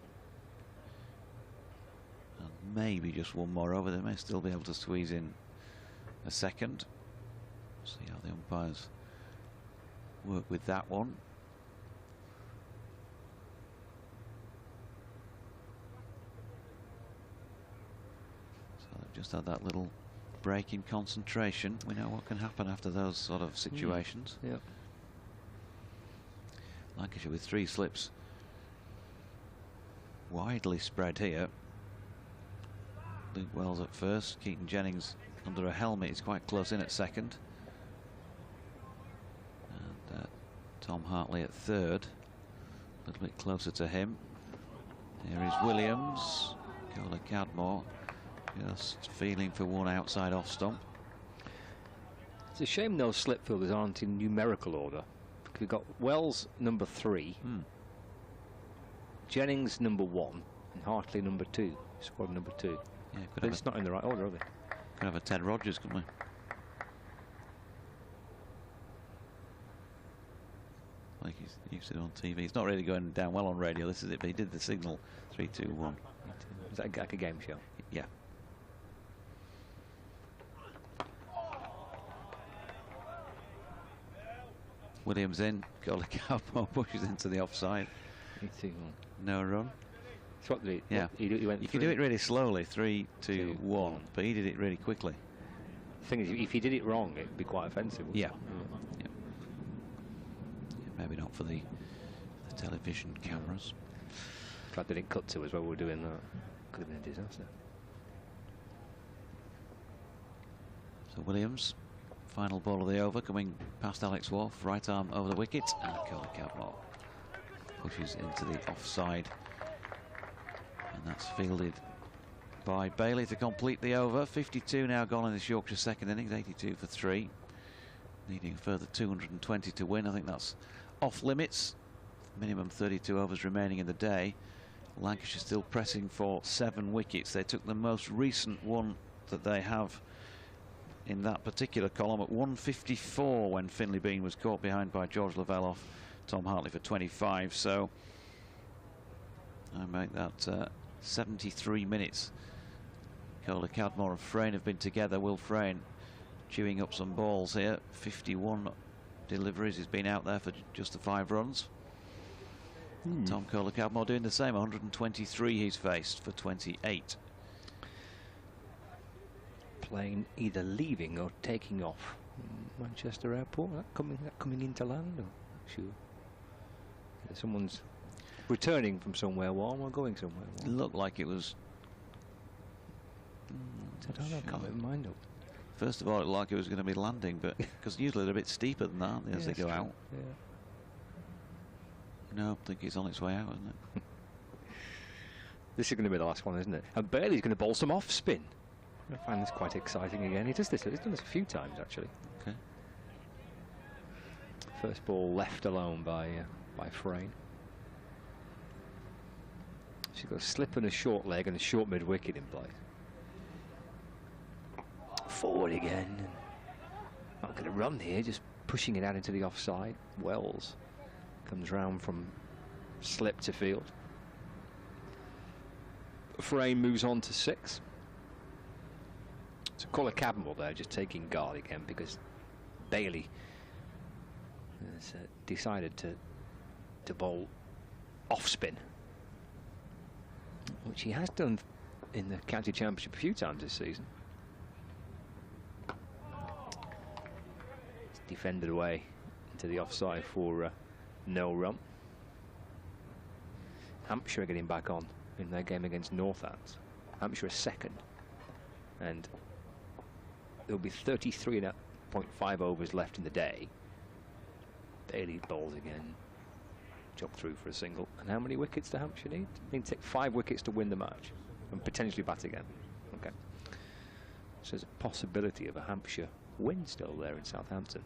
and maybe just one more over. They may still be able to squeeze in a second. See how the umpires work with that one. So they've just had that little break in concentration. We know what can happen after those sort of situations. Yeah. Lancashire with 3 slips widely spread here. Luke Wells at first, Keaton Jennings under a helmet is quite close in at second, and Tom Hartley at third, a little bit closer to him. Here is Williams. Kohler-Cadmore just feeling for one outside off stump. It's a shame those slip fielders aren't in numerical order. We've got Wells number 3, Jennings number 1, and Hartley number 2, squad number 2. Yeah, but it's not in the right order, are they? Could have a Ted Rogers, couldn't we? Like he's used it on TV. It's not really going down well on radio, this is it, but he did the signal 3, 2, 1. Is that like a game show? Yeah. Williams in, Kohler-Cadmore pushes into the offside. 3, 2, 1. No run. So what did he? Yeah. He went you can do it really slowly, 3, 2, 1, but he did it really quickly. The thing is, if he did it wrong, it'd be quite offensive. Yeah. Yeah. Maybe not for the television cameras. Glad they didn't cut to us while we were doing that. Could have been a disaster. So Williams, final ball of the over, coming past Alex Wharf, right arm over the wicket, and Kohler-Cadmore pushes into the offside, and that's fielded by Bailey to complete the over. 52 now gone in this Yorkshire second innings, 82 for 3, needing a further 220 to win. I think that's off limits. Minimum 32 overs remaining in the day. Lancashire still pressing for 7 wickets. They took the most recent one that they have in that particular column at 154 when Finlay Bean was caught behind by George Lavelle off Tom Hartley for 25. So I make that 73 minutes. Kohler-Cadmore and Frayne have been together. Will Frayne chewing up some balls here. 51 deliveries. He's been out there for just the 5 runs. Tom Kohler-Cadmore doing the same. 123 he's faced for 28. Plane either leaving or taking off Manchester Airport. That coming into land, or sure. Someone's returning from somewhere warm or going somewhere warm. It looked like it was. I don't know. I can't make my mind up. First of all, it looked like it was going to be landing, but because usually they're a bit steeper than that, aren't they, as they go out. Yeah. No, I think it's on its way out, isn't it? This is going to be the last one, isn't it? And Bailey's going to bowl some off spin. I find this quite exciting again. He does this. He's done this a few times actually. Okay. First ball left alone by Frayne. She's got a slip and a short leg and a short mid-wicket in place. Forward again. Not going to run here, just pushing it out into the offside. Wells comes round from slip to field. Frame moves on to 6. So Colin Cadmore there just taking guard again because Bailey has decided to bowl off spin, which he has done in the county championship a few times this season. It's defended away into the offside for no run. Hampshire are getting back on in their game against Northants. Hampshire is second, and there'll be 33.5 overs left in the day. Bailey bowls again, chopped through for a single. And how many wickets do Hampshire need? They need to take 5 wickets to win the match and potentially bat again. Okay, so there's a possibility of a Hampshire win still there in Southampton.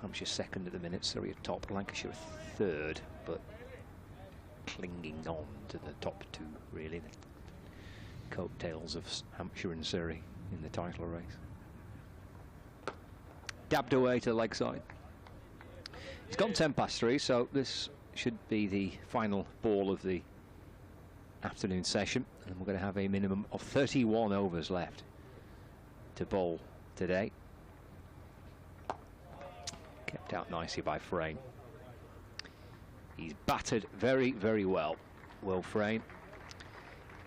Hampshire second at the minute, Surrey at top, Lancashire third, but clinging on to the top 2 really. The coattails of Hampshire and Surrey in the title race. Dabbed away to the leg side. It's gone 10 past 3, so this should be the final ball of the afternoon session, and we're going to have a minimum of 31 overs left to bowl today. Kept out nicely by Frame. He's batted very, very well. Will Frame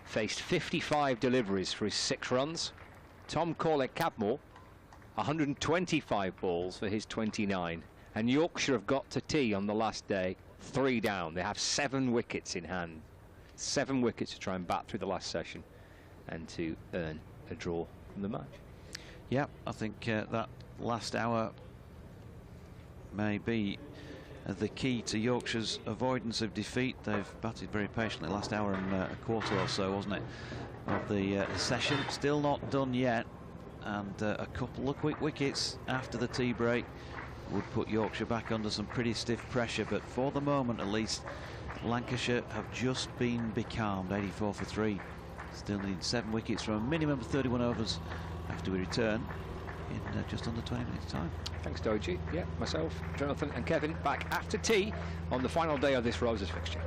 faced 55 deliveries for his 6 runs. Tom Cadmore 125 balls for his 29. And Yorkshire have got to tea on the last day, 3 down. They have 7 wickets in hand. 7 wickets to try and bat through the last session and to earn a draw from the match. Yeah, I think that last hour may be the key to Yorkshire's avoidance of defeat. They've batted very patiently last hour and a quarter or so, wasn't it, of the session. Still not done yet, and a couple of quick wickets after the tea break would put Yorkshire back under some pretty stiff pressure, but for the moment at least Lancashire have just been becalmed. 84 for 3. Still need 7 wickets from a minimum of 31 overs after we return in just under 20 minutes time. Thanks, Doji. Yeah, myself, Jonathan and Kevin back after tea on the final day of this Roses fixture.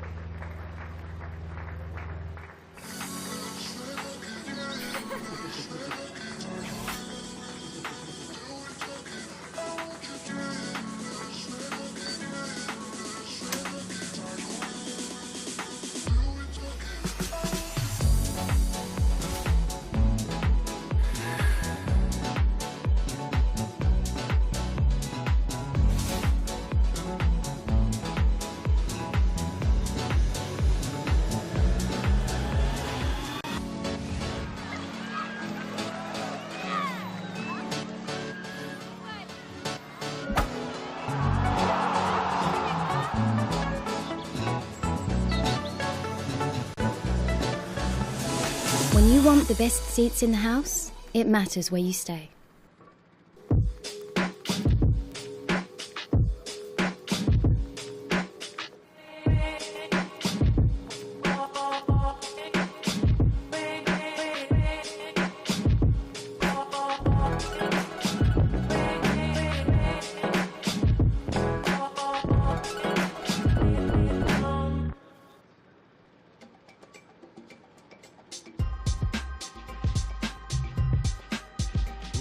When you want the best seats in the house, it matters where you stay.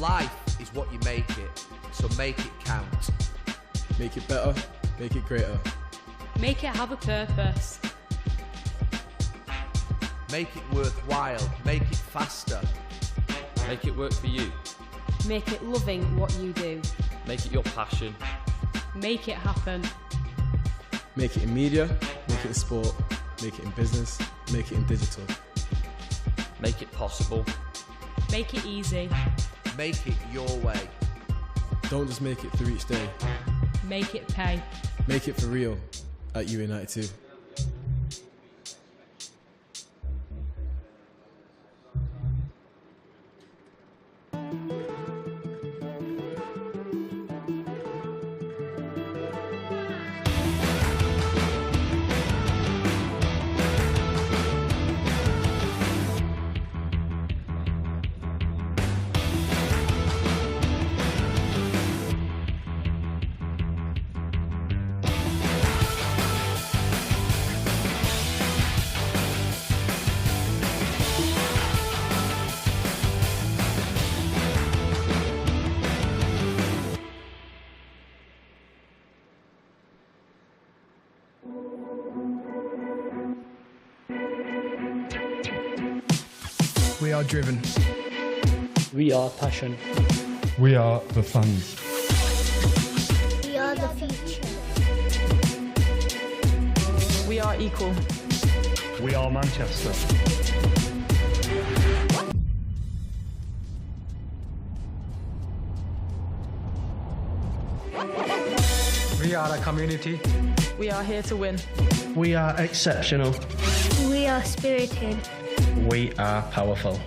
Life is what you make it, so make it count. Make it better, make it greater. Make it have a purpose. Make it worthwhile, make it faster. Make it work for you. Make it loving what you do. Make it your passion. Make it happen. Make it in media, make it in sport, make it in business, make it in digital. Make it possible. Make it easy. Make it your way. Don't just make it through each day. Make it pay. Make it for real at UA92. are driven. We are passion. We are the fans. We are the future. We are equal. We are Manchester. We are a community. We are here to win. We are exceptional. We are spirited. We are powerful.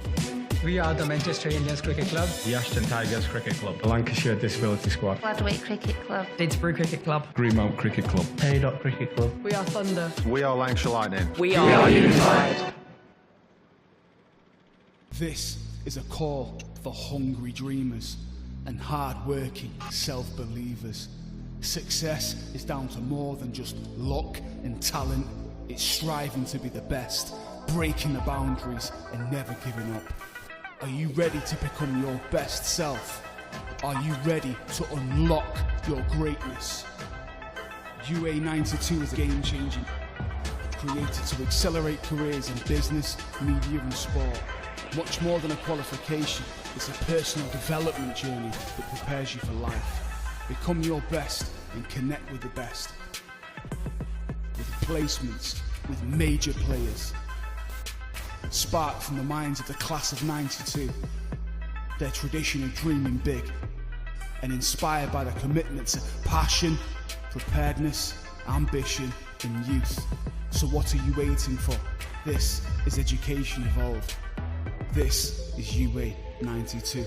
We are the Manchester Indians Cricket Club. The Ashton Tigers Cricket Club. The Lancashire Disability Squad. Gladwick Cricket Club. Didsbury Cricket Club. Greenmount Cricket Club. Haydock Cricket Club. We are Thunder. We are Lancashire Lightning. We are unified. This is a call for hungry dreamers and hard-working self-believers. Success is down to more than just luck and talent. It's striving to be the best, breaking the boundaries and never giving up. Are you ready to become your best self? Are you ready to unlock your greatness? UA92 is game-changing, created to accelerate careers in business, media and sport. Much more than a qualification, it's a personal development journey that prepares you for life. Become your best and connect with the best. With placements, with major players. Sparked from the minds of the class of '92. Their tradition of dreaming big. And inspired by the commitment to passion, preparedness, ambition and youth. So what are you waiting for? This is Education Evolved. This is UA92.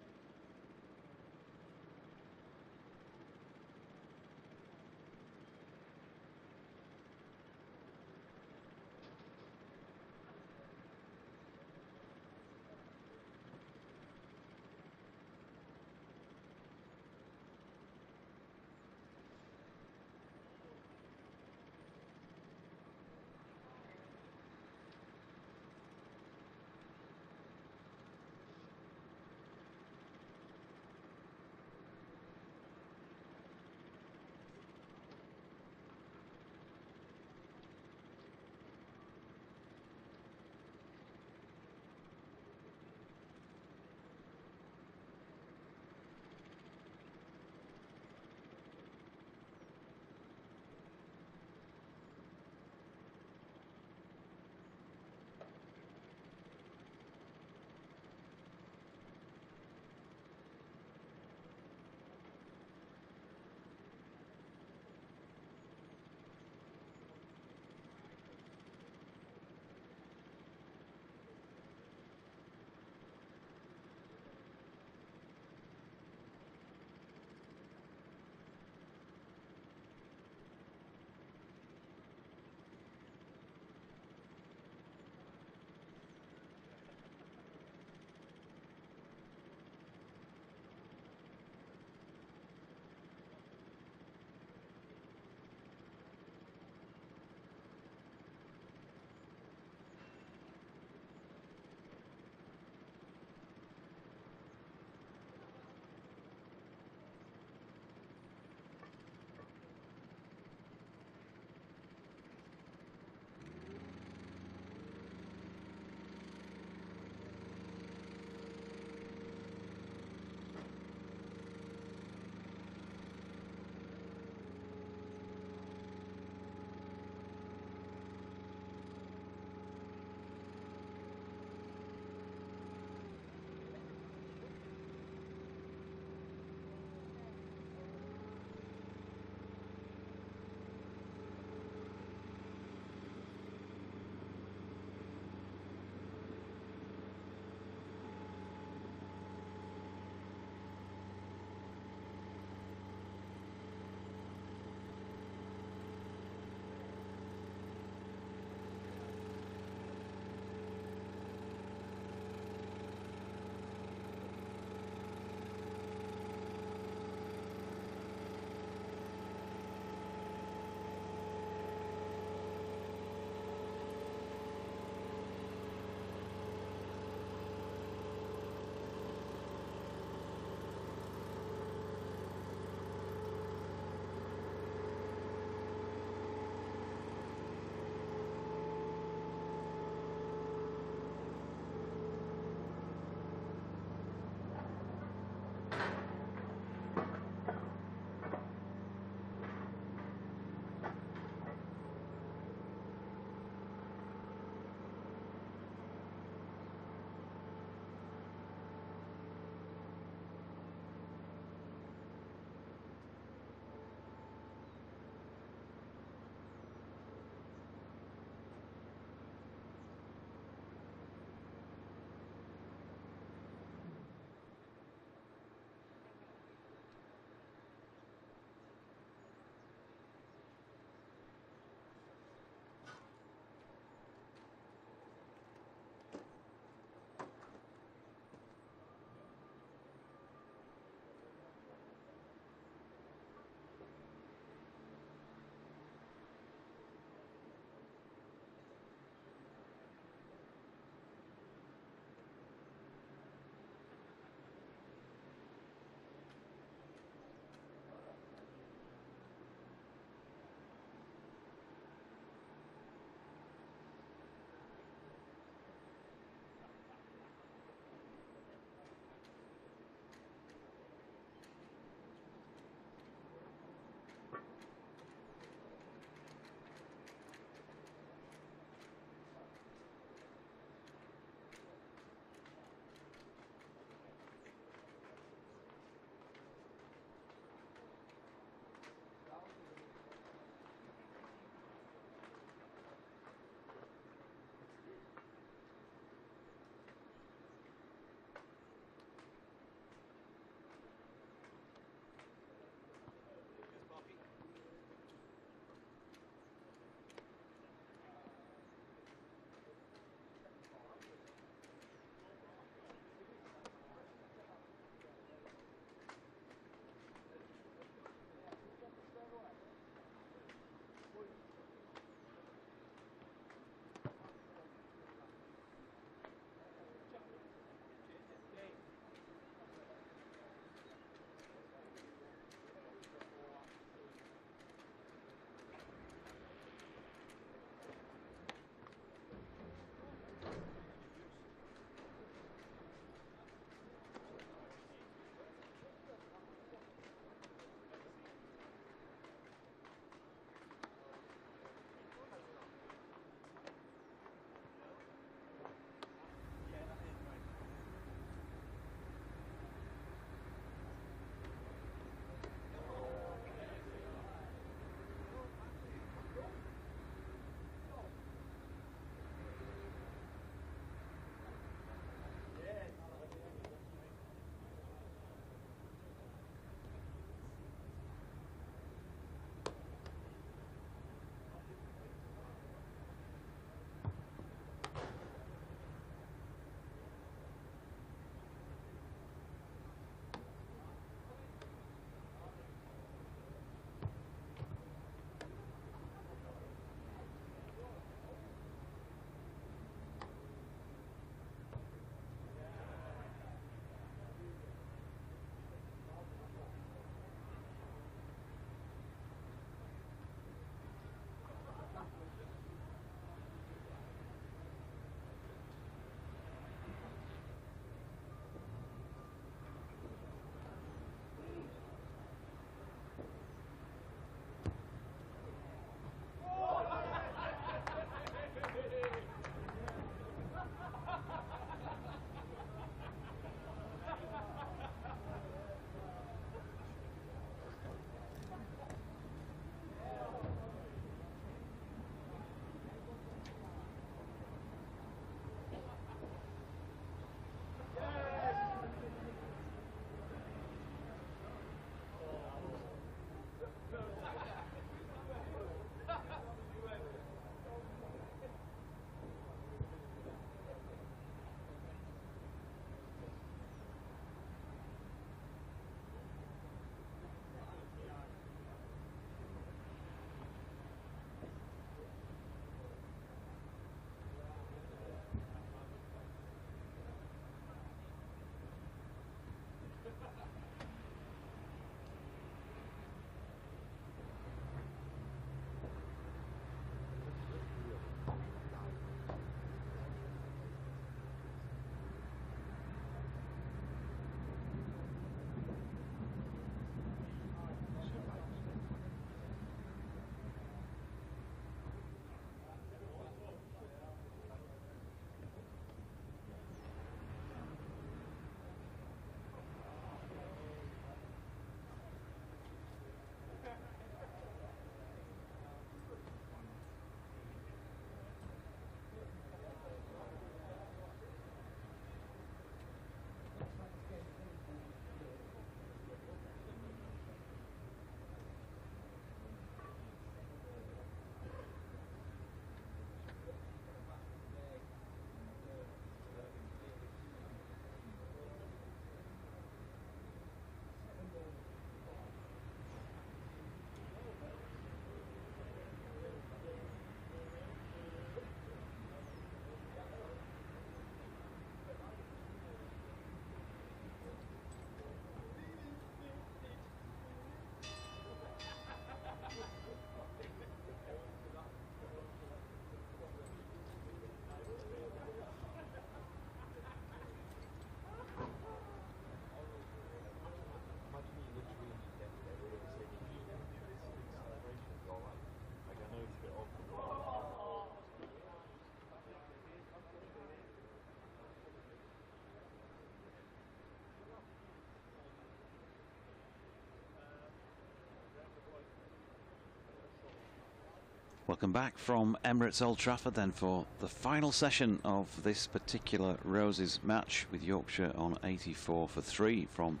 Welcome back from Emirates Old Trafford then for the final session of this particular Roses match, with Yorkshire on 84 for 3 from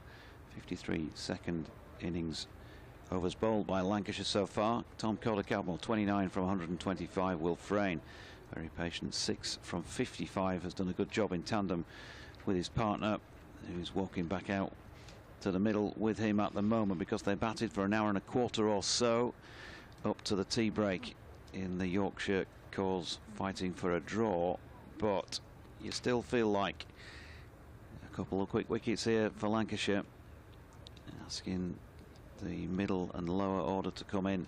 53 second innings overs bowled by Lancashire so far. Tom Kohler-Cadmore 29 from 125. Will Frayne, very patient, 6 from 55, has done a good job in tandem with his partner, who's walking back out to the middle with him at the moment, because they batted for an hour and a quarter or so up to the tea break in the Yorkshire cause, fighting for a draw. But you still feel like a couple of quick wickets here for Lancashire, asking the middle and lower order to come in,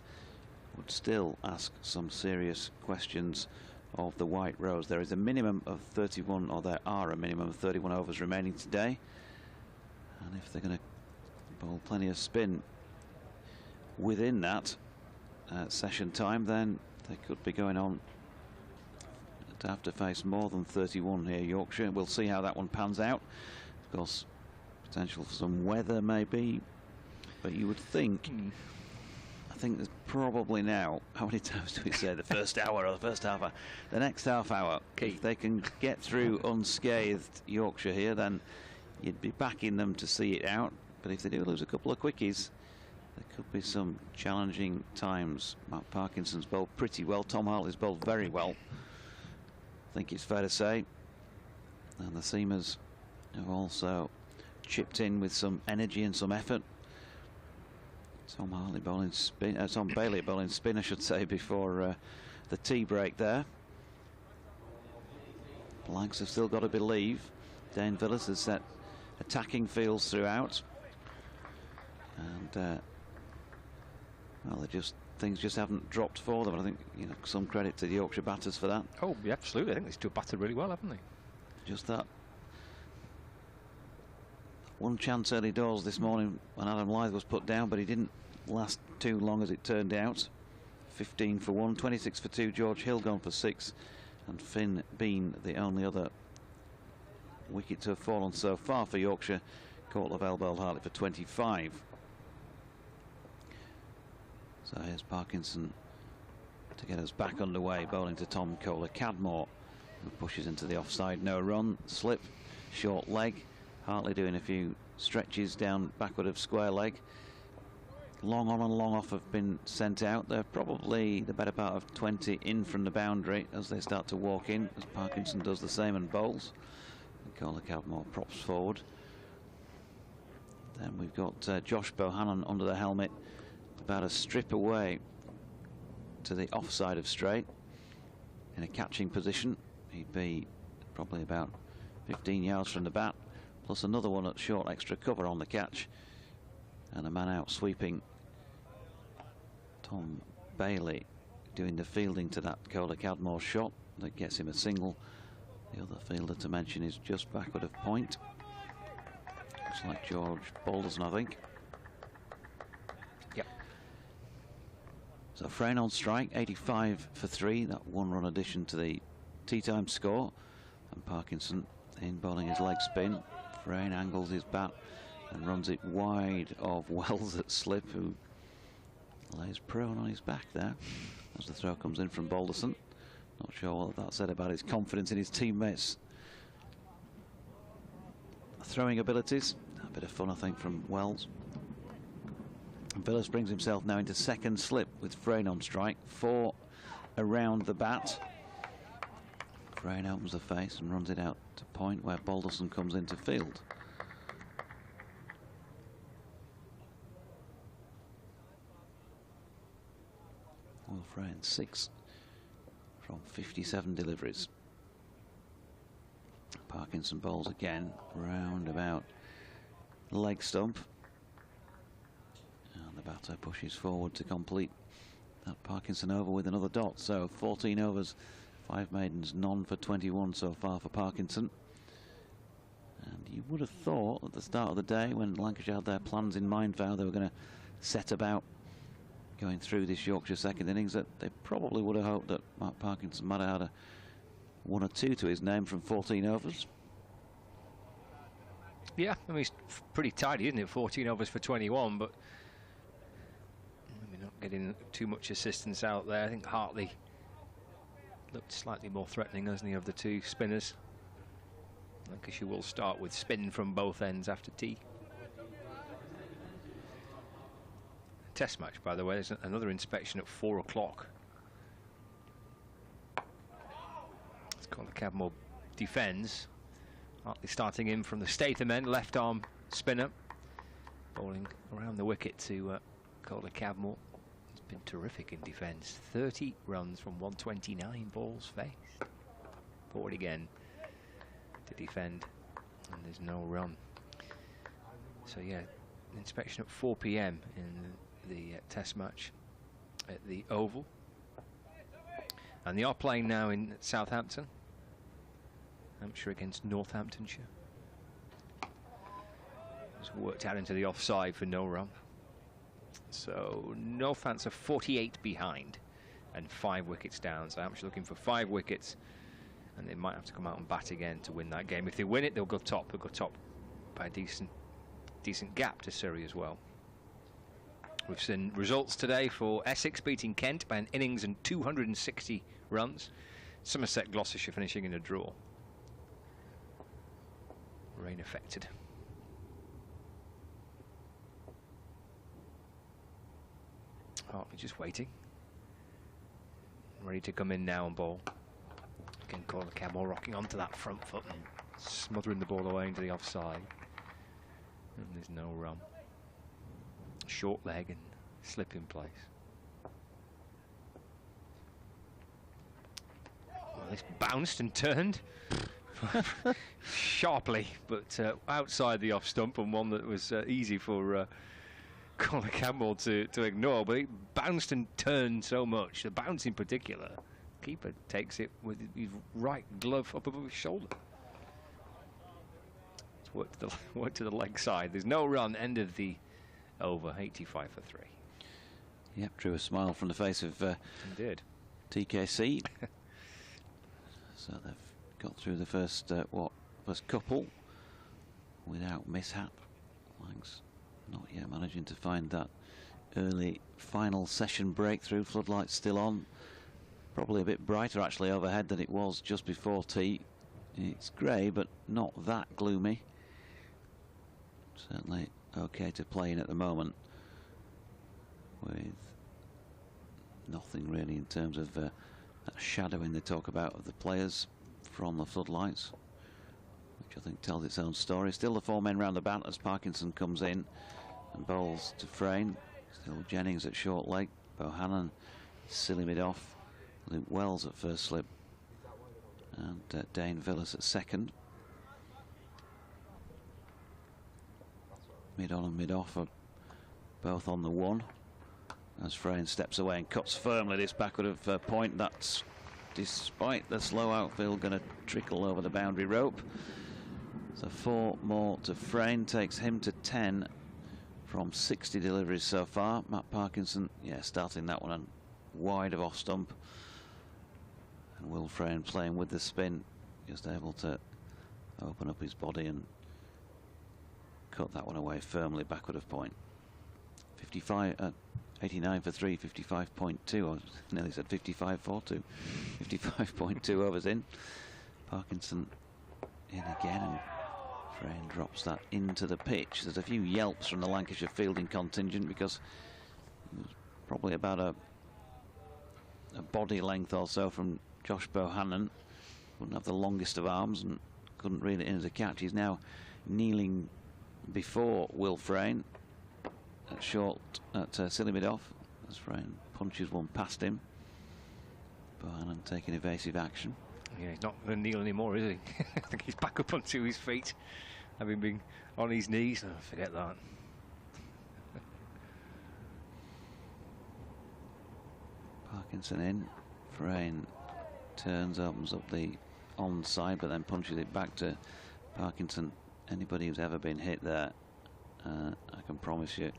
would still ask some serious questions of the White Rose. There is a minimum of 31, or there are a minimum of 31 overs remaining today, and if they're going to bowl plenty of spin within that session time, then they could be going on to have to face more than 31 here, Yorkshire. We'll see how that one pans out. Of course, potential for some weather maybe, but you would think, I think there's probably now, how many times do we say the first hour or the first half hour? The next half hour, if they can get through unscathed, Yorkshire here, then you'd be backing them to see it out. But if they do lose a couple of quickies, there could be some challenging times. Matt Parkinson's bowled pretty well. Tom Hartley's bowled very well, I think it's fair to say. And the seamers have also chipped in with some energy and some effort. Tom Hartley bowling spin, Tom Bailey bowling spin, I should say, before the tea break there. Blanks have still got to believe. Dane Villas has set attacking fields throughout, and well, things just haven't dropped for them. I think, you know, some credit to the Yorkshire batters for that. Oh, yeah, absolutely. I think these two batted really well, haven't they? Just that one chance early doors this morning when Adam Lyth was put down, but he didn't last too long, as it turned out. 15 for 1, 26 for 2. George Hill gone for 6, and Finn Bean the only other wicket to have fallen so far for Yorkshire. Court Lavelle bowled Hartley for 25. So here's Parkinson to get us back underway, bowling to Tom Kohler-Cadmore, who pushes into the offside no run. Slip, short leg. Hartley doing a few stretches down backward of square leg. Long on and long off have been sent out. They're probably the better part of 20 in from the boundary as they start to walk in, as Parkinson does the same and bowls. And Kohler-Cadmore props forward. Then we've got Josh Bohannon under the helmet, about a strip away to the offside of straight, in a catching position. He'd be probably about 15 yards from the bat, plus another one at short extra cover on the catch, and a man out sweeping. Tom Bailey doing the fielding to that Kohler-Cadmore shot that gets him a single. The other fielder to mention is just backward of point. Looks like George Balderson, I think. Yep. So Frayne on strike, 85 for 3, that one-run addition to the tea time score. And Parkinson in bowling his leg spin. Frayne angles his bat and runs it wide of Wells at slip, who lays prone on his back there as the throw comes in from Balderson. Not sure what that said about his confidence in his teammates' throwing abilities. A bit of fun, I think, from Wells. And Villas brings himself now into second slip with Frayne on strike. 4 around the bat. Frayne opens the face and runs it out to point, where Balderson comes into field. Will Frayne 6 from 57 deliveries. Parkinson bowls again, round about the leg stump. And the batter pushes forward to complete that Parkinson over with another dot. So 14 overs, 5 maidens, none for 21 so far for Parkinson. And you would have thought at the start of the day, when Lancashire had their plans in mind for how they were going to set about going through this Yorkshire second innings, that they probably would have hoped that Mark Parkinson might have had a 1 or 2 to his name from 14 overs. Yeah, I mean, it's pretty tidy, isn't it? 14 overs for 21, but maybe not getting too much assistance out there. I think Hartley looked slightly more threatening, hasn't he, of the two spinners. Lancashire will start with spin from both ends after tea. Test match, by the way. There's another inspection at 4 o'clock. It's called the Cadmore defends. Hartley starting in from the Statham end, left arm spinner, bowling around the wicket to Calder Cadmore. He's been terrific in defence. 30 runs from 129 balls faced. Forward again to defend, and there's no run. So yeah, inspection at 4 p.m. in the test match at the Oval. And they are playing now in Southampton. Hampshire against Northamptonshire. It's worked out into the offside for no run. So Northants are 48 behind and 5 wickets down. So Hampshire looking for 5 wickets, and they might have to come out and bat again to win that game. If they win it, they'll go top. They'll go top by a decent gap to Surrey as well. We've seen results today for Essex beating Kent by an innings and 260 runs. Somerset Gloucestershire finishing in a draw. Rain affected. Hartley just waiting. Ready to come in now and bowl. Again, Calder Cadmore rocking onto that front foot and smothering the ball away into the offside. And there's no run. Short leg and slip in place. Well, this bounced and turned sharply, but outside the off stump, and one that was easy for Calder Cadmore to ignore. But it bounced and turned so much. The bounce in particular, keeper takes it with his right glove up above his shoulder. It's worked to the leg side. There's no run. End of the over. 85 for 3. Yep, drew a smile from the face of Indeed. TKC. So they've got through the first couple without mishap. Langs not yet managing to find that early final session breakthrough. Floodlights still on. Probably a bit brighter actually overhead than it was just before tea. It's grey but not that gloomy. Certainly okay to play in at the moment, with nothing really in terms of that shadowing they talk about of the players from the floodlights, which I think tells its own story. Still the 4 men round the bat as Parkinson comes in and bowls to Frayne. Still Jennings at short leg, Bohannon silly mid off, Luke Wells at first slip, and Dane Villas at second. Mid on and mid off are both on the 1 as Frayne steps away and cuts firmly this backward of point. That's, despite the slow outfield, going to trickle over the boundary rope. So 4 more to Frayne, takes him to 10 from 60 deliveries so far. Matt Parkinson, yeah, starting that one on wide of off stump, and Will Frayne playing with the spin, just able to open up his body and cut that one away firmly backward of point. 89 for 3, 55.2. I nearly said 55 for 2. 55.2 overs in. Parkinson in again, and Frayne drops that into the pitch. There's a few yelps from the Lancashire fielding contingent because it was probably about a body length or so from Josh Bohannon. Wouldn't have the longest of arms and couldn't reel it in as a catch. He's now kneeling before Will Frayne at short at silly mid off as Frayne punches one past him. Bohannon taking evasive action. Yeah, he's not going to kneel anymore, is he? I think he's back up onto his feet, having been on his knees. Oh, forget that. Parkinson in. Frayne turns, opens up the onside, but then punches it back to Parkinson. Anybody who's ever been hit there, I can promise you,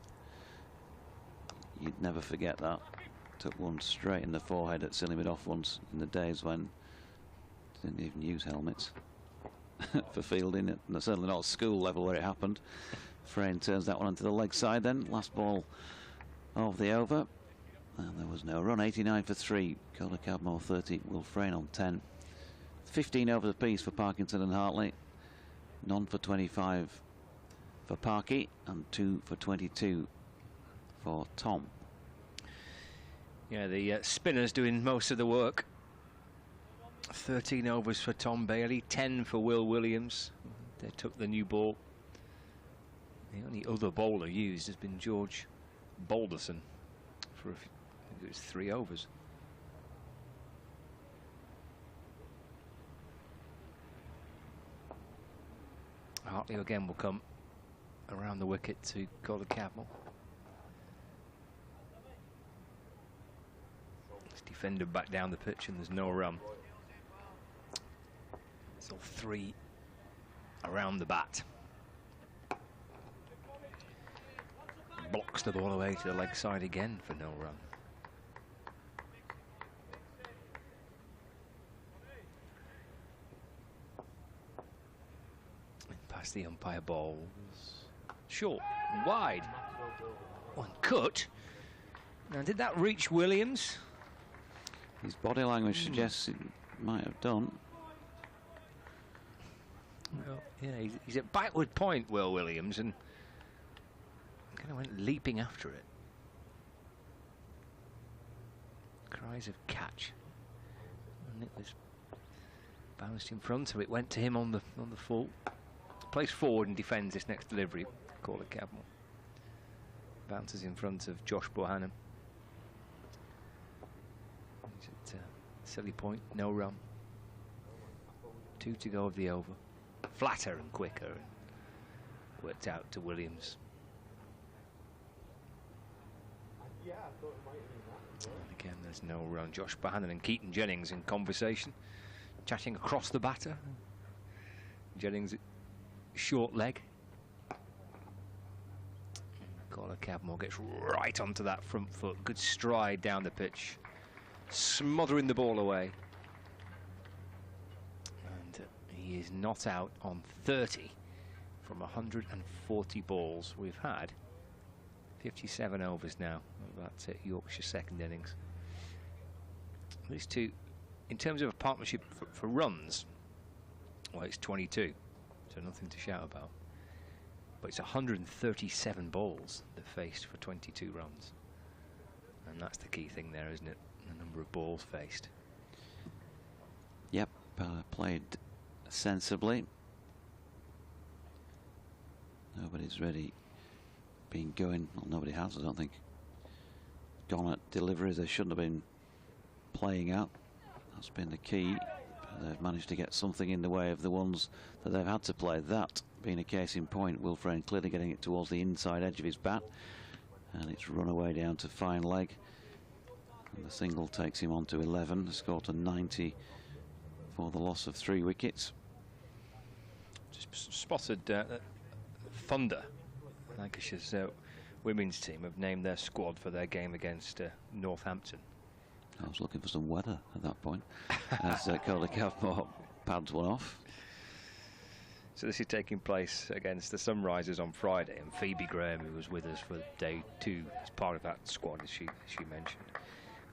you'd never forget that. Took one straight in the forehead at silly mid off once in the days when they didn't even use helmets for fielding, certainly not at school level where it happened. Frayne turns that one onto the leg side then. Last ball of the over. And there was no run. 89 for 3. Calder Cadmore 30. Will Frayne on 10. 15 overs apiece for Parkinson and Hartley. None for 25 for Parky and 2 for 22 for Tom. Yeah, the spinners doing most of the work. 13 overs for Tom Bailey, 10 for Will Williams. They took the new ball. The only other bowler used has been George Balderson for I think it was 3 overs. Hartley again will come around the wicket to Calder Cadmore. This defender back down the pitch and there's no run. So 3 around the bat. Blocks the ball away to the leg side again for no run. Past the umpire balls. Short, wide. One cut. Now, did that reach Williams? His body language suggests it might have done. Well, yeah, he's at backward point, Will Williams, and kind of went leaping after it. Cries of catch. And it was bounced in front of it. Went to him on the full. Plays forward and defends this next delivery. Calder Cadmore. Bounces in front of Josh Bohannon. He's at silly point, no run. 2 to go of the over. Flatter and quicker. And worked out to Williams. And again, there's no run. Josh Bohannon and Keaton Jennings in conversation, chatting across the batter. Jennings short leg. Calder Cadmore gets right onto that front foot. Good stride down the pitch, smothering the ball away. And he is not out on 30 from 140 balls. We've had 57 overs now. That's it, Yorkshire second innings. These two, in terms of a partnership for runs, well, it's 22, so nothing to shout about. But it's 137 balls that faced for 22 runs. And that's the key thing there, isn't it? The number of balls faced. Yep, played sensibly. Nobody's really been going, well, nobody has, I don't think, gone at deliveries they shouldn't have been playing at. That's been the key. They've managed to get something in the way of the ones that they've had to play. That being a case in point, Will Frayne clearly getting it towards the inside edge of his bat, and it's run away down to fine leg. And the single takes him on to 11, the score to 90 for the loss of 3 wickets. Just spotted Thunder, Lancashire's women's team, have named their squad for their game against Northampton. I was looking for some weather at that point as Calder Cadmore pads one off. So this is taking place against the Sunrisers on Friday, and Phoebe Graham, who was with us for day 2, is part of that squad, as she mentioned.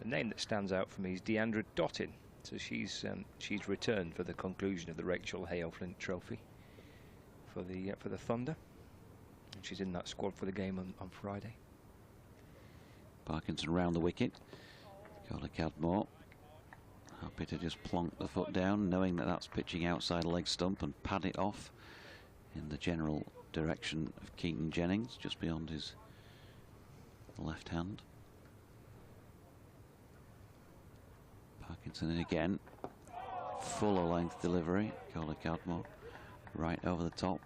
The name that stands out for me is Deandra Dottin. So she's returned for the conclusion of the Rachel Hale Flint Trophy for the Thunder, and she's in that squad for the game on Friday. Parkinson round the wicket. Calder Cadmore happy to just plonk the foot down, knowing that that's pitching outside leg stump, and pad it off in the general direction of Keaton Jennings, just beyond his left hand. Parkinson in again. Fuller length delivery. Calder Cadmore right over the top.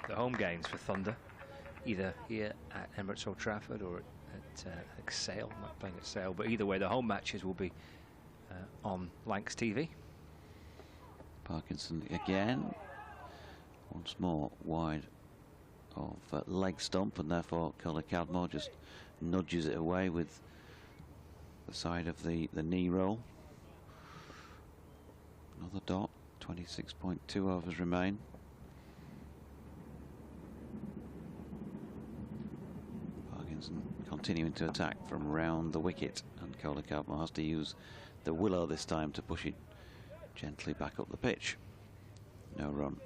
The home games for Thunder, either here at Emirates Old Trafford or at Sale. I'm not playing at Sale, but either way, the home matches will be on Lancs TV. Parkinson again, once more wide of leg stump, and therefore Calder Cadmore just nudges it away with the side of the knee roll. Another dot. 26.2 overs remain. lines and continuing to attack from round the wicket. And Kohler Cardmore has to use the willow this time to push it gently back up the pitch. No run.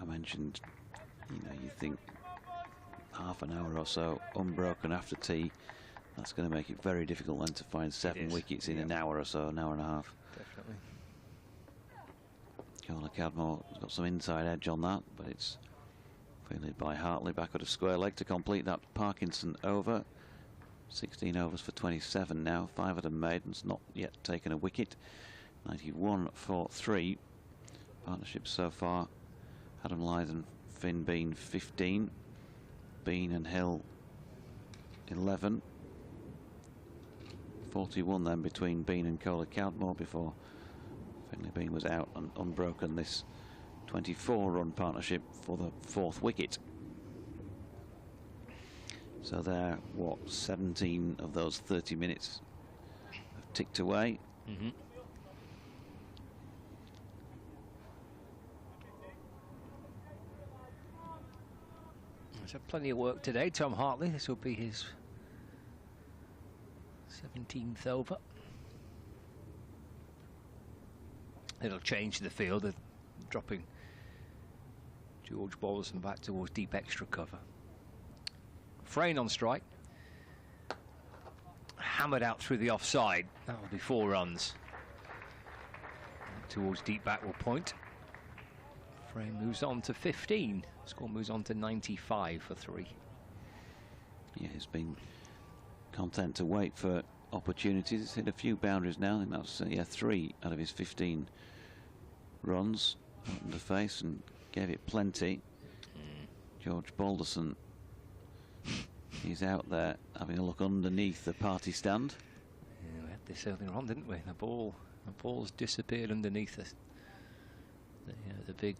I mentioned, you think half an hour or so unbroken after tea. That's going to make it very difficult then to find 7 wickets in an hour or so, an hour and a half. Definitely. Kohler Cardmore has got some inside edge on that, but it's fielded by Hartley back at a square leg to complete that Parkinson over. 16 overs for 27 now. 5 of them maidens, not yet taken a wicket. 91 for 3. Partnerships so far: Adam Lyth and Finn Bean 15. Bean and Hill 11. 41 then between Bean and Kohler Cardmore before Finlay Bean was out and unbroken this 24-run partnership for the 4th wicket. So there, 17 of those 30 minutes have ticked away. There's plenty of work today. Tom Hartley, this will be his 17th over. It'll change the field. They're dropping George Balderson back towards deep extra cover. Frayne on strike. Hammered out through the offside. That will be 4 runs. Towards deep back will point. Frayne moves on to 15. Score moves on to 95 for 3. Yeah, he's been content to wait for opportunities. He's hit a few boundaries now. I think that's 3 out of his 15 runs. Opened the face and gave it plenty. George Balderson, he's out there having a look underneath the party stand. Yeah, we had this earlier on, didn't we? The ball's disappeared underneath us. The big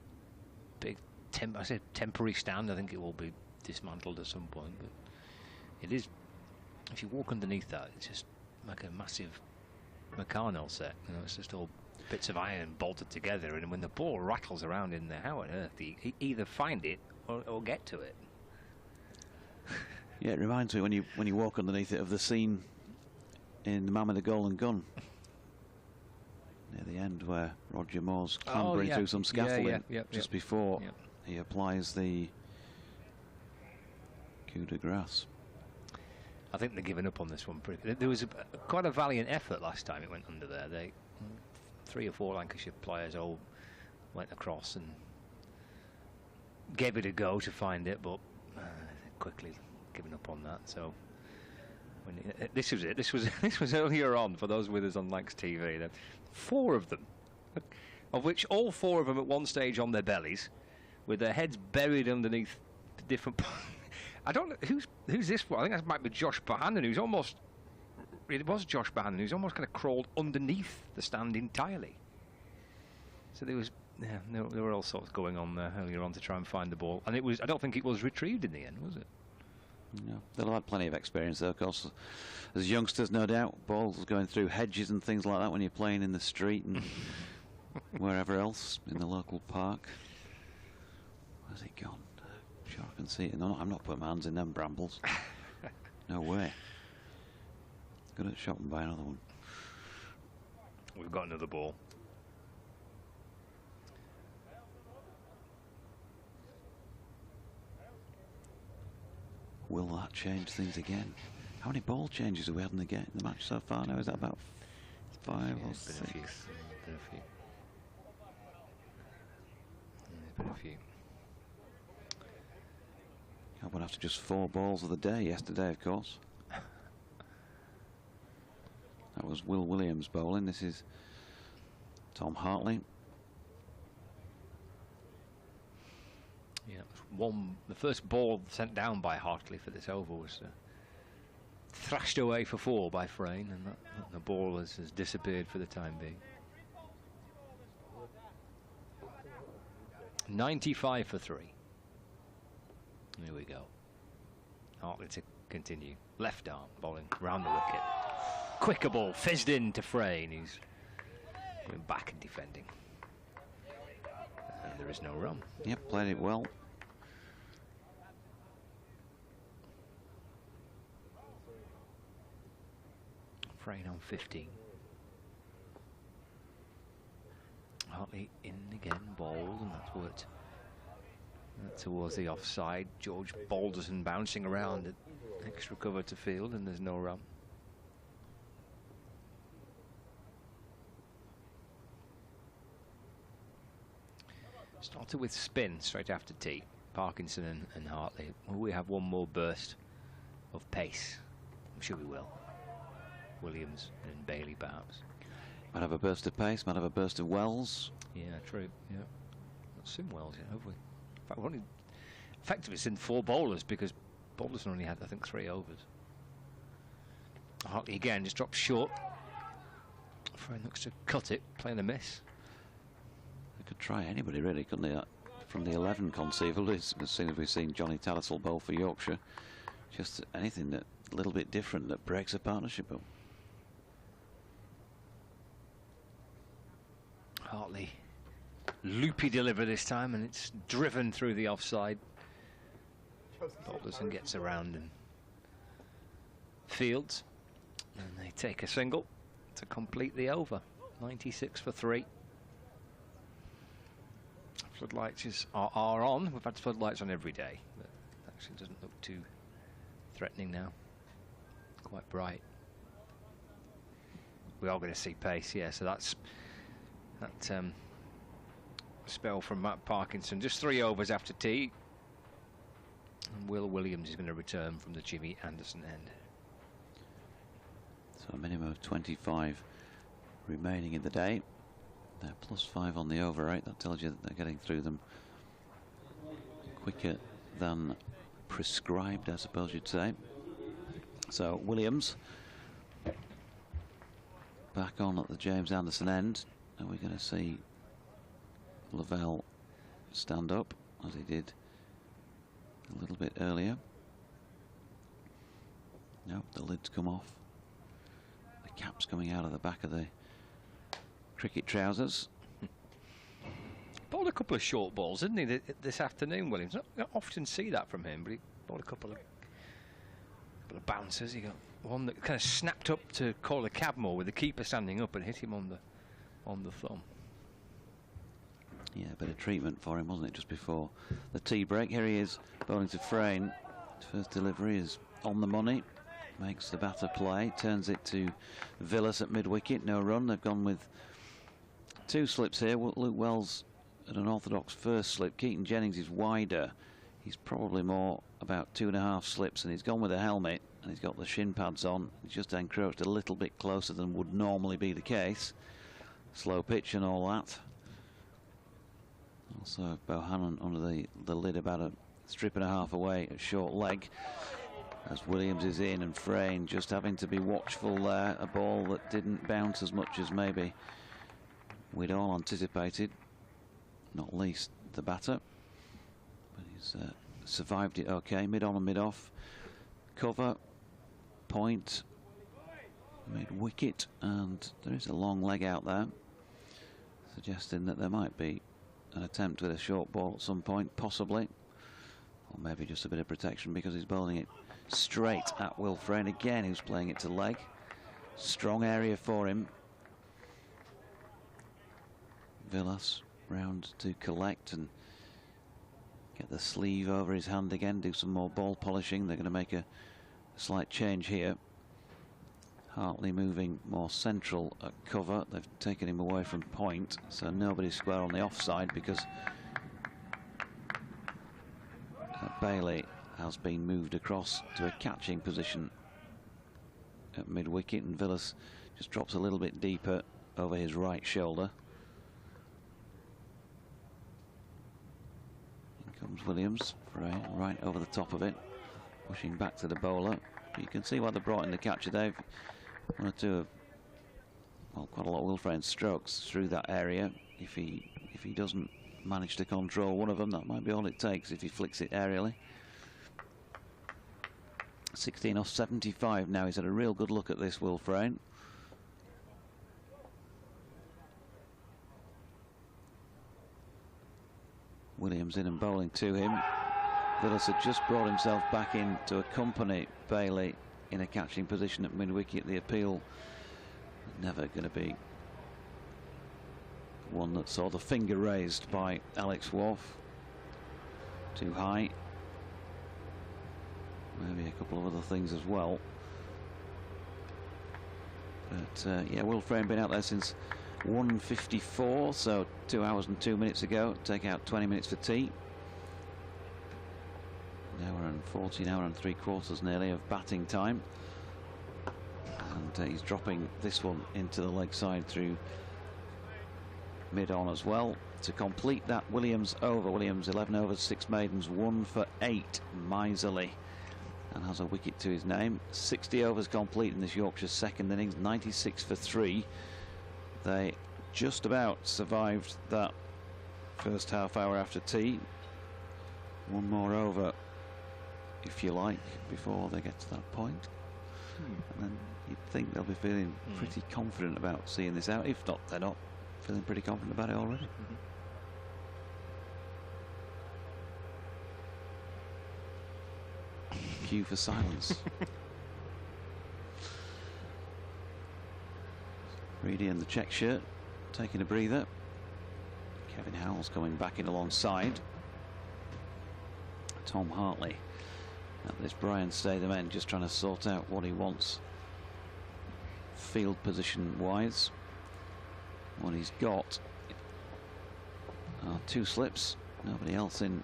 I said temporary stand. I think it will be dismantled at some point, but it is. If you walk underneath that, it's just like a massive Meccano set. It's just all bits of iron bolted together, and when the ball rattles around in there, how on earth do you either find it or get to it? Yeah, it reminds me when you walk underneath it of the scene in The Man with the Golden Gun near the end, where Roger Moore's clambering through some scaffolding just before he applies the coup de grace. I think they're giving up on this one. There was quite a valiant effort last time it went under there. 3 or 4 Lancashire players all went across and gave it a go to find it, but quickly given up on that. So this was it. This was earlier on for those with us on Lancs TV. 4 of them, of which all 4 of them at one stage on their bellies, with their heads buried underneath different. I don't know who's this for. I think that might be Josh Bohannon, who's almost. It was Josh Bohannon who's almost kind of crawled underneath the stand entirely. So there was, there were all sorts going on there earlier on to try and find the ball, and it was. I don't think it was retrieved in the end, was it? No, they'll have plenty of experience though, of course. As youngsters, no doubt, balls going through hedges and things like that when you're playing in the street and wherever else in the local park. Where's it gone? Sure, I can see it. No, I'm not putting my hands in them brambles. No way. Good at shot and buy another one. We've got another ball. Will that change things again? How many ball changes have we had in the match so far now? Is that about 5 or 6? There's been a few. I went after just 4 balls of the day yesterday, of course. That was Will Williams bowling. This is Tom Hartley. Yeah, the first ball sent down by Hartley for this over was thrashed away for 4 by Frayne, and the ball has disappeared for the time being. 95 for 3. Here we go. Hartley to continue. Left arm bowling round the wicket. Quicker ball fizzed in to Frayne, who's going back and defending. And there is no run. Yep, played it well. Frayne on 15. Hartley in again, bowled, and that's worked towards the offside. George Balderson bouncing around at extra cover to field, and there's no run. Started with spin straight after tea. Parkinson and Hartley. Will we have one more burst of pace? I'm sure we will. Williams and Bailey perhaps. Might have a burst of pace, might have a burst of Wells. Yeah, true. Yeah. Not seen Wells yet, have we? In fact, we've only effectively seen 4 bowlers because Balderson only had, I think, 3 overs. Hartley again just drops short. Frayne looks to cut it, playing a miss. They could try anybody really, couldn't they? From the 11 conceivably, as soon as we've seen Johnny Tattersall bowl for Yorkshire. Just anything that a little bit different that breaks a partnership up. Hartley loopy deliver this time, and it's driven through the offside. Balderson gets around and fields, and they take a single to complete the over. 96 for 3. Floodlights are on. We've had floodlights on every day, but it actually doesn't look too threatening now. Quite bright. We are going to see pace, yeah, so that's that spell from Matt Parkinson. Just 3 overs after tea. And Will Williams is going to return from the Jimmy Anderson end. So a minimum of 25 remaining in the day. They're +5 on the over 8. That tells you that they're getting through them quicker than prescribed, I suppose you'd say. So Williams back on at the James Anderson end. And we're going to see Lavelle stand up as he did a little bit earlier. Nope, the lid's come off. The cap's coming out of the back of the cricket trousers. Bowled a couple of short balls, didn't he, this afternoon, Williams? Not often see that from him, but he bowled a couple of bouncers. He got one that kind of snapped up to call a cab more with the keeper standing up and hit him on the thumb. Yeah, a bit of treatment for him, wasn't it, just before the tea break. Here he is, bowling to Frayne. His first delivery is on the money. Makes the batter play, turns it to Villas at mid-wicket. No run. They've gone with 2 slips here. Luke Wells at an orthodox first slip. Keaton Jennings is wider. He's probably more about 2.5 slips, and he's gone with a helmet, and he's got the shin pads on. He's just encroached a little bit closer than would normally be the case. Slow pitch and all that. Also Bohannon under the lid, about a strip and a half away at short leg. As Williams is in, and Frayne just having to be watchful there. A ball that didn't bounce as much as maybe we'd all anticipated, not least the batter. But he's survived it okay. Mid on and mid off. Cover, point, mid wicket, and there is a long leg out there, suggesting that there might be an attempt with a short ball at some point, possibly, or maybe just a bit of protection because he's bowling it straight at Will Frayne again, who's playing it to leg. Strong area for him. Villas round to collect and get the sleeve over his hand again, do some more ball polishing. They're going to make a slight change here. Hartley moving more central at cover. They've taken him away from point, so nobody's square on the offside because Bailey has been moved across to a catching position at mid-wicket, and Villas just drops a little bit deeper over his right shoulder. In comes Williams, right over the top of it, pushing back to the bowler. But you can see why they brought in the catcher. They've one or two of, well, quite a lot of Will Frayne's strokes through that area. If he doesn't manage to control one of them, that might be all it takes if he flicks it aerially. 16 off 75 now. He's had a real good look at this, Will Frayne. Williams in and bowling to him. Villas had just brought himself back in to accompany Bailey in a catching position at mid-wicket. The appeal never going to be one that saw the finger raised by Alex Wharf. Too high. Maybe a couple of other things as well. But yeah, Will Frame been out there since 1:54, so 2 hours and 2 minutes ago. Take out 20 minutes for tea. An hour and 40, an hour and 3/4 nearly of batting time. And he's dropping this one into the leg side through mid-on as well to complete that Williams over. Williams 11 overs, 6 maidens, 1 for 8, miserly, and has a wicket to his name. 60 overs complete in this Yorkshire second innings, 96 for 3. They just about survived that first half hour after tea. One more over, if you like, before they get to that point. And then you'd think they'll be feeling pretty confident about seeing this out. If not, they're not feeling pretty confident about it already. Cue for silence. Reedy in the check shirt, taking a breather. Kevin Howells coming back in alongside. Tom Hartley at this Brian Statham end, just trying to sort out what he wants field position wise. What he's got are 2 slips, nobody else in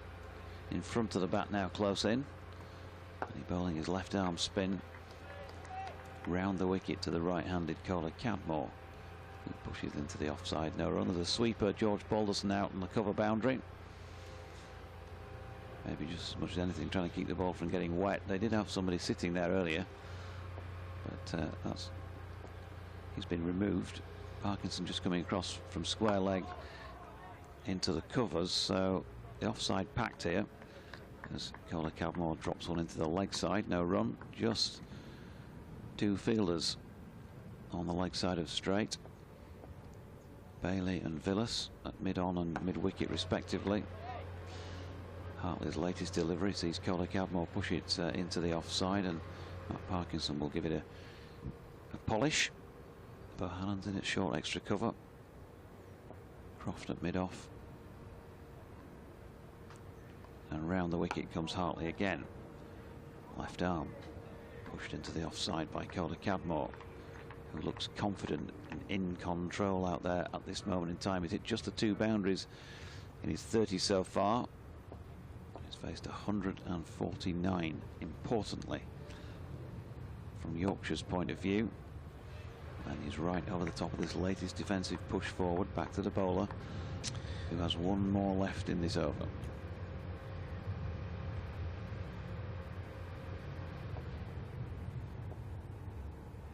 front of the bat now, close in. And he bowling his left arm spin round the wicket to the right-handed Kohler Cadmore, who pushes into the offside. No run. There's a sweeper, George Balderson out on the cover boundary. Maybe just as much as anything trying to keep the ball from getting wet. They did have somebody sitting there earlier, but he's been removed. Parkinson just coming across from square leg into the covers, so the offside packed here as Kohler Cadmore drops one into the leg side. No run, just 2 fielders on the leg side of straight. Bailey and Villas at mid-on and mid-wicket respectively. Hartley's latest delivery sees Kohler Cadmore push it into the offside, and Matt Parkinson will give it a polish. Bohannon's in at short extra cover. Croft at mid-off. And round the wicket comes Hartley again. Left arm pushed into the offside by Kohler Cadmore, who looks confident and in control out there at this moment in time. He's hit just the 2 boundaries in his 30 so far. He's faced 149, importantly, from Yorkshire's point of view. And he's right over the top of this latest defensive push forward, back to the bowler, who has 1 more left in this over.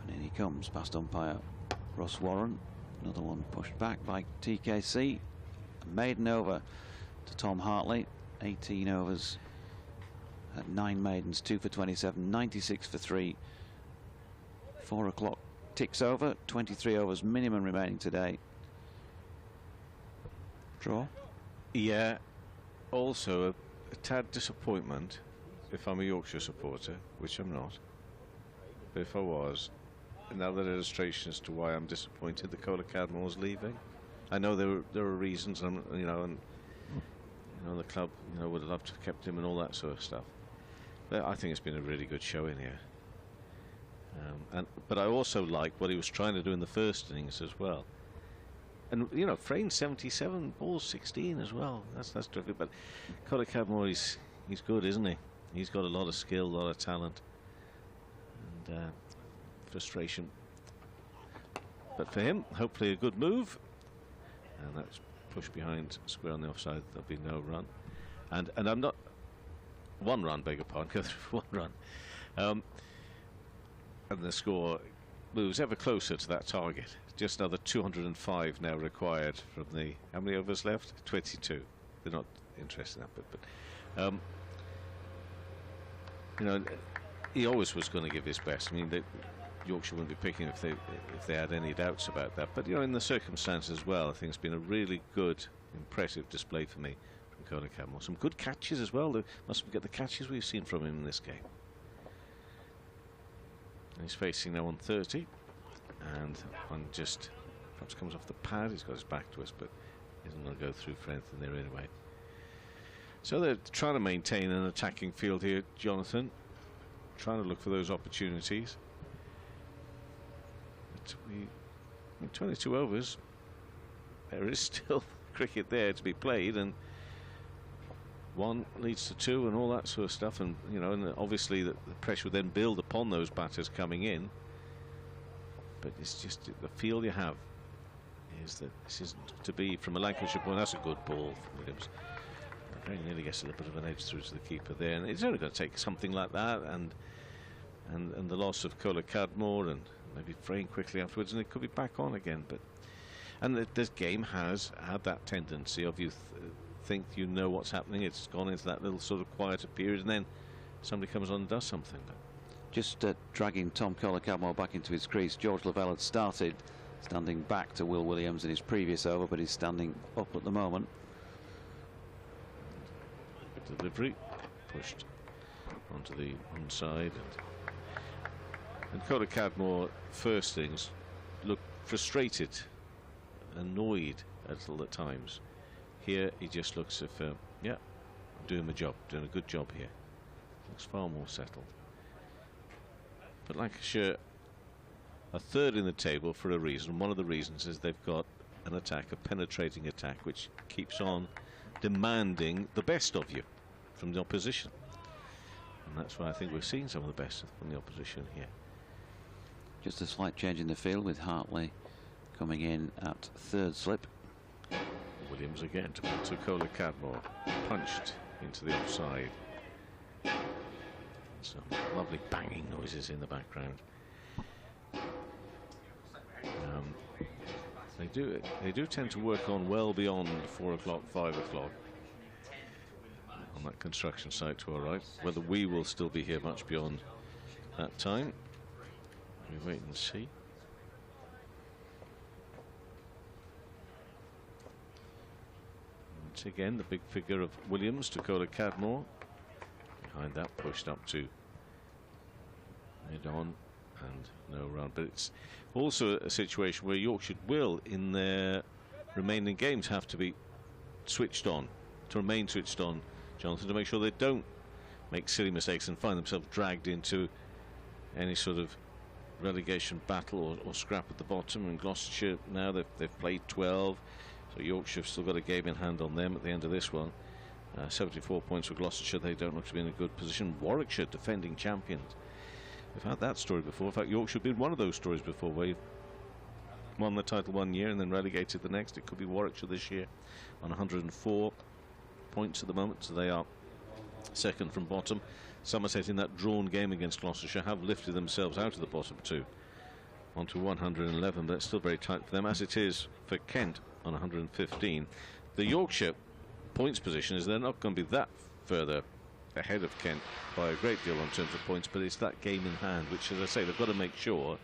And in he comes, past umpire Russ Warren. Another one pushed back by TKC. A maiden over to Tom Hartley. 18 overs at 9 maidens, 2 for 27, 96 for 3. 4 o'clock ticks over, 23 overs minimum remaining today. Draw? Yeah, also a tad disappointment if I'm a Yorkshire supporter, which I'm not. But if I was, another illustration as to why I'm disappointed that Kohler Cadmore's leaving. I know there are reasons, and the club, would have loved to have kept him and all that sort of stuff. But I think it's been a really good show in here. But I also like what he was trying to do in the first innings as well. And Frayne 77, balls 16 as well. That's terrific. But Kohler Cadmore, he's good, isn't he? He's got a lot of skill, a lot of talent, and frustration. But for him, hopefully a good move. And that's push behind, square on the offside. There'll be no run, and I'm not 1 run. Beg your pardon. Go through 1 run. And the score moves ever closer to that target. Just another 205 now required from the, how many overs left? 22. They're not interested in that, but he always was going to give his best. I mean, Yorkshire wouldn't be picking if they had any doubts about that. But in the circumstances as well, I think it's been a really good, impressive display for me from Kohler Cadmore. Some good catches as well. Must get the catches we've seen from him in this game. He's facing now on 30, and one just perhaps comes off the pad. He's got his back to us, but isn't going to go through for anything there anyway. So they're trying to maintain an attacking field here, Jonathan, trying to look for those opportunities. But in 22 overs, there is still cricket there to be played, and 1 leads to 2 and all that sort of stuff, and you know, and obviously the pressure will then build upon those batters coming in. But it's just the feel you have is that this isn't to be from a Lancashire point. That's a good ball from Williams. Very nearly gets a little bit of an edge through to the keeper there, and it's only going to take something like that, and the loss of Kola Cadmore, and maybe fraying quickly afterwards, and it could be back on again. But this game has had that tendency of you think you know what's happening. It's gone into that little sort of quieter period, and then somebody comes on and does something. Just dragging Tom Kola Cadmore back into his crease. George Lavelle had started standing back to Will Williams in his previous over, but he's standing up at the moment. Delivery pushed onto the onside, and Kola Cadmore first things looked frustrated, annoyed a little at times. Here he just looks as if yeah, I'm doing my job, doing a good job here. Looks far more settled. But Lancashire are third in the table for a reason. One of the reasons is they've got an attack, a penetrating attack, which keeps on demanding the best of you from the opposition, and that's why I think we're seeing some of the best from the opposition here. Just a slight change in the field with Hartley coming in at third slip. Williams again to Kola Cadmore, punched into the offside. Some lovely banging noises in the background. They do tend to work on well beyond 4 o'clock, 5 o'clock on that construction site to our right. Whether we will still be here much beyond that time, we wait and see. Once again, the big figure of Williams to Kola Cadmore. Behind that, pushed up to mid on and no run. But it's also a situation where Yorkshire will, in their remaining games, have to be switched on, to remain switched on, Jonathan, to make sure they don't make silly mistakes and find themselves dragged into any sort of relegation battle or scrap at the bottom. And Gloucestershire now, they've played 12, so Yorkshire have still got a game in hand on them at the end of this one. 74 points for Gloucestershire. They don't look to be in a good position. Warwickshire, defending champions. We've had that story before. In fact, Yorkshire have been one of those stories before, where you've won the title one year and then relegated the next. It could be Warwickshire this year on 104 points at the moment, so they are second from bottom. Somerset, in that drawn game against Gloucestershire, have lifted themselves out of the bottom two onto 111, but it's still very tight for them, as it is for Kent on 115. The Yorkshire points position is they're not going to be that further ahead of Kent by a great deal in terms of points, but it's that game in hand which, as I say, they've got to make sure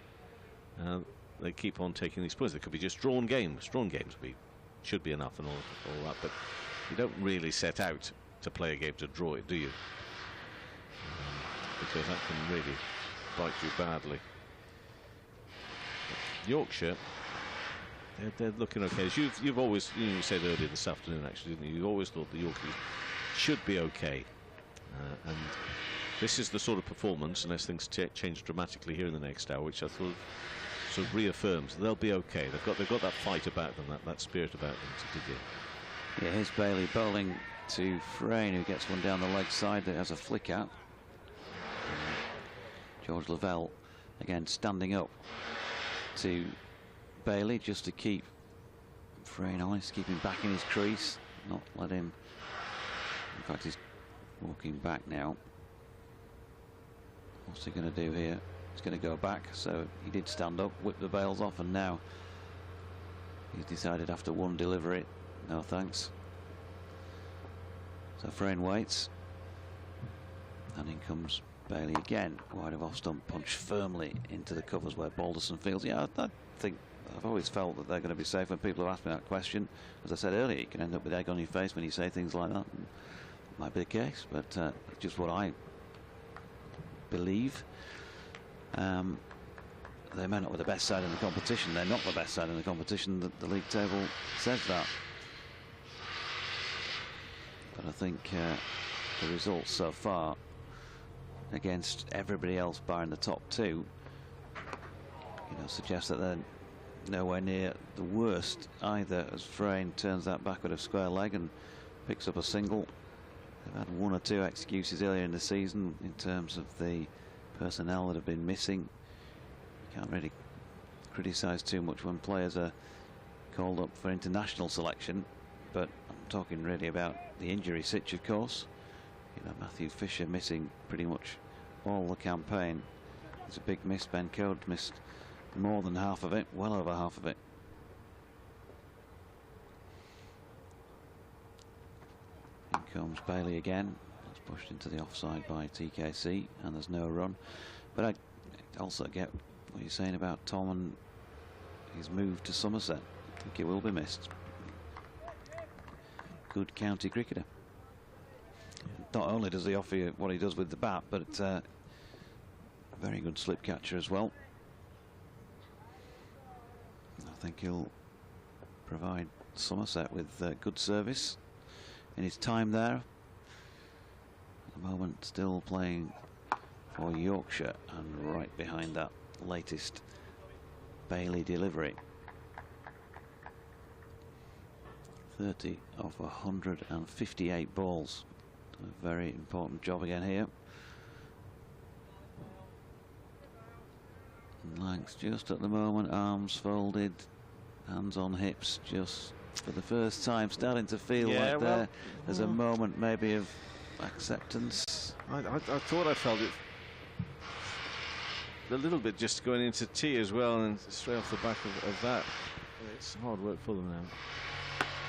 they keep on taking these points. They could be just drawn games. Drawn games should be enough and all that, but you don't really set out to play a game to draw it, do you? Because that can really bite you badly. But Yorkshire, they're looking okay. As you've always, you said earlier this afternoon, actually, didn't you? You always thought the Yorkies should be okay, and this is the sort of performance, unless things change dramatically here in the next hour, which I thought sort of reaffirms they'll be okay. They've got that fight about them, that spirit about them to dig in. Yeah, here's Bailey bowling to Frayne, who gets one down the leg side that has a flick out. George Lavelle again standing up to Bailey just to keep Frayne honest, keep him back in his crease, not let him. In fact, he's walking back now. What's he going to do here? He's going to go back, so he did stand up, whip the bails off, and now he's decided after one delivery, no thanks. So Frayne waits, and in comes Bailey again, wide of off stump, punch firmly into the covers where Balderson fields. Yeah, I think I've always felt that they're going to be safe. When people have asked me that question, as I said earlier, you can end up with egg on your face when you say things like that. And it might be the case, but it's just what I believe. They may not be the best side in the competition. They're not the best side in the competition. The league table says that. But I think the results so far against everybody else barring the top two, suggest that they're nowhere near the worst either, as Frayne turns that backward of square leg and picks up a single. They've had one or two excuses earlier in the season in terms of the personnel that have been missing. You can't really criticise too much when players are called up for international selection, but I'm talking really about the injury sitch, of course. Matthew Fisher missing pretty much all the campaign. It's a big miss. Ben Code missed more than half of it, well over half of it. In comes Bailey again. That's pushed into the offside by TKC, and there's no run. But I also get what you're saying about Tom and his move to Somerset. I think it will be missed. Good county cricketer. Not only does he offer you what he does with the bat, but very good slip catcher as well. I think he'll provide Somerset with good service in his time there. At the moment still playing for Yorkshire, and right behind that latest Bailey delivery. 30 of 158 balls. A very important job again here. Lanks just at the moment, arms folded, hands on hips, just for the first time starting to feel like there's a moment maybe of acceptance. I thought I felt it a little bit just going into tea as well, and straight off the back of that. It's hard work for them now.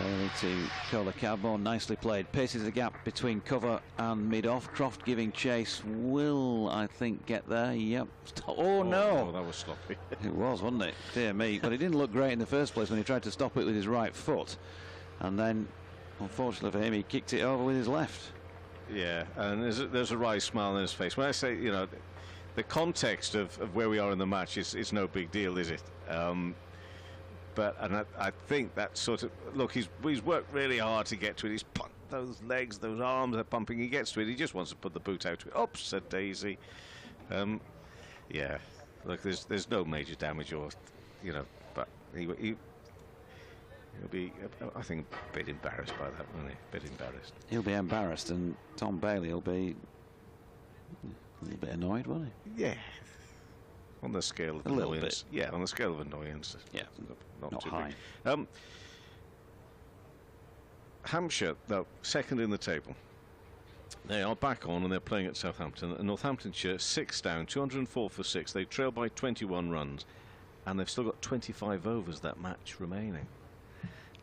Bailey to Kola Cadmore, nicely played. Paces the gap between cover and mid-off. Croft giving chase, will, I think, get there. Yep. Oh, no. Oh, that was sloppy. It was, wasn't it? Dear me. But it didn't look great in the first place when he tried to stop it with his right foot. And then, unfortunately for him, he kicked it over with his left. Yeah, and there's a wry smile on his face. When I say, the context of where we are in the match is no big deal, is it? But I think that sort of look, he's worked really hard to get to it. He's pumped those legs, those arms are pumping. He gets to it. He just wants to put the boot out to it. Oops, said Daisy. Yeah, look, there's no major damage, or but he'll be, I think, a bit embarrassed by that, won't he? A bit embarrassed. He'll be embarrassed, and Tom Bailey will be a little bit annoyed, won't he? Yeah. On the scale of annoyance. Yeah, on the scale of annoyance. Yeah, not too high. Big. Hampshire, though, second in the table. They are back on and they're playing at Southampton. And Northamptonshire, 6 down, 204 for 6. They trail by 21 runs, and they've still got 25 overs that match remaining.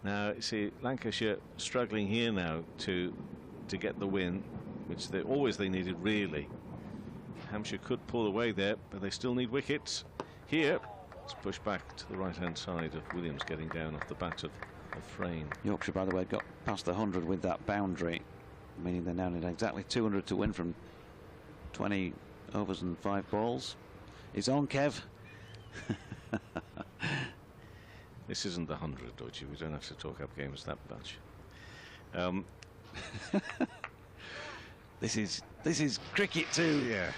Now, you see, Lancashire struggling here now to get the win, which they needed, really. Hampshire could pull away there, but they still need wickets. Here, it's pushed back to the right-hand side of Williams, getting down off the bat of Frayne. Yorkshire, by the way, got past the 100 with that boundary, meaning they now need exactly 200 to win from 20 overs and 5 balls. It's on, Kev. This isn't the 100, Dodgy. We don't have to talk up games that much. This is cricket too. Yeah.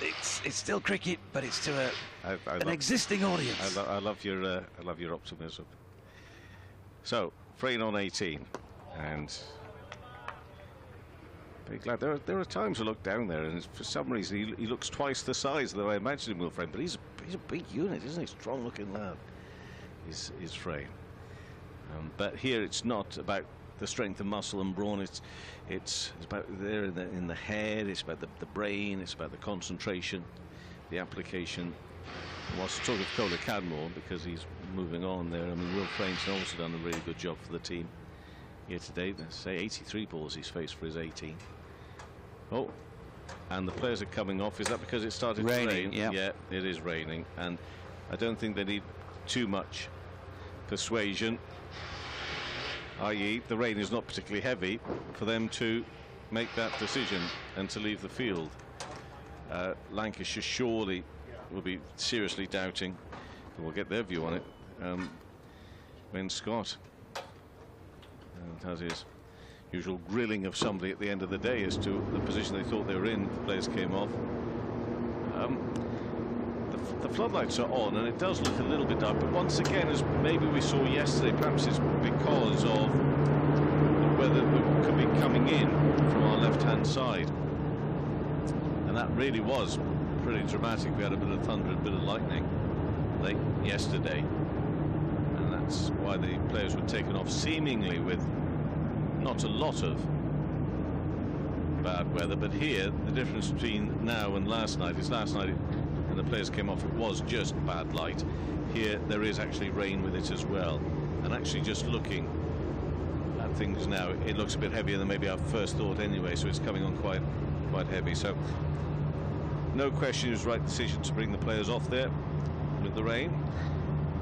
It's still cricket, but it's to an existing audience. I love your optimism. So Frayne on 18, and very glad. There are times I look down there, and for some reason he looks twice the size that I imagined him, Will Frayne. But he's a big unit, isn't he? Strong-looking lad. Is Frayne. But here it's not about the strength of muscle and brawn. It's about there in the head. It's about the brain. It's about the concentration, the application. Whilst talking of Kola Cadmore, because he's moving on there. I mean, Will Frayne's also done a really good job for the team here today. Let's say 83 balls he's faced for his 18. Oh, and the players are coming off. Is that because it started to rain? Yeah, it is raining, and I don't think they need too much persuasion, i.e. the rain is not particularly heavy for them to make that decision and to leave the field. Lancashire surely will be seriously doubting, and we'll get their view on it, when Scott has his usual grilling of somebody at the end of the day as to the position they thought they were in. The players came off. The floodlights are on, and it does look a little bit dark, but once again, as maybe we saw yesterday, perhaps it's because of the weather that could be coming in from our left-hand side, and that really was pretty dramatic. We had a bit of thunder, a bit of lightning late yesterday, and that's why the players were taken off seemingly with not a lot of bad weather. But here, the difference between now and last night is last night when the players came off, it was just bad light. Here there is actually rain with it as well, and actually just looking at things now, it looks a bit heavier than maybe our first thought anyway, so it's coming on quite heavy. So no question, it was the right decision to bring the players off there with the rain.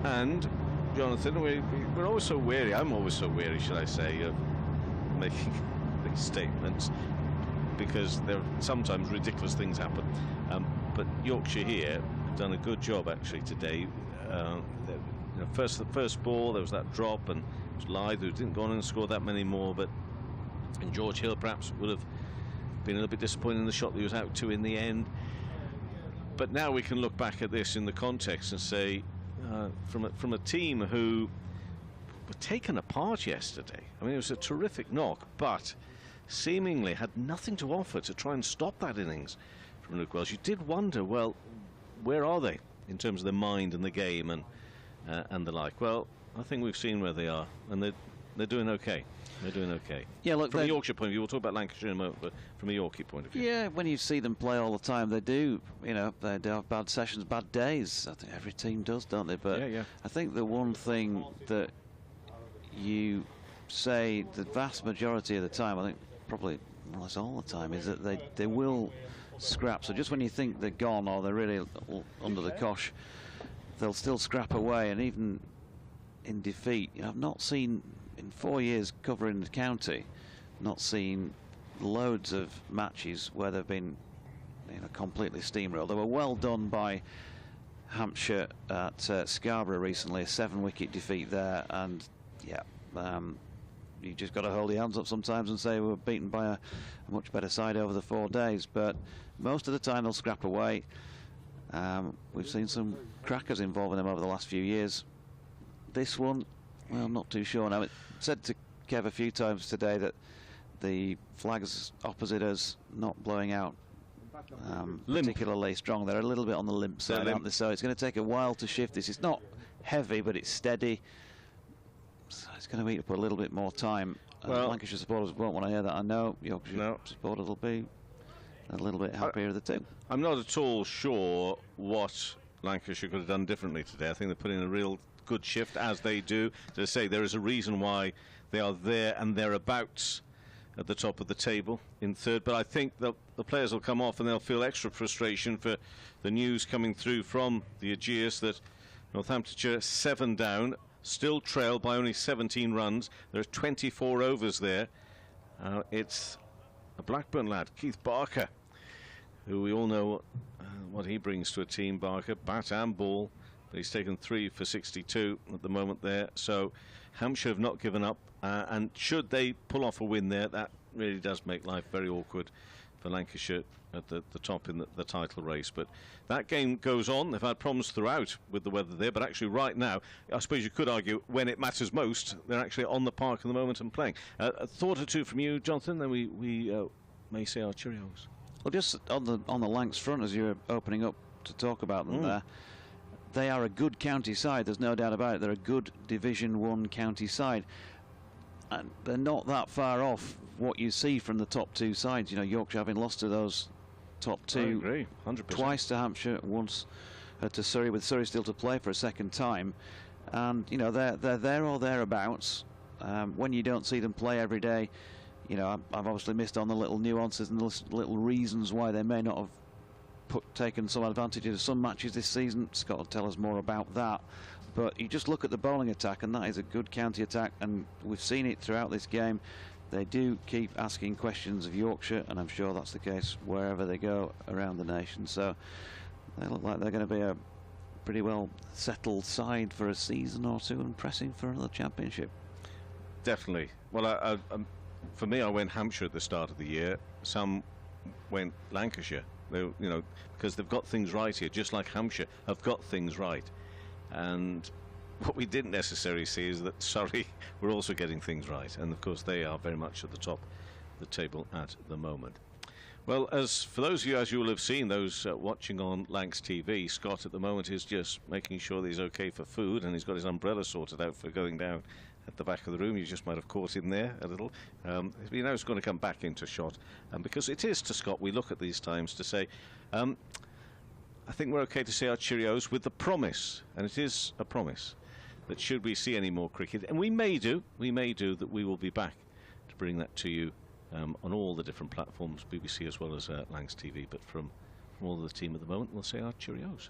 And Jonathan, we're always so wary, I'm always so wary, should I say, of making these statements, because there sometimes ridiculous things happen, but Yorkshire here have done a good job actually today. The first ball, there was that drop, and it was Lythe who didn't go on and score that many more, and George Hill perhaps would have been a little bit disappointed in the shot that he was out to in the end. But now we can look back at this in the context and say, from a team who were taken apart yesterday. I mean, it was a terrific knock, but seemingly had nothing to offer to try and stop that innings from Luke Wells. You did wonder, well, where are they in terms of their mind and the game and the like? Well, I think we've seen where they are, and they're doing okay. They're doing okay. Yeah, look, from a Yorkshire point of view, we'll talk about Lancashire in a moment, but from a Yorkie point of view. Yeah, when you see them play all the time, they do. You know, they do have bad sessions, bad days. I think every team does, don't they? But yeah. I think the one thing that you say the vast majority of the time, I think probably more or less all the time, is that they will scrap. So just when you think they're gone or they're really under the cosh, they'll still scrap away. And even in defeat, I've not seen, in 4 years covering the county, not seen loads of matches where they've been, completely steamrolled. They were well done by Hampshire at Scarborough recently, a 7-wicket defeat there, and yeah, you just got to hold your hands up sometimes and say we were beaten by a much better side over the 4 days. But most of the time they'll scrap away. We've seen some crackers involving them over the last few years. This one, well, I'm not too sure now. It said to Kev a few times today that the flags opposite us not blowing out particularly strong. They're a little bit on the limp side, aren't they? So it's going to take a while to shift this. It's not heavy, but it's steady. So it's going to need to put a little bit more time. Well, Lancashire supporters won't want to hear that, I know. Yorkshire supporters will be a little bit happier of the two. I'm not at all sure what Lancashire could have done differently today. I think they're putting a real good shift, as they do. As I say, there is a reason why they are there and thereabouts at the top of the table in third. But I think the players will come off and they'll feel extra frustration for the news coming through from the Aegeus that Northamptonshire 7 down, still trail by only 17 runs. There are 24 overs there. It's a Blackburn lad, Keith Barker, who we all know what he brings to a team. Barker, bat and ball, but he's taken 3 for 62 at the moment there. So Hampshire have not given up, and should they pull off a win there, that really does make life very awkward for Lancashire at the top in the title race. But that game goes on. They've had problems throughout with the weather there, but actually right now, I suppose you could argue when it matters most, they're actually on the park at the moment and playing. A thought or two from you, Jonathan, then we may say our cheerios. Well, just on the Lancs front, as you're opening up to talk about them there, they are a good county side, there's no doubt about it. They're a good Division 1 county side, and they're not that far off what you see from the top two sides. Yorkshire having lost to those top two. I agree, 100%. Twice to Hampshire, once to Surrey, with Surrey still to play for a second time. And they're there or thereabouts. When you don't see them play every day, I've obviously missed on the little nuances and the little reasons why they may not have taken some advantage of some matches this season. Scott will tell us more about that. But you just look at the bowling attack, and that is a good county attack, and we've seen it throughout this game. They do keep asking questions of Yorkshire, and I'm sure that's the case wherever they go around the nation. So They look like they're going to be a pretty well settled side for a season or two and pressing for another championship. Definitely. Well, for me, I went Hampshire at the start of the year. Some went Lancashire. They, because they've got things right here, just like Hampshire have got things right. And what we didn't necessarily see is that Surrey were also getting things right. And of course, they are very much at the top of the table at the moment. Well, as for those of you, as you will have seen, those watching on Lancs TV, Scott at the moment is just making sure that he's okay for food, and he's got his umbrella sorted out for going down at the back of the room. You just might have caught him there a little. You know, it's going to come back into shot, because it is to Scott we look at these times to say, I think we're okay to say our cheerios with the promise, and it is a promise, that should we see any more cricket, and we may do, that we will be back to bring that to you on all the different platforms, BBC as well as Lancs TV. But from all of the team at the moment, we'll say our cheerios.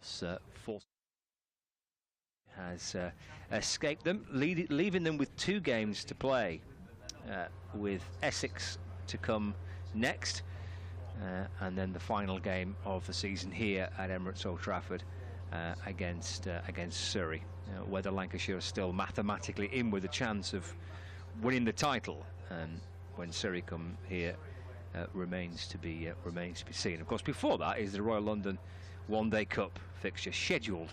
Fourth has escaped them, leaving them with 2 games to play, with Essex to come next, and then the final game of the season here at Emirates Old Trafford against Surrey. Whether Lancashire are still mathematically in with a chance of winning the title when Surrey come here remains to be seen. Of course, before that is the Royal London One-Day Cup fixture, scheduled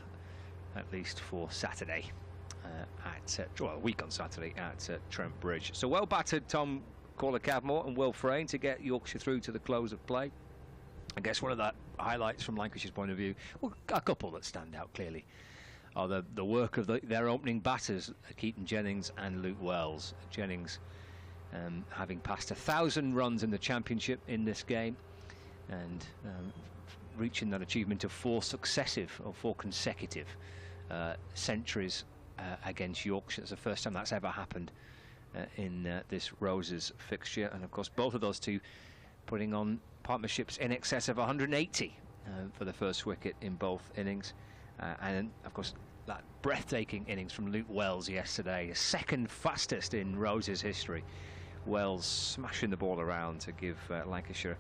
at least for Saturday a week on Saturday at Trent Bridge. So well battered Tom Corley-Cadmore and Will Frayne to get Yorkshire through to the close of play. I guess one of the highlights from Lancashire's point of view, well, a couple that stand out clearly, are the work of their opening batters, Keaton Jennings and Luke Wells. Jennings having passed 1,000 runs in the Championship in this game, and reaching that achievement of 4 consecutive centuries against Yorkshire. It's the first time that's ever happened in this Roses fixture, and of course both of those two putting on partnerships in excess of 180 for the first wicket in both innings, and of course that breathtaking innings from Luke Wells yesterday, second fastest in Roses history. Wells smashing the ball around to give Lancashire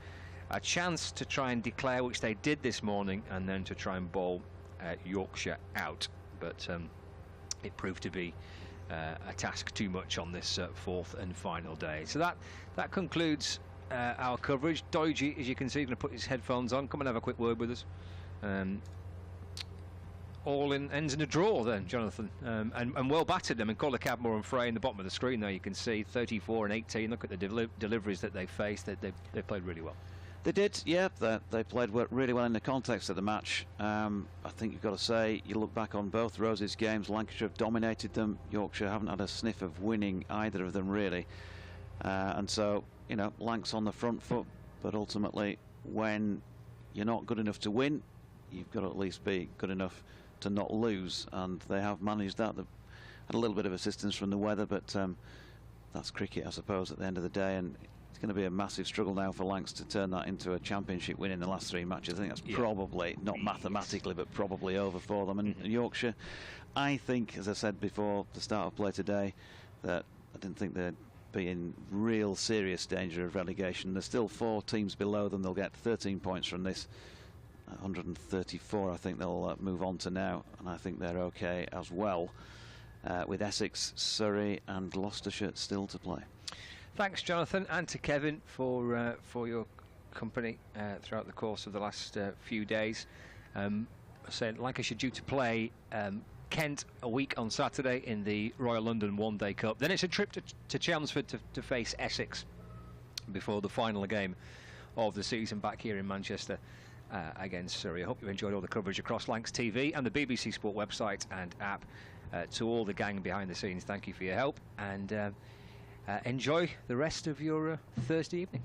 a chance to try and declare, which they did this morning, and then to try and bowl Yorkshire out, but it proved to be a task too much on this 4th and final day. So that concludes our coverage. Doiji, as you can see, going to put his headphones on. Come and have a quick word with us. All ends in a draw then, Jonathan, and well battered. I mean, Corley-Cadmore and Frayne in the bottom of the screen there, you can see 34 and 18. Look at the deliveries that they faced. They played really well. They did, yeah. They played really well in the context of the match. I think you've got to say, you look back on both Roses games, Lancashire have dominated them. Yorkshire haven't had a sniff of winning either of them, really. And so, you know, Lancs on the front foot, but ultimately, when you're not good enough to win, you've got to at least be good enough to not lose, and they have managed that. They've had a little bit of assistance from the weather, but that's cricket, I suppose, at the end of the day, and it's going to be a massive struggle now for Lancs to turn that into a Championship win in the last 3 matches. I think that's probably, not mathematically, but probably over for them. And Yorkshire, I think, as I said before the start of play today, that I didn't think they'd be in real serious danger of relegation. There's still 4 teams below them. They'll get 13 points from this. 134 I think they'll move on to now, and I think they're okay as well, with Essex, Surrey and Gloucestershire still to play. Thanks, Jonathan, and to Kevin for your company throughout the course of the last few days. I said Lancashire due to play Kent a week on Saturday in the Royal London One-Day Cup. Then it's a trip to Chelmsford to face Essex before the final game of the season back here in Manchester against Surrey. I hope you enjoyed all the coverage across Lancs TV and the BBC Sport website and app. To all the gang behind the scenes, thank you for your help, and enjoy the rest of your Thursday evening.